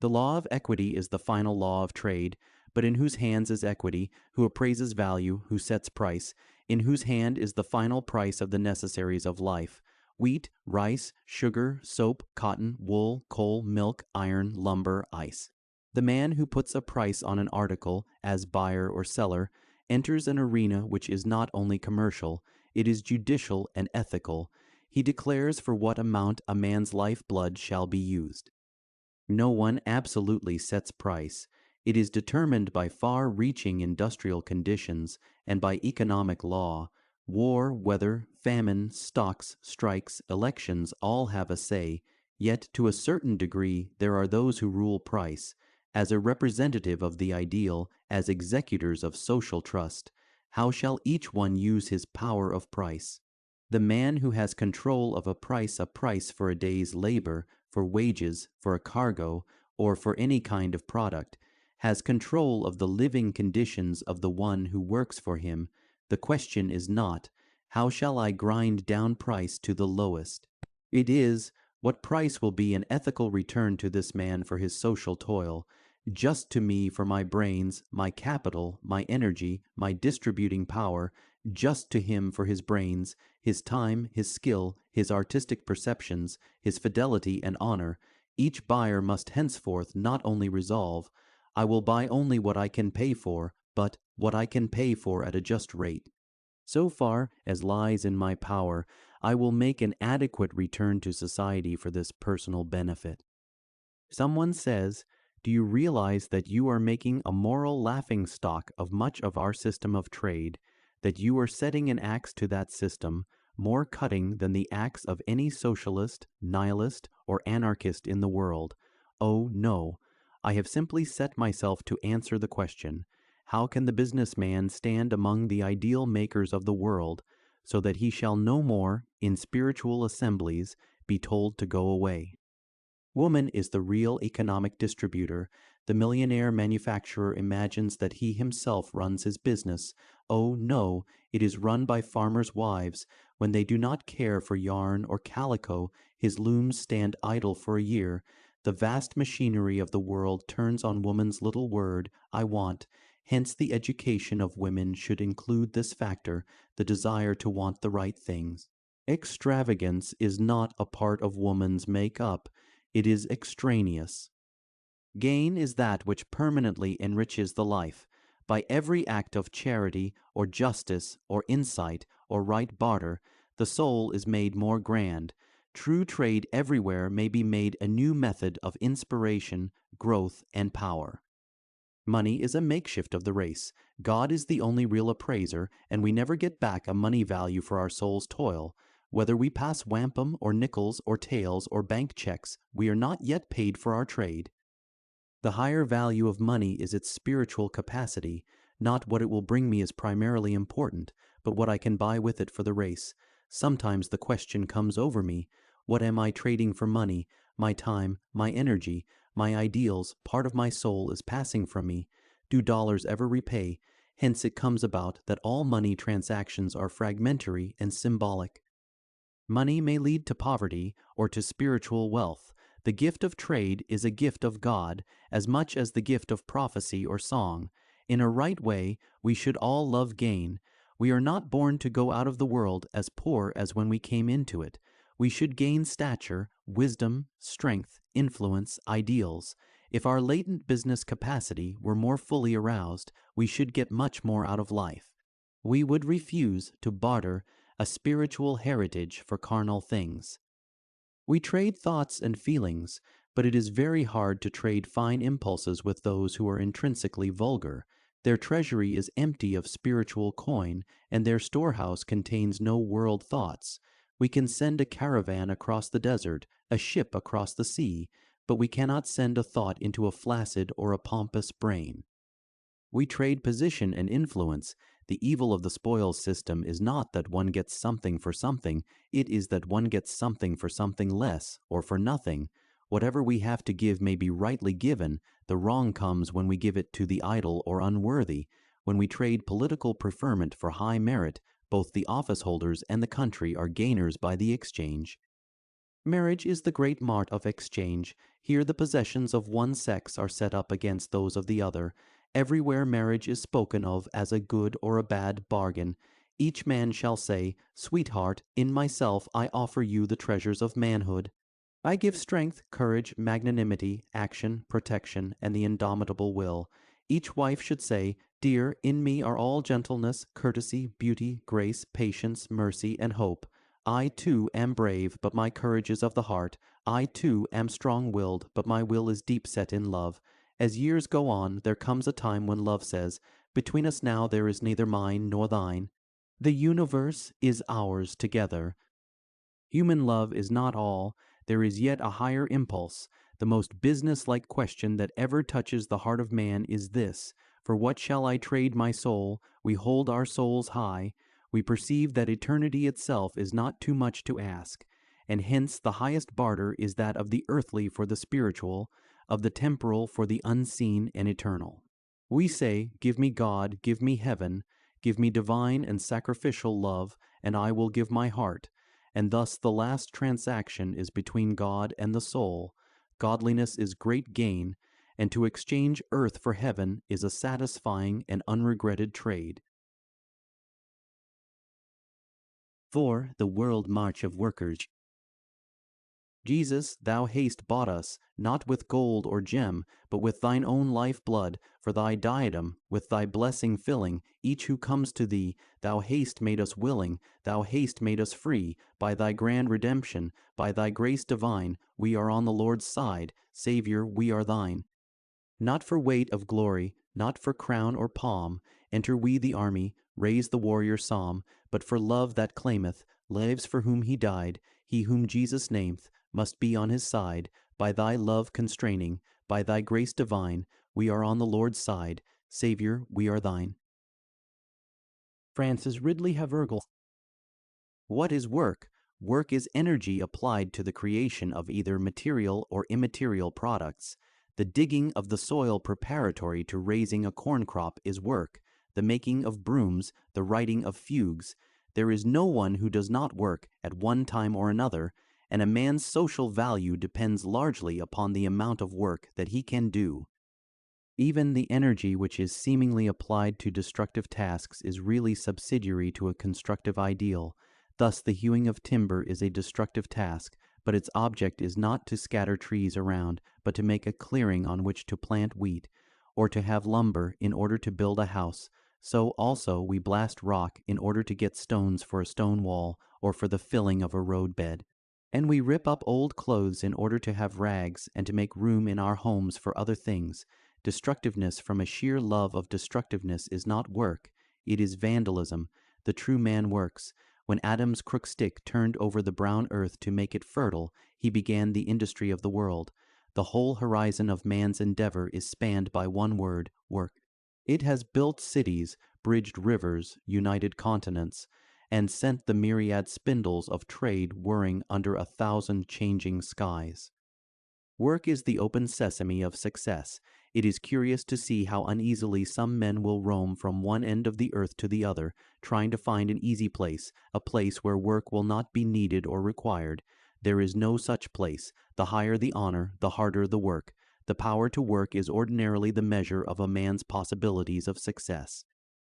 The law of equity is the final law of trade, but in whose hands is equity, who appraises value, who sets price, in whose hand is the final price of the necessaries of life? wheat, rice, sugar, soap, cotton, wool, coal, milk, iron, lumber, ice. The man who puts a price on an article, as buyer or seller, enters an arena which is not only commercial, it is judicial and ethical. He declares for what amount a man's lifeblood shall be used. No one absolutely sets price. It is determined by far-reaching industrial conditions and by economic law. War, weather, famine, stocks, strikes, elections all have a say, yet to a certain degree there are those who rule price, as a representative of the ideal, as executors of social trust. How shall each one use his power of price? The man who has control of a price for a day's labor, for wages, for a cargo, or for any kind of product, has control of the living conditions of the one who works for him. The question is not, how shall I grind down price to the lowest? It is, what price will be an ethical return to this man for his social toil, just to me for my brains, my capital, my energy, my distributing power, just to him for his brains, his time, his skill, his artistic perceptions, his fidelity and honor. Each buyer must henceforth not only resolve, I will buy only what I can pay for, but what I can pay for at a just rate. So far as lies in my power, I will make an adequate return to society for this personal benefit. Someone says, do you realize that you are making a moral laughingstock of much of our system of trade, that you are setting an axe to that system, more cutting than the axe of any socialist, nihilist, or anarchist in the world? Oh, no. I have simply set myself to answer the question, how can the businessman stand among the ideal makers of the world, so that he shall no more, in spiritual assemblies, be told to go away? Woman is the real economic distributor. The millionaire manufacturer imagines that he himself runs his business. Oh, no, it is run by farmers' wives. When they do not care for yarn or calico, his looms stand idle for a year. The vast machinery of the world turns on woman's little word, I want. Hence the education of women should include this factor, the desire to want the right things. Extravagance is not a part of woman's make-up. It is extraneous. Gain is that which permanently enriches the life. By every act of charity, or justice, or insight, or right barter, the soul is made more grand. True trade everywhere may be made a new method of inspiration, growth, and power. Money is a makeshift of the race. God is the only real appraiser, and we never get back a money value for our soul's toil. Whether we pass wampum or nickels or taels or bank checks, we are not yet paid for our trade. The higher value of money is its spiritual capacity. Not what it will bring me is primarily important, but what I can buy with it for the race. Sometimes the question comes over me, what am I trading for money? My time, my energy, my ideals, part of my soul is passing from me. Do dollars ever repay? Hence it comes about that all money transactions are fragmentary and symbolic. Money may lead to poverty or to spiritual wealth. The gift of trade is a gift of God as much as the gift of prophecy or song. In a right way, we should all love gain. We are not born to go out of the world as poor as when we came into it. We should gain stature, wisdom, strength, influence, ideals. If our latent business capacity were more fully aroused, we should get much more out of life. We would refuse to barter a spiritual heritage for carnal things. We trade thoughts and feelings, but it is very hard to trade fine impulses with those who are intrinsically vulgar. Their treasury is empty of spiritual coin, and their storehouse contains no world thoughts. We can send a caravan across the desert, a ship across the sea, but we cannot send a thought into a flaccid or a pompous brain. We trade position and influence. The evil of the spoils system is not that one gets something for something, it is that one gets something for something less, or for nothing. Whatever we have to give may be rightly given. The wrong comes when we give it to the idle or unworthy. When we trade political preferment for high merit, both the office holders and the country are gainers by the exchange. Marriage is the great mart of exchange. Here the possessions of one sex are set up against those of the other. Everywhere marriage is spoken of as a good or a bad bargain. Each man shall say, "Sweetheart, in myself I offer you the treasures of manhood. I give strength, courage, magnanimity, action, protection, and the indomitable will." Each wife should say, "Dear, in me are all gentleness, courtesy, beauty, grace, patience, mercy, and hope. I, too, am brave, but my courage is of the heart. I, too, am strong-willed, but my will is deep-set in love. As years go on, there comes a time when love says, 'Between us now there is neither mine nor thine. The universe is ours together.' Human love is not all. There is yet a higher impulse. The most business-like question that ever touches the heart of man is this: for what shall I trade my soul? We hold our souls high. We perceive that eternity itself is not too much to ask, and hence the highest barter is that of the earthly for the spiritual, of the temporal for the unseen and eternal. We say, "Give me God, give me heaven, give me divine and sacrificial love, and I will give my heart." And thus the last transaction is between God and the soul. Godliness is great gain, and to exchange earth for heaven is a satisfying and unregretted trade. 4. The world march of workers. Jesus, thou hast bought us, not with gold or gem, but with thine own life-blood, for thy diadem, with thy blessing filling each who comes to thee. Thou hast made us willing, thou hast made us free, by thy grand redemption, by thy grace divine. We are on the Lord's side, Savior, we are thine. Not for weight of glory, not for crown or palm, enter we the army, raise the warrior psalm, but for love that claimeth, lives for whom he died. He whom Jesus nameth must be on his side, by thy love constraining, by thy grace divine. We are on the Lord's side, Savior, we are thine. Francis Ridley Havergal. What is work? Work is energy applied to the creation of either material or immaterial products. The digging of the soil preparatory to raising a corn crop is work, the making of brooms, the writing of fugues. There is no one who does not work at one time or another, and a man's social value depends largely upon the amount of work that he can do. Even the energy which is seemingly applied to destructive tasks is really subsidiary to a constructive ideal. Thus the hewing of timber is a destructive task, but its object is not to scatter trees around, but to make a clearing on which to plant wheat, or to have lumber in order to build a house. So also we blast rock in order to get stones for a stone wall, or for the filling of a road bed. And we rip up old clothes in order to have rags and to make room in our homes for other things. Destructiveness from a sheer love of destructiveness is not work, it is vandalism. The true man works. When Adam's crook stick turned over the brown earth to make it fertile, he began the industry of the world. The whole horizon of man's endeavor is spanned by one word, work. It has built cities, bridged rivers, united continents, and sent the myriad spindles of trade whirring under 1,000 changing skies. Work is the open sesame of success. It is curious to see how uneasily some men will roam from one end of the earth to the other, trying to find an easy place, a place where work will not be needed or required. There is no such place. The higher the honor, the harder the work. The power to work is ordinarily the measure of a man's possibilities of success.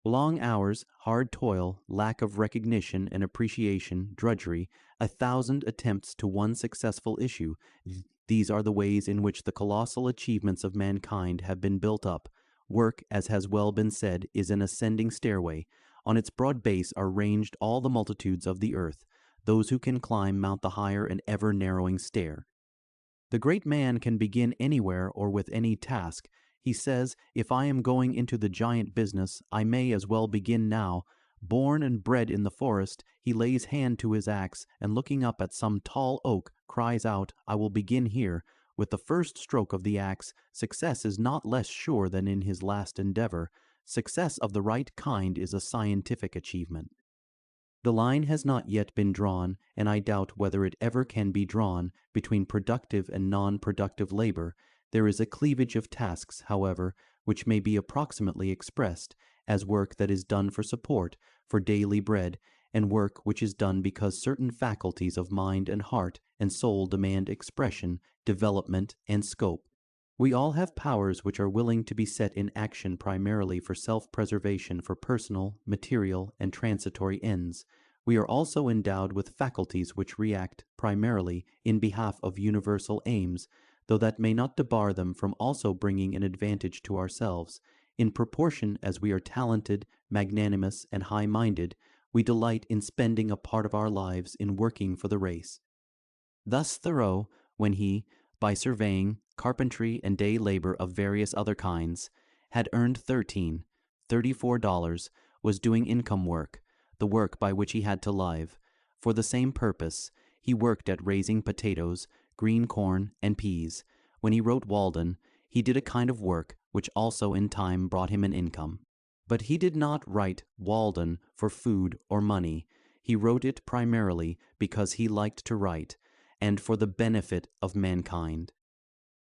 Long hours, hard toil, lack of recognition and appreciation, drudgery, 1,000 attempts to one successful issue. These are the ways in which the colossal achievements of mankind have been built up. Work, as has well been said, is an ascending stairway. On its broad base are ranged all the multitudes of the earth. Those who can climb mount the higher and ever-narrowing stair. The great man can begin anywhere or with any task. He says, "If I am going into the giant business, I may as well begin now." Born and bred in the forest, he lays hand to his axe, and looking up at some tall oak, cries out, "I will begin here." With the first stroke of the axe, success is not less sure than in his last endeavor. Success of the right kind is a scientific achievement. The line has not yet been drawn, and I doubt whether it ever can be drawn, between productive and non-productive labor. There is a cleavage of tasks, however, which may be approximately expressed as work that is done for support, for daily bread, and work which is done because certain faculties of mind and heart and soul demand expression, development, and scope. We all have powers which are willing to be set in action primarily for self-preservation for personal, material, and transitory ends. We are also endowed with faculties which react primarily in behalf of universal aims, though that may not debar them from also bringing an advantage to ourselves. In proportion as we are talented, magnanimous, and high-minded, we delight in spending a part of our lives in working for the race. Thus Thoreau, when he, by surveying, carpentry, and day labor of various other kinds, had earned $34, was doing income work, the work by which he had to live. For the same purpose, he worked at raising potatoes, green corn, and peas. When he wrote Walden, he did a kind of work which also in time brought him an income. But he did not write Walden for food or money. He wrote it primarily because he liked to write, and for the benefit of mankind.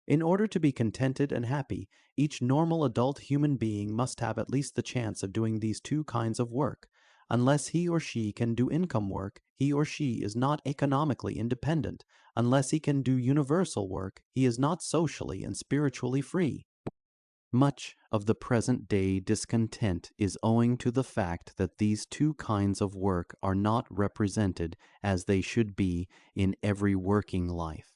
In order to be contented and happy, each normal adult human being must have at least the chance of doing these two kinds of work. Unless he or she can do income work, he or she is not economically independent. Unless he can do universal work, he is not socially and spiritually free. Much of the present-day discontent is owing to the fact that these two kinds of work are not represented as they should be in every working life.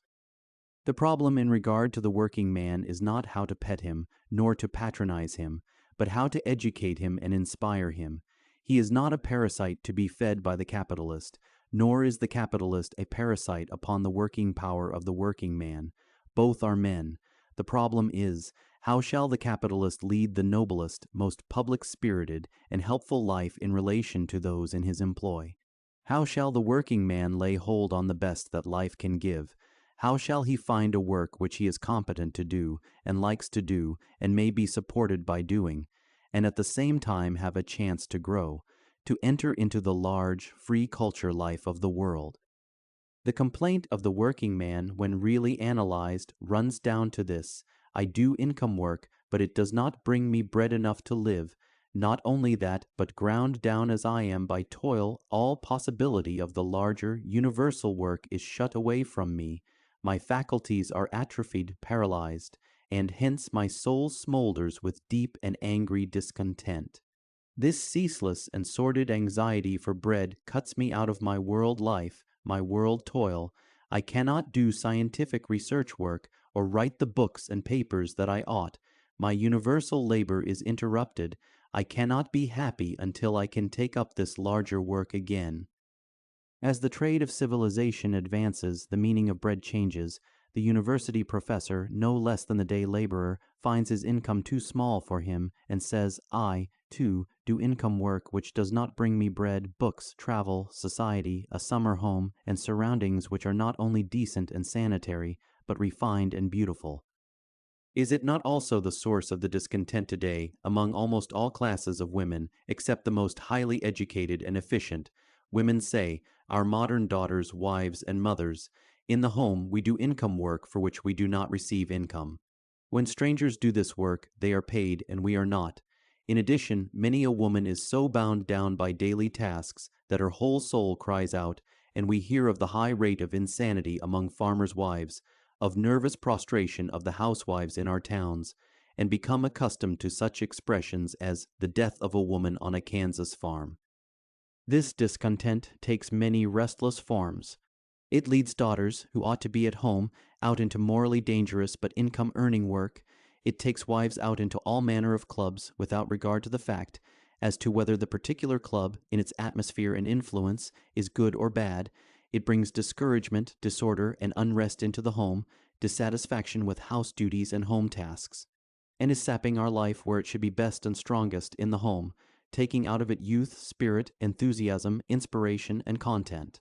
The problem in regard to the working man is not how to pet him, nor to patronize him, but how to educate him and inspire him. He is not a parasite to be fed by the capitalist, nor is the capitalist a parasite upon the working power of the working man. Both are men. The problem is, how shall the capitalist lead the noblest, most public-spirited, and helpful life in relation to those in his employ? How shall the working man lay hold on the best that life can give? How shall he find a work which he is competent to do, and likes to do, and may be supported by doing, and at the same time have a chance to grow, to enter into the large, free culture life of the world? The complaint of the working man, when really analyzed, runs down to this: I do income work, but it does not bring me bread enough to live. Not only that, but ground down as I am by toil, all possibility of the larger, universal work is shut away from me. My faculties are atrophied, paralyzed, and hence my soul smolders with deep and angry discontent. This ceaseless and sordid anxiety for bread cuts me out of my world life, my world toil. I cannot do scientific research work or write the books and papers that I ought. My universal labor is interrupted. I cannot be happy until I can take up this larger work again. As the trade of civilization advances, the meaning of bread changes. The university professor, no less than the day laborer, finds his income too small for him and says, I, too, do income work which does not bring me bread, books, travel, society, a summer home, and surroundings which are not only decent and sanitary, but refined and beautiful. Is it not also the source of the discontent today among almost all classes of women, except the most highly educated and efficient? Women say, our modern daughters, wives, and mothers, in the home we do income work for which we do not receive income. When strangers do this work, they are paid and we are not. In addition, many a woman is so bound down by daily tasks that her whole soul cries out, and we hear of the high rate of insanity among farmers' wives, of nervous prostration of the housewives in our towns, and become accustomed to such expressions as the death of a woman on a Kansas farm. This discontent takes many restless forms. It leads daughters, who ought to be at home, out into morally dangerous but income-earning work. It takes wives out into all manner of clubs, without regard to the fact as to whether the particular club, in its atmosphere and influence, is good or bad. It brings discouragement, disorder, and unrest into the home, dissatisfaction with house duties and home tasks, and is sapping our life where it should be best and strongest, in the home, taking out of it youth, spirit, enthusiasm, inspiration, and content.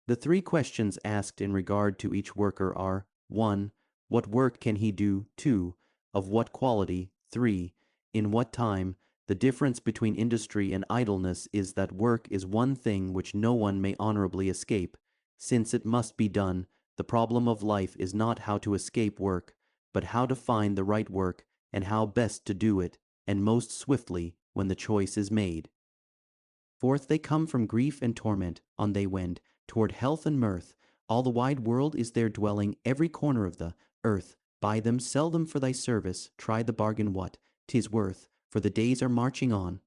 The three questions asked in regard to each worker are: 1. What work can he do? 2. Of what quality? 3. In what time? The difference between industry and idleness is that work is one thing which no one may honorably escape. Since it must be done, the problem of life is not how to escape work, but how to find the right work and how best to do it, and most swiftly when the choice is made. Forth they come from grief and torment, on they wend, toward health and mirth. All the wide world is their dwelling, every corner of the earth Buy them, sell them for thy service, try the bargain what 'tis worth, for the days are marching on.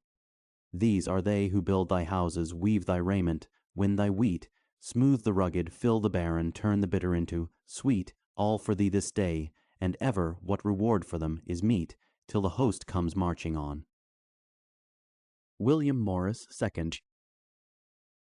These are they who build thy houses, weave thy raiment, win thy wheat, smooth the rugged, fill the barren, turn the bitter into sweet, all for thee this day, and ever what reward for them is meet, till the host comes marching on. William Morris, 2nd.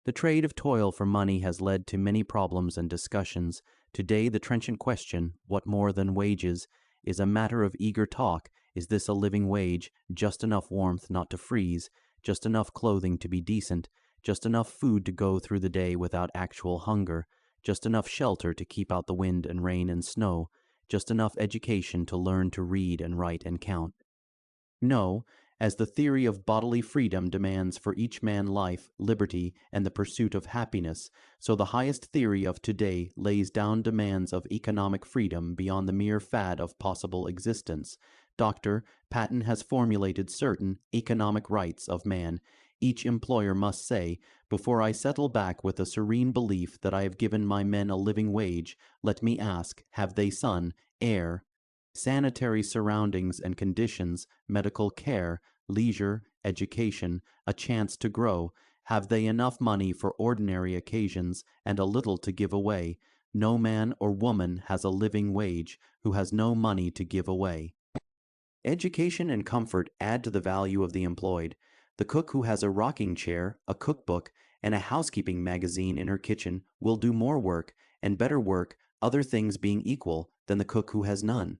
The trade of toil for money has led to many problems and discussions. Today the trenchant question, what more than wages, is a matter of eager talk. Is this a living wage, just enough warmth not to freeze, just enough clothing to be decent, just enough food to go through the day without actual hunger, just enough shelter to keep out the wind and rain and snow, just enough education to learn to read and write and count? No, as the theory of bodily freedom demands for each man life, liberty, and the pursuit of happiness, so the highest theory of today lays down demands of economic freedom beyond the mere fad of possible existence. Dr. Patton has formulated certain economic rights of man. Each employer must say, before I settle back with a serene belief that I have given my men a living wage, let me ask, have they sun, air, sanitary surroundings and conditions, medical care, leisure, education, a chance to grow? Have they enough money for ordinary occasions and a little to give away? No man or woman has a living wage who has no money to give away. Education and comfort add to the value of the employed. The cook who has a rocking chair, a cookbook, and a housekeeping magazine in her kitchen will do more work, and better work, other things being equal, than the cook who has none.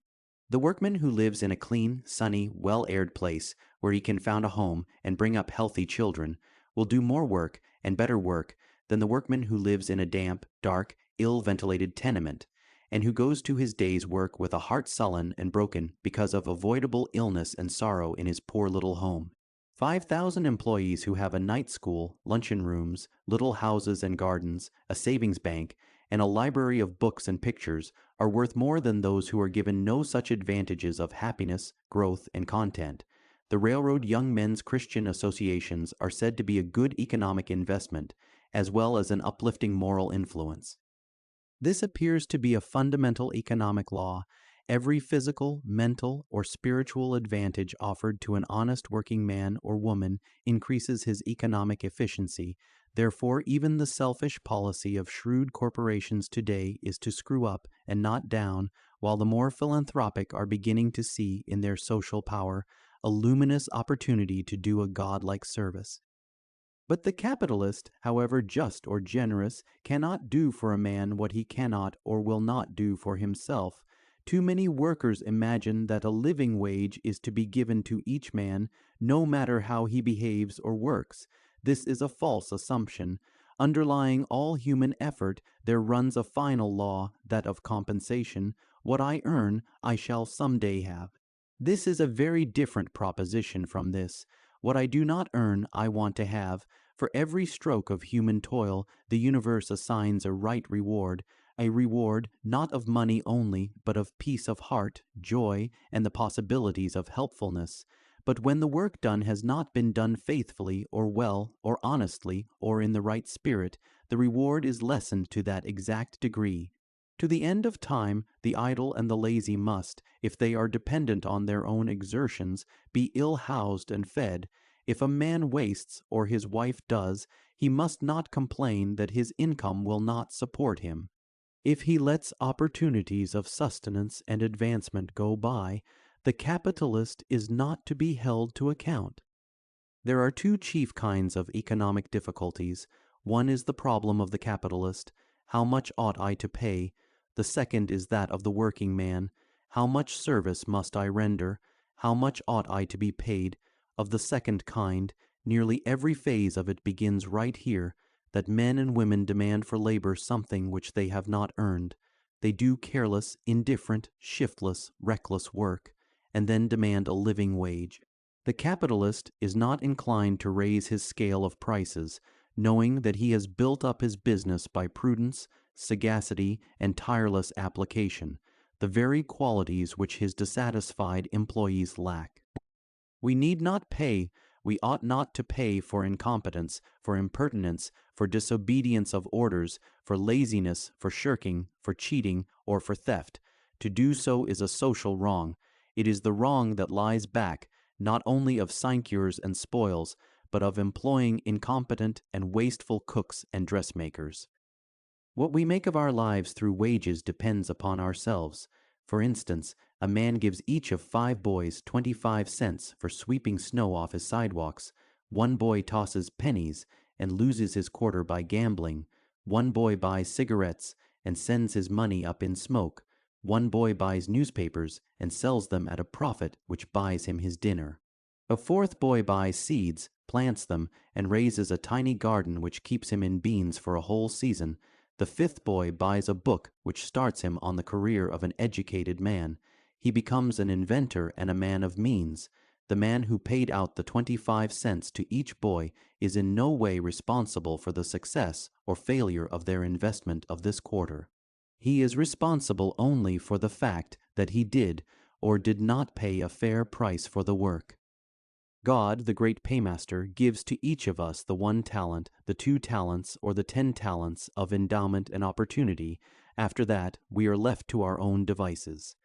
The workman who lives in a clean, sunny, well-aired place, where he can found a home and bring up healthy children, will do more work, and better work, than the workman who lives in a damp, dark, ill-ventilated tenement, and who goes to his day's work with a heart sullen and broken because of avoidable illness and sorrow in his poor little home. 5,000 employees who have a night school, luncheon rooms, little houses and gardens, a savings bank, and a library of books and pictures are worth more than those who are given no such advantages of happiness, growth, and content. The Railroad Young Men's Christian Associations are said to be a good economic investment, as well as an uplifting moral influence. This appears to be a fundamental economic law. Every physical, mental, or spiritual advantage offered to an honest working man or woman increases his economic efficiency. Therefore, even the selfish policy of shrewd corporations today is to screw up and not down, while the more philanthropic are beginning to see in their social power a luminous opportunity to do a godlike service. But the capitalist, however just or generous, cannot do for a man what he cannot or will not do for himself. Too many workers imagine that a living wage is to be given to each man, no matter how he behaves or works. This is a false assumption. Underlying all human effort, there runs a final law, that of compensation. What I earn, I shall someday have. This is a very different proposition from this. What I do not earn, I want to have. For every stroke of human toil, the universe assigns a right reward, a reward not of money only, but of peace of heart, joy, and the possibilities of helpfulness. But when the work done has not been done faithfully, or well, or honestly, or in the right spirit, the reward is lessened to that exact degree. To the end of time, the idle and the lazy must, if they are dependent on their own exertions, be ill-housed and fed. If a man wastes, or his wife does, he must not complain that his income will not support him. If he lets opportunities of sustenance and advancement go by, the capitalist is not to be held to account. There are two chief kinds of economic difficulties. One is the problem of the capitalist, how much ought I to pay? The second is that of the working man, how much service must I render? How much ought I to be paid? Of the second kind, nearly every phase of it begins right here, that men and women demand for labor something which they have not earned. They do careless, indifferent, shiftless, reckless work, and then demand a living wage. The capitalist is not inclined to raise his scale of prices, knowing that he has built up his business by prudence, sagacity, and tireless application, the very qualities which his dissatisfied employees lack. We need not pay, we ought not to pay for incompetence, for impertinence, for disobedience of orders, for laziness, for shirking, for cheating, or for theft. To do so is a social wrong. It is the wrong that lies back, not only of sinecures and spoils, but of employing incompetent and wasteful cooks and dressmakers. What we make of our lives through wages depends upon ourselves. For instance, a man gives each of 5 boys 25 cents for sweeping snow off his sidewalks. One boy tosses pennies and loses his quarter by gambling. One boy buys cigarettes and sends his money up in smoke. One boy buys newspapers and sells them at a profit which buys him his dinner. A 4th boy buys seeds, plants them, and raises a tiny garden which keeps him in beans for a whole season. The 5th boy buys a book which starts him on the career of an educated man. He becomes an inventor and a man of means. The man who paid out the 25 cents to each boy is in no way responsible for the success or failure of their investment of this quarter. He is responsible only for the fact that he did or did not pay a fair price for the work. God, the great paymaster, gives to each of us the 1 talent, the 2 talents, or the 10 talents of endowment and opportunity. After that, we are left to our own devices.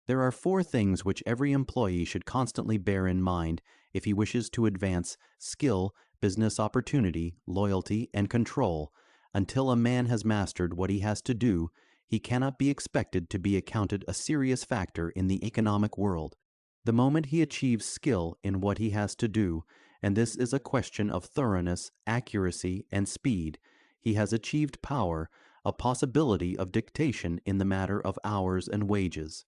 There are 4 things which every employee should constantly bear in mind if he wishes to advance skill, business opportunity, loyalty, and control. Until a man has mastered what he has to do, he cannot be expected to be accounted a serious factor in the economic world. The moment he achieves skill in what he has to do, and this is a question of thoroughness, accuracy, and speed, he has achieved power, a possibility of dictation in the matter of hours and wages.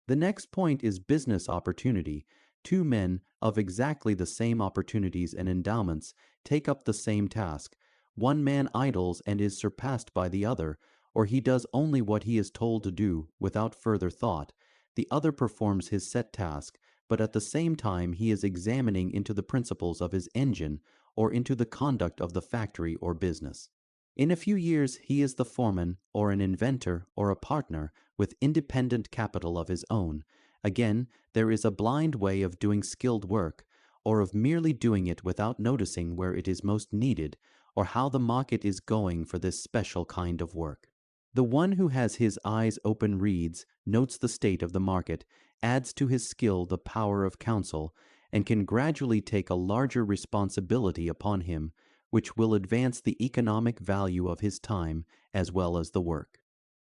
The next point is business opportunity. 2 men of exactly the same opportunities and endowments take up the same task. One man idles and is surpassed by the other, or he does only what he is told to do without further thought. The other performs his set task, but at the same time he is examining into the principles of his engine or into the conduct of the factory or business. In a few years he is the foreman or an inventor or a partner with independent capital of his own. Again, there is a blind way of doing skilled work, or of merely doing it without noticing where it is most needed, or how the market is going for this special kind of work. The one who has his eyes open reads, notes the state of the market, adds to his skill the power of counsel, and can gradually take a larger responsibility upon him, which will advance the economic value of his time as well as the work.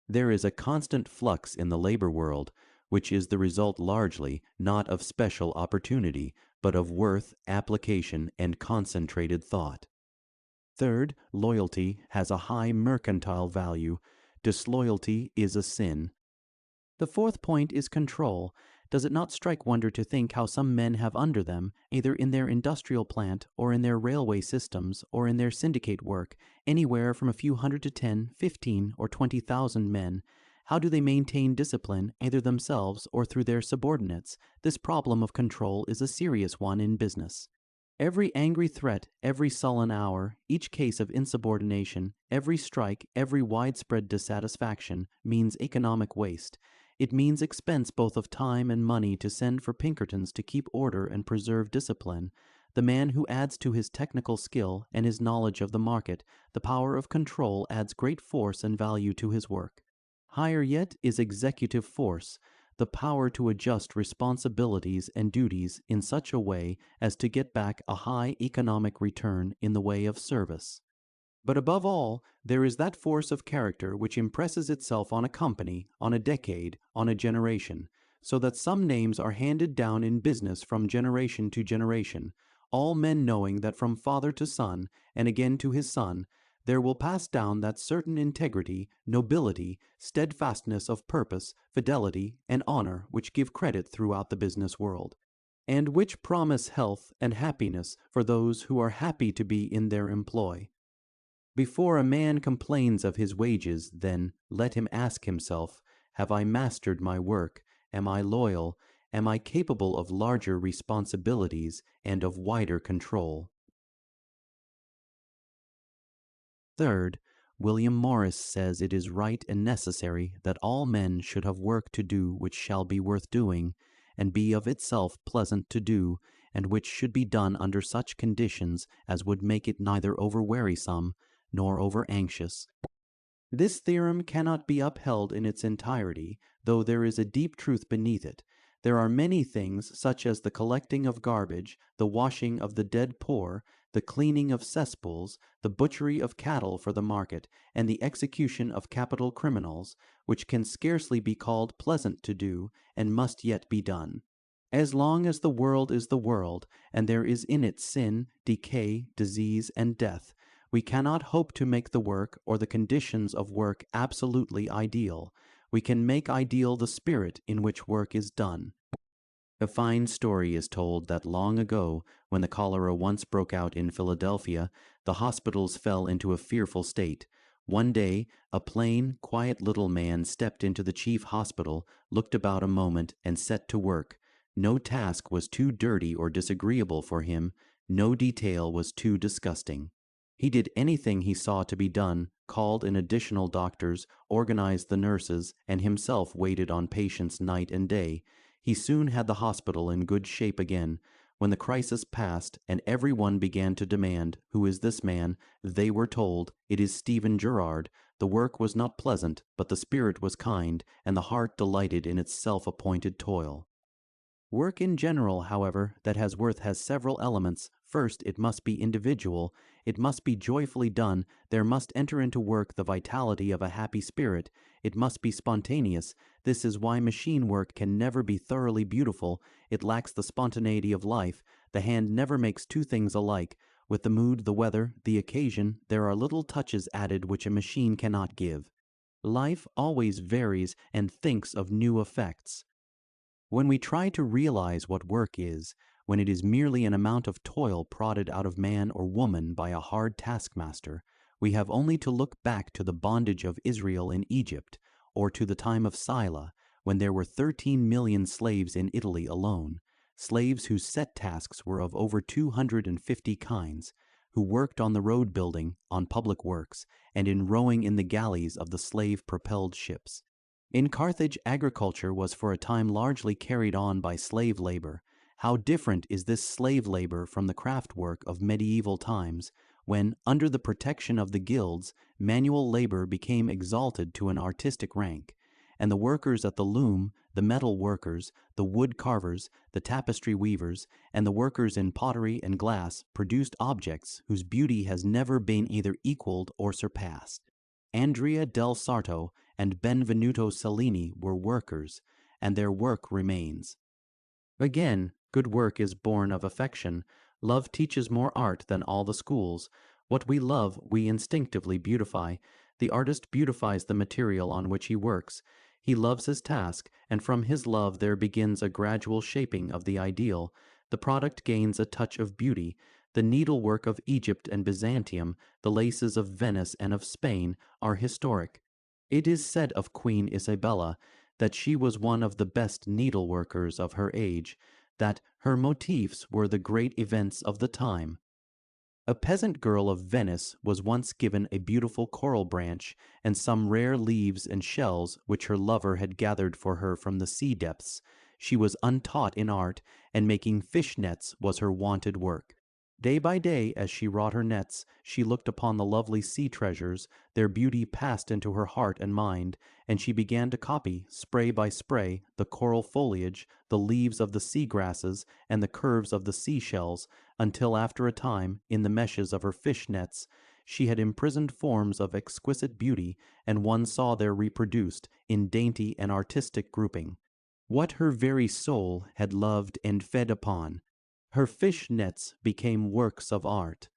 There is a constant flux in the labor world, which is the result largely not of special opportunity, but of worth, application, and concentrated thought. Third, loyalty has a high mercantile value. Disloyalty is a sin. The 4th point is control. Does it not strike wonder to think how some men have under them, either in their industrial plant or in their railway systems or in their syndicate work, anywhere from a few hundred to 10, 15, or 20,000 men? How do they maintain discipline, either themselves or through their subordinates? This problem of control is a serious one in business. Every angry threat, every sullen hour, each case of insubordination, every strike, every widespread dissatisfaction means economic waste. It means expense both of time and money to send for Pinkertons to keep order and preserve discipline. The man who adds to his technical skill and his knowledge of the market the power of control adds great force and value to his work. Higher yet is executive force, the power to adjust responsibilities and duties in such a way as to get back a high economic return in the way of service. But above all, there is that force of character which impresses itself on a company, on a decade, on a generation, so that some names are handed down in business from generation to generation, all men knowing that from father to son, and again to his son, there will pass down that certain integrity, nobility, steadfastness of purpose, fidelity, and honor which give credit throughout the business world, and which promise health and happiness for those who are happy to be in their employ. Before a man complains of his wages, then, let him ask himself, have I mastered my work? Am I loyal? Am I capable of larger responsibilities and of wider control? Third, William Morris says it is right and necessary that all men should have work to do which shall be worth doing, and be of itself pleasant to do, and which should be done under such conditions as would make it neither over wearisome nor over anxious. This theorem cannot be upheld in its entirety, though there is a deep truth beneath it. There are many things, such as the collecting of garbage, the washing of the dead poor, the cleaning of cesspools, the butchery of cattle for the market, and the execution of capital criminals, which can scarcely be called pleasant to do, and must yet be done. As long as the world is the world, and there is in it sin, decay, disease, and death, we cannot hope to make the work or the conditions of work absolutely ideal. We can make ideal the spirit in which work is done. A fine story is told that long ago, when the cholera once broke out in Philadelphia, the hospitals fell into a fearful state. One day, a plain, quiet little man stepped into the chief hospital, looked about a moment, and set to work. No task was too dirty or disagreeable for him. No detail was too disgusting. He did anything he saw to be done, called in additional doctors, organized the nurses, and himself waited on patients night and day. He soon had the hospital in good shape again. When the crisis passed, and every one began to demand, "Who is this man?" they were told, "It is Stephen Girard." The work was not pleasant, but the spirit was kind, and the heart delighted in its self-appointed toil. Work in general, however, that has worth has several elements. First, it must be individual. It must be joyfully done. There must enter into work the vitality of a happy spirit. It must be spontaneous. This is why machine work can never be thoroughly beautiful. It lacks the spontaneity of life. The hand never makes two things alike. With the mood, the weather, the occasion, there are little touches added which a machine cannot give. Life always varies and thinks of new effects. When we try to realize what work is, when it is merely an amount of toil prodded out of man or woman by a hard taskmaster, we have only to look back to the bondage of Israel in Egypt, or to the time of Sila, when there were 13 million slaves in Italy alone, slaves whose set tasks were of over 250 kinds, who worked on the road building, on public works, and in rowing in the galleys of the slave-propelled ships. In Carthage, agriculture was for a time largely carried on by slave labor. How different is this slave labor from the craft work of medieval times, when, under the protection of the guilds, manual labor became exalted to an artistic rank, and the workers at the loom, the metal workers, the wood carvers, the tapestry weavers, and the workers in pottery and glass produced objects whose beauty has never been either equaled or surpassed. Andrea del Sarto and Benvenuto Cellini were workers, and their work remains. Again, good work is born of affection. Love teaches more art than all the schools. What we love, we instinctively beautify. The artist beautifies the material on which he works. He loves his task, and from his love there begins a gradual shaping of the ideal. The product gains a touch of beauty. The needlework of Egypt and Byzantium, the laces of Venice and of Spain, are historic. It is said of Queen Isabella that she was one of the best needleworkers of her age, that her motifs were the great events of the time. A peasant girl of Venice was once given a beautiful coral branch and some rare leaves and shells which her lover had gathered for her from the sea depths. She was untaught in art, and making fish nets was her wonted work. Day by day, as she wrought her nets, she looked upon the lovely sea treasures. Their beauty passed into her heart and mind, and she began to copy, spray by spray, the coral foliage, the leaves of the sea grasses, and the curves of the seashells, until after a time, in the meshes of her fish nets, she had imprisoned forms of exquisite beauty, and one saw there reproduced, in dainty and artistic grouping, what her very soul had loved and fed upon. Her fish nets became works of art.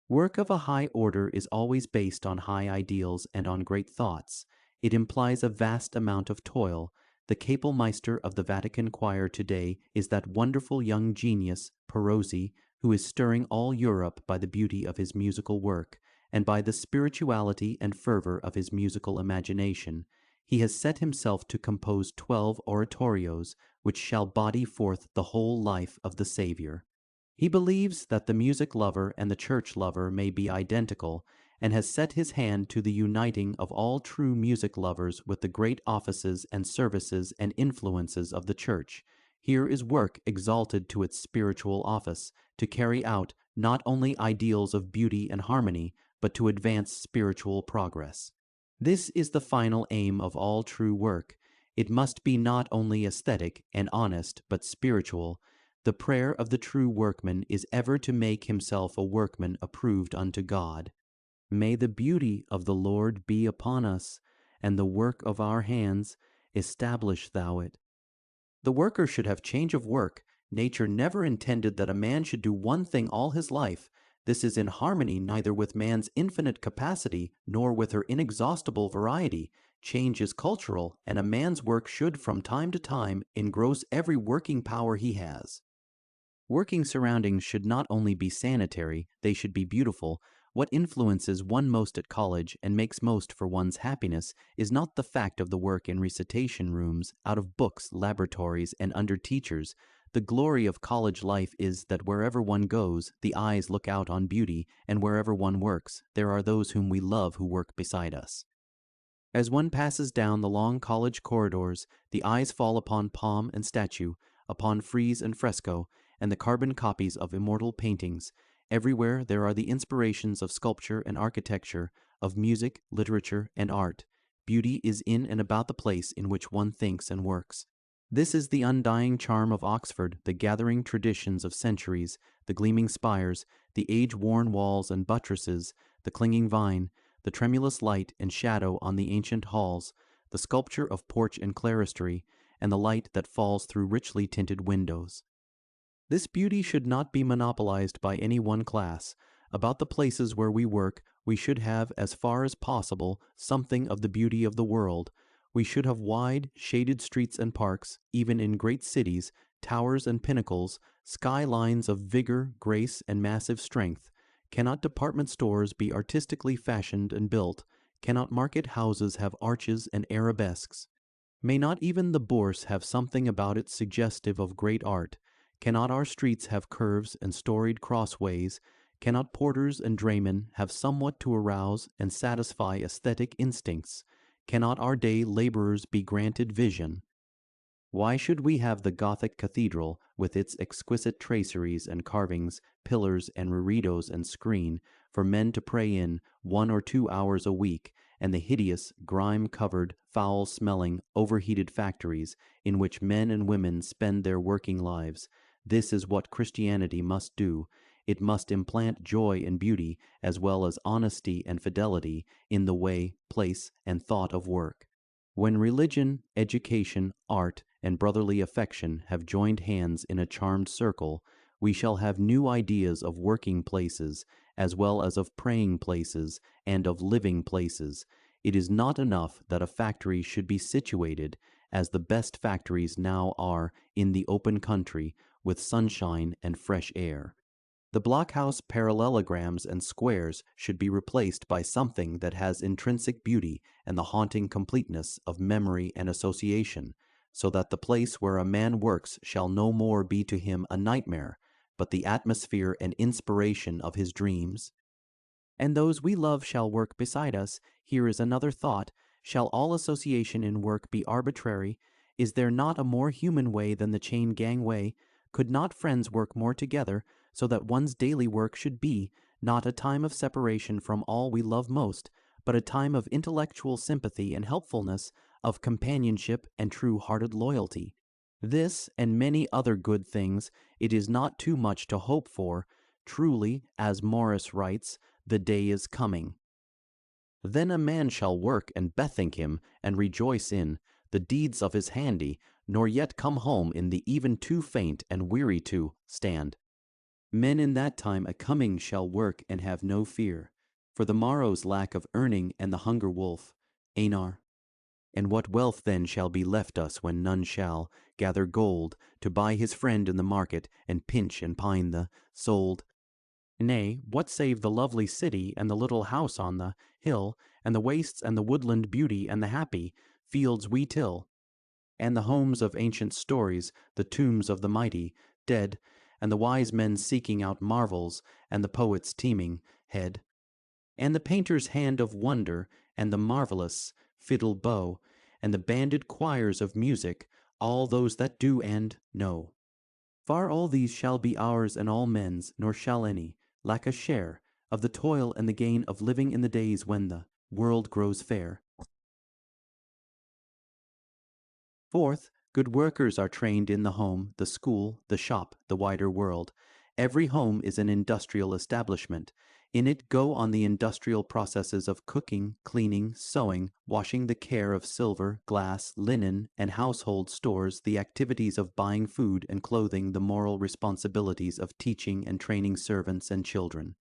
Work of a high order is always based on high ideals and on great thoughts. It implies a vast amount of toil. The Kapellmeister of the Vatican choir today is that wonderful young genius, Perozzi, who is stirring all Europe by the beauty of his musical work, and by the spirituality and fervor of his musical imagination. He has set himself to compose 12 oratorios, which shall body forth the whole life of the Savior. He believes that the music lover and the church lover may be identical, and has set his hand to the uniting of all true music lovers with the great offices and services and influences of the church. Here is work exalted to its spiritual office, to carry out not only ideals of beauty and harmony, but to advance spiritual progress. This is the final aim of all true work. It must be not only aesthetic and honest, but spiritual. The prayer of the true workman is ever to make himself a workman approved unto God. May the beauty of the Lord be upon us, and the work of our hands, establish thou it. The worker should have change of work. Nature never intended that a man should do one thing all his life. This is in harmony neither with man's infinite capacity nor with her inexhaustible variety. Change is cultural, and a man's work should from time to time engross every working power he has. Working surroundings should not only be sanitary, they should be beautiful. What influences one most at college and makes most for one's happiness is not the fact of the work in recitation rooms, out of books, laboratories, and under teachers. The glory of college life is that wherever one goes, the eyes look out on beauty, and wherever one works, there are those whom we love who work beside us. As one passes down the long college corridors, the eyes fall upon palm and statue, upon frieze and fresco, and the carbon copies of immortal paintings. Everywhere there are the inspirations of sculpture and architecture, of music, literature, and art. Beauty is in and about the place in which one thinks and works. This is the undying charm of Oxford, the gathering traditions of centuries, the gleaming spires, the age-worn walls and buttresses, the clinging vine, the tremulous light and shadow on the ancient halls, the sculpture of porch and clerestory, and the light that falls through richly tinted windows. This beauty should not be monopolized by any one class. About the places where we work, we should have, as far as possible, something of the beauty of the world. We should have wide, shaded streets and parks, even in great cities, towers and pinnacles, skylines of vigor, grace, and massive strength. Cannot department stores be artistically fashioned and built? Cannot market houses have arches and arabesques? May not even the Bourse have something about it suggestive of great art? Cannot our streets have curves and storied crossways? Cannot porters and draymen have somewhat to arouse and satisfy aesthetic instincts? Cannot our day laborers be granted vision? Why should we have the Gothic cathedral, with its exquisite traceries and carvings, pillars and reredos and screen, for men to pray in 1 or 2 hours a week, and the hideous, grime-covered, foul-smelling, overheated factories in which men and women spend their working lives? This is what Christianity must do. It must implant joy and beauty, as well as honesty and fidelity, in the way, place, and thought of work. When religion, education, art, and brotherly affection have joined hands in a charmed circle, we shall have new ideas of working places, as well as of praying places, and of living places. It is not enough that a factory should be situated, as the best factories now are, in the open country, with sunshine and fresh air. The blockhouse parallelograms and squares should be replaced by something that has intrinsic beauty and the haunting completeness of memory and association, so that the place where a man works shall no more be to him a nightmare, but the atmosphere and inspiration of his dreams. And those we love shall work beside us. Here is another thought. Shall all association in work be arbitrary? Is there not a more human way than the chain gang way? Could not friends work more together, so that one's daily work should be, not a time of separation from all we love most, but a time of intellectual sympathy and helpfulness, of companionship and true-hearted loyalty? This, and many other good things, it is not too much to hope for. Truly, as Morris writes, the day is coming. Then a man shall work and bethink him, and rejoice in the deeds of his handy, nor yet come home in the even too faint and weary to stand. Men in that time a coming shall work and have no fear, for the morrow's lack of earning and the hunger wolf. Einar. And what wealth then shall be left us when none shall gather gold to buy his friend in the market and pinch and pine the sold? Nay, what save the lovely city and the little house on the hill, and the wastes and the woodland beauty and the happy fields we till, and the homes of ancient stories, the tombs of the mighty dead, and the wise men seeking out marvels, and the poet's teeming head, and the painter's hand of wonder, and the marvelous fiddle bow, and the banded choirs of music, all those that do and know. Far all these shall be ours and all men's, nor shall any lack a share of the toil and the gain of living in the days when the world grows fair. Fourth, good workers are trained in the home, the school, the shop, the wider world. Every home is an industrial establishment. In it go on the industrial processes of cooking, cleaning, sewing, washing, the care of silver, glass, linen, and household stores, the activities of buying food and clothing, the moral responsibilities of teaching and training servants and children.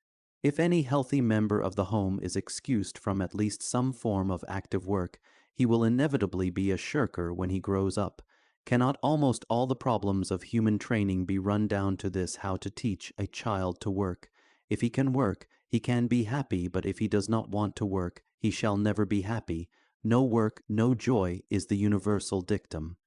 If any healthy member of the home is excused from at least some form of active work, he will inevitably be a shirker when he grows up. Cannot almost all the problems of human training be run down to this: how to teach a child to work? If he can work, he can be happy, but if he does not want to work, he shall never be happy. No work, no joy is the universal dictum.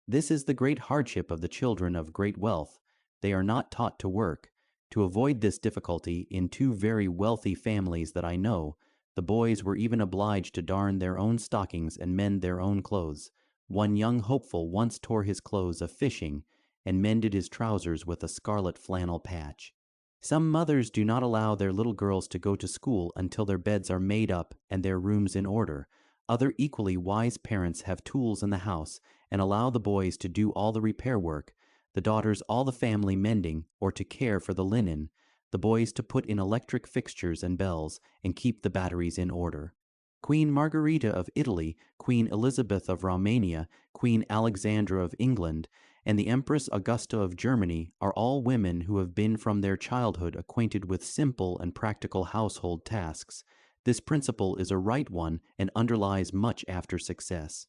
This is the great hardship of the children of great wealth. They are not taught to work. To avoid this difficulty, in two very wealthy families that I know, the boys were even obliged to darn their own stockings and mend their own clothes. One young hopeful once tore his clothes a-fishing, and mended his trousers with a scarlet flannel patch. Some mothers do not allow their little girls to go to school until their beds are made up and their rooms in order. Other equally wise parents have tools in the house, and allow the boys to do all the repair work, the daughters all the family mending, or to care for the linen, the boys to put in electric fixtures and bells, and keep the batteries in order. Queen Margherita of Italy, Queen Elizabeth of Romania, Queen Alexandra of England, and the Empress Augusta of Germany are all women who have been from their childhood acquainted with simple and practical household tasks. This principle is a right one and underlies much after success.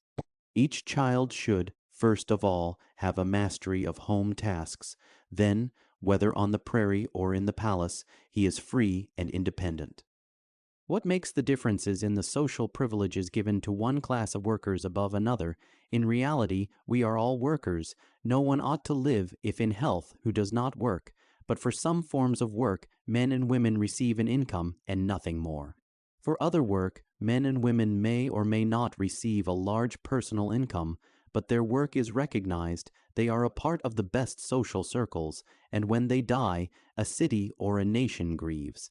Each child should, first of all, have a mastery of home tasks. Then, whether on the prairie or in the palace, he is free and independent. What makes the differences in the social privileges given to one class of workers above another? In reality, we are all workers. No one ought to live, if in health, who does not work. But for some forms of work, men and women receive an income and nothing more. For other work, men and women may or may not receive a large personal income, but their work is recognized, they are a part of the best social circles, and when they die, a city or a nation grieves.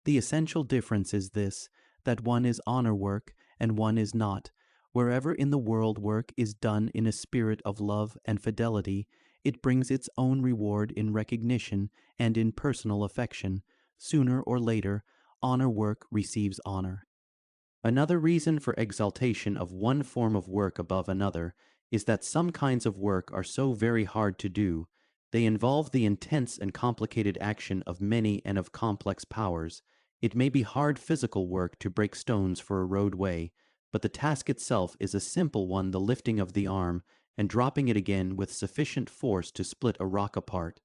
The essential difference is this, that one is honor work and one is not. Wherever in the world work is done in a spirit of love and fidelity, it brings its own reward in recognition and in personal affection. Sooner or later, honor work receives honor. Another reason for exaltation of one form of work above another is that some kinds of work are so very hard to do. They involve the intense and complicated action of many and of complex powers. It may be hard physical work to break stones for a roadway, but the task itself is a simple one, the lifting of the arm and dropping it again with sufficient force to split a rock apart.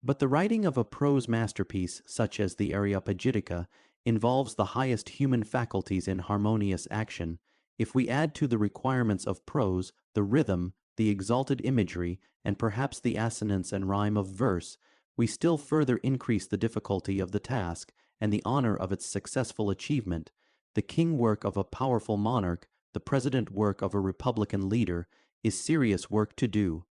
But the writing of a prose masterpiece, such as the Areopagitica, involves the highest human faculties in harmonious action. If we add to the requirements of prose the rhythm, the exalted imagery, and perhaps the assonance and rhyme of verse, we still further increase the difficulty of the task and the honor of its successful achievement. The king work of a powerful monarch, the president work of a republican leader, is serious work to do.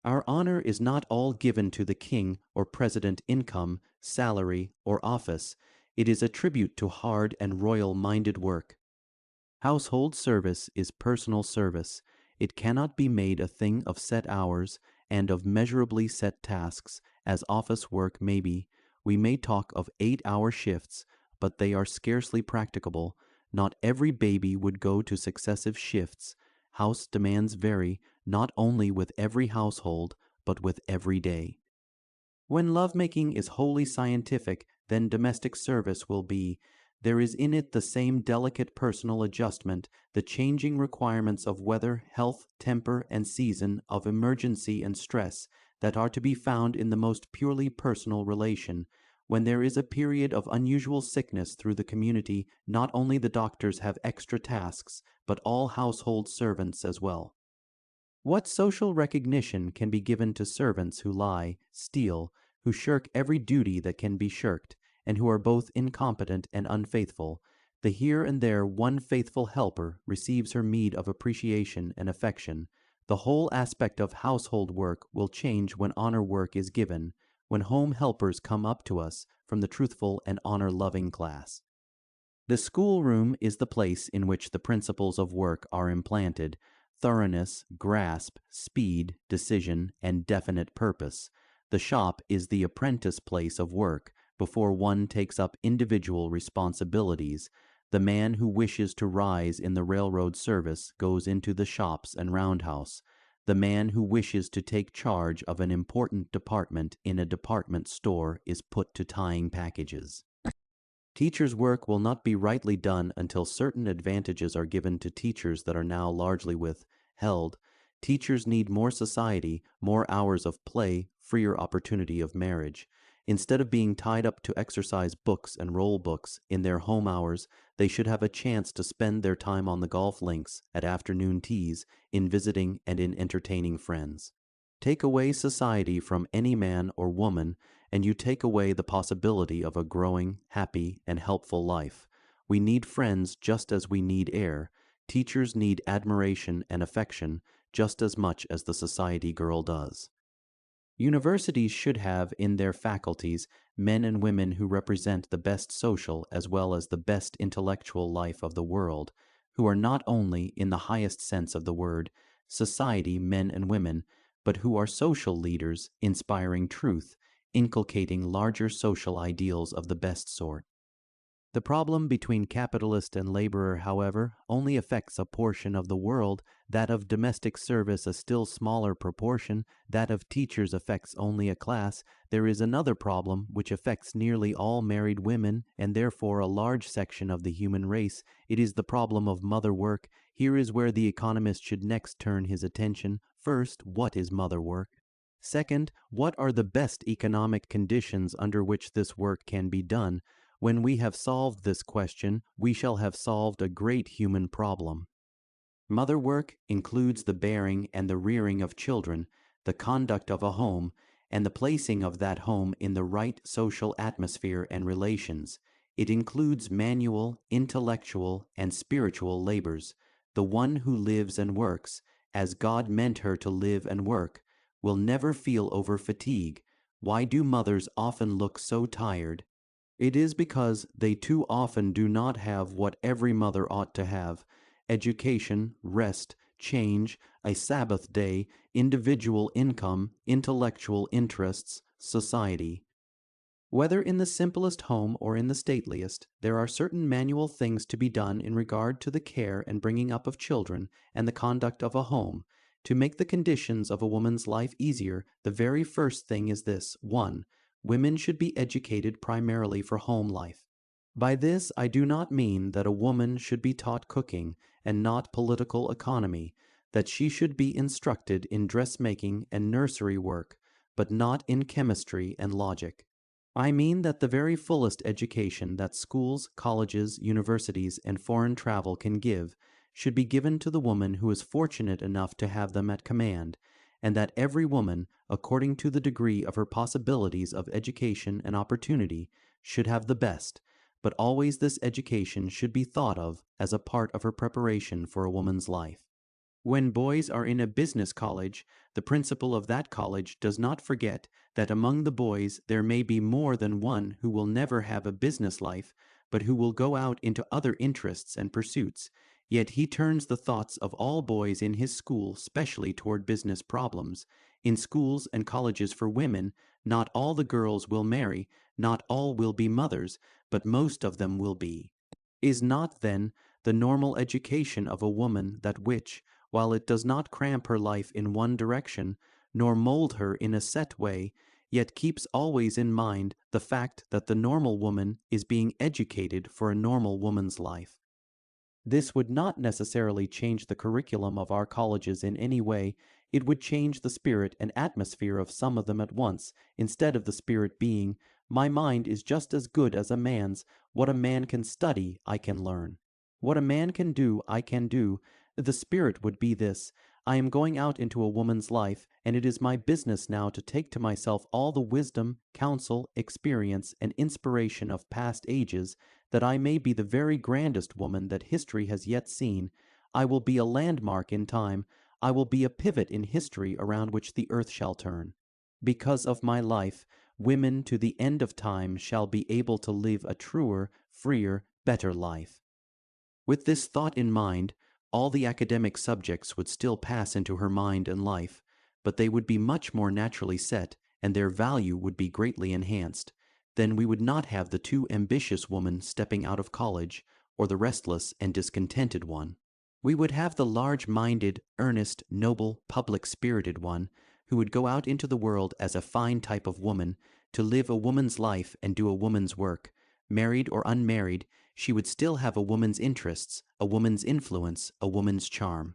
Our honor is not all given to the king or president income, salary, or office. It is a tribute to hard and royal-minded work. Household service is personal service. It cannot be made a thing of set hours and of measurably set tasks, as office work may be. We may talk of 8-hour shifts, but they are scarcely practicable. Not every baby would go to successive shifts. House demands vary, not only with every household, but with every day. When lovemaking is wholly scientific, then domestic service will be. There is in it the same delicate personal adjustment, the changing requirements of weather, health, temper, and season, of emergency and stress, that are to be found in the most purely personal relation. When there is a period of unusual sickness through the community, not only the doctors have extra tasks, but all household servants as well. What social recognition can be given to servants who lie, steal, who shirk every duty that can be shirked, and who are both incompetent and unfaithful? The here and there one faithful helper receives her meed of appreciation and affection. The whole aspect of household work will change when honor work is given, when home helpers come up to us from the truthful and honor-loving class. The schoolroom is the place in which the principles of work are implanted. thoroughness, grasp, speed, decision, and definite purpose. The shop is the apprentice place of work before one takes up individual responsibilities. The man who wishes to rise in the railroad service goes into the shops and roundhouse. The man who wishes to take charge of an important department in a department store is put to tying packages. Teachers' work will not be rightly done until certain advantages are given to teachers that are now largely withheld. Teachers need more society, more hours of play, freer opportunity of marriage. Instead of being tied up to exercise books and roll books in their home hours, they should have a chance to spend their time on the golf links, at afternoon teas, in visiting and in entertaining friends. Take away society from any man or woman, and you take away the possibility of a growing, happy, and helpful life. We need friends just as we need air. Teachers need admiration and affection just as much as the society girl does. Universities should have in their faculties men and women who represent the best social as well as the best intellectual life of the world, who are not only, in the highest sense of the word, society men and women, but who are social leaders, inspiring truth, inculcating larger social ideals of the best sort. The problem between capitalist and laborer, however, only affects a portion of the world, that of domestic service a still smaller proportion, that of teachers affects only a class. There is another problem which affects nearly all married women and therefore a large section of the human race. It is the problem of mother work. Here is where the economist should next turn his attention. First, what is mother work? Second, what are the best economic conditions under which this work can be done? When we have solved this question, we shall have solved a great human problem. Mother work includes the bearing and the rearing of children, the conduct of a home, and the placing of that home in the right social atmosphere and relations. It includes manual, intellectual, and spiritual labors. The one who lives and works, as God meant her to live and work, will never feel over fatigue. Why do mothers often look so tired? It is because they too often do not have what every mother ought to have: education, rest, change, a Sabbath day, individual income, intellectual interests, society. Whether in the simplest home or in the stateliest, there are certain manual things to be done in regard to the care and bringing up of children and the conduct of a home. To make the conditions of a woman's life easier, the very first thing is this: 1. Women should be educated primarily for home life. By this I do not mean that a woman should be taught cooking and not political economy, that she should be instructed in dressmaking and nursery work, but not in chemistry and logic. I mean that the very fullest education that schools, colleges, universities, and foreign travel can give should be given to the woman who is fortunate enough to have them at command, and that every woman, according to the degree of her possibilities of education and opportunity, should have the best, but always this education should be thought of as a part of her preparation for a woman's life. When boys are in a business college, the principal of that college does not forget that among the boys there may be more than one who will never have a business life, but who will go out into other interests and pursuits. Yet he turns the thoughts of all boys in his school specially toward business problems. In schools and colleges for women, not all the girls will marry, not all will be mothers, but most of them will be. Is not, then, the normal education of a woman that which, while it does not cramp her life in one direction, nor mold her in a set way, yet keeps always in mind the fact that the normal woman is being educated for a normal woman's life? This would not necessarily change the curriculum of our colleges in any way. It would change the spirit and atmosphere of some of them at once, instead of the spirit being, "My mind is just as good as a man's. What a man can study, I can learn. What a man can do, I can do." The spirit would be this: I am going out into a woman's life, and it is my business now to take to myself all the wisdom, counsel, experience, and inspiration of past ages, that I may be the very grandest woman that history has yet seen. I will be a landmark in time. I will be a pivot in history around which the earth shall turn. Because of my life, women to the end of time shall be able to live a truer, freer, better life. With this thought in mind, All the academic subjects would still pass into her mind and life, but they would be much more naturally set, and their value would be greatly enhanced. Then we would not have the too ambitious woman stepping out of college, or the restless and discontented one. We would have the large-minded, earnest, noble, public-spirited one, who would go out into the world as a fine type of woman, to live a woman's life and do a woman's work. Married or unmarried, she would still have a woman's interests, a woman's influence, a woman's charm.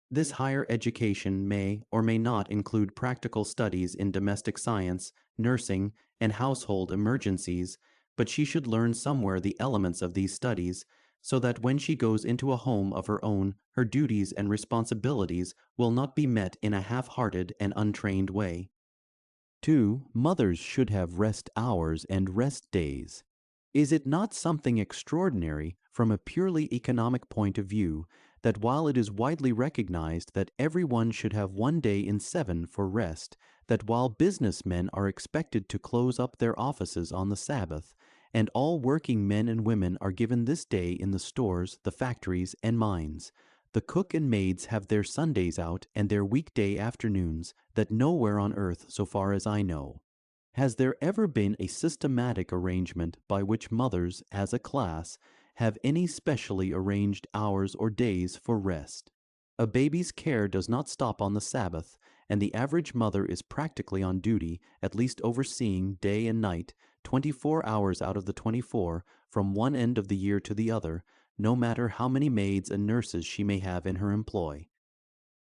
This higher education may or may not include practical studies in domestic science, nursing, and household emergencies, but she should learn somewhere the elements of these studies, so that when she goes into a home of her own, her duties and responsibilities will not be met in a half-hearted and untrained way. 2. Mothers should have rest hours and rest days. Is it not something extraordinary, from a purely economic point of view, that while it is widely recognized that everyone should have 1 day in 7 for rest, that while businessmen are expected to close up their offices on the Sabbath, and all working men and women are given this day in the stores, the factories, and mines, the cook and maids have their Sundays out and their weekday afternoons, that nowhere on earth, so far as I know, has there ever been a systematic arrangement by which mothers, as a class, have any specially arranged hours or days for rest. A baby's care does not stop on the Sabbath, and the average mother is practically on duty, at least overseeing day and night, 24 hours out of the 24, from one end of the year to the other, no matter how many maids and nurses she may have in her employ.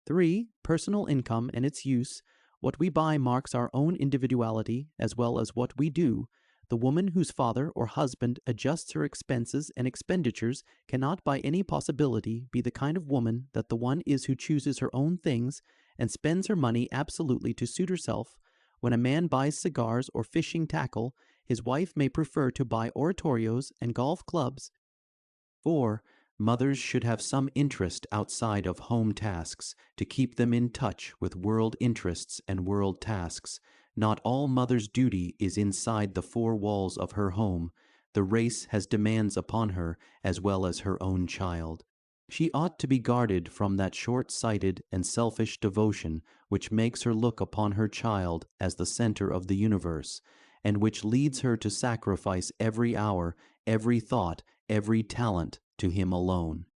3. Personal income and its use. What we buy marks our own individuality as well as what we do. The woman whose father or husband adjusts her expenses and expenditures cannot by any possibility be the kind of woman that the one is who chooses her own things and spends her money absolutely to suit herself. When a man buys cigars or fishing tackle, his wife may prefer to buy oratorios and golf clubs. 4. Mothers should have some interest outside of home tasks to keep them in touch with world interests and world tasks. Not all mother's duty is inside the 4 walls of her home. The race has demands upon her as well as her own child. She ought to be guarded from that short-sighted and selfish devotion which makes her look upon her child as the center of the universe, and which leads her to sacrifice every hour, every thought, every talent to him alone.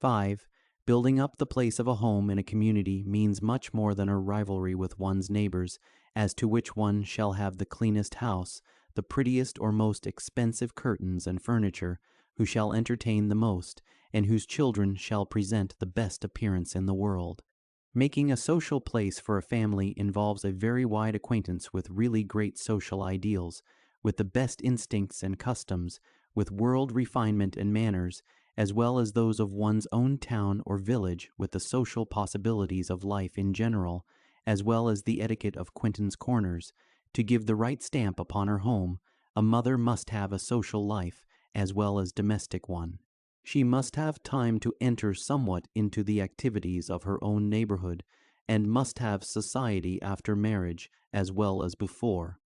5. Building up the place of a home in a community means much more than a rivalry with one's neighbors, as to which one shall have the cleanest house, the prettiest or most expensive curtains and furniture, who shall entertain the most, and whose children shall present the best appearance in the world. Making a social place for a family involves a very wide acquaintance with really great social ideals, with the best instincts and customs, with world refinement and manners, as well as those of one's own town or village, with the social possibilities of life in general, as well as the etiquette of Quentin's Corners. To give the right stamp upon her home, a mother must have a social life, as well as domestic one. She must have time to enter somewhat into the activities of her own neighborhood, and must have society after marriage, as well as before.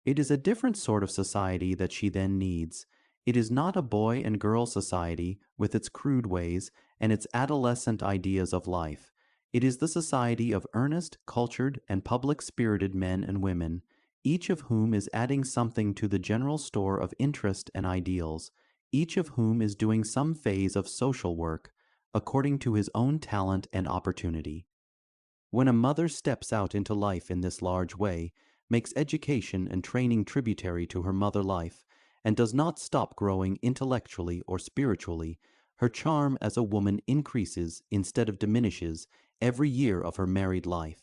It is a different sort of society that she then needs. It is not a boy and girl society with its crude ways and its adolescent ideas of life. It is the society of earnest, cultured, and public-spirited men and women, each of whom is adding something to the general store of interest and ideals, each of whom is doing some phase of social work, according to his own talent and opportunity. When a mother steps out into life in this large way, makes education and training tributary to her mother life, and does not stop growing intellectually or spiritually, her charm as a woman increases instead of diminishes every year of her married life.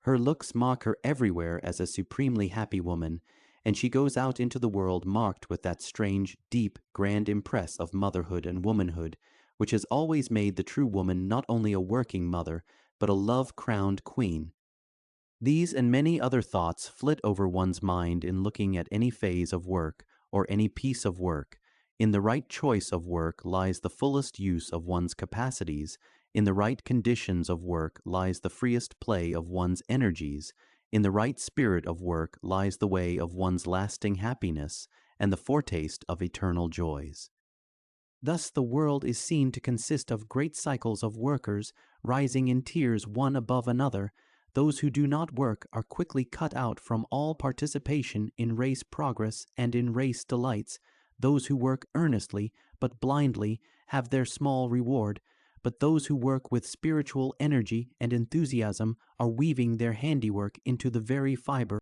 Her looks mark her everywhere as a supremely happy woman, and she goes out into the world marked with that strange, deep, grand impress of motherhood and womanhood, which has always made the true woman not only a working mother, but a love-crowned queen. These and many other thoughts flit over one's mind in looking at any phase of work, or any piece of work. In the right choice of work lies the fullest use of one's capacities. In the right conditions of work lies the freest play of one's energies. In the right spirit of work lies the way of one's lasting happiness and the foretaste of eternal joys. Thus the world is seen to consist of great cycles of workers rising in tiers one above another. Those who do not work are quickly cut out from all participation in race progress and in race delights. Those who work earnestly but blindly have their small reward, but those who work with spiritual energy and enthusiasm are weaving their handiwork into the very fiber